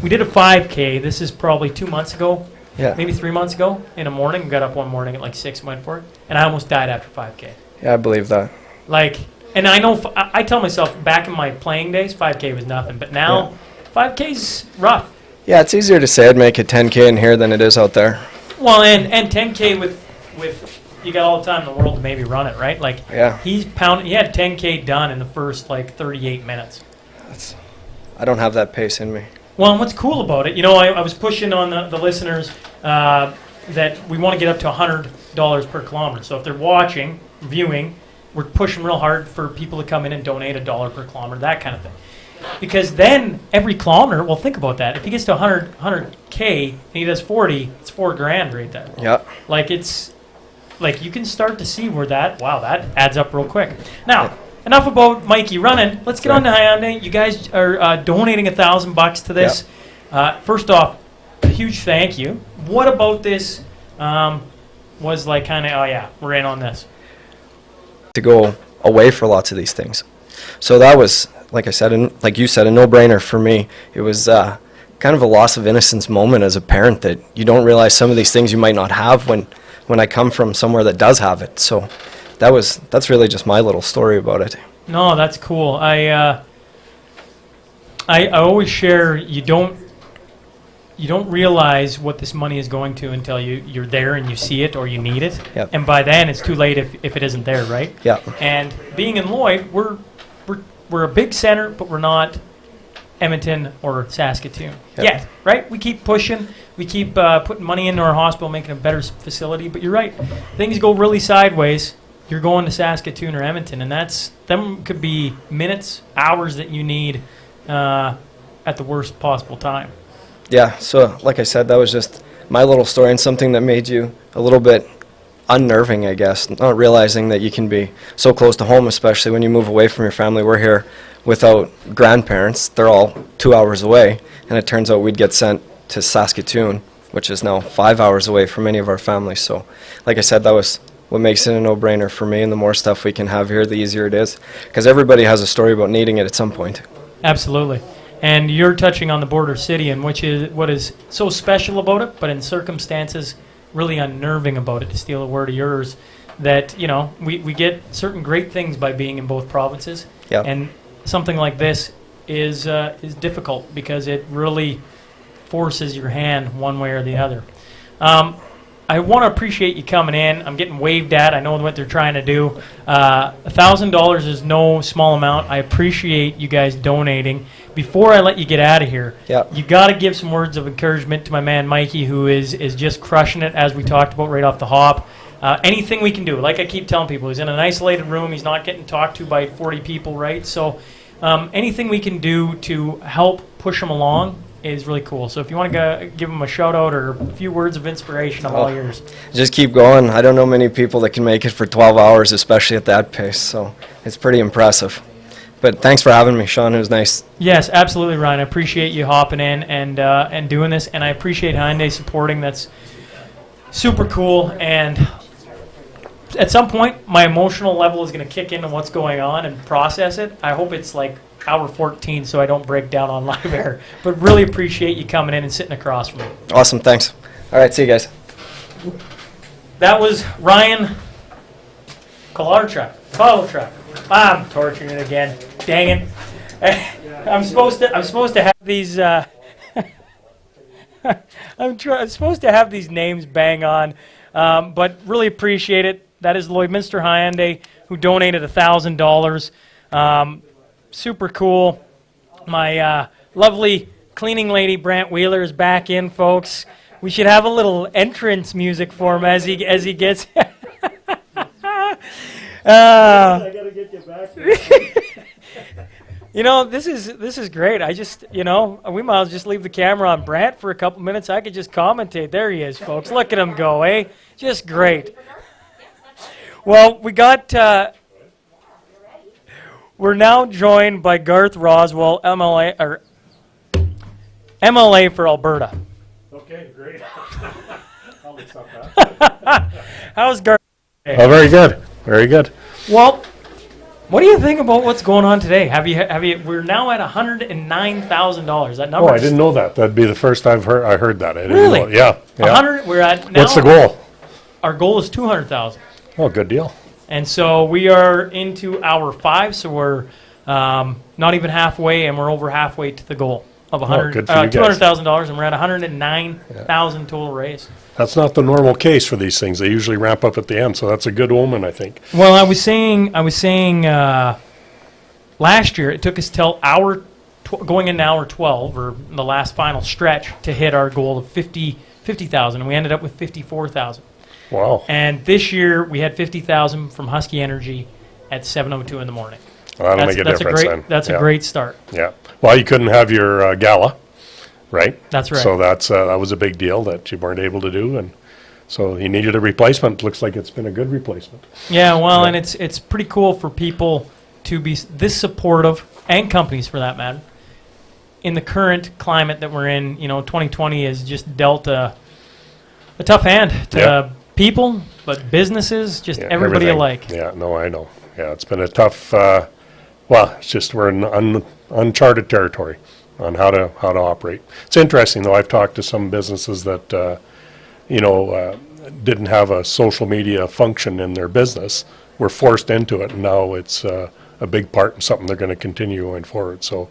we did a 5K. This is probably 2 months ago. Yeah. Maybe 3 months ago in the morning. Got up one morning at like 6, went for it. And I almost died after 5K. Yeah, I believe that. Like, and I know, I tell myself back in my playing days, 5K was nothing. But now, 5K's rough. Yeah, it's easier to say I'd make a 10K in here than it is out there. Well, and 10K with you got all the time in the world to maybe run it, right? Like, yeah. He had 10K done in the first like 38 minutes. I don't have that pace in me. Well, and what's cool about it, you know, I was pushing on the listeners that we want to get up to $100 per kilometer. So if they're watching, viewing, we're pushing real hard for people to come in and donate $1 per kilometer, that kind of thing. Because then every kilometer, well, think about that. If he gets to 100K and he does 40, it's $4,000 right there. Yeah. Like it's, like you can start to see where that adds up real quick. Now, enough about Mikey running. Let's get on to Hyundai. You guys are donating $1,000 to this. Yep. First off, a huge thank you. What about this was like kind of, oh yeah, we're in on this? To go away for lots of these things. So that was, like I said, like you said, a no-brainer for me. It was kind of a loss of innocence moment as a parent that you don't realize some of these things you might not have when I come from somewhere that does have it. So that's really just my little story about it. No, that's cool. I always share you don't realize what this money is going to until you're there and you see it or you need it. Yep. And by then it's too late if it isn't there, right? Yeah. And being in Lloyd, we're a big center, but we're not Edmonton or Saskatoon yet, right? We keep pushing. We keep putting money into our hospital, making a better facility. But you're right. Things go really sideways. You're going to Saskatoon or Edmonton, and them could be minutes, hours that you need at the worst possible time. Yeah, so like I said, that was just my little story and something that made you a little bit unnerving, I guess, not realizing that you can be so close to home, especially when you move away from your family. We're here without grandparents. They're all 2 hours away, and it turns out we'd get sent to Saskatoon, which is now 5 hours away from many of our families. So like I said, that was what makes it a no-brainer for me, and the more stuff we can have here, the easier it is, because everybody has a story about needing it at some point. Absolutely. And you're touching on the border city, and what is so special about it, but in circumstances really unnerving about it, to steal a word of yours, that, you know, we get certain great things by being in both provinces. Yep. And something like this is difficult because it really forces your hand one way or the other. I want to appreciate you coming in. I'm getting waved at. I know what they're trying to do. $1,000 is no small amount. I appreciate you guys donating. Before I let you get out of here, you got to give some words of encouragement to my man Mikey, who is just crushing it, as we talked about right off the hop. Anything we can do. Like I keep telling people, he's in an isolated room. He's not getting talked to by 40 people, right? So anything we can do to help push them along is really cool. So if you want to give them a shout out or a few words of inspiration, I'm all yours. Just keep going. I don't know many people that can make it for 12 hours, especially at that pace. So it's pretty impressive. But thanks for having me, Sean. It was nice. Yes, absolutely, Ryan. I appreciate you hopping in and doing this, and I appreciate Hyundai supporting. That's super cool. And at some point, my emotional level is going to kick into what's going on and process it. I hope it's like hour 14 so I don't break down on live air. But really appreciate you coming in and sitting across from me. Awesome. Thanks. All right. See you guys. That was Ryan Kolarchuk. I'm torturing it again. Dang it. I'm supposed to have these I'm supposed to have these names bang on. But really appreciate it. That is Lloydminster Hyundai, who donated $1,000. Super cool. My lovely cleaning lady, Brant Wheeler, is back in, folks. We should have a little entrance music for him as he gets. I gotta get you back. You know, this is great. I just, we might as well just leave the camera on Brant for a couple minutes. I could just commentate. There he is, folks. Look at him go, eh? Just great. Well, we're now joined by Garth Roswell, MLA for Alberta. Okay, great. How's Garth? Oh, very good. Very good. Well, what do you think about what's going on today? Have you? We're now at $109,000. That number. Oh, I didn't know that. That'd be the first I heard that. I didn't Really? know. Yeah. 100. We're at now. What's the goal? Our goal is 200,000. Oh, good deal. And so we are into hour 5, so we're not even halfway, and we're over halfway to the goal of $200,000, and we're at 109,000 total raised. That's not the normal case for these things. They usually ramp up at the end, so that's a good omen, I think. Well, I was saying last year it took us till going into hour 12 or the last final stretch to hit our goal of 50,000, and we ended up with 54,000. Wow. And this year we had 50,000 from Husky Energy at 7:02 in the morning. Well, that'll make a difference then. That's a great start. Yeah. Well, you couldn't have your gala, right? That's right. So that was a big deal that you weren't able to do, and so you needed a replacement. Looks like it's been a good replacement. Yeah, well, and it's pretty cool for people to be this supportive, and companies for that matter, in the current climate that we're in. 2020 has just dealt a tough hand to people, but businesses, just everybody everything. alike. Yeah, no, I know. Yeah, it's been a tough. It's just we're in uncharted territory on how to operate. It's interesting though. I've talked to some businesses that didn't have a social media function in their business, were forced into it, and now it's a big part in something they're going to continue going forward. So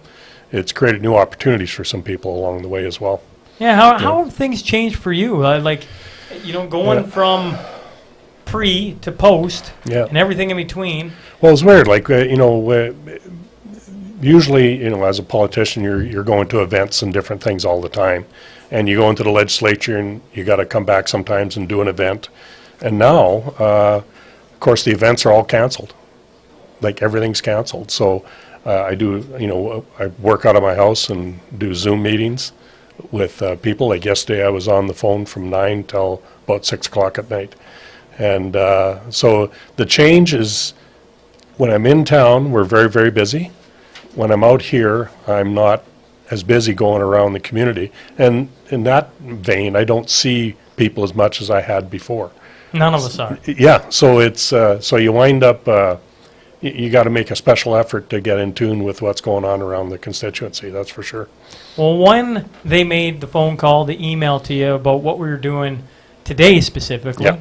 it's created new opportunities for some people along the way as well. Yeah, how have things changed for you? Going from pre to post and everything in between. Well, it's weird. Usually, as a politician, you're going to events and different things all the time, and you go into the legislature and you got to come back sometimes and do an event. And now, of course, the events are all canceled. Like everything's canceled. So I do, I work out of my house and do Zoom meetings with people. Like yesterday, I was on the phone from 9 till about 6 o'clock at night. And so the change is, when I'm in town, we're very, very busy. When I'm out here, I'm not as busy going around the community. And in that vein, I don't see people as much as I had before. None of us are. Yeah, so it's so you wind up, you got to make a special effort to get in tune with what's going on around the constituency, that's for sure. Well, when they made the phone call, the email to you about what we were doing today specifically,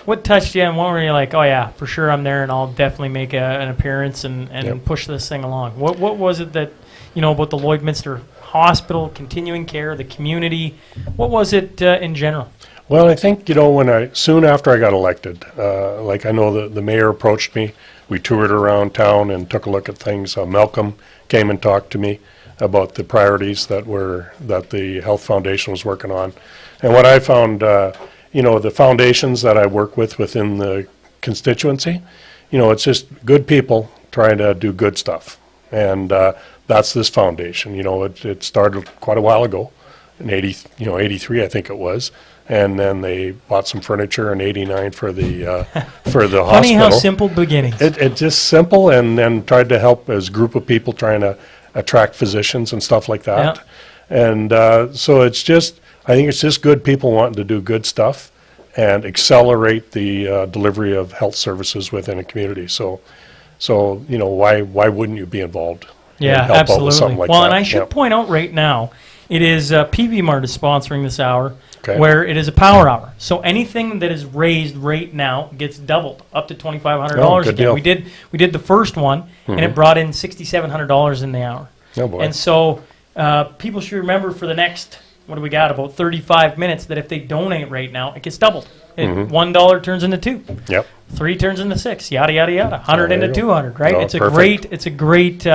what touched you and what were you like, oh yeah, for sure I'm there and I'll definitely make an appearance and push this thing along? What was it that, about the Lloydminster Hospital, continuing care, the community, what was it in general? Well, I think, soon after I got elected, I know the mayor approached me. We toured around town and took a look at things. Malcolm came and talked to me about the priorities that the Health Foundation was working on. And what I found, the foundations that I work with within the constituency, it's just good people trying to do good stuff. And that's this foundation. You know, it started quite a while ago, in 83, I think it was. And then they bought some furniture in 89 for the hospital. Funny how simple beginnings. It's just simple, and then tried to help as a group of people trying to attract physicians and stuff like that. And so it's just, I think it's just good people wanting to do good stuff and accelerate the delivery of health services within a community. So you know, why wouldn't you be involved? Yeah, and help absolutely. out with something like well, that? and I should Yep. point out right now, it is PV Mart is sponsoring this hour, Okay. where it is a power hour. So anything that is raised right now gets doubled up to $2,500 good again. deal. We did the first one, and it Mhm. brought in $6,700 in the hour. Oh, boy. And so people should remember for the next, what do we got, about 35 minutes, that if they donate right now, it gets doubled. Mhm. $1 turns into 2. Yep. 3 turns into 6. Yada yada yada. 100 there into you go. 200. Right? Oh, It's a perfect. great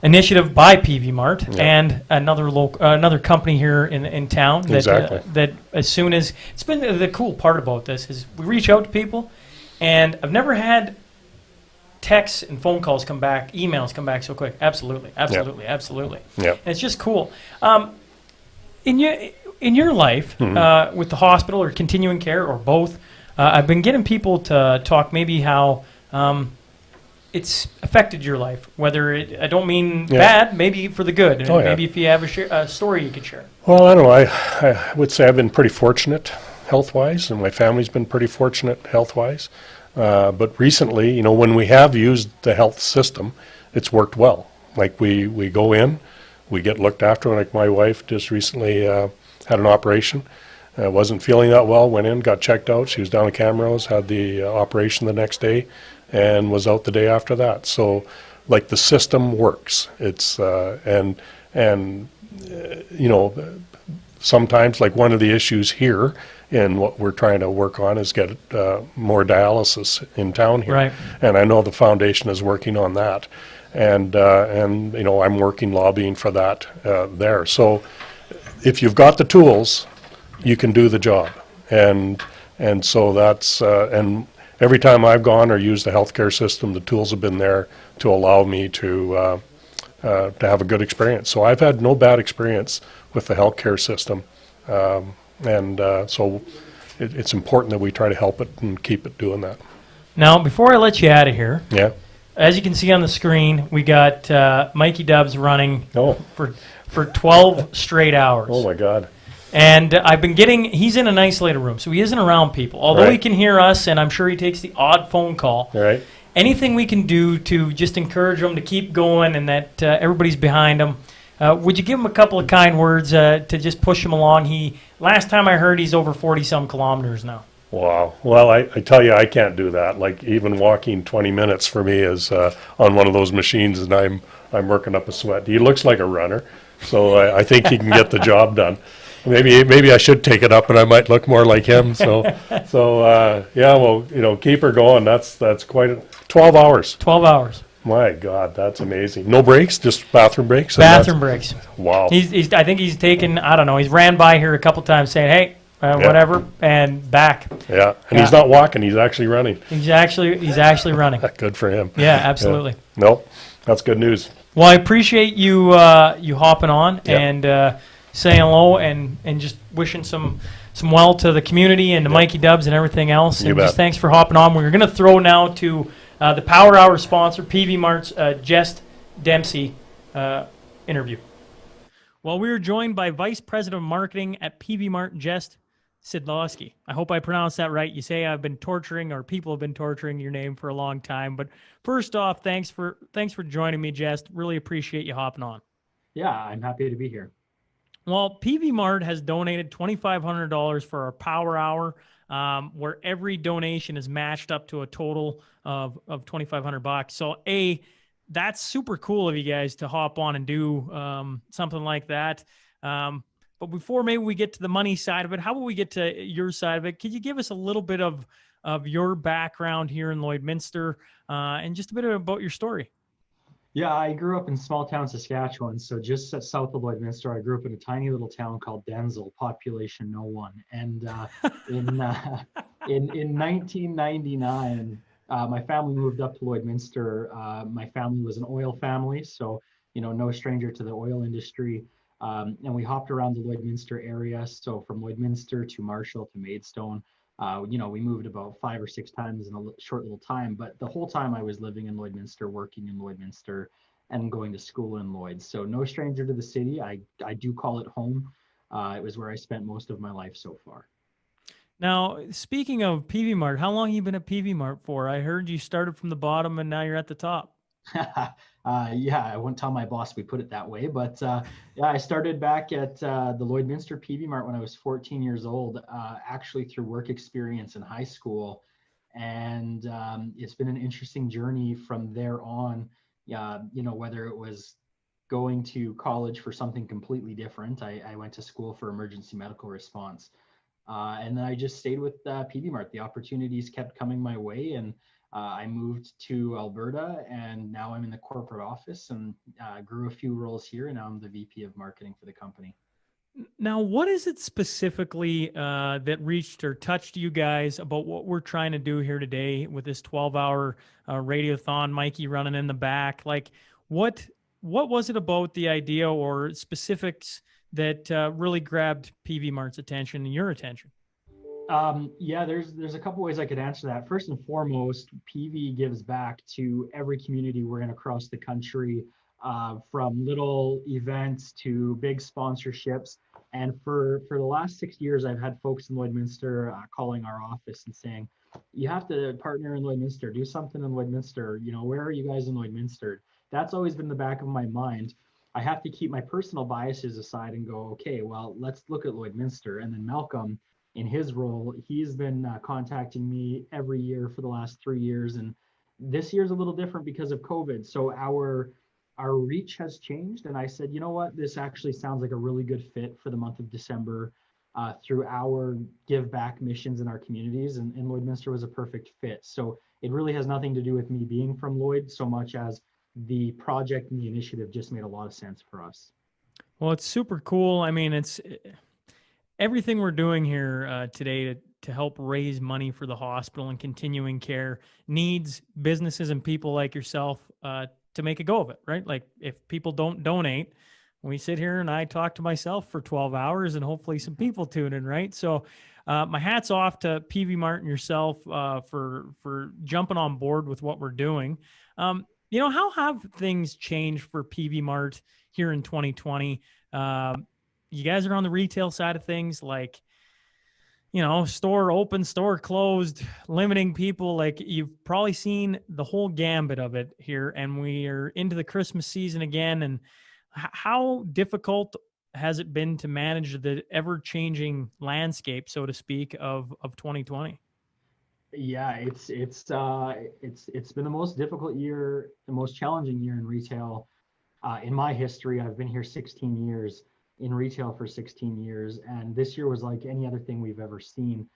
initiative by PV Mart Yeah. and another company here in town. That, Exactly. that as soon as it's been the cool part about this is we reach out to people, and I've never had texts and phone calls come back, emails come back so quick. Absolutely. Yeah. And it's just cool. In your life, Mhm. with the hospital or continuing care or both, I've been getting people to talk maybe how it's affected your life. Whether I don't mean Yeah. bad, maybe for the good. Oh, yeah. Maybe if you have a story you could share. Well, I don't know. I would say I've been pretty fortunate health-wise, and my family's been pretty fortunate health-wise. But recently, you know, when we have used the health system, it's worked well. Like we go in, we get looked after. Like my wife just recently had an operation. Wasn't feeling that well, went in, got checked out. She was down at Camrose, had the operation the next day, and was out the day after that. So, like, the system works. It's you know, sometimes, like, one of the issues here and what we're trying to work on is get more dialysis in town here. Right. And I know the foundation is working on that, and you know, I'm working lobbying for that there. So if you've got the tools, you can do the job, and so that's and every time I've gone or used the healthcare system, the tools have been there to allow me to have a good experience. So I've had no bad experience with the healthcare system, so it's important that we try to help it and keep it doing that. Now, before I let you out of here, Yeah. as you can see on the screen, we got Mikey Dubs running for 12 straight hours. Oh my God. And I've been he's in an isolated room, so he isn't around people. Although he Right. can hear us, and I'm sure he takes the odd phone call. Right. Anything we can do to just encourage him to keep going and that everybody's behind him. Would you give him a couple of kind words to just push him along? Last time I heard, he's over 40-some kilometers now. Wow. Well, I tell you, I can't do that. Like, even walking 20 minutes for me is on one of those machines, and I'm working up a sweat. He looks like a runner, so I think he can get the job done. Maybe I should take it up, and I might look more like him. So yeah. Well, you know, keep her going. That's quite 12 hours. 12 hours. My God, that's amazing. No breaks, just bathroom breaks. and Bathroom breaks. Wow. I think he's taken. I don't know. He's ran by here a couple times saying, "Hey, whatever," and back. Yeah, and he's not walking; he's actually running. He's actually running. Good for him. Yeah, absolutely. Yeah. Nope, that's good news. Well, I appreciate you you hopping on and saying hello and just wishing some well to the community and to Mikey Dubs and everything else. You And bet. just thanks for hopping on. We're going to throw now to the Power Hour sponsor, PV Mart's Jess Dempsey interview. Well, we were joined by Vice President of Marketing at PV Mart, Jess Sidlowski. I hope I pronounced that right. You say I've been torturing, or people have been torturing your name for a long time. But first off, thanks for joining me, Jess. Really appreciate you hopping on. Yeah, I'm happy to be here. Well, PV Mart has donated $2,500 for our Power Hour, where every donation is matched up to a total of $2,500. So, that's super cool of you guys to hop on and do something like that. But before maybe we get to the money side of it, how about we get to your side of it? Could you give us a little bit of your background here in Lloydminster and just a bit about your story? Yeah, I grew up in small town Saskatchewan, so just south of Lloydminster. I grew up in a tiny little town called Denzel, population no one. And in 1999, My family moved up to Lloydminster. My family was an oil family, so no stranger to the oil industry. And we hopped around the Lloydminster area. So from Lloydminster to Marshall to Maidstone, we moved about 5 or 6 times in a short little time. But the whole time I was living in Lloydminster, working in Lloydminster, and going to school in Lloyd. So no stranger to the city. I do call it home. It was where I spent most of my life so far. Now, speaking of PV Mart, how long have you been at PV Mart for? I heard you started from the bottom and now you're at the top. Yeah, I wouldn't tell my boss we put it that way, but yeah, I started back at the Lloydminster PV Mart when I was 14 years old, actually through work experience in high school. And it's been an interesting journey from there on, whether it was going to college for something completely different. I went to school for emergency medical response. And then I just stayed with PV Mart. The opportunities kept coming my way, and I moved to Alberta, and now I'm in the corporate office and grew a few roles here, and now I'm the VP of marketing for the company. Now, what is it specifically that reached or touched you guys about what we're trying to do here today with this 12-hour radiothon, Mikey running in the back? Like, what was it about the idea or specifics that really grabbed PV Mart's attention and your attention? Yeah, there's a couple ways I could answer that. First and foremost, PV gives back to every community we're in across the country, from little events to big sponsorships. And for the last 6 years, I've had folks in Lloydminster calling our office and saying, you have to partner in Lloydminster, do something in Lloydminster. Where are you guys in Lloydminster? That's always been the back of my mind. I have to keep my personal biases aside and go, okay, well, let's look at Lloydminster. And then Malcolm, in his role, he's been contacting me every year for the last 3 years. And this year's a little different because of COVID. So our reach has changed. And I said, you know what, this actually sounds like a really good fit for the month of December through our give back missions in our communities. And Lloydminster was a perfect fit. So it really has nothing to do with me being from Lloyd so much as the project and the initiative just made a lot of sense for us. Well, it's super cool. I mean, it's everything we're doing here today to help raise money for the hospital and continuing care needs businesses and people like yourself to make a go of it, right? Like if people don't donate, we sit here and I talk to myself for 12 hours and hopefully some people tune in, right? So my hat's off to PV Mart and yourself for jumping on board with what we're doing. How have things changed for PV Mart here in 2020? You guys are on the retail side of things, like, store open, store closed, limiting people. Like, you've probably seen the whole gambit of it here, and we are into the Christmas season again. And how difficult has it been to manage the ever-changing landscape, so to speak, of 2020? Yeah, it's been the most difficult year, the most challenging year in retail in my history. I've been here 16 years, in retail for 16 years, and this year was like any other thing we've ever seen,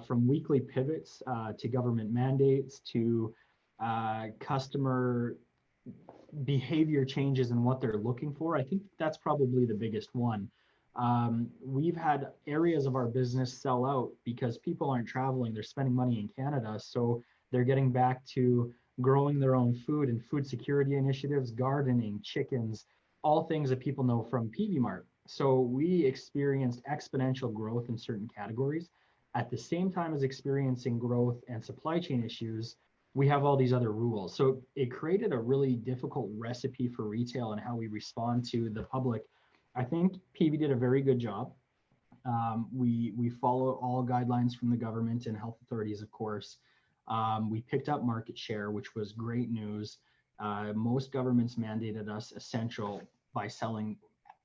from weekly pivots to government mandates to customer behavior changes in what they're looking for. I think that's probably the biggest one. We've had areas of our business sell out because people aren't traveling, they're spending money in Canada, so they're getting back to growing their own food and food security initiatives, gardening, chickens, all things that people know from PV Mart. So we experienced exponential growth in certain categories. At the same time as experiencing growth and supply chain issues, we have all these other rules. So it created a really difficult recipe for retail and how we respond to the public. I think PV did a very good job. We follow all guidelines from the government and health authorities, of course. We picked up market share, which was great news. Most governments mandated us essential by selling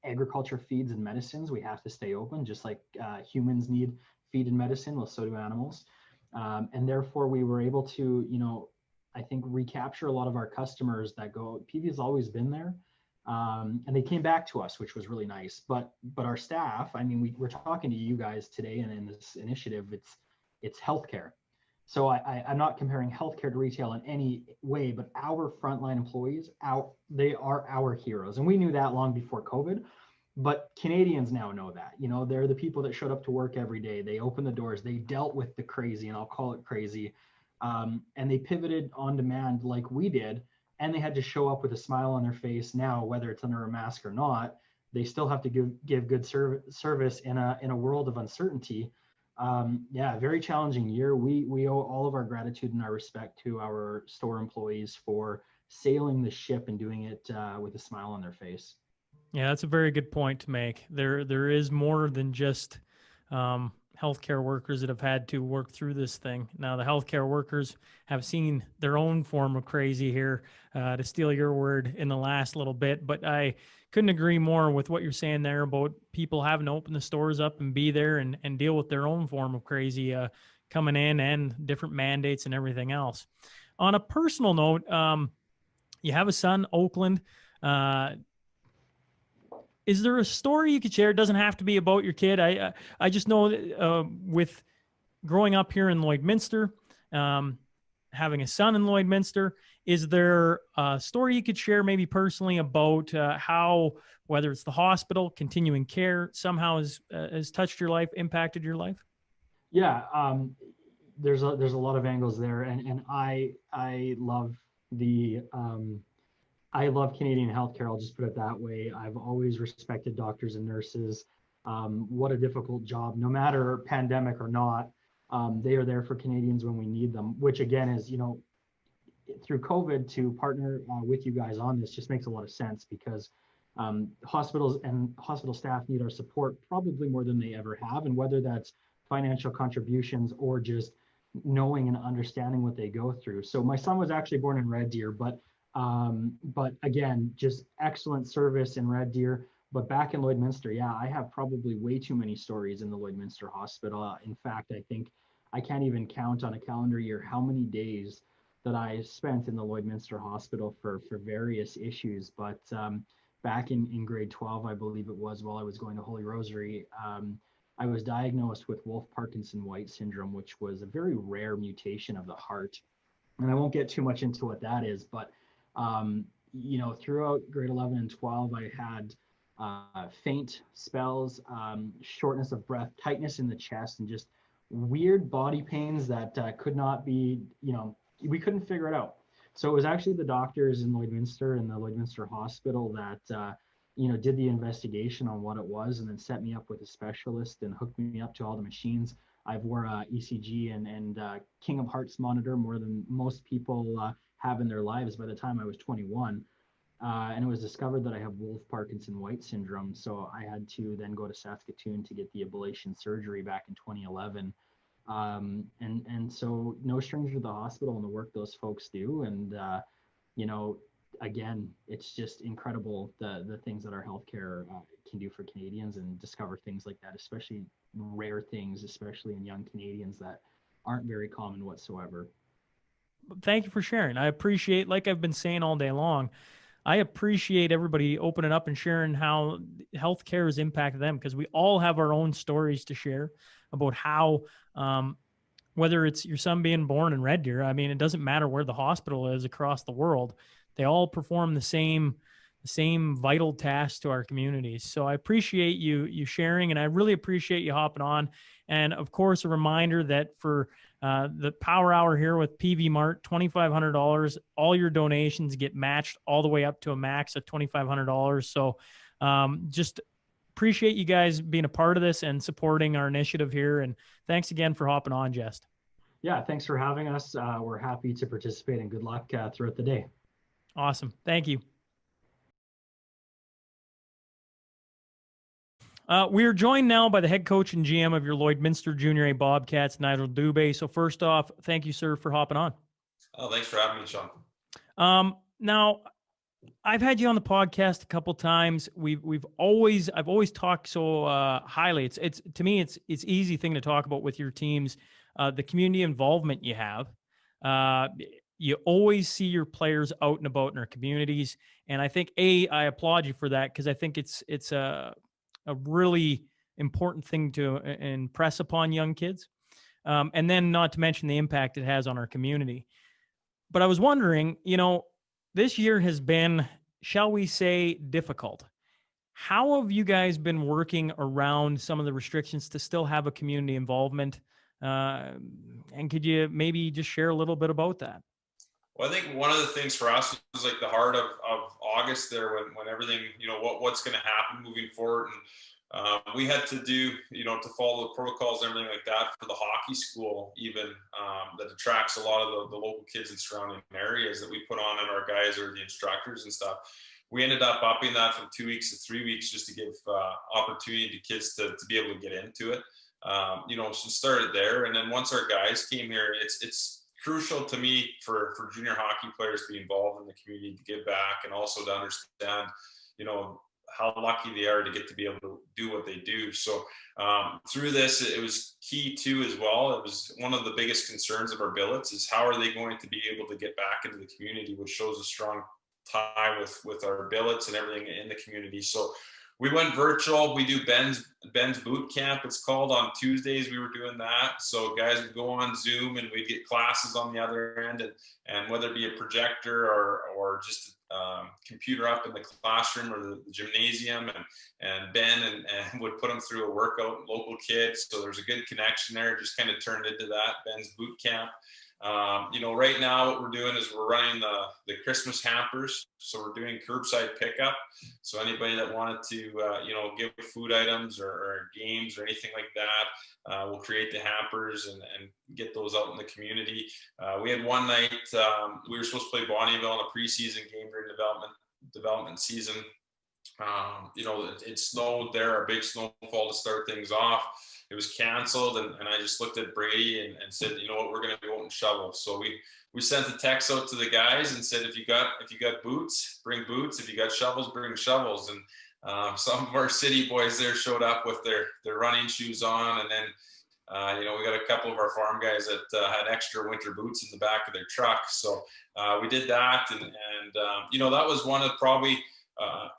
agriculture feeds and medicines. We have to stay open, just like humans need feed and medicine, well, so do animals. And therefore we were able to, I think recapture a lot of our customers that go, PV has always been there. And they came back to us, which was really nice. But our staff, I mean, we're talking to you guys today, and in this initiative, it's healthcare. So I'm not comparing healthcare to retail in any way, but our frontline employees, they are our heroes. And we knew that long before COVID, but Canadians now know that. They're the people that showed up to work every day. They opened the doors, they dealt with the crazy, and I'll call it crazy, And they pivoted on demand like we did, and they had to show up with a smile on their face. Now, whether it's under a mask or not, they still have to give good service in a world of uncertainty. Yeah, very challenging year. We owe all of our gratitude and our respect to our store employees for sailing the ship and doing it with a smile on their face. Yeah, that's a very good point to make. There is more than just healthcare workers that have had to work through this thing. Now, the healthcare workers have seen their own form of crazy here, to steal your word, in the last little bit. But I couldn't agree more with what you're saying there about people having to open the stores up and be there and deal with their own form of crazy coming in, and different mandates and everything else. On a personal note, you have a son, Oakland. Is there a story you could share? It doesn't have to be about your kid. I just know that, with growing up here in Lloydminster, having a son in Lloydminster, is there a story you could share maybe personally about how, whether it's the hospital, continuing care, somehow has touched your life, impacted your life? Yeah, there's a lot of angles there, and I love the I love Canadian healthcare. I'll just put it that way. I've always respected doctors and nurses. What a difficult job, no matter pandemic or not. They are there for Canadians when we need them, which again is, through COVID, to partner with you guys on this just makes a lot of sense, because hospitals and hospital staff need our support probably more than they ever have. And whether that's financial contributions or just knowing and understanding what they go through. So my son was actually born in Red Deer, but again, just excellent service in Red Deer. But back in Lloydminster, yeah, I have probably way too many stories in the Lloydminster Hospital. In fact, I think I can't even count on a calendar year how many days that I spent in the Lloydminster Hospital for various issues. But back in grade 12, I believe it was, while I was going to Holy Rosary, I was diagnosed with Wolff-Parkinson-White syndrome, which was a very rare mutation of the heart. And I won't get too much into what that is, but throughout grade 11 and 12, I had faint spells, shortness of breath, tightness in the chest, and just weird body pains that could not be, we couldn't figure it out. So it was actually the doctors in Lloydminster and the Lloydminster Hospital that, did the investigation on what it was, and then set me up with a specialist and hooked me up to all the machines. I've wore a ECG and King of Hearts monitor more than most people have in their lives by the time I was 21. And it was discovered that I have Wolff-Parkinson-White syndrome. So I had to then go to Saskatoon to get the ablation surgery back in 2011. And so no stranger to the hospital and the work those folks do. And, again, it's just incredible the things that our healthcare can do for Canadians, and discover things like that, especially rare things, especially in young Canadians that aren't very common whatsoever. Thank you for sharing. I appreciate, like I've been saying all day long, I appreciate everybody opening up and sharing how healthcare has impacted them, because we all have our own stories to share about how, whether it's your son being born in Red Deer, I mean, it doesn't matter where the hospital is across the world. They all perform the same vital tasks to our communities. So I appreciate you sharing, and I really appreciate you hopping on. And of course, a reminder that for the Power Hour here with PV Mart, $2,500, all your donations get matched all the way up to a max of $2,500. So just appreciate you guys being a part of this and supporting our initiative here. And thanks again for hopping on, Jest. Yeah, thanks for having us. We're happy to participate, and good luck throughout the day. Awesome. Thank you. We are joined now by the head coach and GM of your Lloydminster Junior A Bobcats, Nigel Dubé. So first off, thank you, sir, for hopping on. Oh, thanks for having me, Sean. Now, I've had you on the podcast a couple times. I've always talked so highly. It's to me, it's easy thing to talk about with your teams, the community involvement you have. You always see your players out and about in our communities, and I think I applaud you for that, because I think it's a really important thing to impress upon young kids, and then not to mention the impact it has on our community. But I was wondering, this year has been, shall we say, difficult. How have you guys been working around some of the restrictions to still have a community involvement? And could you maybe just share a little bit about that? Well, I think one of the things for us was like the heart of August there when everything, what's going to happen moving forward. And we had to do, to follow the protocols and everything like that for the hockey school, even that attracts a lot of the local kids in surrounding areas that we put on, and our guys are the instructors and stuff. We ended up upping that from 2 weeks to 3 weeks just to give opportunity to kids to be able to get into it. So started there. And then once our guys came here, it's crucial to me for junior hockey players to be involved in the community, to give back, and also to understand, how lucky they are to get to be able to do what they do. So through this, it was key too as well. It was one of the biggest concerns of our billets is how are they going to be able to get back into the community, which shows a strong tie with our billets and everything in the community. So we went virtual. We do Ben's boot camp, it's called. On Tuesdays we were doing that. So guys would go on Zoom and we'd get classes on the other end, and whether it be a projector or just computer up in the classroom or the gymnasium, and Ben and would put them through a workout, local kids. So there's a good connection there. It just kind of turned into that, Ben's boot camp. Right now what we're doing is we're running the Christmas hampers. So we're doing curbside pickup. So anybody that wanted to, give food items or games or anything like that, we'll create the hampers and get those out in the community. We had one night, we were supposed to play Bonnieville in a preseason game during development season. It snowed there, a big snowfall to start things off. It was canceled, and I just looked at Brady and said, you know what, we're going to go out and shovel. So we sent a text out to the guys and said, if you got boots, bring boots. If you got shovels, bring shovels. And some of our city boys there showed up with their running shoes on, and then we got a couple of our farm guys that had extra winter boots in the back of their truck. So we did that, and that was one of probably.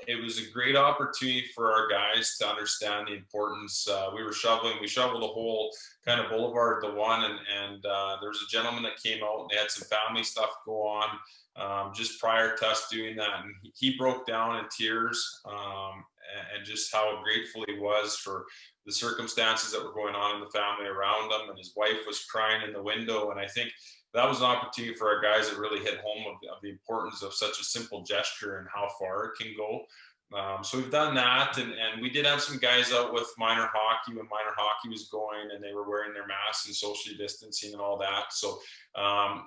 It was a great opportunity for our guys to understand the importance. We shoveled the whole kind of boulevard, the one, and there was a gentleman that came out and they had some family stuff go on just prior to us doing that. And he broke down in tears and just how grateful he was for the circumstances that were going on in the family around him. And his wife was crying in the window. And I think that was an opportunity for our guys that really hit home of the importance of such a simple gesture and how far it can go. So we've done that, and we did have some guys out with minor hockey when minor hockey was going, and they were wearing their masks and socially distancing and all that. So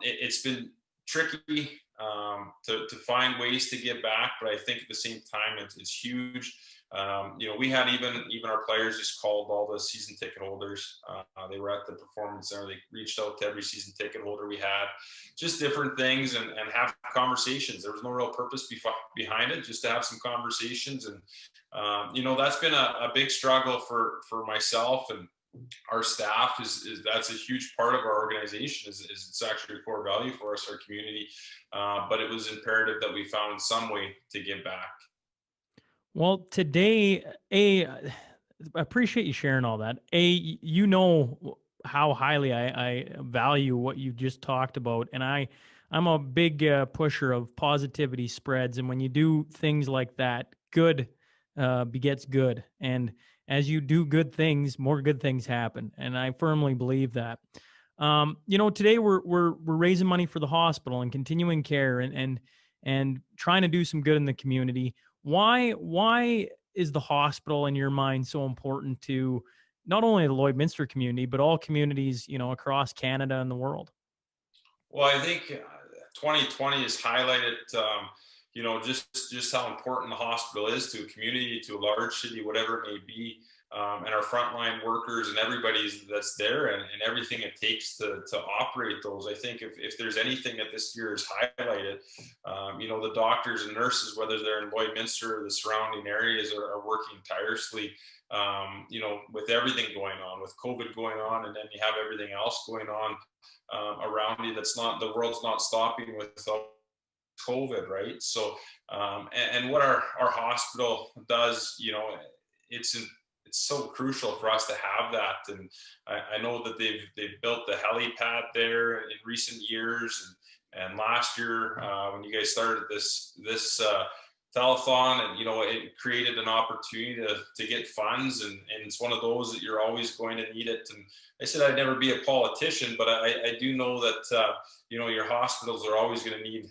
it's been tricky to find ways to get back, but I think at the same time it's huge. We had even our players just called all the season ticket holders. They were at the performance center. They reached out to every season ticket holder we had, just different things, and have conversations. There was no real purpose behind it, just to have some conversations. And that's been a big struggle for myself and our staff. Is that's a huge part of our organization. Is it's actually a core value for us, our community. But it was imperative that we found some way to give back. Well, today, I appreciate you sharing all that. How highly I value what you just talked about, and I'm a big pusher of positivity spreads. And when you do things like that, good begets good. And as you do good things, more good things happen. And I firmly believe that. Today we're raising money for the hospital and continuing care and trying to do some good in the community. Why is the hospital in your mind so important to not only the Lloydminster community, but all communities, across Canada and the world? Well, I think 2020 has highlighted, just how important the hospital is to a community, to a large city, whatever it may be, and our frontline workers and everybody that's there, and everything it takes to operate those. I think if there's anything that this year has highlighted, the doctors and nurses, whether they're in Lloydminster or the surrounding areas, are working tirelessly, with everything going on, with COVID going on, and then you have everything else going on around you. The world's not stopping without COVID, right? So, and what our hospital does, it's so crucial for us to have that. And I know that they've built the helipad there in recent years, and last year when you guys started this telethon, and it created an opportunity to get funds, and it's one of those that you're always going to need it. And I said I'd never be a politician, but I do know that your hospitals are always going to need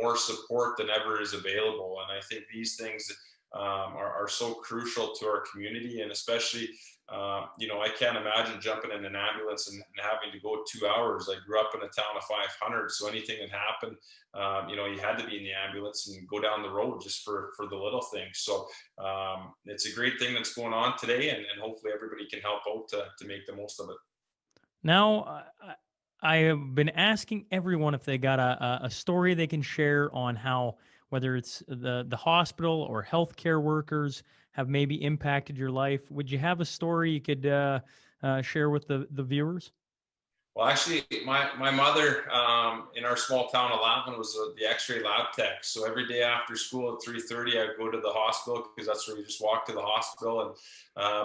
more support than ever is available, and I think these things are so crucial to our community, and especially I can't imagine jumping in an ambulance and having to go 2 hours. I grew up in a town of 500, so anything that happened, you had to be in the ambulance and go down the road just for the little things. So it's a great thing that's going on today, and hopefully everybody can help out to make the most of it. Now, I have been asking everyone if they got a story they can share on how, whether it's the hospital or healthcare workers, have maybe impacted your life. Would you have a story you could share with the viewers? Well, actually, my mother in our small town of Latland was the X-ray lab tech. So every day after school at 3:30, I'd go to the hospital, because that's where you just walk to the hospital. And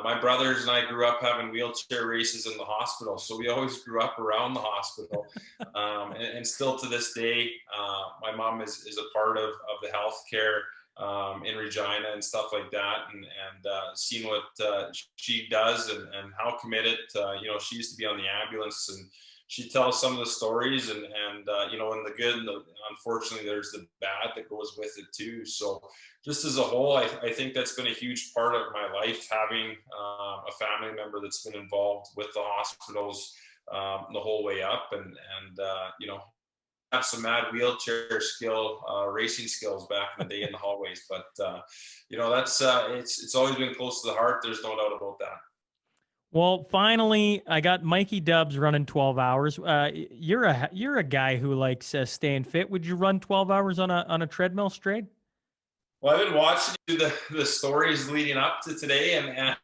my brothers and I grew up having wheelchair races in the hospital, so we always grew up around the hospital. And still to this day, my mom is a part of the healthcare in Regina and stuff like that, and seeing what she does and how committed. She used to be on the ambulance, and she tells some of the stories, and in the good and unfortunately there's the bad that goes with it too. So just as a whole, I think that's been a huge part of my life, having a family member that's been involved with the hospitals the whole way up, and have some mad wheelchair racing skills back in the day in the hallways. But that's it's always been close to the heart. There's no doubt about that. Well, finally, I got Mikey Dubs running 12 hours. You're a guy who likes staying fit. Would you run 12 hours on a treadmill straight? Well, I've been watching the stories leading up to today, and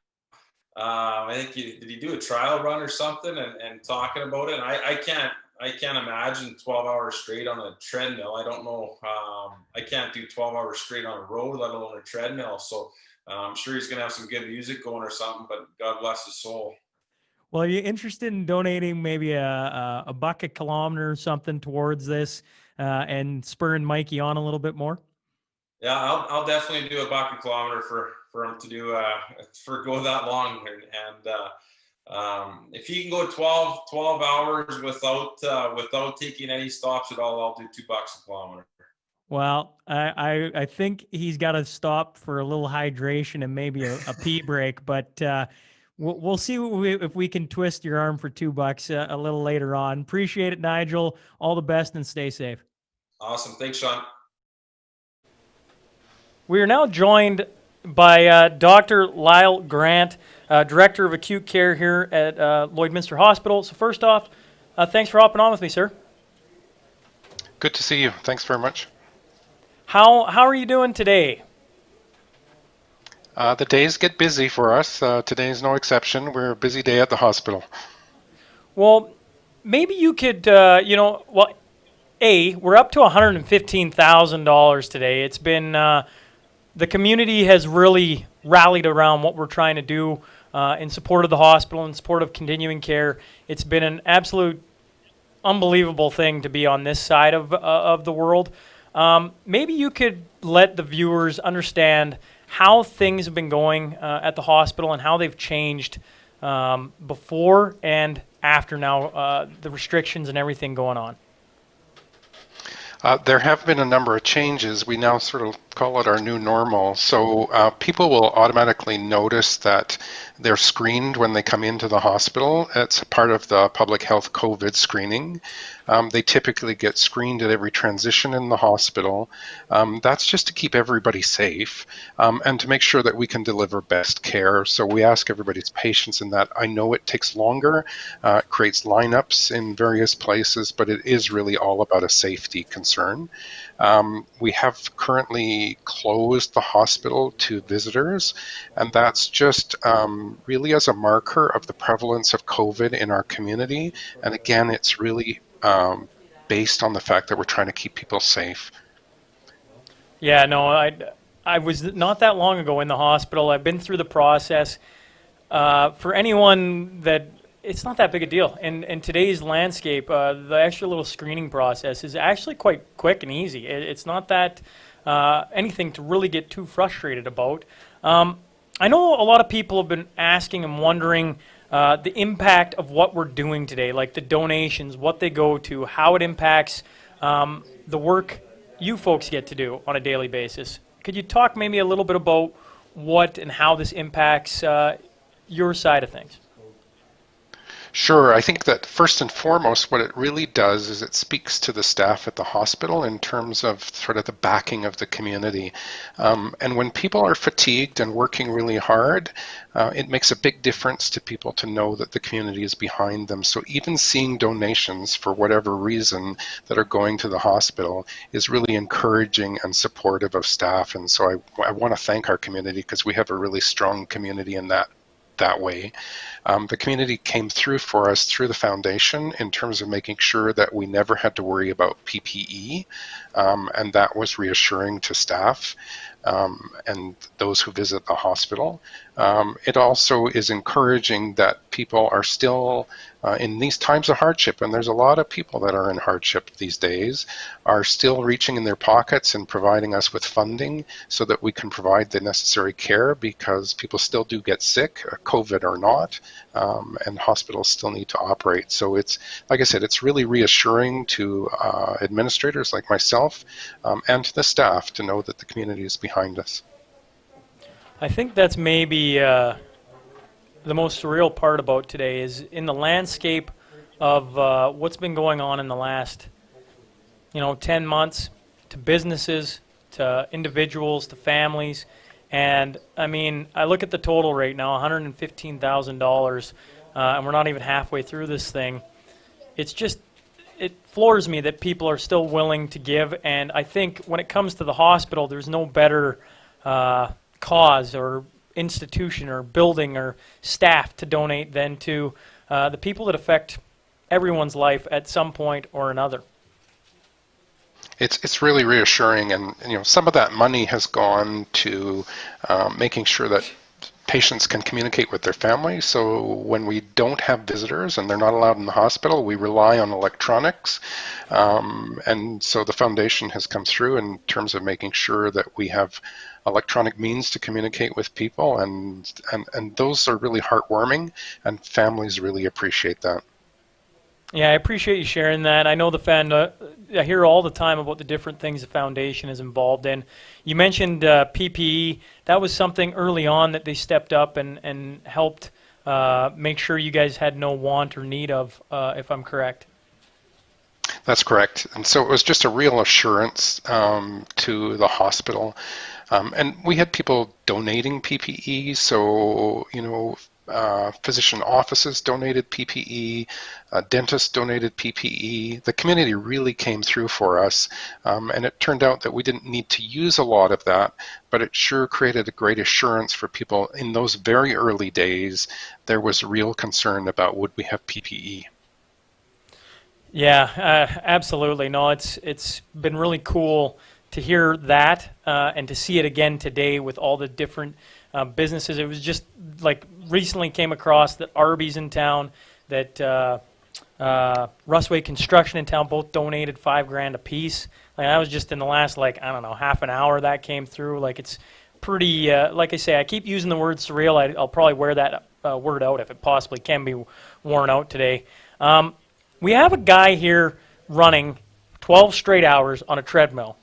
I think did he do a trial run or something, and talking about it. And I can't imagine 12 hours straight on a treadmill. I don't know. I can't do 12 hours straight on a road, let alone a treadmill. So I'm sure he's going to have some good music going or something, but God bless his soul. Well, are you interested in donating maybe a buck a kilometer or something towards this and spurring Mikey on a little bit more? Yeah, I'll definitely do a buck a kilometer for him to do for go that long, and if he can go 12 hours without taking any stops at all, I'll do $2 a kilometer. Well, I think he's got to stop for a little hydration and maybe a pee break, but we'll see if we can twist your arm for $2 a little later on. Appreciate it, Nigel. All the best and stay safe. Awesome. Thanks, Sean. We are now joined by Dr. Lyle Grant, Director of Acute Care here at Lloydminster Hospital. So first off, thanks for hopping on with me, sir. Good to see you. Thanks very much. How are you doing today? The days get busy for us. Today is no exception. We're a busy day at the hospital. Well, maybe you could, we're up to $115,000 today. It's been... the community has really rallied around what we're trying to do in support of the hospital, in support of continuing care. It's been an absolute unbelievable thing to be on this side of the world. Maybe you could let the viewers understand how things have been going at the hospital and how they've changed before and after now, the restrictions and everything going on. There have been a number of changes. We now sort of call it our new normal. So people will automatically notice that they're screened when they come into the hospital. It's part of the public health COVID screening. They typically get screened at every transition in the hospital. That's just to keep everybody safe and to make sure that we can deliver best care. So we ask everybody's patience in that. I know it takes longer, it creates lineups in various places, but it is really all about a safety concern. We have currently closed the hospital to visitors, and that's just really as a marker of the prevalence of COVID in our community. And again, it's really based on the fact that we're trying to keep people safe. Yeah, no, I was not that long ago in the hospital. I've been through the process. For anyone that it's not that big a deal. In today's landscape, the extra little screening process is actually quite quick and easy. It's not that anything to really get too frustrated about. I know a lot of people have been asking and wondering the impact of what we're doing today, like the donations, what they go to, how it impacts the work you folks get to do on a daily basis. Could you talk maybe a little bit about what and how this impacts your side of things? Sure. I think that first and foremost, what it really does is it speaks to the staff at the hospital in terms of sort of the backing of the community. And when people are fatigued and working really hard, it makes a big difference to people to know that the community is behind them. So even seeing donations for whatever reason that are going to the hospital is really encouraging and supportive of staff. And so I want to thank our community because we have a really strong community in that way. The community came through for us through the foundation in terms of making sure that we never had to worry about PPE, and that was reassuring to staff and those who visit the hospital. It also is encouraging that people are still in these times of hardship, and there's a lot of people that are in hardship these days, are still reaching in their pockets and providing us with funding so that we can provide the necessary care, because people still do get sick, COVID or not, and hospitals still need to operate. So it's, like I said, it's really reassuring to administrators like myself and to the staff to know that the community is behind us. I think that's maybe the most surreal part about today is in the landscape of what's been going on in the last, 10 months, to businesses, to individuals, to families. And I mean, I look at the total right now, $115,000, and we're not even halfway through this thing. It's just, it floors me that people are still willing to give. And I think when it comes to the hospital, there's no better cause or institution or building or staff to donate than to the people that affect everyone's life at some point or another. It's really reassuring, and some of that money has gone to making sure that patients can communicate with their families. So when we don't have visitors and they're not allowed in the hospital, we rely on electronics. And so the foundation has come through in terms of making sure that we have electronic means to communicate with people, and those are really heartwarming, and families really appreciate that. Yeah, I appreciate you sharing that. I know I hear all the time about the different things the foundation is involved in. You mentioned PPE. That was something early on that they stepped up and helped make sure you guys had no want or need of, if I'm correct. That's correct. And so it was just a real assurance to the hospital. And we had people donating PPE, so, physician offices donated PPE, dentists donated PPE. The community really came through for us, and it turned out that we didn't need to use a lot of that, but it sure created a great assurance for people. In those very early days, there was real concern about would we have PPE. Yeah, absolutely. No, it's been really cool to hear that and to see it again today with all the different businesses. It was just like recently came across that Arby's in town, that Rusway Construction in town both donated $5,000 a piece. Like that was just in the last half an hour that came through. Like it's pretty. Like I say, I keep using the word surreal. I'll probably wear that word out if it possibly can be worn out today. We have a guy here running 12 straight hours on a treadmill.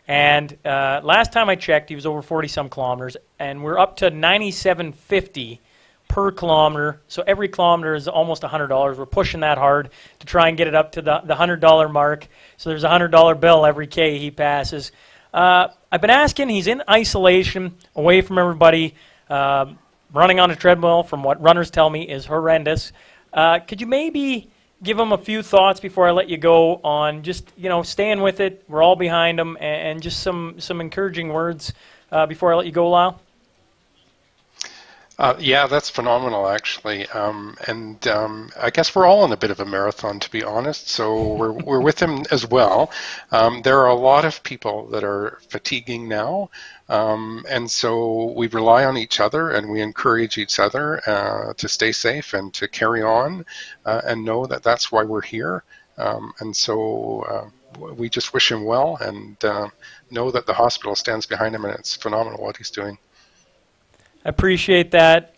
And last time I checked, he was over 40-some kilometers, and we're up to $97.50 per kilometer. So every kilometer is almost $100. We're pushing that hard to try and get it up to the $100 mark. So there's a $100 bill every K he passes. I've been asking, he's in isolation, away from everybody, running on a treadmill, from what runners tell me, is horrendous. Could you maybe give him a few thoughts before I let you go on just, staying with it, we're all behind him, and just some encouraging words before I let you go, Lyle? Yeah, that's phenomenal, actually. I guess we're all in a bit of a marathon, to be honest. So we're with him as well. There are a lot of people that are fatiguing now, and so we rely on each other and we encourage each other to stay safe and to carry on, and know that that's why we're here. And so we just wish him well and know that the hospital stands behind him, and it's phenomenal what he's doing. I appreciate that.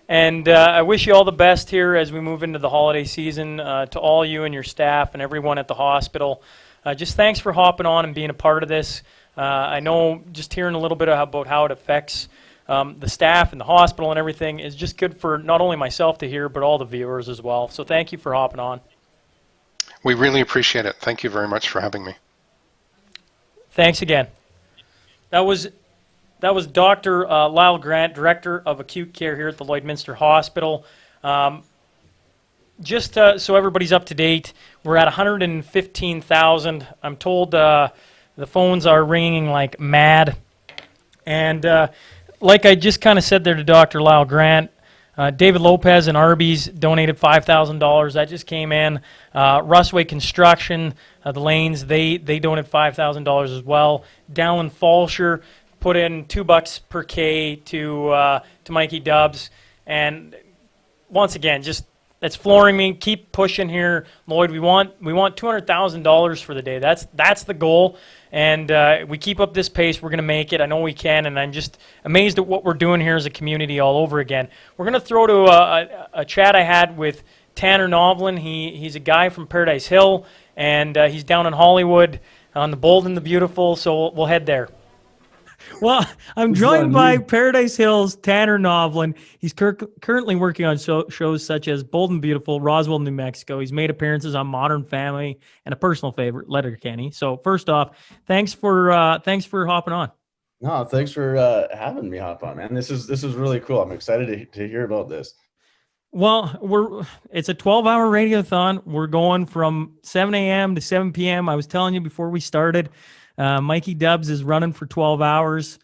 And I wish you all the best here as we move into the holiday season. To all you and your staff and everyone at the hospital, just thanks for hopping on and being a part of this. I know just hearing a little bit about how it affects the staff and the hospital and everything is just good for not only myself to hear, but all the viewers as well. So thank you for hopping on. We really appreciate it. Thank you very much for having me. Thanks again. That was Dr. Lyle Grant, Director of Acute Care here at the Lloydminster Hospital. Just so everybody's up to date, we're at 115,000. I'm told the phones are ringing like mad. And like I just kind of said there to Dr. Lyle Grant, David Lopez and Arby's donated $5,000. That just came in. Russway Construction, the Lanes, they donated $5,000 as well. Dallin Falsher put in $2 per K to Mikey Dubs, and once again, just that's flooring me. Keep pushing here, Lloyd. We want $200,000 for the day. That's the goal, and we keep up this pace, we're going to make it. I know we can, and I'm just amazed at what we're doing here as a community all over again. We're going to throw to a chat I had with Tanner Novlin. He's a guy from Paradise Hill, and he's down in Hollywood on the Bold and the Beautiful. So we'll head there. Well, I'm joined by Paradise Hill's Tanner Novlin. He's currently working on shows such as Bold and Beautiful, Roswell, New Mexico. He's made appearances on Modern Family and a personal favorite, Letterkenny. So first off, thanks for hopping on. No, thanks for having me hop on, man. This is really cool. I'm excited to hear about this. Well, it's a 12-hour radiothon. We're going from 7 a.m. to 7 p.m. I was telling you before we started, Mikey Dubs is running for 12 hours.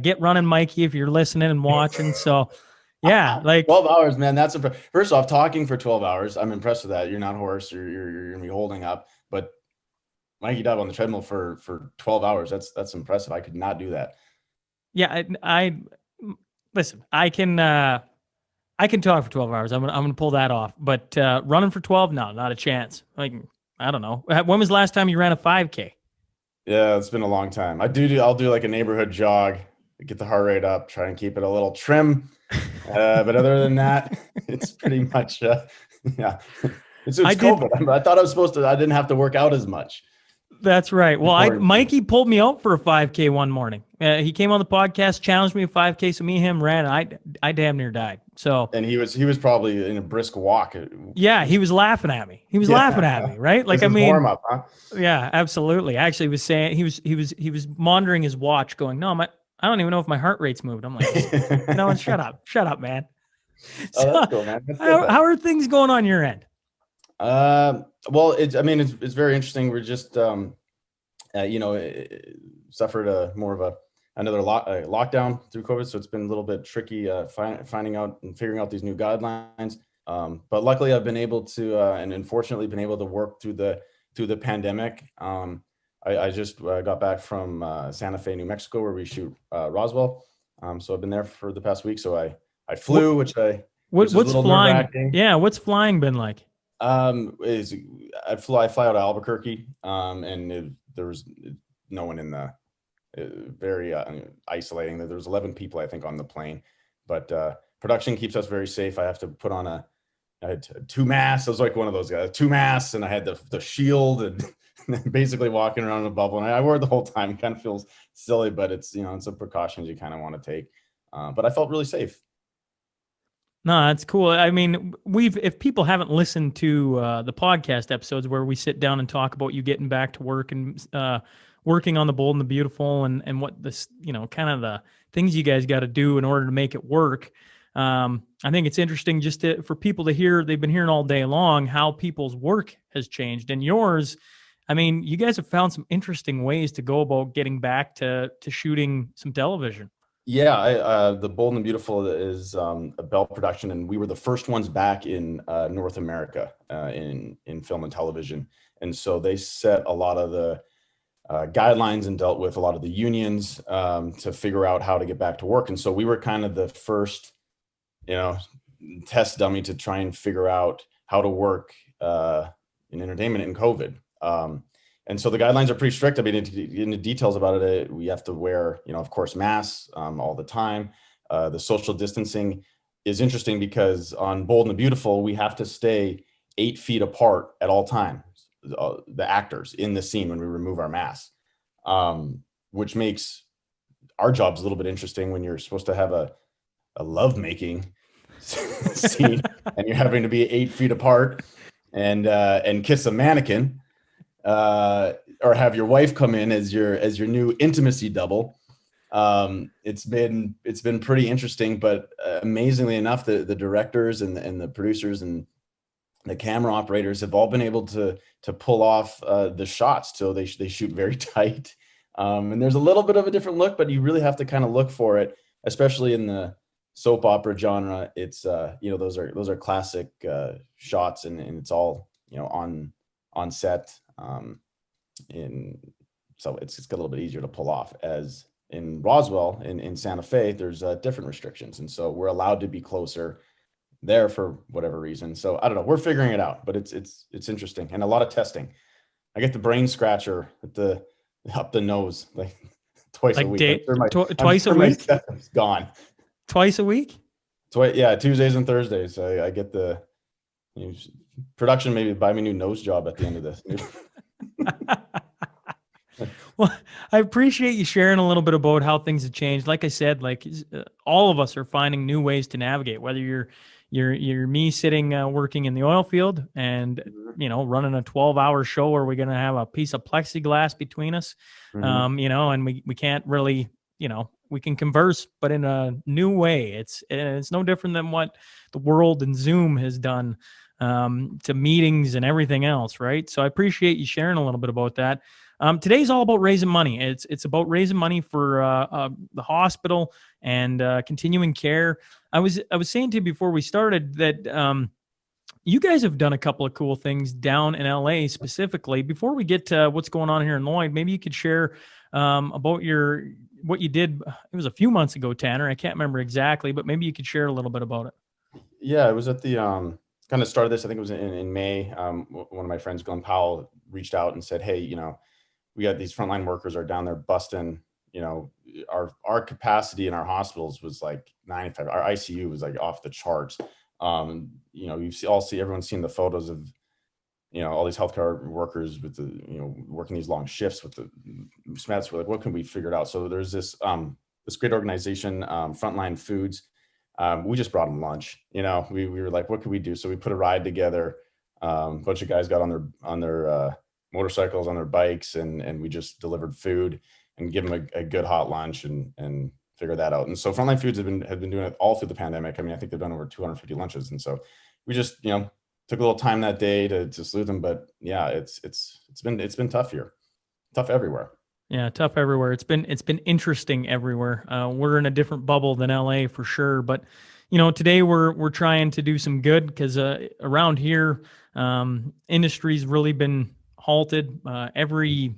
Get running, Mikey, if you're listening and watching. So, yeah, like 12 hours, man. That's first off, talking for 12 hours. I'm impressed with that. You're not hoarse. You're gonna be holding up. But Mikey Dub on the treadmill for 12 hours. That's impressive. I could not do that. Yeah, I listen. I can talk for 12 hours. I'm gonna pull that off. But running for 12, no, not a chance. Like, I don't know. When was the last time you ran a 5K? Yeah, it's been a long time. I'll do like a neighborhood jog, get the heart rate up, try and keep it a little trim. But other than that, it's pretty much yeah. It's COVID. I thought I didn't have to work out as much. That's right. Well, Mikey pulled me out for a 5K one morning. He came on the podcast, challenged me a 5K. So me and him ran. I damn near died. So and he was probably in a brisk walk. Yeah, he was laughing at me. He was laughing at me, right? Like, I mean, warm up, huh? Yeah, absolutely. Actually, he was saying he was monitoring his watch, going, "No, I don't even know if my heart rate's moved." I'm like, "No, shut up, man." So, that's cool, man. How are things going on your end? Well, it's very interesting. We're just, suffered more of another lockdown through COVID. So it's been a little bit tricky, finding out and figuring out these new guidelines. But luckily I've been able to, and unfortunately been able to work through the pandemic. I just got back from Santa Fe, New Mexico, where we shoot Roswell. So I've been there for the past week. So I flew, which what's flying? Yeah. What's flying been like? I fly out of Albuquerque, and there was no one in the very isolating. There was 11 people, I think, on the plane, but production keeps us very safe. I have to put on I had 2 masks. I was like one of those guys, 2 masks, and I had the shield and basically walking around in a bubble. And I wore it the whole time. It kind of feels silly, but it's a precautions you kind of want to take. But I felt really safe. No, that's cool. I mean, if people haven't listened to the podcast episodes where we sit down and talk about you getting back to work and working on the Bold and the Beautiful and what this, kind of the things you guys got to do in order to make it work. I think it's interesting just for people to hear, they've been hearing all day long how people's work has changed. And yours, I mean, you guys have found some interesting ways to go about getting back to shooting some television. Yeah, the Bold and the Beautiful is a Bell production, and we were the first ones back in North America in film and television. And so they set a lot of the guidelines and dealt with a lot of the unions to figure out how to get back to work. And so we were kind of the first, test dummy to try and figure out how to work in entertainment in COVID. And so the guidelines are pretty strict. I mean, in the details about it, we have to wear, of course, masks all the time. The social distancing is interesting because on Bold and the Beautiful, we have to stay 8 feet apart at all times, the actors in the scene when we remove our masks, which makes our jobs a little bit interesting when you're supposed to have a lovemaking scene and you're having to be 8 feet apart and kiss a mannequin. Or have your wife come in as your new intimacy double. It's been pretty interesting, but amazingly enough, the directors and the producers and the camera operators have all been able to pull off the shots. So they shoot very tight, and there's a little bit of a different look, but you really have to kind of look for it, especially in the soap opera genre. It's those are classic shots, and it's all on set. So it's a little bit easier to pull off. As in Roswell in Santa Fe, there's different restrictions, and so we're allowed to be closer there for whatever reason. So I don't know, we're figuring it out, but it's interesting and a lot of testing. I get the brain scratcher up the nose like twice a week. Twice a week? It's gone. Twice a week? Yeah, Tuesdays and Thursdays. I get the production maybe buy me a new nose job at the end of this. Well, I appreciate you sharing a little bit about how things have changed. Like I said, all of us are finding new ways to navigate, whether you're me sitting working in the oil field and running a 12-hour show where we're going to have a piece of plexiglass between us, and we can't really, we can converse, but in a new way. It's no different than what the world and Zoom has done to meetings and everything else, right? So I appreciate you sharing a little bit about that. Today's all about raising money. It's about raising money for the hospital and continuing care. I was saying to you before we started that you guys have done a couple of cool things down in LA specifically. Before we get to what's going on here in Lloyd, maybe you could share about what you did. It was a few months ago, Tanner. I can't remember exactly, but maybe you could share a little bit about it. Yeah, it was at the kind of started this. I think it was in May. One of my friends, Glenn Powell, reached out and said, "Hey, we got these frontline workers are down there busting. Our capacity in our hospitals was like 95. Our ICU was like off the charts. Everyone's seen the photos of, all these healthcare workers with the, working these long shifts with the SMETs. We're like, what can we figure out? So there's this great organization, Frontline Foods. We just brought them lunch. We were like, what could we do? So we put a ride together. A bunch of guys got on their motorcycles, on their bikes, and we just delivered food and give them a good hot lunch and figure that out. And so Frontline Foods have been doing it all through the pandemic. I mean, I think they've done over 250 lunches. And so we just, took a little time that day to salute them. But yeah, it's been tough here, tough everywhere. Yeah, tough everywhere. It's been interesting everywhere. We're in a different bubble than LA for sure, but today we're trying to do some good because around here, industry's really been halted. Every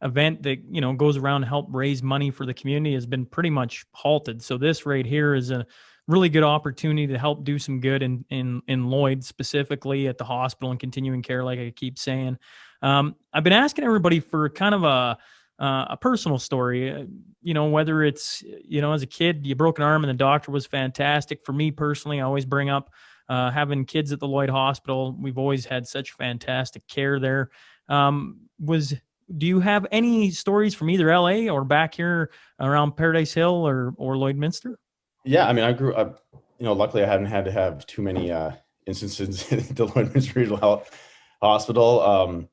event that goes around to help raise money for the community has been pretty much halted. So this right here is a really good opportunity to help do some good in Lloyd, specifically at the hospital and continuing care, like I keep saying. I've been asking everybody for kind of a personal story, whether it's, as a kid, you broke an arm and the doctor was fantastic. For me personally, I always bring up having kids at the Lloyd Hospital. We've always had such fantastic care there. Do you have any stories from either LA or back here around Paradise Hill or Lloydminster? Yeah, I mean, I grew up, luckily I haven't had to have too many instances at the Lloydminster Regional Health Hospital.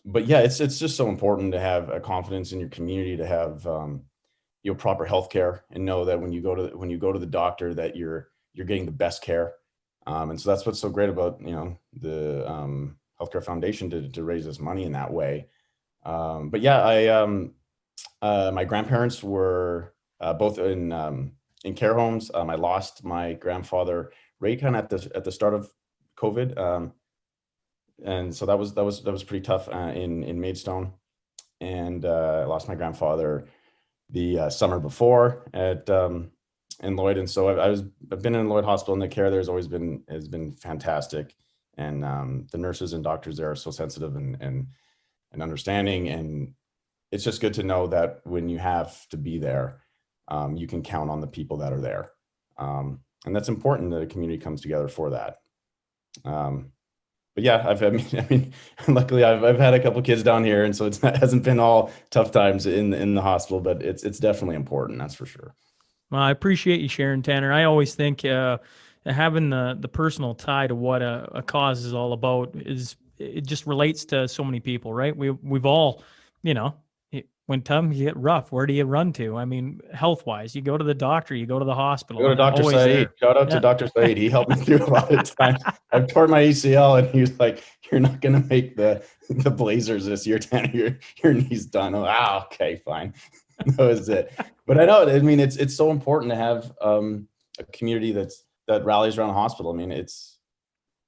But yeah, it's just so important to have a confidence in your community, to have proper health care, and know that when you go to the doctor that you're getting the best care. And so that's what's so great about the Healthcare Foundation to raise this money in that way. But yeah, my grandparents were both in care homes. I lost my grandfather right kind of at the start of COVID, and so that was pretty tough in Maidstone. And I lost my grandfather the summer before at in Lloyd, and so I've been in Lloyd Hospital, and the care there has been fantastic, and the nurses and doctors there are so sensitive and understanding, and it's just good to know that when you have to be there, you can count on the people that are there, and that's important that a community comes together for that. But yeah, I mean, luckily I've had a couple kids down here, and so it hasn't been all tough times in the hospital, but it's definitely important, that's for sure. Well, I appreciate you sharing, Tanner. I always think having the personal tie to what a cause is all about it just relates to so many people, right? We've all, when times get rough, where do you run to? I mean, health wise, you go to the doctor, you go to the hospital. Go to Dr. Saeed. Shout out to Dr. Saeed. He helped me through a lot of times. I've torn my ACL, and he was like, "You're not going to make the Blazers this year, Tanner. Your knee's done." I'm like, okay, fine. That was it. But I know. I mean, it's so important to have a community that rallies around a hospital. I mean, it's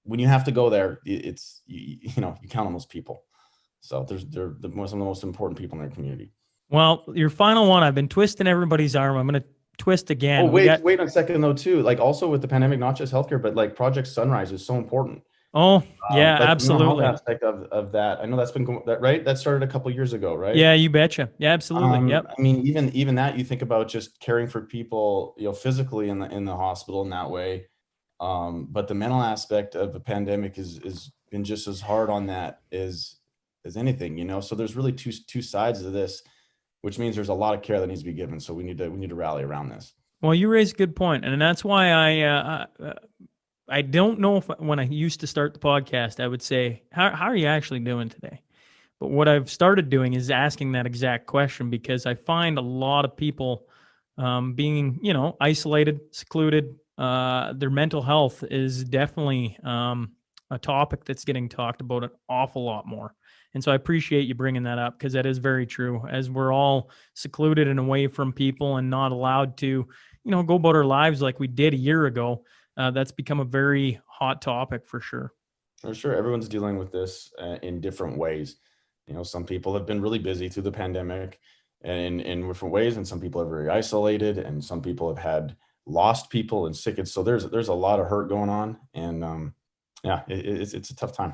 when you have to go there, you count on those people. So they're some of the most important people in their community. Well, your final one, I've been twisting everybody's arm. I'm going to twist again. Oh, wait a second though, too. Like also with the pandemic, not just healthcare, but like Project Sunrise is so important. Oh, yeah, like absolutely. The mental health aspect of that. I know that's been right. That started a couple years ago, right? Yeah, you betcha. Yeah, absolutely. Yep. I mean, even that, you think about just caring for people, physically in the hospital in that way. But the mental aspect of the pandemic is been just as hard on that as anything, So there's really two sides of this, which means there's a lot of care that needs to be given. So we need to rally around this. Well, you raise a good point, and that's why I don't know if when I used to start the podcast, I would say, how are you actually doing today? But what I've started doing is asking that exact question, because I find a lot of people being, isolated, secluded. Their mental health is definitely a topic that's getting talked about an awful lot more. And so I appreciate you bringing that up, because that is very true. As we're all secluded and away from people and not allowed to, go about our lives like we did a year ago, that's become a very hot topic for sure. For sure. Everyone's dealing with this in different ways. Some people have been really busy through the pandemic and in different ways, and some people are very isolated, and some people have had lost people and sick. So there's a lot of hurt going on, and it's a tough time.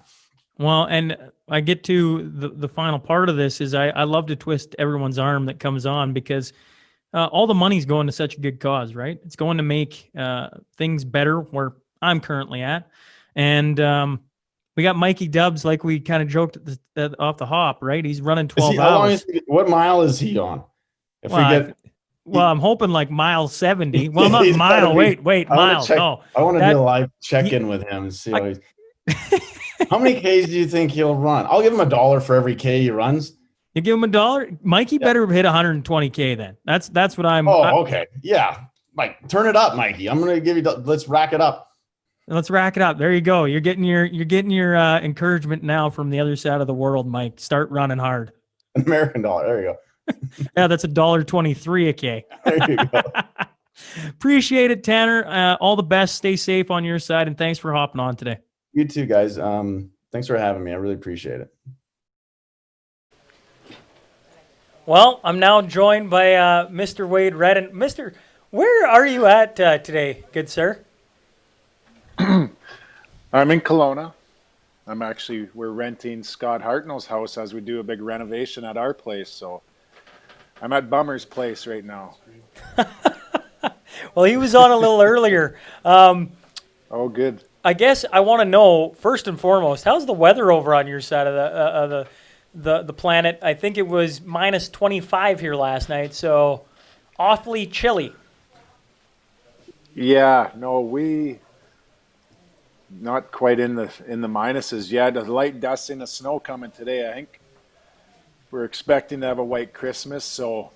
Well, and I get to the final part of this is I love to twist everyone's arm that comes on, because all the money's going to such a good cause, right? It's going to make things better where I'm currently at. And we got Mikey Dubs, like we kind of joked off the hop, right? He's running 12 hours. What mile is he on? I'm hoping like mile 70. Well, not mile. Wait, mile. No. I want to do a live check-in with him and see how he's... How many Ks do you think he'll run? I'll give him $1 for every K he runs. You give him $1? Mikey better hit 120K then. That's what I'm... okay. Yeah. Mike, turn it up, Mikey. I'm going to give you... Let's rack it up. Let's rack it up. There you go. You're getting your encouragement now from the other side of the world, Mike. Start running hard. An American dollar. There you go. Yeah, that's $1.23 a K. There you go. Appreciate it, Tanner. All the best. Stay safe on your side, and thanks for hopping on today. You too, guys. Thanks for having me. I really appreciate it. Well, I'm now joined by Mr. Wade Redden. Mr., where are you at today, good sir? I'm in Kelowna. We're renting Scott Hartnell's house as we do a big renovation at our place. So I'm at Bummer's place right now. Well, he was on a little earlier. Oh, good. I guess I want to know, first and foremost, how's the weather over on your side of the planet? I think it was minus 25 here last night, so awfully chilly. Yeah, no, we not quite in the minuses yet. The light dusting of snow coming today. I think we're expecting to have a white Christmas, so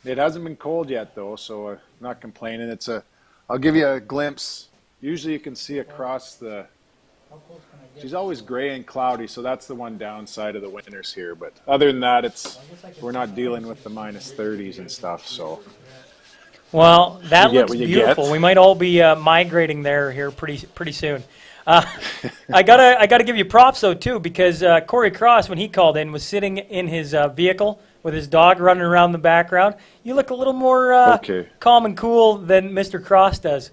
it hasn't been cold yet though, so I'm not complaining. I'll give you a glimpse. Usually you can see across she's always gray and cloudy, so that's the one downside of the winters here. But other than that, we're not dealing with the minus 30s and stuff. So Well, that You get looks what you beautiful. get. We might all be migrating there here pretty soon. I gotta give you props though too, because Corey Cross, when he called in, was sitting in his vehicle with his dog running around the background. You look a little more Okay. calm and cool than Mr. Cross does.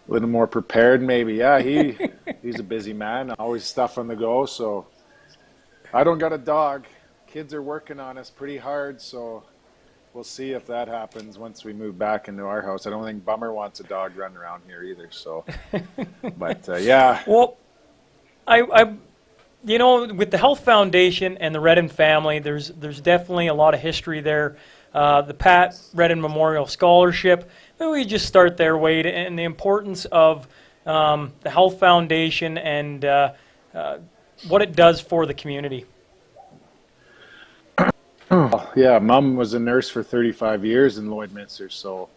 A little more prepared, maybe. Yeah, he's a busy man, always stuff on the go. So I don't got a dog. Kids are working on us pretty hard, so we'll see if that happens once we move back into our house. I don't think Bummer wants a dog running around here either. So, but yeah. Well, I you know, with the Health Foundation and the Redden family, there's definitely a lot of history there. The Pat Redden Memorial Scholarship. Maybe we just start there, Wade, and the importance of the Health Foundation and what it does for the community. Yeah, Mom was a nurse for 35 years in Lloydminster, so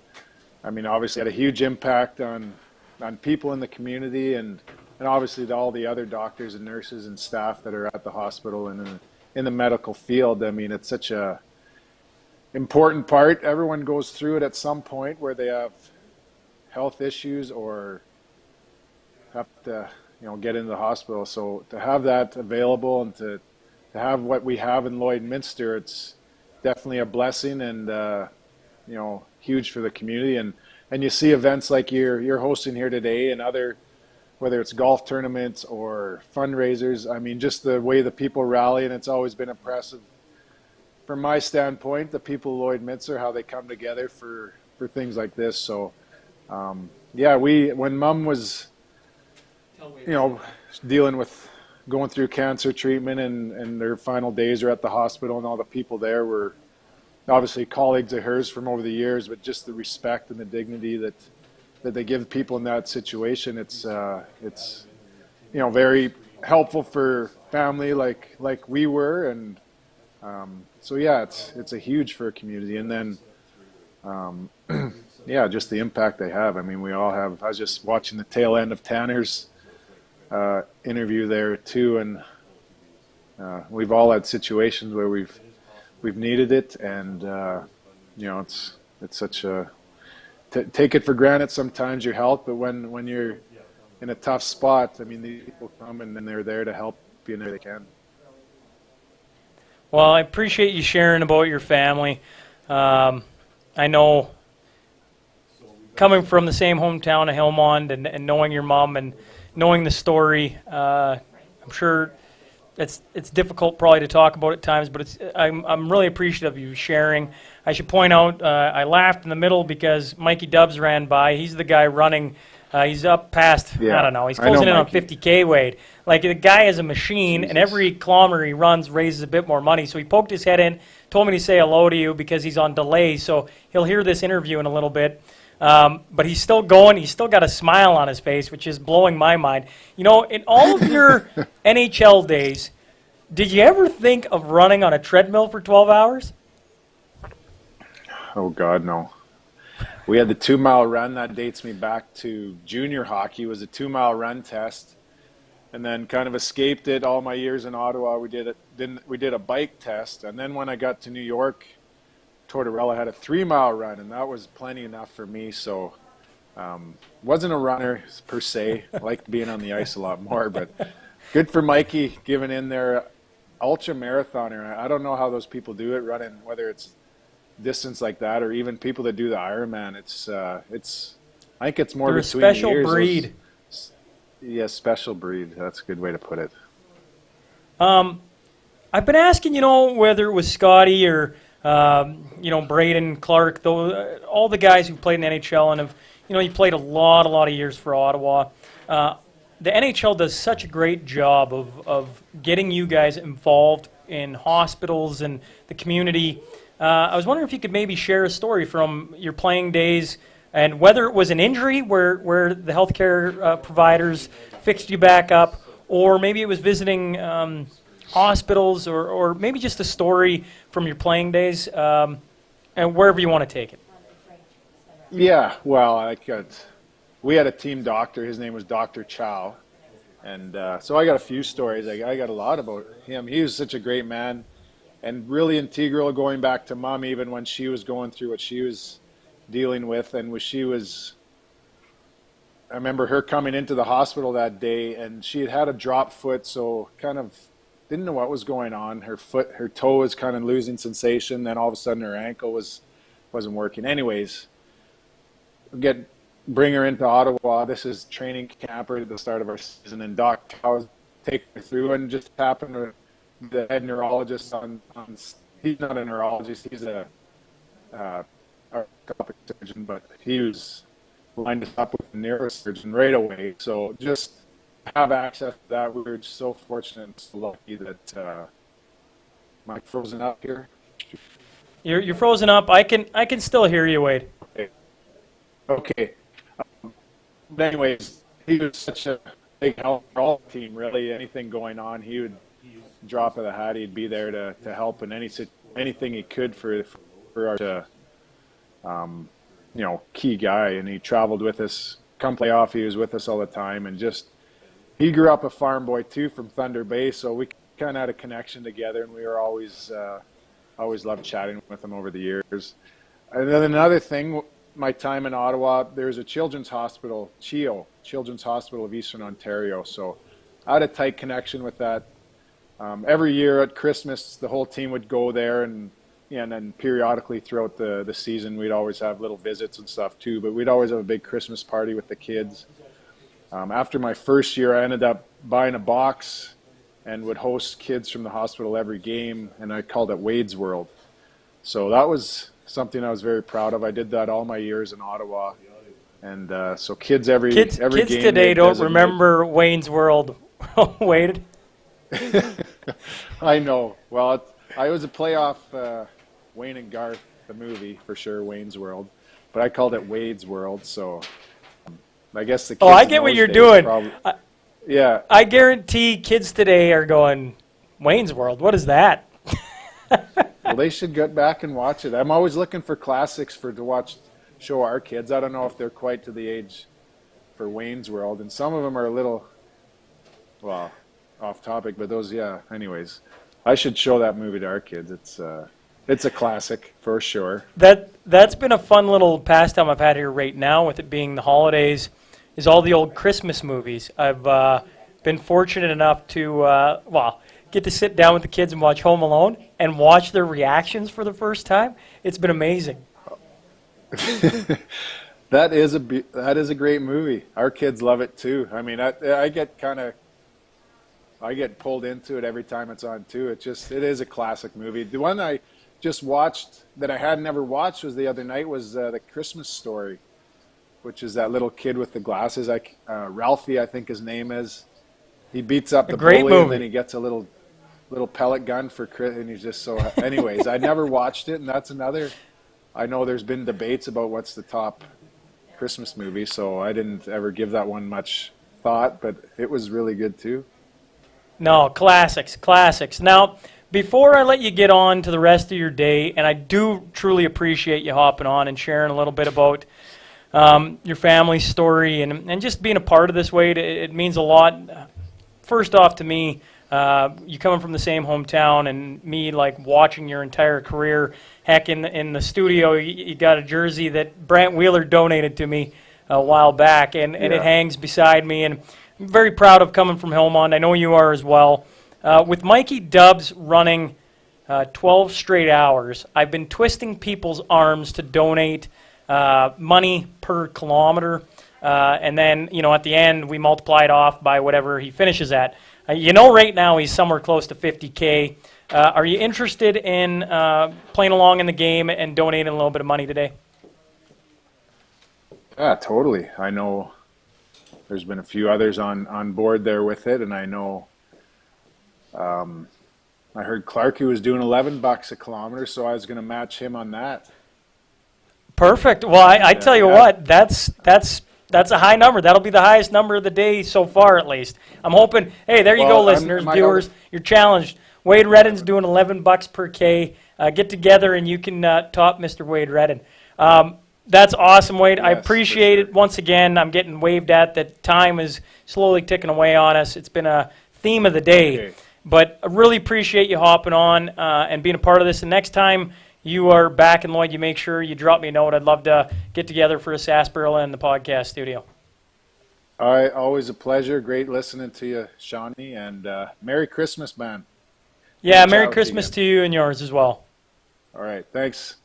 I mean, obviously had a huge impact on people in the community, and obviously all the other doctors and nurses and staff that are at the hospital and in the medical field. I mean, it's such a important part. Everyone goes through it at some point where they have health issues or have to, get into the hospital. So to have that available and to have what we have in Lloydminster, it's definitely a blessing and huge for the community. And you see events like you're hosting here today and other, whether it's golf tournaments or fundraisers. I mean, just the way the people rally, and it's always been impressive from my standpoint, the people of Lloydminster, how they come together for things like this. So when Mom was dealing with going through cancer treatment and their final days are at the hospital, and all the people there were obviously colleagues of hers from over the years, but just the respect and the dignity that they give people in that situation, it's very helpful for family like we were, and so yeah, it's a huge for a community. And then just the impact they have. I mean, we all have. I was just watching the tail end of Tanner's interview there too, and we've all had situations where we've needed it, and it's such a take it for granted sometimes, your health, but when you're in a tough spot, I mean, these people come and then they're there to help you in there they can. Well, I appreciate you sharing about your family. I know, coming from the same hometown of Hillmond and knowing your mom and knowing the story, I'm sure it's difficult probably to talk about at times, but I'm really appreciative of you sharing. I should point out, I laughed in the middle because Mikey Dubs ran by. He's the guy running. He's up past, I don't know, he's closing in on 50K, Wade. Like, the guy is a machine, and every kilometer he runs raises a bit more money. So he poked his head in, told me to say hello to you because he's on delay, so he'll hear this interview in a little bit. But he's still going. He's still got a smile on his face, which is blowing my mind. In all of your NHL days, did you ever think of running on a treadmill for 12 hours? Oh, God, no. We had the 2-mile run. That dates me back to junior hockey. It was a 2-mile run test, and then kind of escaped it all my years in Ottawa. We did a bike test, and then when I got to New York, Tortorella had a 3-mile run, and that was plenty enough for me. So wasn't a runner per se. I liked being on the ice a lot more, but good for Mikey giving in there. Ultra marathoner. I don't know how those people do it, running, whether it's distance like that or even people that do the Ironman. I think it's more They're between a special the years. breed. Special breed. That's a good way to put it. I've been asking, whether it was Scotty or Braden Clark, all the guys who played in the NHL and have, you played a lot of years for Ottawa. The NHL does such a great job of getting you guys involved in hospitals and the community. I was wondering if you could maybe share a story from your playing days, and whether it was an injury where the healthcare providers fixed you back up, or maybe it was visiting hospitals, or maybe just a story from your playing days, and wherever you want to take it. Yeah, well, we had a team doctor. His name was Dr. Chow, and so I got a few stories. I got a lot about him. He was such a great man, and really integral going back to Mom, even when she was going through what she was dealing with, and she was. I remember her coming into the hospital that day, and she had a drop foot, so kind of didn't know what was going on. Her toe was kind of losing sensation. Then all of a sudden, her ankle wasn't working. Anyways, bring her into Ottawa. This is training camp at the start of our season, and Doc Tao taking her through, and just happened to the head neurologist on. He's not a neurologist. He's a orthopedic surgeon, but he was lined us up with a neurosurgeon right away. So just have access to that. We were just so fortunate and so lucky that am I frozen up here? You're frozen up. I can still hear you, Wade. Okay. But anyways, he was such a big help for all the team, really. Anything going on, he would drop of the hat. He'd be there to help in anything he could for our key guy. And he traveled with us. Come playoff, he was with us all the time. And just, he grew up a farm boy too from Thunder Bay, so we kind of had a connection together, and we were always loved chatting with him over the years. And then another thing, my time in Ottawa, there's a children's hospital, CHEO, Children's Hospital of Eastern Ontario. So I had a tight connection with that. Every year at Christmas, the whole team would go there, and then periodically throughout the season, we'd always have little visits and stuff too. But we'd always have a big Christmas party with the kids. After my first year, I ended up buying a box and would host kids from the hospital every game, and I called it Wade's World. So that was something I was very proud of. I did that all my years in Ottawa, and so kids every game. Kids today don't remember Wayne's World. Wade. I know. Well, I was a playoff Wayne and Garth, the movie for sure, Wayne's World, but I called it Wade's World. So I guess the kids I get what you're doing. Yeah. I guarantee kids today are going, Wayne's World. What is that? Well, they should get back and watch it. I'm always looking for classics to show our kids. I don't know if they're quite to the age for Wayne's World, and some of them are a little, well, off topic, but those, yeah. Anyways, I should show that movie to our kids. It's a classic for sure. That's been a fun little pastime I've had here right now, with it being the holidays, is all the old Christmas movies. I've been fortunate enough to get to sit down with the kids and watch Home Alone and watch their reactions for the first time. It's been amazing. That is a great movie. Our kids love it too. I mean, I get pulled into it every time it's on too. It is a classic movie. The one I just watched that I had never watched was the other night was the Christmas Story, which is that little kid with the glasses. Ralphie, I think his name is. He beats up the bully, and then he gets a little pellet gun for Chris, and he's just so. Anyways, I never watched it, and that's another. I know there's been debates about what's the top Christmas movie, so I didn't ever give that one much thought, but it was really good too. No, classics. Now, before I let you get on to the rest of your day, and I do truly appreciate you hopping on and sharing a little bit about your family's story and just being a part of this, Wade, it means a lot. First off, to me, you coming from the same hometown, and me like watching your entire career. Heck, in the studio, you got a jersey that Brant Wheeler donated to me a while back, and it hangs beside me. And I'm very proud of coming from Hillmont. I know you are as well. With Mikey Dubs running 12 straight hours, I've been twisting people's arms to donate money per kilometer. And then, at the end, we multiply it off by whatever he finishes at. Right now he's somewhere close to 50K. Are you interested in playing along in the game and donating a little bit of money today? Yeah, totally. I know there's been a few others on board there with it, and I know I heard Clarky was doing $11 a kilometer, so I was going to match him on that. Perfect. Well, I tell you what, that's a high number. That'll be the highest number of the day so far, at least. I'm hoping. Hey, there you go, listeners, viewers. You're challenged. Wade Redden's doing $11 per K. Get together and you can top Mr. Wade Redden. That's awesome, Wade. I appreciate it. Once again, I'm getting waved at that time is slowly ticking away on us. It's been a theme of the day. Okay. But I really appreciate you hopping on and being a part of this. And next time you are back in Lloyd, you make sure you drop me a note. I'd love to get together for a sarsaparilla in the podcast studio. All right, always a pleasure. Great listening to you, Shawnee, and Merry Christmas, man. Yeah, Good Merry chat with Christmas you to you and yours as well. All right, thanks.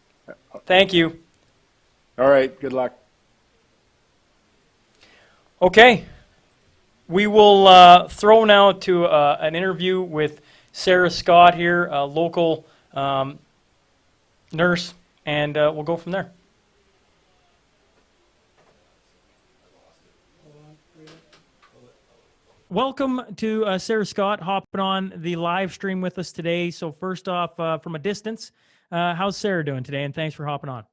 Thank you. All right, good luck. Okay, we will throw now to an interview with Sarah Scott here, a local nurse, and we'll go from there. Welcome to Sarah Scott hopping on the live stream with us today. So first off, from a distance, how's Sarah doing today? And thanks for hopping on.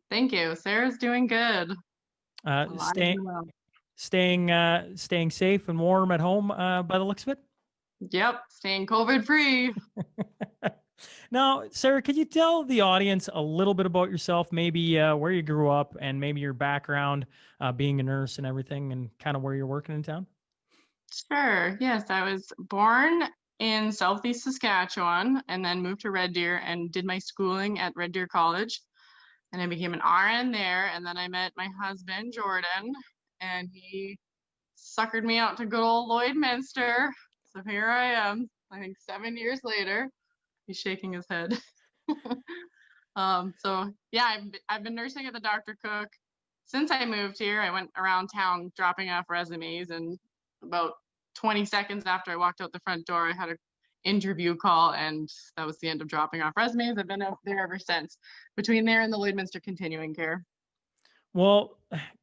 Thank you. Sarah's doing good. Staying safe and warm at home by the looks of it? Yep, staying COVID free. Now, Sarah, could you tell the audience a little bit about yourself, maybe where you grew up and maybe your background being a nurse and everything, and kind of where you're working in town? Sure. Yes, I was born in Southeast Saskatchewan and then moved to Red Deer and did my schooling at Red Deer College. And I became an RN there. And then I met my husband, Jordan, and he suckered me out to good old Lloydminster. So here I am, I think 7 years later. He's shaking his head. So yeah, I've been nursing at the Dr. Cook since I moved here. I went around town dropping off resumes, and about 20 seconds after I walked out the front door, I had an interview call, and that was the end of dropping off resumes. I've been out there ever since, between there and the Lloydminster Continuing Care. Well,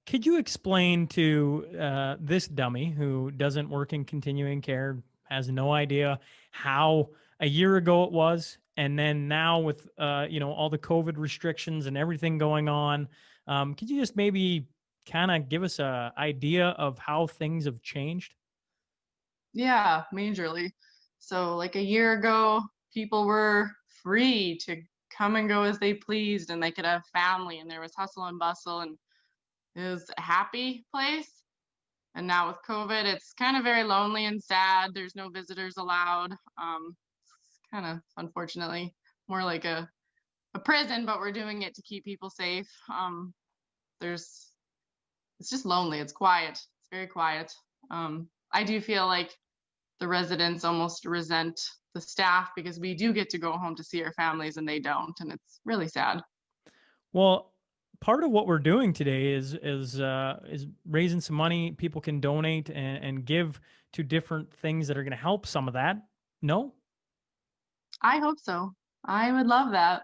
could you explain to this dummy who doesn't work in continuing care, has no idea how a year ago it was, and then now with all the COVID restrictions and everything going on, could you just maybe kind of give us an idea of how things have changed? Yeah, majorly. So like a year ago, people were free to come and go as they pleased, and they could have family, and there was hustle and bustle, and it was a happy place. And now with COVID, it's kind of very lonely and sad. There's no visitors allowed. It's kind of, unfortunately, more like a prison, but we're doing it to keep people safe. It's just lonely. It's quiet. It's very quiet. I do feel like the residents almost resent the staff because we do get to go home to see our families and they don't, and it's really sad. Well, part of what we're doing today is raising some money. People can donate and give to different things that are going to help some of that. No? I hope so. I would love that.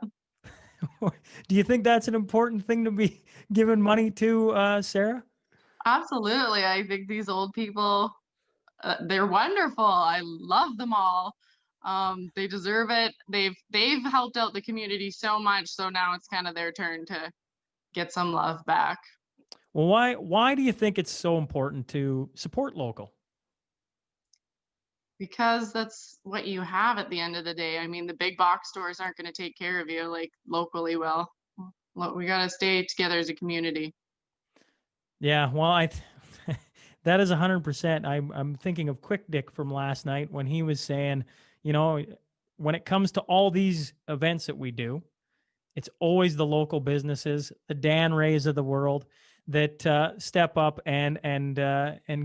Do you think that's an important thing to be giving money to, Sarah? Absolutely. I think these old people, they're wonderful. I love them all. They deserve it. They've helped out the community so much, so now it's kind of their turn to get some love back. Well, why do you think it's so important to support local? Because that's what you have at the end of the day. I mean, the big box stores aren't going to take care of you like locally will. We got to stay together as a community. Yeah, well, that is 100%. I'm thinking of Quick Dick from last night when he was saying, when it comes to all these events that we do, it's always the local businesses, the Dan Rays of the world, that step up and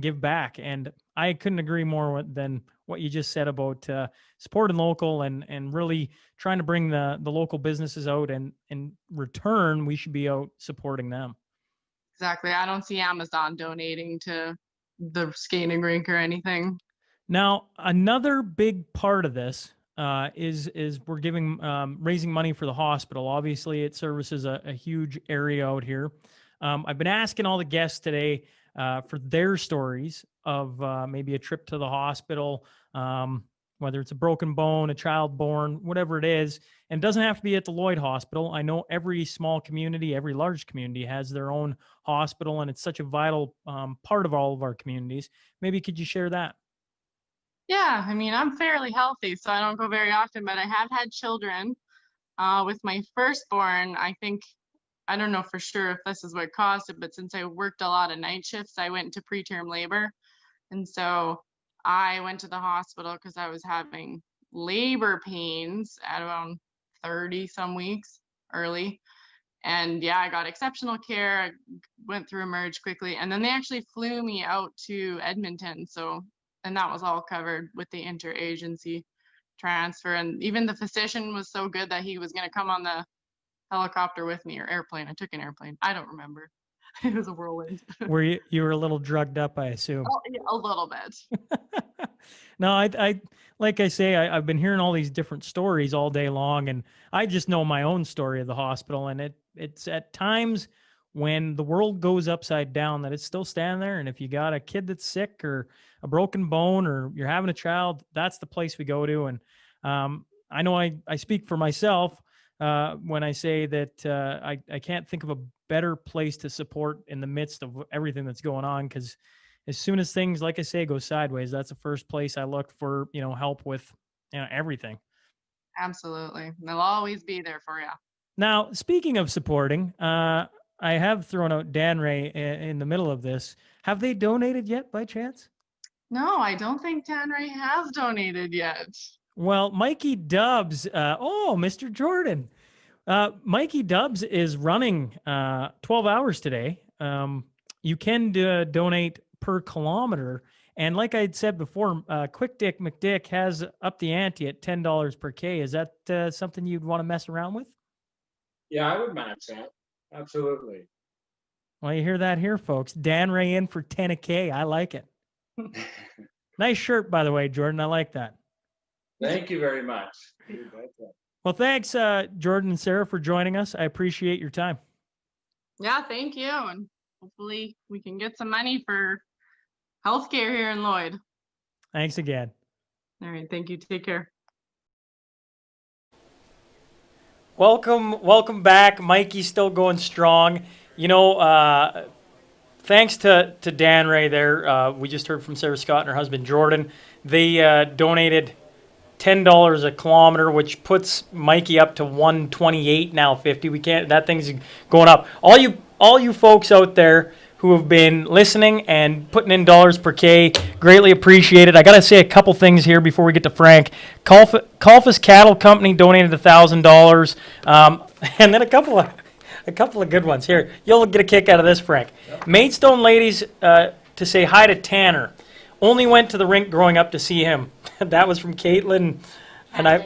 give back. And I couldn't agree more than what you just said about supporting local and really trying to bring the local businesses out. And in return, we should be out supporting them. Exactly. I don't see Amazon donating to the skating rink or anything. Now, another big part of this is we're giving raising money for the hospital. Obviously, it services a huge area out here. I've been asking all the guests today for their stories of maybe a trip to the hospital, whether it's a broken bone, a child born, whatever it is. And it doesn't have to be at the Lloyd Hospital. I know every small community, every large community has their own hospital, and it's such a vital part of all of our communities. Maybe could you share that? Yeah, I mean, I'm fairly healthy, so I don't go very often, but I have had children. With my firstborn, I don't know for sure if this is what caused it, but since I worked a lot of night shifts, I went into preterm labor. And so I went to the hospital because I was having labor pains at around 30 some weeks early. And yeah, I got exceptional care. I went through Emerge quickly. And then they actually flew me out to Edmonton. So, and that was all covered with the interagency transfer. And even the physician was so good that he was going to come on the helicopter with me, or airplane. I took an airplane. I don't remember. It was a whirlwind. You were a little drugged up, I assume. Oh, yeah, a little bit. No, I like I say, I've been hearing all these different stories all day long, and I just know my own story of the hospital, and it's at times when the world goes upside down that it's still standing there. And if you got a kid that's sick or a broken bone or you're having a child, that's the place we go to. And I know I speak for myself when I say that I can't think of a better place to support in the midst of everything that's going on, because as soon as things, like I say, go sideways, that's the first place I look for, help with, everything. Absolutely. They'll always be there for you. Now, speaking of supporting, I have thrown out Dan Ray in the middle of this. Have they donated yet by chance? No, I don't think Dan Ray has donated yet. Well, Mikey Dubs, Mr. Jordan. Mikey Dubs is running 12 hours today. You can donate per kilometer. And like I said before, Quick Dick McDick has up the ante at $10 per K. Is that something you'd want to mess around with? Yeah, I would match that. Absolutely. Well, you hear that here, folks. Dan Ray in for 10 a K. I like it. Nice shirt, by the way, Jordan. I like that. Thank you very much. Well, thanks, Jordan and Sarah, for joining us. I appreciate your time. Yeah, thank you. And hopefully we can get some money for healthcare here in Lloyd. Thanks again. All right. Thank you. Take care. Welcome back. Mikey's still going strong. Thanks to Dan Ray there. We just heard from Sarah Scott and her husband Jordan. They donated $10 a kilometer, which puts Mikey up to 128 now 50. We can't. That thing's going up. All you folks out there who have been listening and putting in dollars per K, greatly appreciated. I got to say a couple things here before we get to Frank. Colfus Cattle Company donated $1,000, and then a couple of good ones here. You'll get a kick out of this, Frank. Yep. Maidstone ladies to say hi to Tanner. Only went to the rink growing up to see him. That was from Caitlin and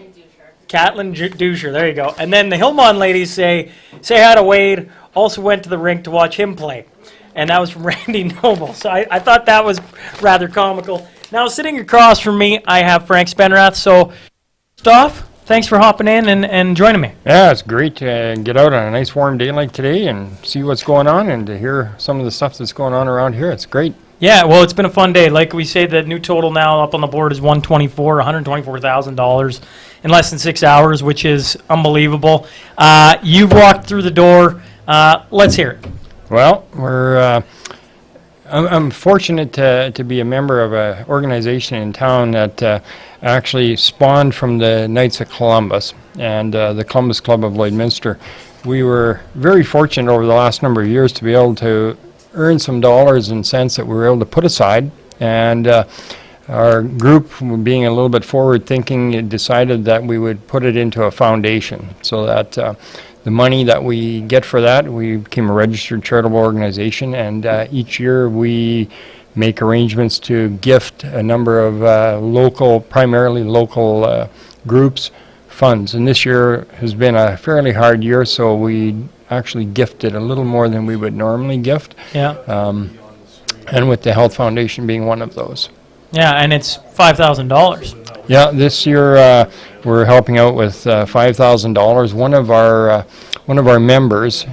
Catlin Dusher. There you go. And then the Hillmont ladies say hi to Wade. Also went to the rink to watch him play. And that was from Randy Noble. So I thought that was rather comical. Now, sitting across from me, I have Frank Spenrath. So, Stoff, thanks for hopping in and joining me. Yeah, it's great to get out on a nice warm day like today and see what's going on and to hear some of the stuff that's going on around here. It's great. Yeah, well, it's been a fun day. Like we say, the new total now up on the board is $124,000 in less than 6 hours, which is unbelievable. You've walked through the door. Let's hear it. Well, I'm fortunate to be a member of an organization in town that actually spawned from the Knights of Columbus and the Columbus Club of Lloydminster. We were very fortunate over the last number of years to be able to earn some dollars and cents that we were able to put aside, and our group, being a little bit forward thinking, decided that we would put it into a foundation so that the money that we get for that, we became a registered charitable organization, and each year we make arrangements to gift a number of primarily local groups funds. And this year has been a fairly hard year, so we actually gifted a little more than we would normally gift. Yeah. And with the Health Foundation being one of those. Yeah, and it's $5,000. Yeah, this year we're helping out with $5,000. One of our members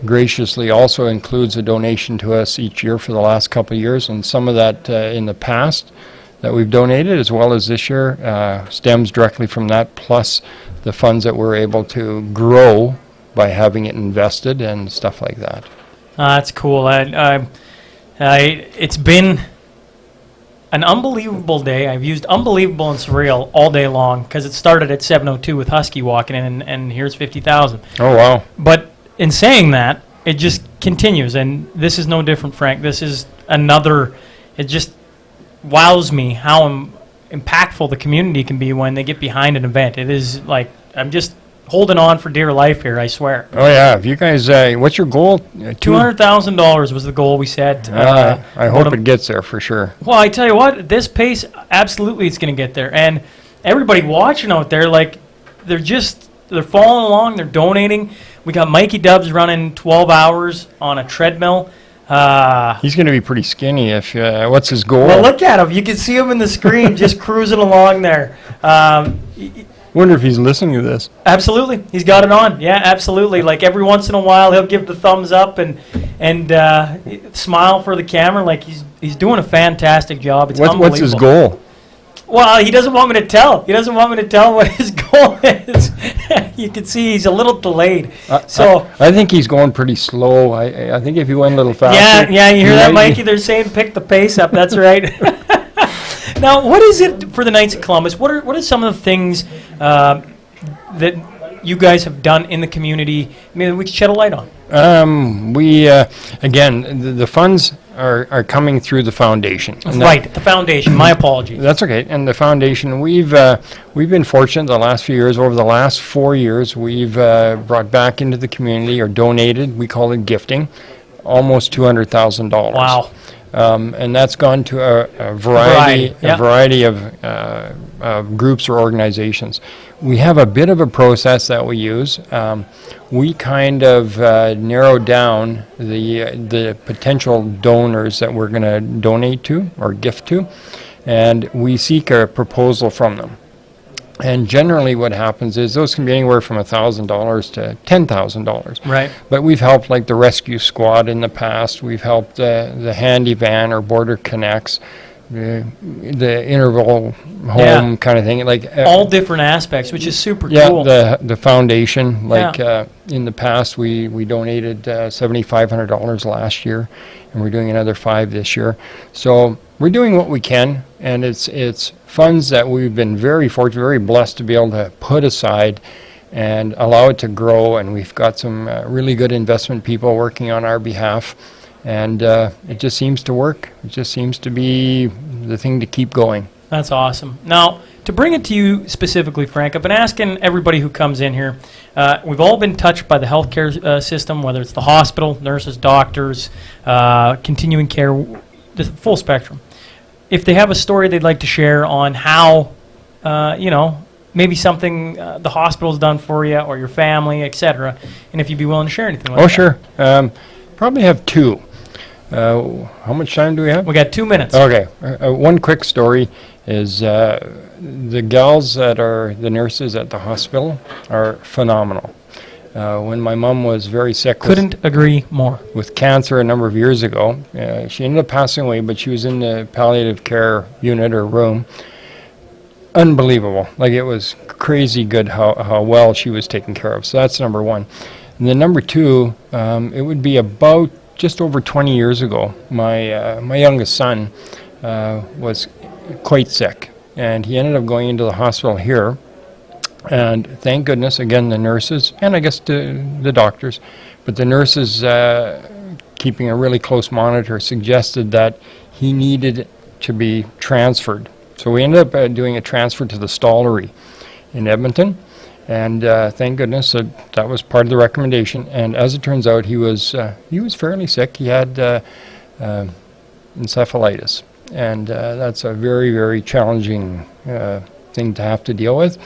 graciously also includes a donation to us each year for the last couple of years, and some of that in the past that we've donated, as well as this year, stems directly from that, plus the funds that we're able to grow by having it invested and stuff like that. That's cool. It's been an unbelievable day. I've used unbelievable and surreal all day long because it started at 7:02 with Husky walking in, and here's 50,000. Oh, wow. But in saying that, it just continues, and this is no different, Frank. This is another, it just wows me how impactful the community can be when they get behind an event. It is like I'm just holding on for dear life here, I swear. Oh yeah, if you guys, what's your goal? $200,000 was the goal we set. I hope it gets there for sure. Well, I tell you what, this pace, absolutely it's going to get there. And everybody watching out there, like, they're following along, they're donating. We got Mikey Dubs running 12 hours on a treadmill. He's going to be pretty skinny if, what's his goal? Well, look at him. You can see him in the screen just cruising along there. Wonder if he's listening to this. Absolutely. He's got it on. Yeah, absolutely. Like every once in a while, he'll give the thumbs up and smile for the camera. Like he's doing a fantastic job. It's unbelievable. What's his goal? Well, he doesn't want me to tell. He doesn't want me to tell what his goal is. You can see he's a little delayed. I think he's going pretty slow. I think if he went a little faster. Yeah, you hear that, Mikey? They're saying pick the pace up. That's right. Now, what is it for the Knights of Columbus? What are some of the things that you guys have done in the community? Maybe we could shed a light on. We again, the funds are coming through the foundation. Right, the foundation. My apologies. That's okay. And the foundation, we've been fortunate the last few years. Over the last 4 years, we've brought back into the community or donated. We call it gifting, almost $200,000. Wow. And that's gone to a variety of groups or organizations. We have a bit of a process that we use. We kind of narrow down the potential donors that we're going to donate to or gift to, and we seek a proposal from them. And generally what happens is those can be anywhere from $1,000 to $10,000. Right. But we've helped like the rescue squad in the past. We've helped the handy van or Border Connects, the interval home kind of thing. Like all different aspects, which is super cool. The foundation. Like in the past, we donated $7,500 last year, and we're doing another $5 this year. So we're doing what we can, and it's funds that we've been very fortunate, very blessed to be able to put aside and allow it to grow. And we've got some really good investment people working on our behalf, and it just seems to work. It just seems to be the thing to keep going. That's awesome. Now, to bring it to you specifically, Frank, I've been asking everybody who comes in here, we've all been touched by the healthcare system, whether it's the hospital, nurses, doctors, continuing care, the full spectrum. If they have a story they'd like to share on how, maybe something the hospital's done for you or your family, etc., and if you'd be willing to share anything like that. Sure. Probably have two. How much time do we have? We got 2 minutes. Okay. One quick story is the gals that are the nurses at the hospital are phenomenal. When my mom was very sick, couldn't agree more, with cancer a number of years ago, she ended up passing away, but she was in the palliative care unit or room. Unbelievable. Like, it was crazy good how well she was taken care of. So that's number one. And then number two, it would be about just over 20 years ago, my youngest son was quite sick, and he ended up going into the hospital here. And thank goodness, again, the nurses, and I guess the doctors, but the nurses, keeping a really close monitor, suggested that he needed to be transferred. So we ended up doing a transfer to the Stollery in Edmonton, and thank goodness that was part of the recommendation. And as it turns out, he was fairly sick. He had encephalitis, and that's a very, very challenging thing to have to deal with.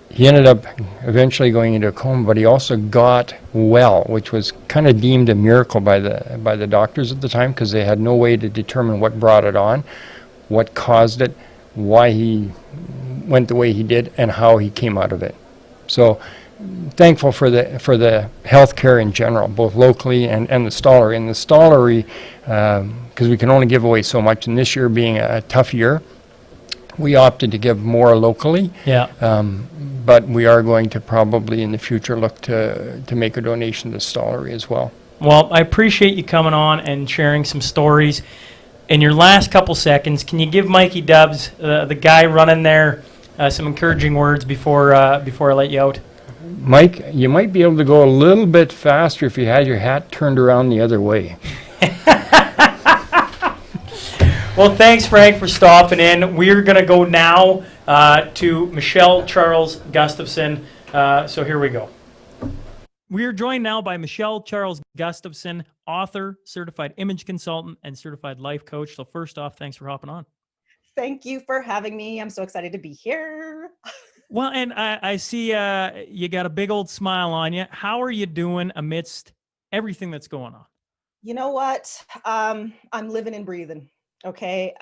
He ended up eventually going into a coma, but he also got well, which was kind of deemed a miracle by the doctors at the time, because they had no way to determine what brought it on, what caused it, why he went the way he did, and how he came out of it. So thankful for the healthcare in general, both locally and the Stollery. And the Stollery, because we can only give away so much, and this year being a tough year, we opted to give more locally. Yeah. But we are going to probably in the future look to make a donation to Stollery as well. Well, I appreciate you coming on and sharing some stories. In your last couple seconds, can you give Mikey Dubs, the guy running there, some encouraging words before I let you out? Mike, you might be able to go a little bit faster if you had your hat turned around the other way. Well, thanks, Frank, for stopping in. We're going to go now to Michelle Charles Gustafson, So here we go. We are joined now by Michelle Charles Gustafson, author, certified image consultant, and certified life coach. So first off, thanks for hopping on. Thank you for having me. I'm so excited to be here. Well, and I see you got a big old smile on you. How are you doing amidst everything that's going on? You know what? I'm living and breathing. Okay.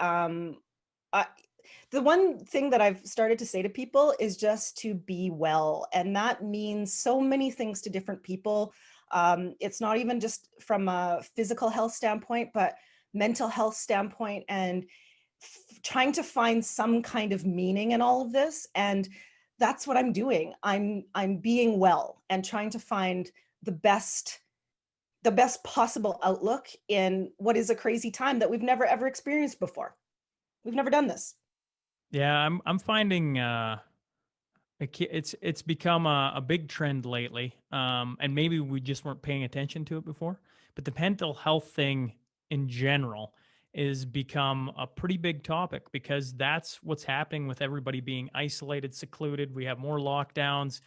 The one thing that I've started to say to people is just to be well. And that means so many things to different people. It's not even just from a physical health standpoint, but mental health standpoint, and trying to find some kind of meaning in all of this. And that's what I'm doing. I'm being well and trying to find the best possible outlook in what is a crazy time that we've never ever experienced before. We've never done this. Yeah, I'm finding it's become a big trend lately, and maybe we just weren't paying attention to it before. But the mental health thing in general is become a pretty big topic because that's what's happening with everybody being isolated, secluded. We have more lockdowns,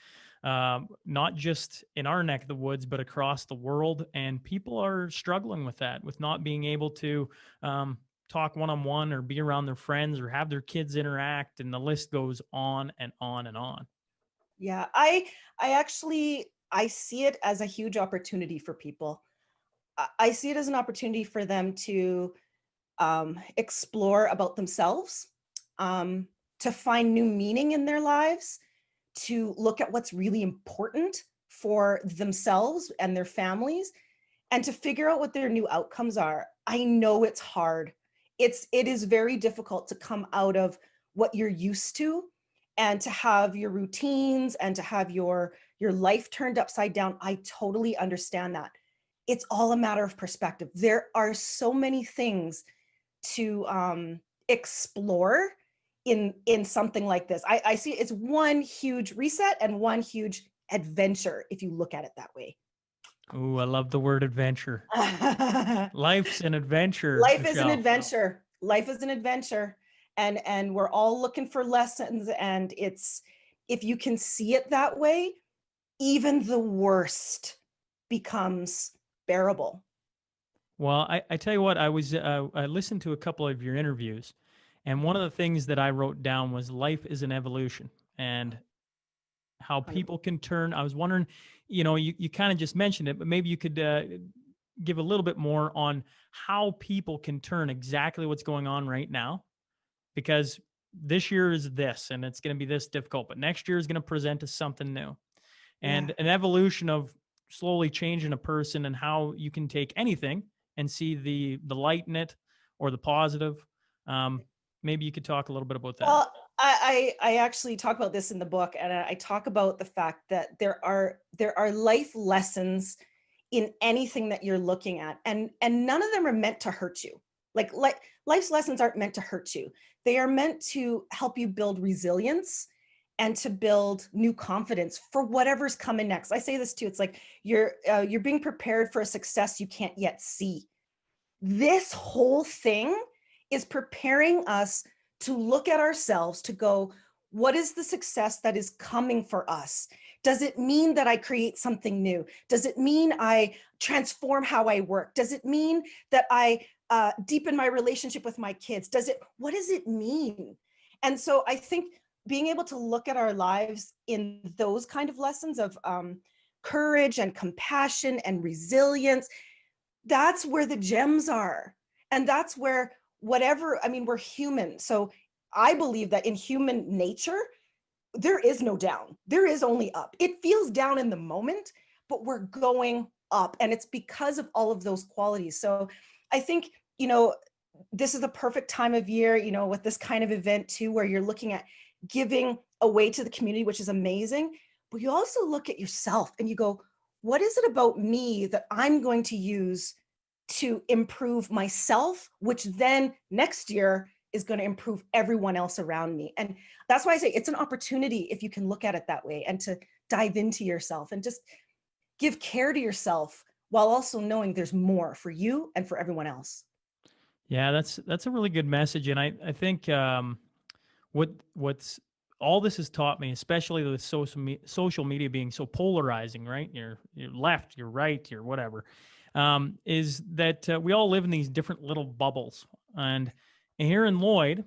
not just in our neck of the woods, but across the world. And people are struggling with that, with not being able to talk one-on-one or be around their friends or have their kids interact. And the list goes on and on and on. Yeah, I actually, I see it as a huge opportunity for people. I see it as an opportunity for them to explore about themselves, to find new meaning in their lives, to look at what's really important for themselves and their families, and to figure out what their new outcomes are. I know it's hard. It is very difficult to come out of what you're used to and to have your routines and to have your life turned upside down. I totally understand that. It's all a matter of perspective. There are so many things to explore in something like this. I see it's one huge reset and one huge adventure if you look at it that way. Ooh, I love the word adventure. Life's an adventure. Life is an Michelle. adventure. Life is an adventure. And we're all looking for lessons. And it's, if you can see it that way, even the worst becomes bearable. Well, I tell you what, I listened to a couple of your interviews, and one of the things that I wrote down was life is an evolution and how people can turn. I was wondering, you kind of just mentioned it, but maybe you could give a little bit more on how people can turn exactly what's going on right now, because this year is this, and it's going to be this difficult, but next year is going to present us something new. And an evolution of slowly changing a person and how you can take anything and see the light in it or the positive. Maybe you could talk a little bit about that. Well, I actually talk about this in the book, and I talk about the fact that there are life lessons in anything that you're looking at, and none of them are meant to hurt you. Like life's lessons aren't meant to hurt you. They are meant to help you build resilience and to build new confidence for whatever's coming next. I say this too. It's like you're being prepared for a success you can't yet see. This whole thing is preparing us to look at ourselves, to go, what is the success that is coming for us? Does it mean that I create something new? Does it mean I transform how I work? Does it mean that I deepen my relationship with my kids? What does it mean? And so I think being able to look at our lives in those kind of lessons of courage and compassion and resilience, that's where the gems are. And that's where we're human. So I believe that in human nature, there is no down. There is only up. It feels down in the moment, but we're going up. And it's because of all of those qualities. So I think, this is the perfect time of year, with this kind of event too, where you're looking at giving away to the community, which is amazing. But you also look at yourself and you go, what is it about me that I'm going to use to improve myself, which then next year is going to improve everyone else around me? And that's why I say it's an opportunity if you can look at it that way, and to dive into yourself and just give care to yourself while also knowing there's more for you and for everyone else. Yeah, that's a really good message. And I think what's all this has taught me, especially with social media being so polarizing, right? You're left, you're right, you're whatever, is that we all live in these different little bubbles. And here in Lloyd,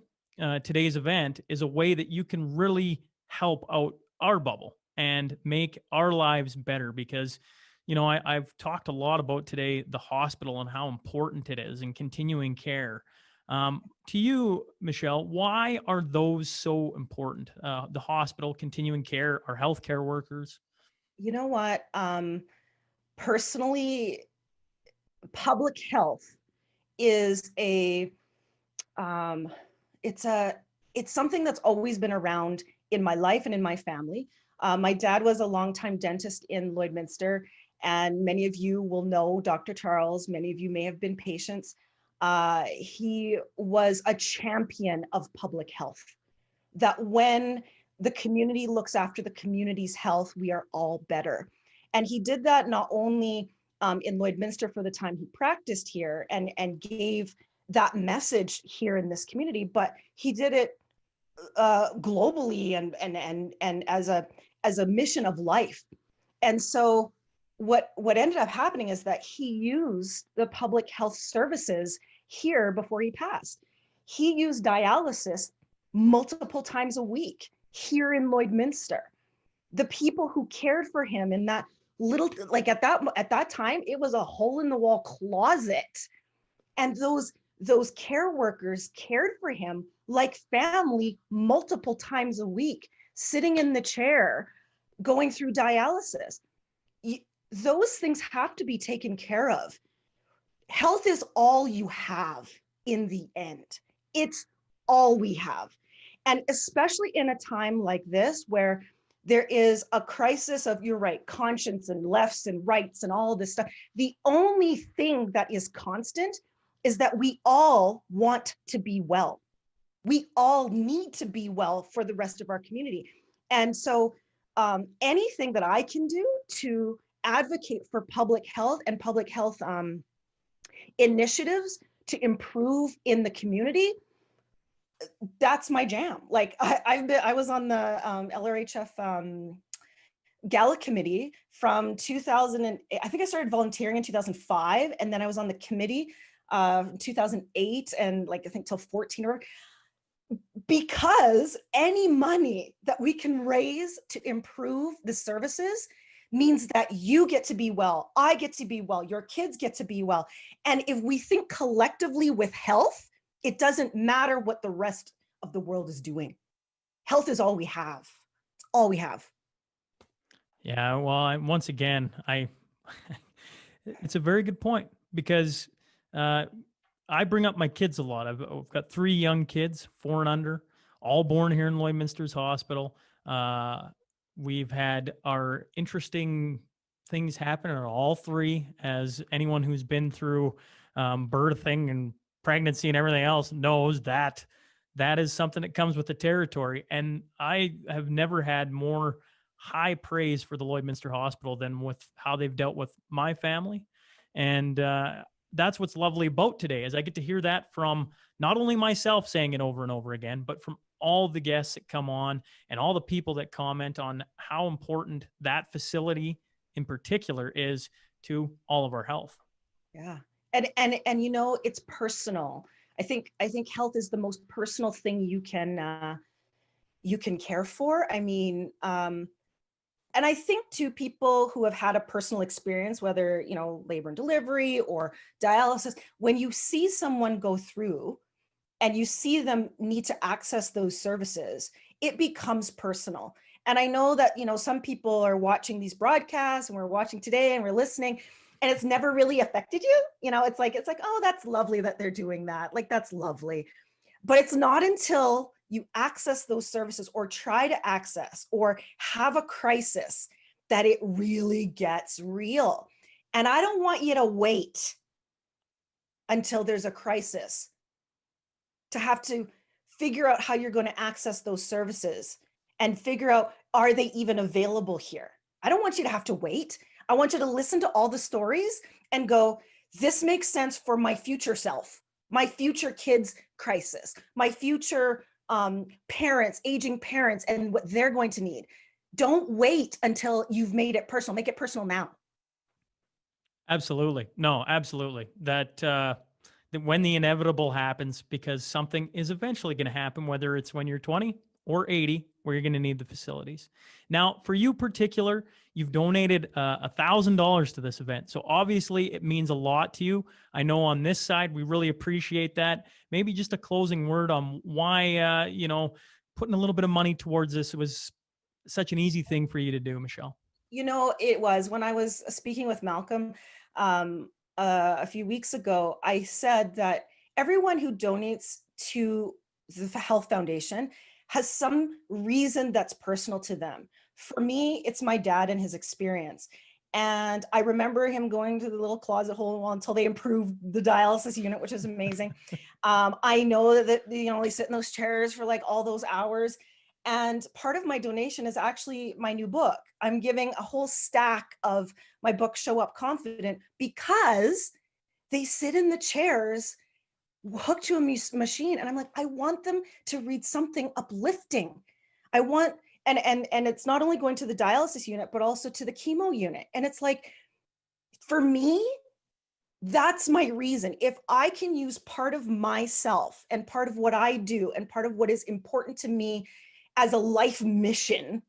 today's event is a way that you can really help out our bubble and make our lives better. Because, you know, I've talked a lot about today the hospital and how important it is and continuing care. To you, Michelle, why are those so important? The hospital, continuing care, our healthcare workers? You know what? Personally, public health is it's something that's always been around in my life and in my family. My dad was a longtime dentist in Lloydminster, and many of you will know Dr. Charles. Many of you may have been patients. He was a champion of public health, that when the community looks after the community's health, we are all better. And he did that not only in Lloydminster for the time he practiced here and gave that message here in this community, but he did it globally and as a mission of life. And so what ended up happening is that he used the public health services here before he passed. He used dialysis multiple times a week here in Lloydminster. The people who cared for him in that little, like at that time, it was a hole in the wall closet. And those care workers cared for him like family multiple times a week, sitting in the chair, going through dialysis. Those things have to be taken care of. Health is all you have in the end. It's all we have. And especially in a time like this, where there is a crisis of, you're right, conscience and lefts and rights and all this stuff. The only thing that is constant is that we all want to be well. We all need to be well for the rest of our community. And so anything that I can do to advocate for public health and public health initiatives to improve in the community, that's my jam. Like I was on the LRHF Gala committee from 2000. I think I started volunteering in 2005, and then I was on the committee 2008 and like I think till 14 or because any money that we can raise to improve the services means that you get to be well, I get to be well, your kids get to be well. And if we think collectively with health, it doesn't matter what the rest of the world is doing. Health is all we have. It's all we have. Yeah, well, once again, it's a very good point, because I bring up my kids a lot. I've got 3 young kids, 4 and under, all born here in Lloydminster's hospital. We've had our interesting things happen, or all 3, as anyone who's been through birthing and pregnancy and everything else knows that is something that comes with the territory. And I have never had more high praise for the Lloydminster Hospital than with how they've dealt with my family. And that's what's lovely about today, is I get to hear that from not only myself saying it over and over again, but from all the guests that come on and all the people that comment on how important that facility in particular is to all of our health. Yeah. And you know, it's personal. I think health is the most personal thing you can care for. I mean, and I think to people who have had a personal experience, whether, you know, labor and delivery or dialysis, when you see someone go through and you see them need to access those services, it becomes personal. And I know that, you know, some people are watching these broadcasts, and we're watching today and we're listening, and it's never really affected you. You know, it's like, oh, that's lovely that they're doing that. Like, that's lovely. But it's not until you access those services or try to access or have a crisis that it really gets real. And I don't want you to wait until there's a crisis to have to figure out how you're going to access those services and figure out, are they even available here? I don't want you to have to wait. I want you to listen to all the stories and go, this makes sense for my future self, my future kids' crisis, my future parents, aging parents, and what they're going to need. Don't wait until you've made it personal. Make it personal now. Absolutely. No, absolutely. That when the inevitable happens, because something is eventually going to happen, whether it's when you're 20 or 80, where you're going to need the facilities. Now, for you particular, you've donated $1,000 to this event. So obviously it means a lot to you. I know on this side, we really appreciate that. Maybe just a closing word on why, putting a little bit of money towards this was such an easy thing for you to do, Michelle. It was when I was speaking with Malcolm a few weeks ago, I said that everyone who donates to the Health Foundation has some reason that's personal to them. For me, it's my dad and his experience. And I remember him going to the little closet hole until they improved the dialysis unit, which is amazing. I know that, they sit in those chairs for like all those hours. And part of my donation is actually my new book. I'm giving a whole stack of my book, Show Up Confident, because they sit in the chairs hooked to a machine. And I'm like, I want them to read something uplifting. I want, and it's not only going to the dialysis unit, but also to the chemo unit. And it's like, for me, that's my reason. If I can use part of myself and part of what I do and part of what is important to me as a life mission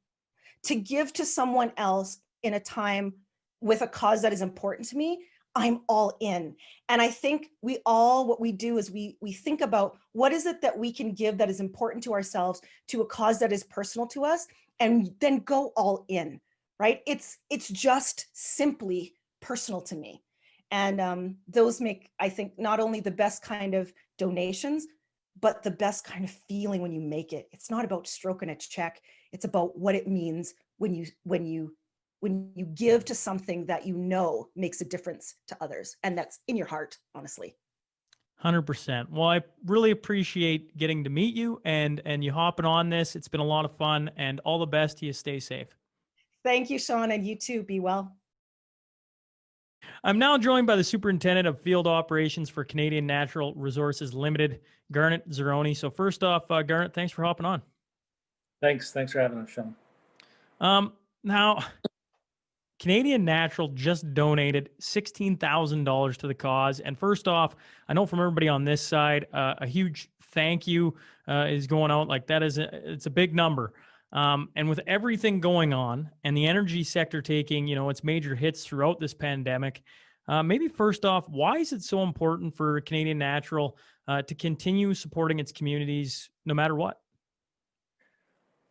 to give to someone else in a time with a cause that is important to me, I'm all in. And I think what we do is we think about what is it that we can give that is important to ourselves, to a cause that is personal to us, and then go all in, right? It's just simply personal to me. And those make, I think, not only the best kind of donations, but the best kind of feeling when you make it. It's not about stroking a check. It's about what it means when you give to something that makes a difference to others, and that's in your heart, honestly. 100%. Well, I really appreciate getting to meet you and you hopping on this. It's been a lot of fun, and all the best to you. Stay safe. Thank you, Sean, and you too. Be well. I'm now joined by the Superintendent of Field Operations for Canadian Natural Resources Limited, Garnet Zeroni. So first off, Garnet, thanks for hopping on. Thanks for having us, Sean. Now, Canadian Natural just donated $16,000 to the cause. And first off, I know from everybody on this side, a huge thank you is going out. Like it's a big number. And with everything going on and the energy sector taking, its major hits throughout this pandemic, maybe first off, why is it so important for Canadian Natural to continue supporting its communities no matter what?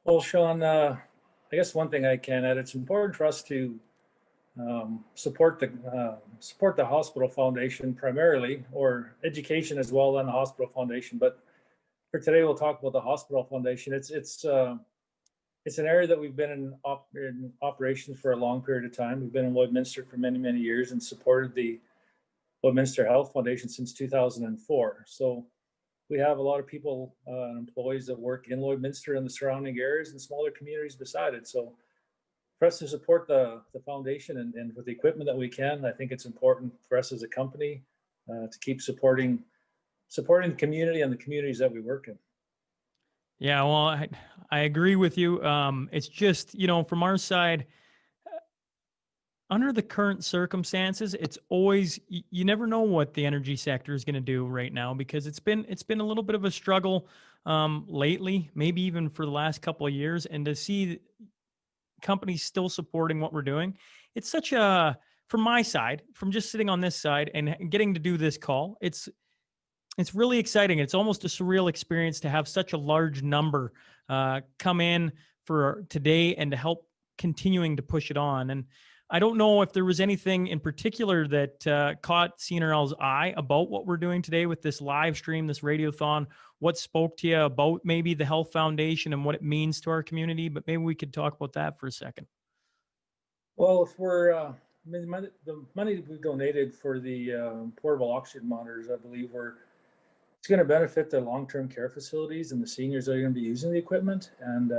Well, Sean, I guess one thing I can add, it's important for us to support the hospital foundation primarily, or education as well on the hospital foundation. But for today, we'll talk about the hospital foundation. It's an area that we've been in operation for a long period of time. We've been in Lloydminster for many, many years and supported the Lloydminster Health Foundation since 2004. So we have a lot of people and employees that work in Lloydminster and the surrounding areas and smaller communities beside it. So for us to support the foundation and with the equipment that we can, I think it's important for us as a company to keep supporting the community and the communities that we work in. Yeah, well, I agree with you. It's just, from our side, under the current circumstances, it's always, you never know what the energy sector is going to do right now, because it's been a little bit of a struggle lately, maybe even for the last couple of years. And to see companies still supporting what we're doing, it's such a, from my side, from just sitting on this side and getting to do this call, it's really exciting. It's almost a surreal experience to have such a large number come in for today and to help continuing to push it on. And I don't know if there was anything in particular that caught CNRL's eye about what we're doing today with this live stream, this radiothon. What spoke to you about maybe the Health Foundation and what it means to our community? But maybe we could talk about that for a second. Well, if we're the money we donated for the portable oxygen monitors, I believe it's going to benefit the long-term care facilities and the seniors that are going to be using the equipment. And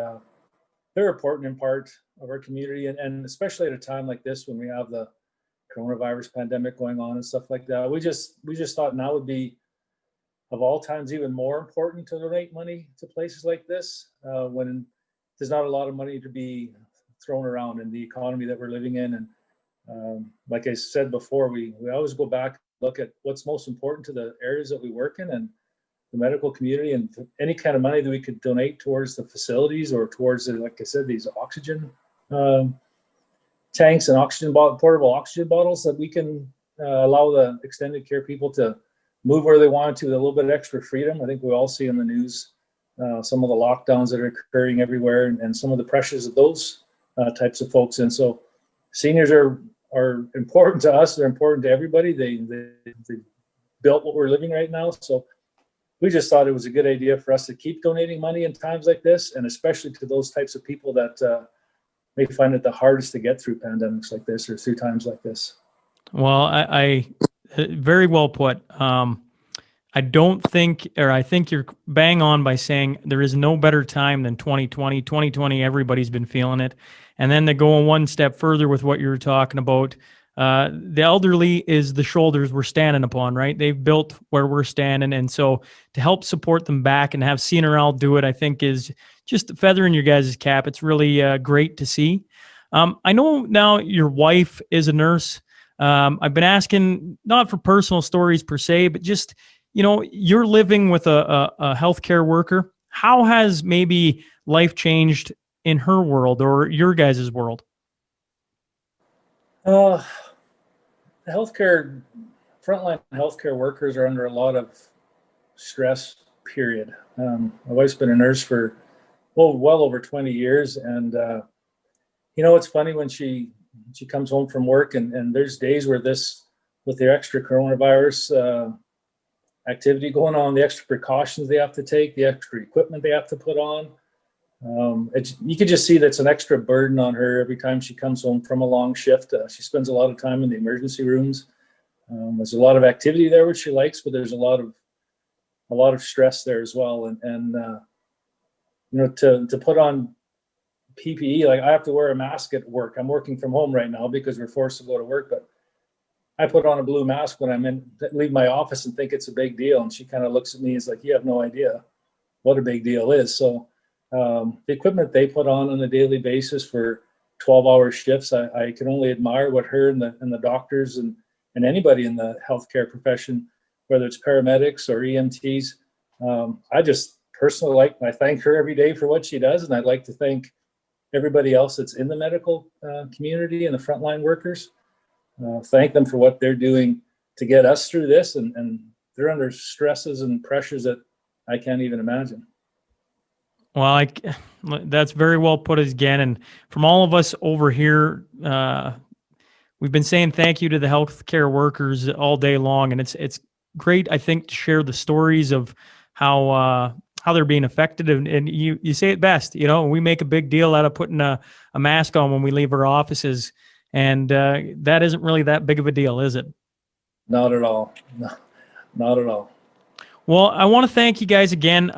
they're important in part of our community, and especially at a time like this when we have the coronavirus pandemic going on and stuff like that. We just thought now would be of all times even more important to donate money to places like this when there's not a lot of money to be thrown around in the economy that we're living in. And like I said before, we always go back and look at what's most important to the areas that we work in and the medical community, and any kind of money that we could donate towards the facilities or towards, like I said, these oxygen tanks and portable oxygen bottles, that we can allow the extended care people to move where they want to with a little bit of extra freedom. I think we all see in the news some of the lockdowns that are occurring everywhere, and some of the pressures of those types of folks. And so seniors are important to us. They're important to everybody. They built what we're living right now. So we just thought it was a good idea for us to keep donating money in times like this, and especially to those types of people that may find it the hardest to get through pandemics like this or through times like this. Well, I very well put. I don't think, or I think you're bang on by saying there is no better time than 2020. 2020, everybody's been feeling it. And then to go one step further with what you were talking about, the elderly is the shoulders we're standing upon, right? They've built where we're standing. And so to help support them back and have CNRL do it, I think is just a feather in your guys' cap. It's really great to see. I know now your wife is a nurse. I've been asking, not for personal stories per se, but just, you're living with a healthcare worker. How has maybe life changed in her world or your guys' world? The frontline healthcare workers are under a lot of stress, period. My wife's been a nurse for well over 20 years. And, it's funny when she comes home from work and there's days where with the extra coronavirus activity going on, the extra precautions they have to take, the extra equipment they have to put on. You could just see that's an extra burden on her every time she comes home from a long shift. She spends a lot of time in the emergency rooms. There's a lot of activity there, which she likes, but there's a lot of stress there as well. And to put on PPE, like I have to wear a mask at work. I'm working from home right now because we're forced to go to work, but I put on a blue mask when leave my office and think it's a big deal. And she kind of looks at me and is like, you have no idea what a big deal is. So the equipment they put on a daily basis for 12-hour shifts, I can only admire what her and the doctors and anybody in the healthcare profession, whether it's paramedics or EMTs, I just personally I thank her every day for what she does. And I'd like to thank everybody else that's in the medical community and the frontline workers. Thank them for what they're doing to get us through this, and they're under stresses and pressures that I can't even imagine. Well, that's very well put again. And from all of us over here, we've been saying thank you to the healthcare workers all day long. And it's great, I think, to share the stories of how they're being affected. And you say it best, we make a big deal out of putting a mask on when we leave our offices. And that isn't really that big of a deal, is it? Not at all. No, not at all. Well, I want to thank you guys again.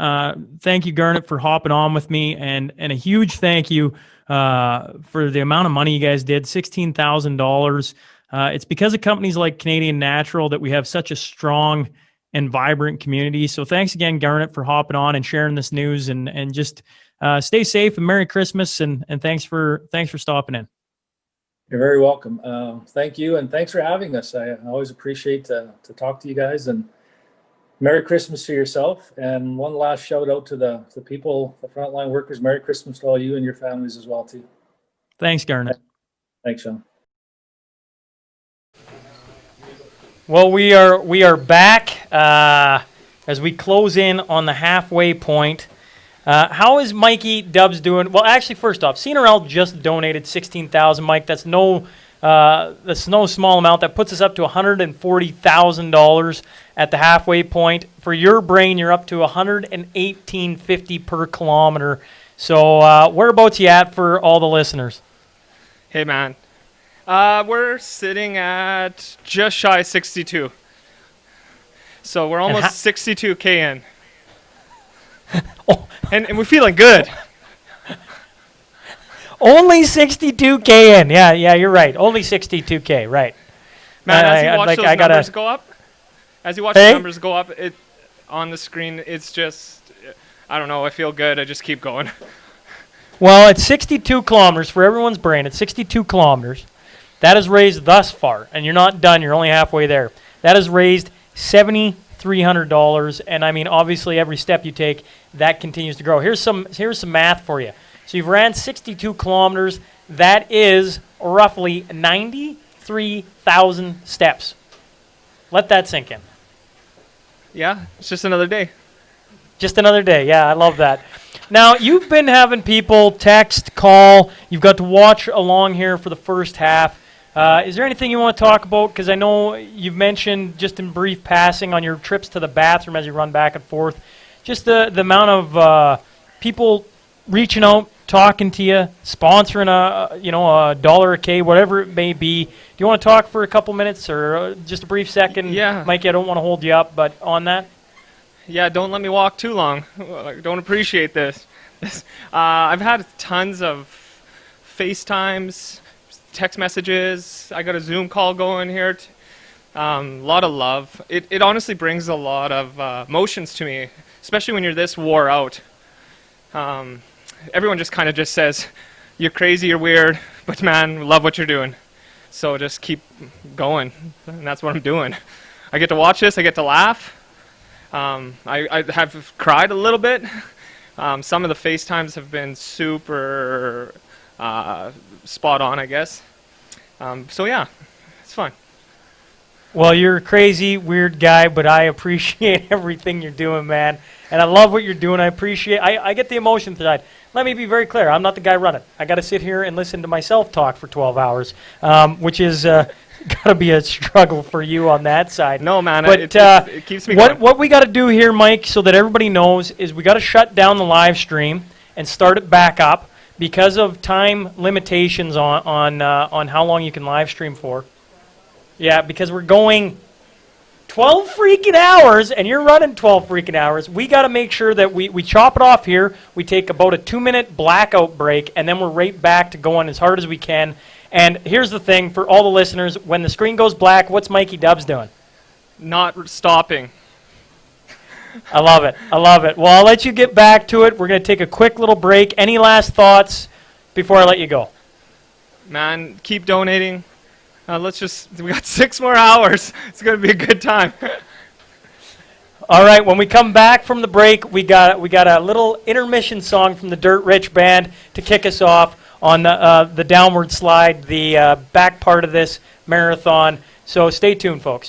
Thank you, Garnet, for hopping on with me, and a huge thank you for the amount of money you guys did, $16,000. It's because of companies like Canadian Natural that we have such a strong and vibrant community. So thanks again, Garnet, for hopping on and sharing this news, and just stay safe and Merry Christmas, and thanks for stopping in. You're very welcome. Thank you, and thanks for having us. I always appreciate to talk to you guys, and Merry Christmas to yourself. And one last shout out to the people, the frontline workers. Merry Christmas to all you and your families as well too. Thanks, Garnet. Thanks, Sean. Well, we are back as we close in on the halfway point. How is Mikey Dubs doing? Well, actually, first off, CNRL just donated $16,000. Mike, that's no small amount. That puts us up to $140,000 at the halfway point. For your brain, you're up to $118.50 per kilometer. So whereabouts you at for all the listeners? Hey, man. We're sitting at just shy of 62. So we're almost 62K in. And we're feeling good. Only 62K in. Yeah, you're right. Only 62K, right. Man, as you watch those numbers go up, the on the screen. It's just, I don't know, I feel good. I just keep going. Well, it's 62 kilometers for everyone's brain. It's 62 kilometers. That has raised thus far, and you're not done. You're only halfway there. That has raised $7,300, and I mean, obviously, every step you take, that continues to grow. Here's some math for you. So you've ran 62 kilometers. That is roughly 93,000 steps. Let that sink in. Yeah, it's just another day. Just another day. Yeah, I love that. Now, you've been having people text, call. You've got to watch along here for the first half. Is there anything you want to talk about? Because I know you've mentioned just in brief passing on your trips to the bathroom as you run back and forth, just the amount of people reaching out, talking to you, sponsoring a $1 a K, whatever it may be. Do you want to talk for a couple minutes or just a brief second? Yeah. Mikey, I don't want to hold you up, but on that? Yeah, don't let me walk too long. I don't appreciate this. I've had tons of FaceTimes, text messages. I got a Zoom call going here. A lot of love. It honestly brings a lot of emotions to me, especially when you're this wore out. Everyone just kind of just says, you're crazy, you're weird, but man, we love what you're doing. So just keep going, and that's what I'm doing. I get to watch this, I get to laugh. I have cried a little bit. Some of the FaceTimes have been super spot on, I guess. So yeah, it's fun. Well, you're a crazy, weird guy, but I appreciate everything you're doing, man. And I love what you're doing. I get the emotion side. Let me be very clear. I'm not the guy running. I got to sit here and listen to myself talk for 12 hours, which is got to be a struggle for you on that side. No, man, but it keeps me going. What we got to do here, Mike, so that everybody knows, is we got to shut down the live stream and start it back up because of time limitations on how long you can live stream for. Yeah, because we're going 12 freaking hours, and you're running 12 freaking hours. We got to make sure that we chop it off here. We take about a 2-minute blackout break, and then we're right back to going as hard as we can. And here's the thing for all the listeners. When the screen goes black, what's Mikey Dubs doing? Not stopping. I love it. I love it. Well, I'll let you get back to it. We're going to take a quick little break. Any last thoughts before I let you go? Man, keep donating. We got 6 more hours. It's going to be a good time. All right, when we come back from the break, we got a little intermission song from the Dirt Rich Band to kick us off on the downward slide, the back part of this marathon. So stay tuned, folks.